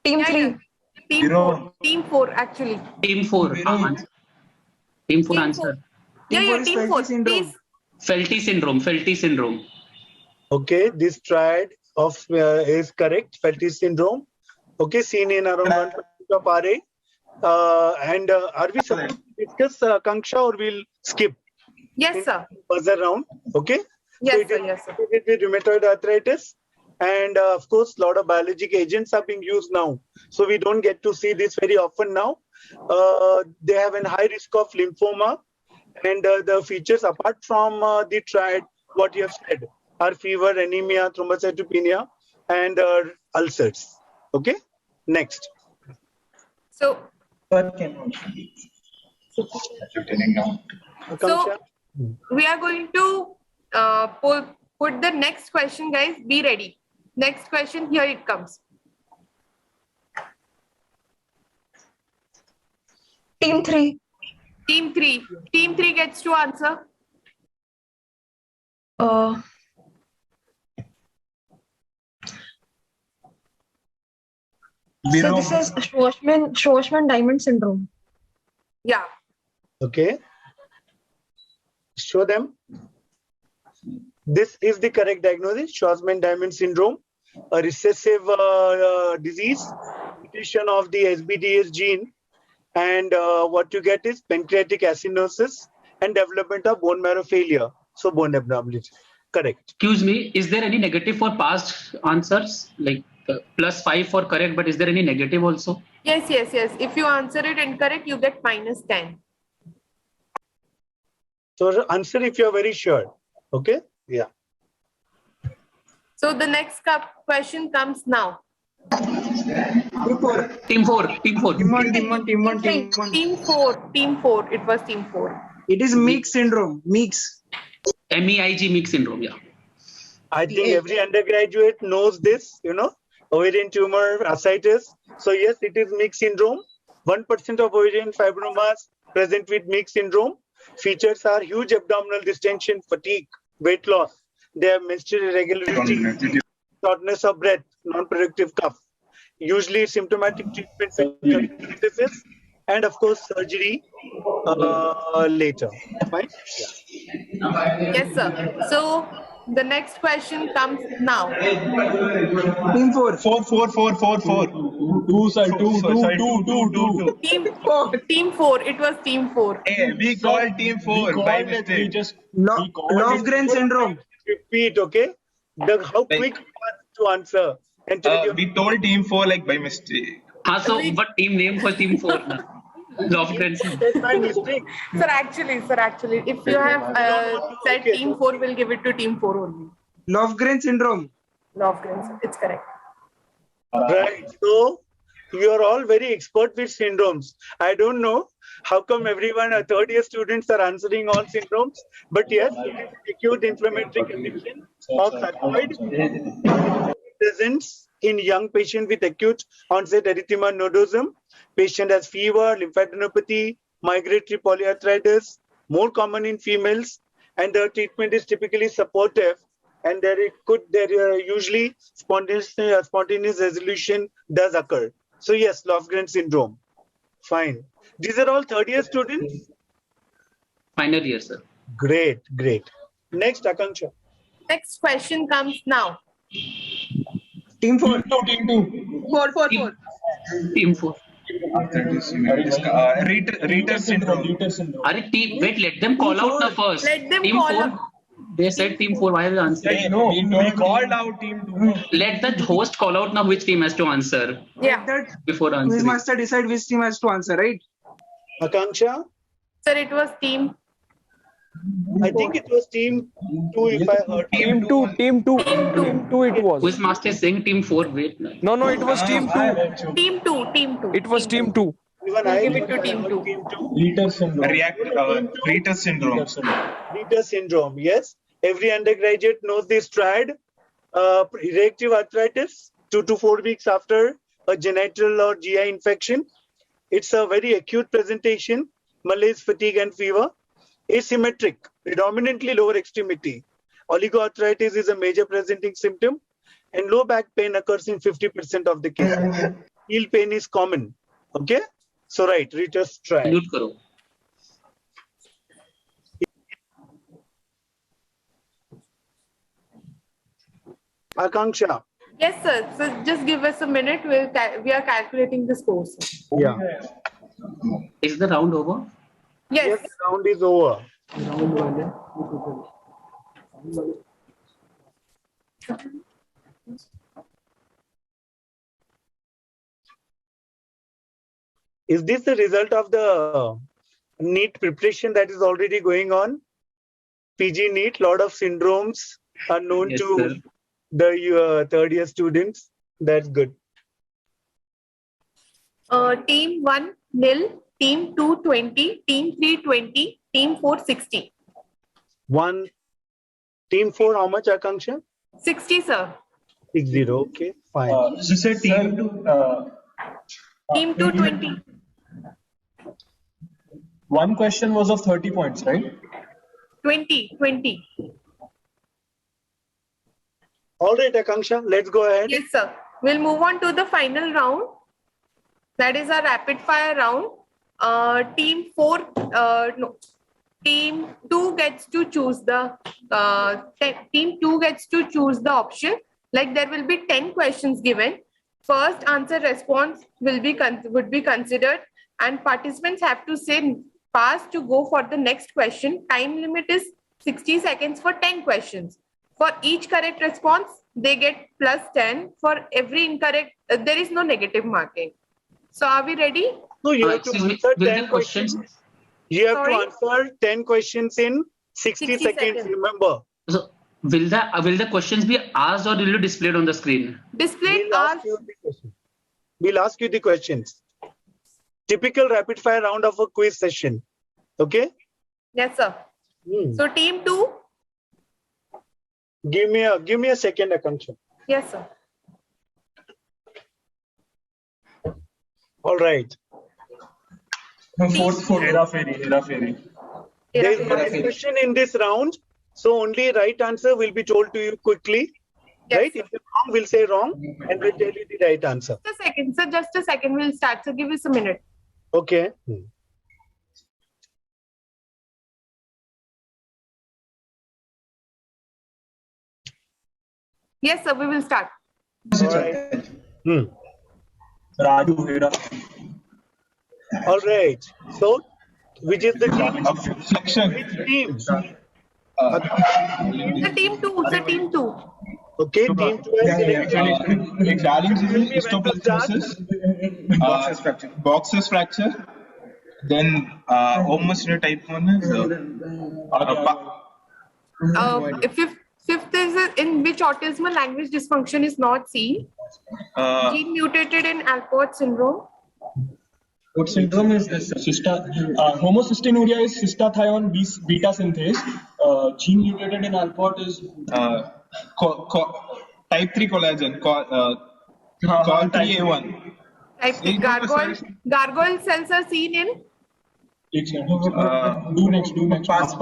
Team 3. Team 4 actually. Team 4. Team 4 answer. Yeah, Team 4. Please. Felty syndrome. Okay, this triad of is correct. Felty syndrome. Okay, seen in around of RA. And are we supposed to discuss Kanksha or we'll skip? Yes, sir. Buzzer round. Okay. Yes, so sir. Yes, sir. With rheumatoid arthritis. And of course, a lot of biologic agents are being used now. So we don't get to see this very often now. They have a high risk of lymphoma. And the features apart from the triad, what you have said, are fever, anemia, thrombocytopenia, and ulcers. Okay. Next. So we are going to put the next question, guys. Be ready. Next question, here it comes. Team 3. Team 3. Team 3 gets to answer. So this is Schwarzman-Diamond syndrome. Yeah. Okay. Show them. This is the correct diagnosis, Schwarzman-Diamond syndrome, a recessive disease, mutation of the SBDS gene, and what you get is pancreatic acinosis and development of bone marrow failure, so bone abnormality. Correct. Excuse me, is there any negative for past answers? Like +5 for correct, but is there any negative also? Yes, yes, yes. If you answer it incorrect, you get -10. So answer if you are very sure. Okay. Yeah. So the next question comes now. Team 4. Team 4. Team 1. Team 1. Team 1. Team 1. Team 4. Team 4. It was Team 4. It is Meeks syndrome. Meeks. MEIG Meeks syndrome. Yeah. I think every undergraduate knows this. Ovarian tumor, ascites. So yes, it is Meeks syndrome. 1% of ovarian fibromas present with Meeks syndrome. Features are huge abdominal distension, fatigue, weight loss. They have menstrual irregularity, shortness of breath, non-productive cough. Usually symptomatic treatment and of course surgery later. Fine? Yeah. Yes, sir. So the next question comes now. Team 4. 4. 2 side 2. Team 4. It was Team 4. Hey, we called Team 4 by mistake. Lofgren syndrome. Repeat, okay? How quick you want to answer? And we told Team 4 like by mistake. So what team name for Team 4? That's my mistake. Sir, actually, if you have said Team 4, we'll give it to Team 4 only. Lofgren syndrome. Lofgren, it's correct. Right. So you are all very expert with syndromes. I don't know how come everyone, third year students are answering all syndromes. But yes, it is acute inflammatory condition of thyroid presents in young patient with acute onset erythema nodosum. Patient has fever, lymphadenopathy, migratory polyarthritis, more common in females, and the treatment is typically supportive. And there usually spontaneous resolution does occur. So yes, Lofgren syndrome. Fine. These are all third year students? Final year, sir. Great. Next, Akanksha. Next question comes now. Team 4. Team 2. 4. Team 4. Reader syndrome. Wait, let them call out the first. Let them Team call 4. out. They said Team 4. Why are they answering? No, we called out Team 2. Let the host call out now which team has to answer. Yeah. Before answering. Quizmaster decide which team has to answer, right? Akanksha? Sir, it was Team. I think it was Team 2 if I heard. Team 2 it was. Quizmaster is saying Team 4. Wait. No, it was Team 2. Team 2. It was Team 2. Even We'll I give it to Team 2. Reader syndrome. Reader syndrome. Reader syndrome, yes. Every undergraduate knows this triad. Reactive arthritis, 2 to 4 weeks after a genital or GI infection. It's a very acute presentation, malaise, fatigue, and fever. Asymmetric, predominantly lower extremity. Oligoarthritis is a major presenting symptom, and low back pain occurs in 50% of the cases. Heel pain is common. Okay? So, right, Reader's triad. Akanksha. Yes, sir. So just give us a minute. We are calculating the scores. Yeah. Is the round over? Yes. Round is over. Is this the result of the NEET preparation that is already going on? PG NEET, lot of syndromes are known Yes, to sir. the third year students. That's good. Team 1 nil, team 2 20, team 3 20, team 4 60. Team 4, how much, Akanksha? 60, sir. 60, okay, fine. You said team 2. Team 2 20. One question was of 30 points, right? 20. All right, Akanksha, let's go ahead. Yes, sir. We'll move on to the final round. That is a rapid fire round. Team 2 gets to choose the option. Like there will be 10 questions given. First answer response would be considered, and participants have to say pass to go for the next question. Time limit is 60 seconds for 10 questions. For each correct response, they get plus 10. For every incorrect, there is no negative marking. So are we ready? No, you have to answer 10 questions. You have Sorry? to answer 10 questions in 60 seconds, remember. So will the questions be asked or will you displayed on the screen? Displayed We'll ask you the questions. Typical rapid fire round of a quiz session. Okay? Yes, sir. So team 2. Give me a second, Akanksha. Yes, sir. All right. Fourth, Hera Fairy. There is no discussion in this round, so only right answer will be told to you quickly. Yes, right? If you're wrong, we'll say wrong and we'll tell you the right answer. Just a second, sir. Just a second. We'll start. So give us a minute. Okay. Yes, sir. We will start. Raju, Hera. All right. So, which is the team? Which team? The team 2. The team 2. Okay, team 2 has selected. Darlings is histoplasmosis, boxes fracture, then almost type 1 is Fifth is in which autismal language dysfunction is not seen. Gene mutated in Alport syndrome. What syndrome is this? Homocystinuria is cystathione beta synthase. Gene mutated in Alport is type 3 collagen, call 3A1. Gargoyle cells are seen in do next. Pass.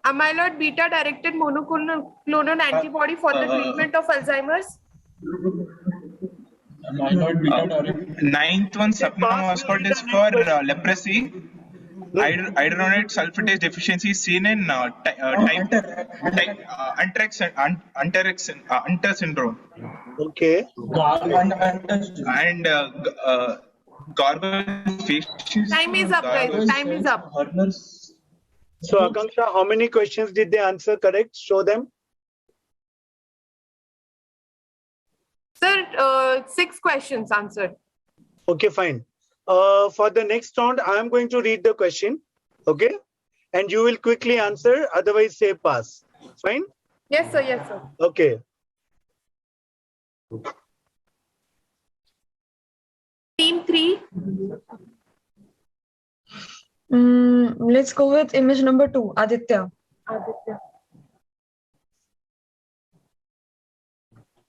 amyloid beta directed monoclonal antibody for the treatment of Alzheimer's. Amyloid beta directed. Ninth one, subnumoscot is for leprosy. Iduronate sulfatase deficiency is seen in Hunter syndrome. Okay. And gargle facies. Time is up, guys. Time is up. So, Akanksha, how many questions did they answer correct? Show them. Sir, 6 questions answered. Okay, fine. For the next round, I am going to read the question. Okay. And you will quickly answer. Otherwise, say pass. Fine? Yes, sir. Yes, sir. Okay. Team 3. Let's go with image number 2, Aditya.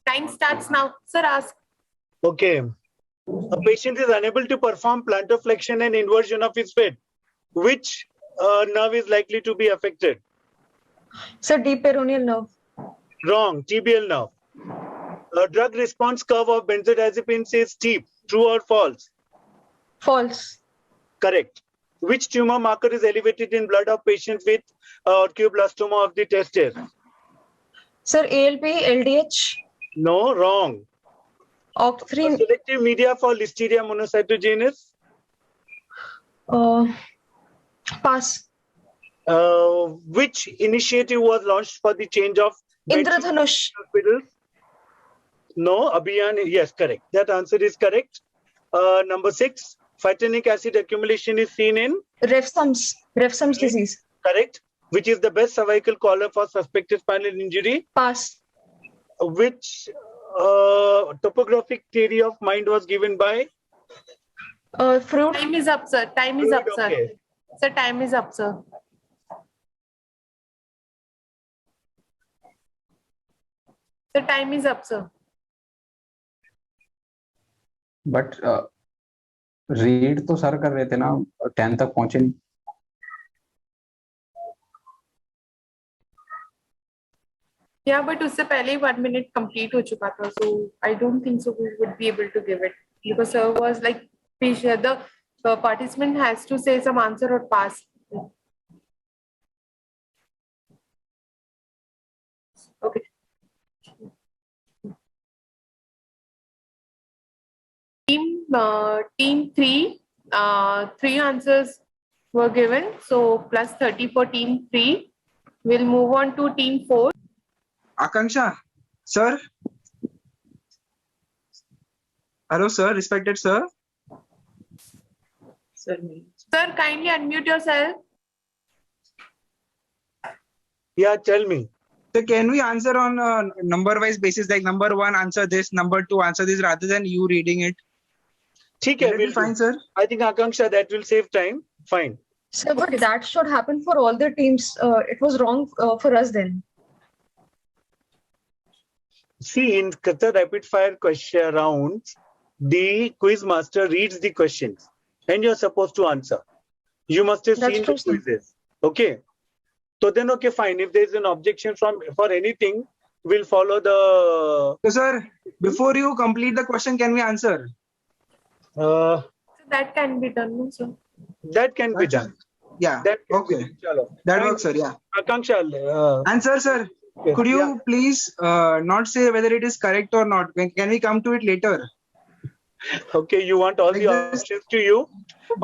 Time starts now. Sir, ask. Okay. A patient is unable to perform plantar flexion and inversion of his feet. Which nerve is likely to be affected? Sir, deep peroneal nerve. Wrong. Tibial nerve. A drug response curve of benzodiazepines is steep. True or false? False. Correct. Which tumor marker is elevated in blood of patients with oculoblastoma of the testes? Sir, ALP, LDH. No, wrong. OCT3. Selective media for Listeria monocytogenes? Pass. Which initiative was launched for the change of Indradhanush. hospitals? No, Abhiyan, yes, correct. That answer is correct. Number 6, phytanic acid accumulation is seen in? Refsum's disease. Correct. Which is the best cervical collar for suspected spinal injury? Pass. Which topographic theory of mind was given by? Fruit. Time is up, sir. Time is up, sir. Okay. Sir, time is up, sir. Sir, time is up, sir. But read तो sir कर रहे थे ना, 10 तक पहुंचे नहीं. Yeah, but उससे पहले ही 1 minute complete हो चुका था, so I don't think so we would be able to give it because sir was like, the participant has to say some answer or pass. Okay. Team 3, 3 answers were given, so plus 30 for team 3. We'll move on to team 4. Akanksha, sir. Hello, sir. Respected sir. Sir, kindly unmute yourself. Yeah, tell me. So can we answer on number-wise basis, like number 1 answer this, number 2 answer this, rather than you reading it? Okay, we'll fine, sir. I think Akanksha, that will save time. Fine. Sir, but that should happen for all the teams. It was wrong for us then. See, in the rapid fire question rounds, the quiz master reads the questions and you're supposed to answer. You must have seen the quizzes. Okay. So then, okay, fine. If there's an objection for anything, we'll follow the... So, sir, before you complete the question, can we answer? So that can be done, no, sir. That can be done. Yeah. Okay. That works, sir. Yeah. Akanksha. And sir, could you please not say whether it is correct or not? Can we come to it later? Okay, you want all the options to you?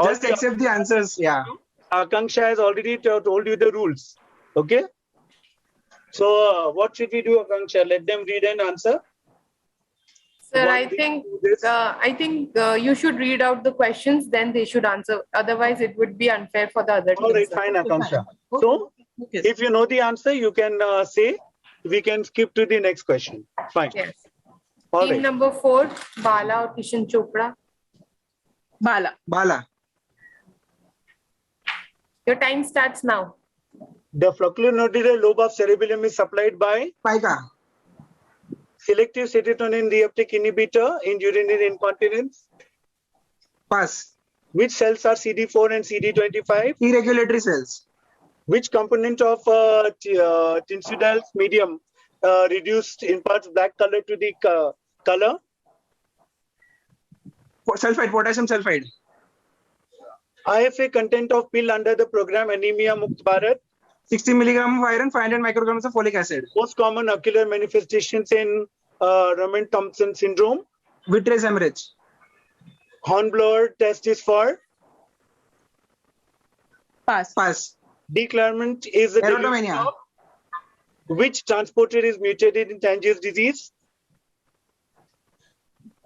Just accept the answers. Yeah. Akanksha has already told you the rules. Okay. So what should we do, Akanksha? Let them read and answer. Sir, I think you should read out the questions, then they should answer. Otherwise, it would be unfair for the other teams. All right, fine, Akanksha. So, if you know the answer, you can say. We can skip to the next question. Fine. Yes. All Team right. number 4, Bala or Kishan Chopra. Bala. Your time starts now. The flocculonodular lobe of cerebellum is supplied by? Pica. Selective serotonin reuptake inhibitor in urinary incontinence? Pass. Which cells are CD4 and CD25? Irregulatory cells. Which component of Tinsuda's medium reduced imparts black color to the color? Sulfide, potassium sulfide. IFA content of pill under the program Anemia Mukt Bharat? 60 milligram of iron, 500 micrograms of folic acid. Most common ocular manifestations in Raman-Thompson syndrome? Vitreous hemorrhage. Hornblower test is for? Pass. Declarement is a Erotomania. Which transporter is mutated in Tanger's disease?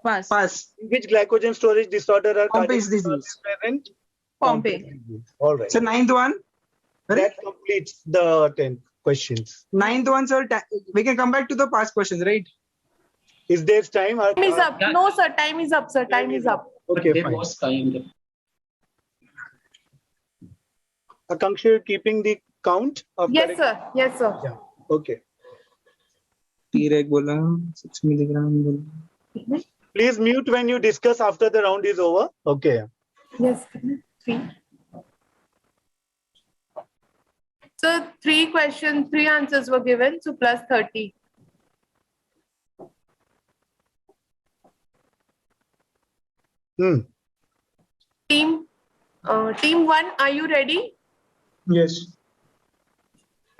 Pass. Which glycogen storage disorder are Pompey's disease. present? Pompey. All right. So 9th one. That completes the 10 questions. 9th one, sir. We can come back to the past questions, right? Is there time? Time is up. No, sir. Time is up, sir. Time is up. Okay, There fine. was time. Akanksha, you're keeping the count? Of Yes, correct- sir. Yes, sir. Yeah. Okay. T-reg bola, 6 milligram bola. Please mute when you discuss after the round is over. Okay. Yes. 3. So 3 questions, 3 answers were given, so plus 30. Team 1, are you ready? Yes.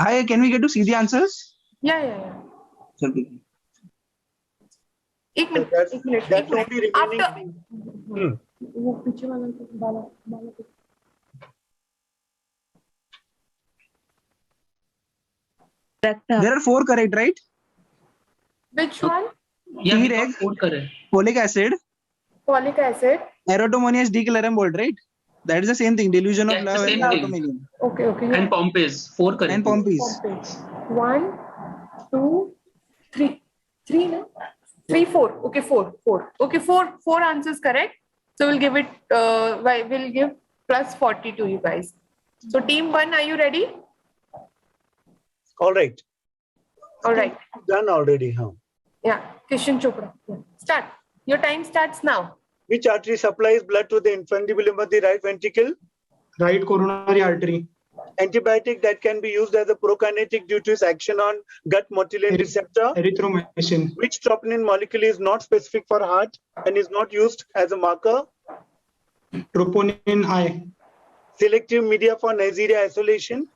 Hi, can we get to see the answers? Yeah. Sorry. एक minute. That will be remaining. After वो पीछे वाला बाला There are 4 correct, right? Which one? Yeah, we T-reg, got 4 correct. folic acid, Folic acid. erotomonious declarambold, right? That is the same thing. Delusion of Yeah, it's love the and same thing. erotomanium. Okay, okay. Yeah. And Pompey's, 4 correct. And Pompey's. 1, 2, 3. 3, no? 3, 4. Okay, 4. Okay, 4 answers correct. So we'll give it, we'll give plus 40 to you guys. So team 1, are you ready? All right. All right. Done already, huh? Yeah, Kishan Chopra. Yeah. Start. Your time starts now. Which artery supplies blood to the infundibulum of the right ventricle? Right coronary artery. Antibiotic that can be used as a prokinetic due to its action on gut motilin receptor. Erythromycin. Which troponin molecule is not specific for heart and is not used as a marker? Troponin I. Selective media for Neisseria isolation.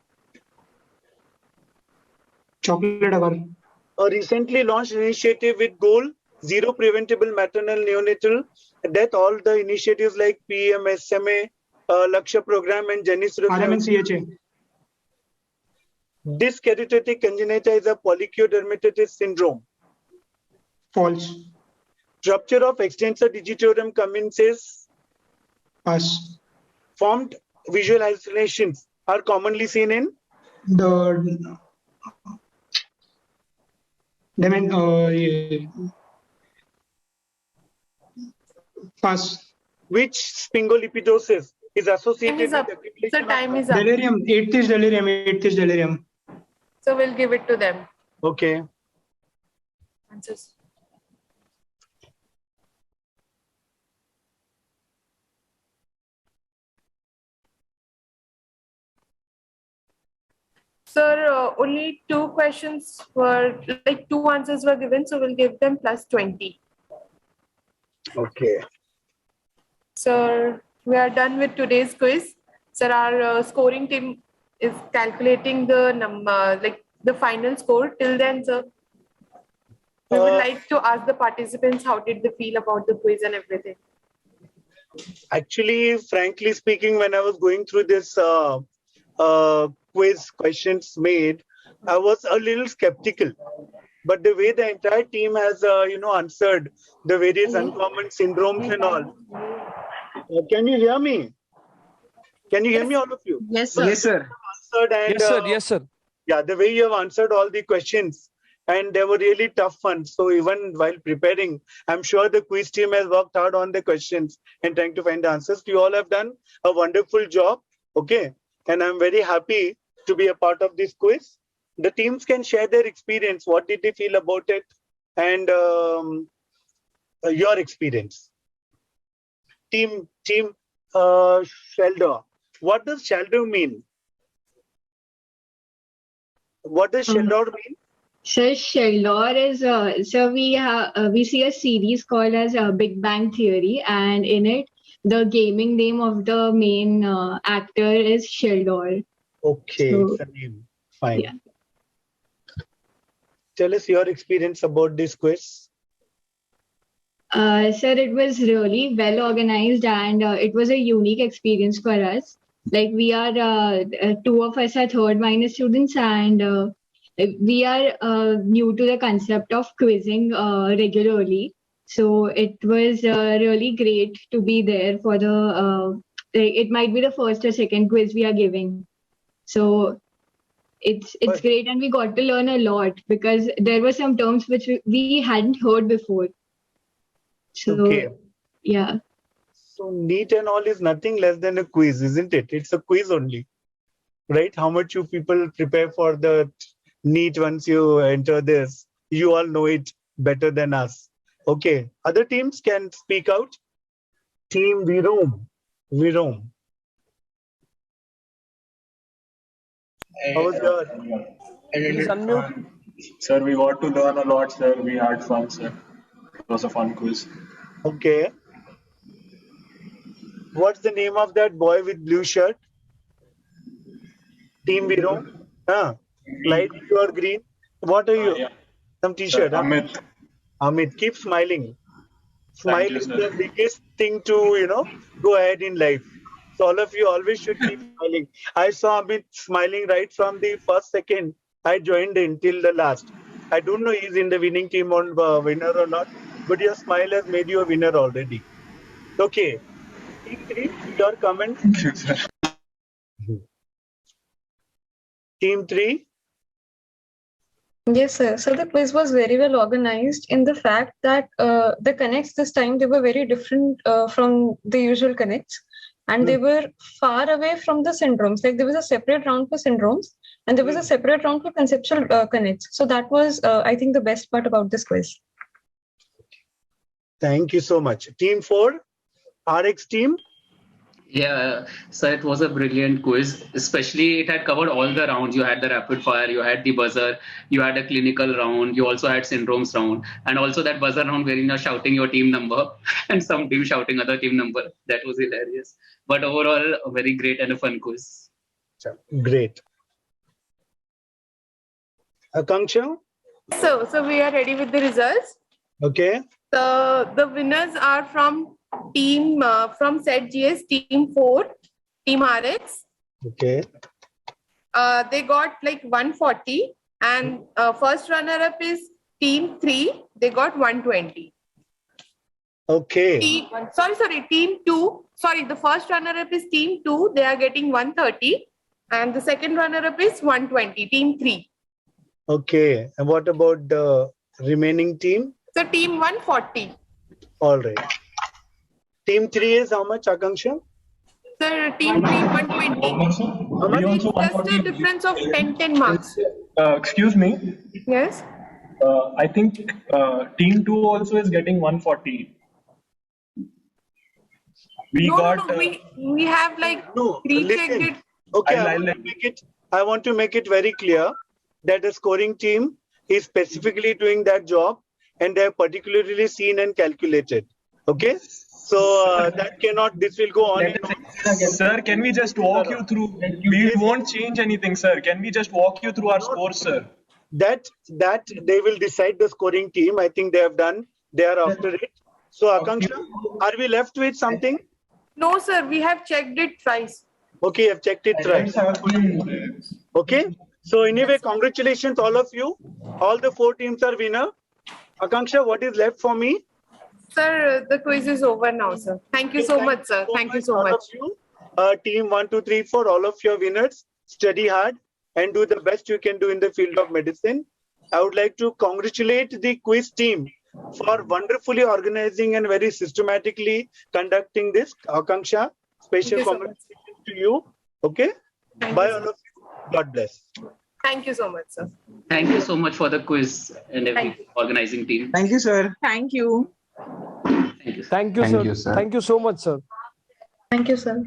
Chocolate agar. A recently launched initiative with goal zero preventable maternal neonatal death. All the initiatives like PM, SMA, Lakshya program and Janice RMNCHA. Dyskeratotic congenita is a polychodermatitis syndrome. False. Rupture of extensor digitorum commences. Pass. Formed visual hallucinations are commonly seen in The pass. Which sphingolipidosis is associated Time is up. with accumulation So time is up. Delirium. 8th is delirium. 8th is delirium. So we'll give it to them. Okay. Answers. Sir, only 2 questions were, like 2 answers were given, so we'll give them plus 20. Okay. Sir, we are done with today's quiz. Sir, our scoring team is calculating the number, like the final score. Till then, sir, we would like to ask the participants how did they feel about the quiz and everything. Actually, frankly speaking, when I was going through this quiz questions made, I was a little skeptical. But the way the entire team has, answered the various uncommon syndromes and all. Can you hear me? Can you hear me, all of you? Yes, sir. Yes, sir. Answered and, Yes, sir. Yes, sir. Yeah, the way you have answered all the questions, and they were really tough ones. So even while preparing, I'm sure the quiz team has worked hard on the questions and trying to find the answers. You all have done a wonderful job. Okay. And I'm very happy to be a part of this quiz. The teams can share their experience. What did they feel about it? And your experience. Team Shelder. What does Shelder mean? What does Shelder mean? So Sheldor is so we see a series called as Big Bang Theory, and in it the gaming name of the main actor is Sheldor. Okay, So, it's a name. Fine. yeah. Tell us your experience about this quiz. Sir, it was really well organized, and it was a unique experience for us. Like we are 2 of us are third minor students, and we are new to the concept of quizzing regularly. So it was really great to be there for the. It might be the first or second quiz we are giving. So it's great, and we got to learn a lot because there were some terms which we hadn't heard before. So Okay. yeah. So NEET and all is nothing less than a quiz, isn't it? It's a quiz only, right? How much you people prepare for the NEET once you enter this? You all know it better than us. Okay. Other teams can speak out. Team Virom. How was your? Please unmute. Sir, we got to learn a lot, sir. We had fun, sir. It was a fun quiz. Okay. What's the name of that boy with blue shirt? Team Virom? Light blue or green? What are you? Yeah. Some t-shirt. Sir, Amit. Amit, keep smiling. Thank Smile you, is sir. the biggest thing to, go ahead in life. So all of you always should keep smiling. I saw Amit smiling right from the first second I joined in till the last. I don't know he's in the winning team on winner or not, but your smile has made you a winner already. Okay. Team 3, your comment. Team 3. Yes, sir. So the quiz was very well organized in the fact that the connects this time, they were very different from the usual connects, and they were far away from the syndromes. Like there was a separate round for syndromes and there was a separate round for conceptual connects. So that was, I think, the best part about this quiz. Thank you so much. Team 4, RX team. Yeah, so it was a brilliant quiz. Especially it had covered all the rounds. You had the rapid fire, you had the buzzer, you had a clinical round, you also had syndromes round, and also that buzzer round where you're shouting your team number and some team shouting other team number. That was hilarious. But overall, a very great and a fun quiz. Great. Akanksha? So we are ready with the results. Okay. The winners are from team from set GS, team 4, team RX. Okay. They got like 140, and first runner-up is team 3. They got 120. Okay. Team 2. Sorry, the first runner-up is team 2. They are getting 130, and the second runner-up is 120. Team 3. Okay. And what about the remaining team? So team 140. All right. Team 3 is how much, Akanksha? Sir, team 3 120. Just a difference of 10 marks. Excuse me. Yes. I think team 2 also is getting 140. We have like rechecked it. Okay, I want to make it very clear that the scoring team is specifically doing that job, and they have particularly seen and calculated. Okay. So this will go on. Sir, can we just walk you through? We won't change anything, sir. Can we just walk you through our scores, sir? That they will decide, the scoring team. I think they have done. They are after it. So Akanksha, are we left with something? No, sir. We have checked it twice. Okay, I've checked it twice. Okay. So anyway, congratulations all of you. All the 4 teams are winner. Akanksha, what is left for me? Sir, the quiz is over now, sir. Thank you so much, sir. Thank you so much. Team 1, 2, 3, 4, all of your winners, study hard and do the best you can do in the field of medicine. I would like to congratulate the quiz team for wonderfully organizing and very systematically conducting this. Akanksha, special congratulations to you. Okay? Bye all of you. God bless. Thank you so much, sir. Thank you so much for the quiz and every organizing team. Thank you, sir. Thank you. Thank you, sir. Thank you so much, sir. Thank you, sir.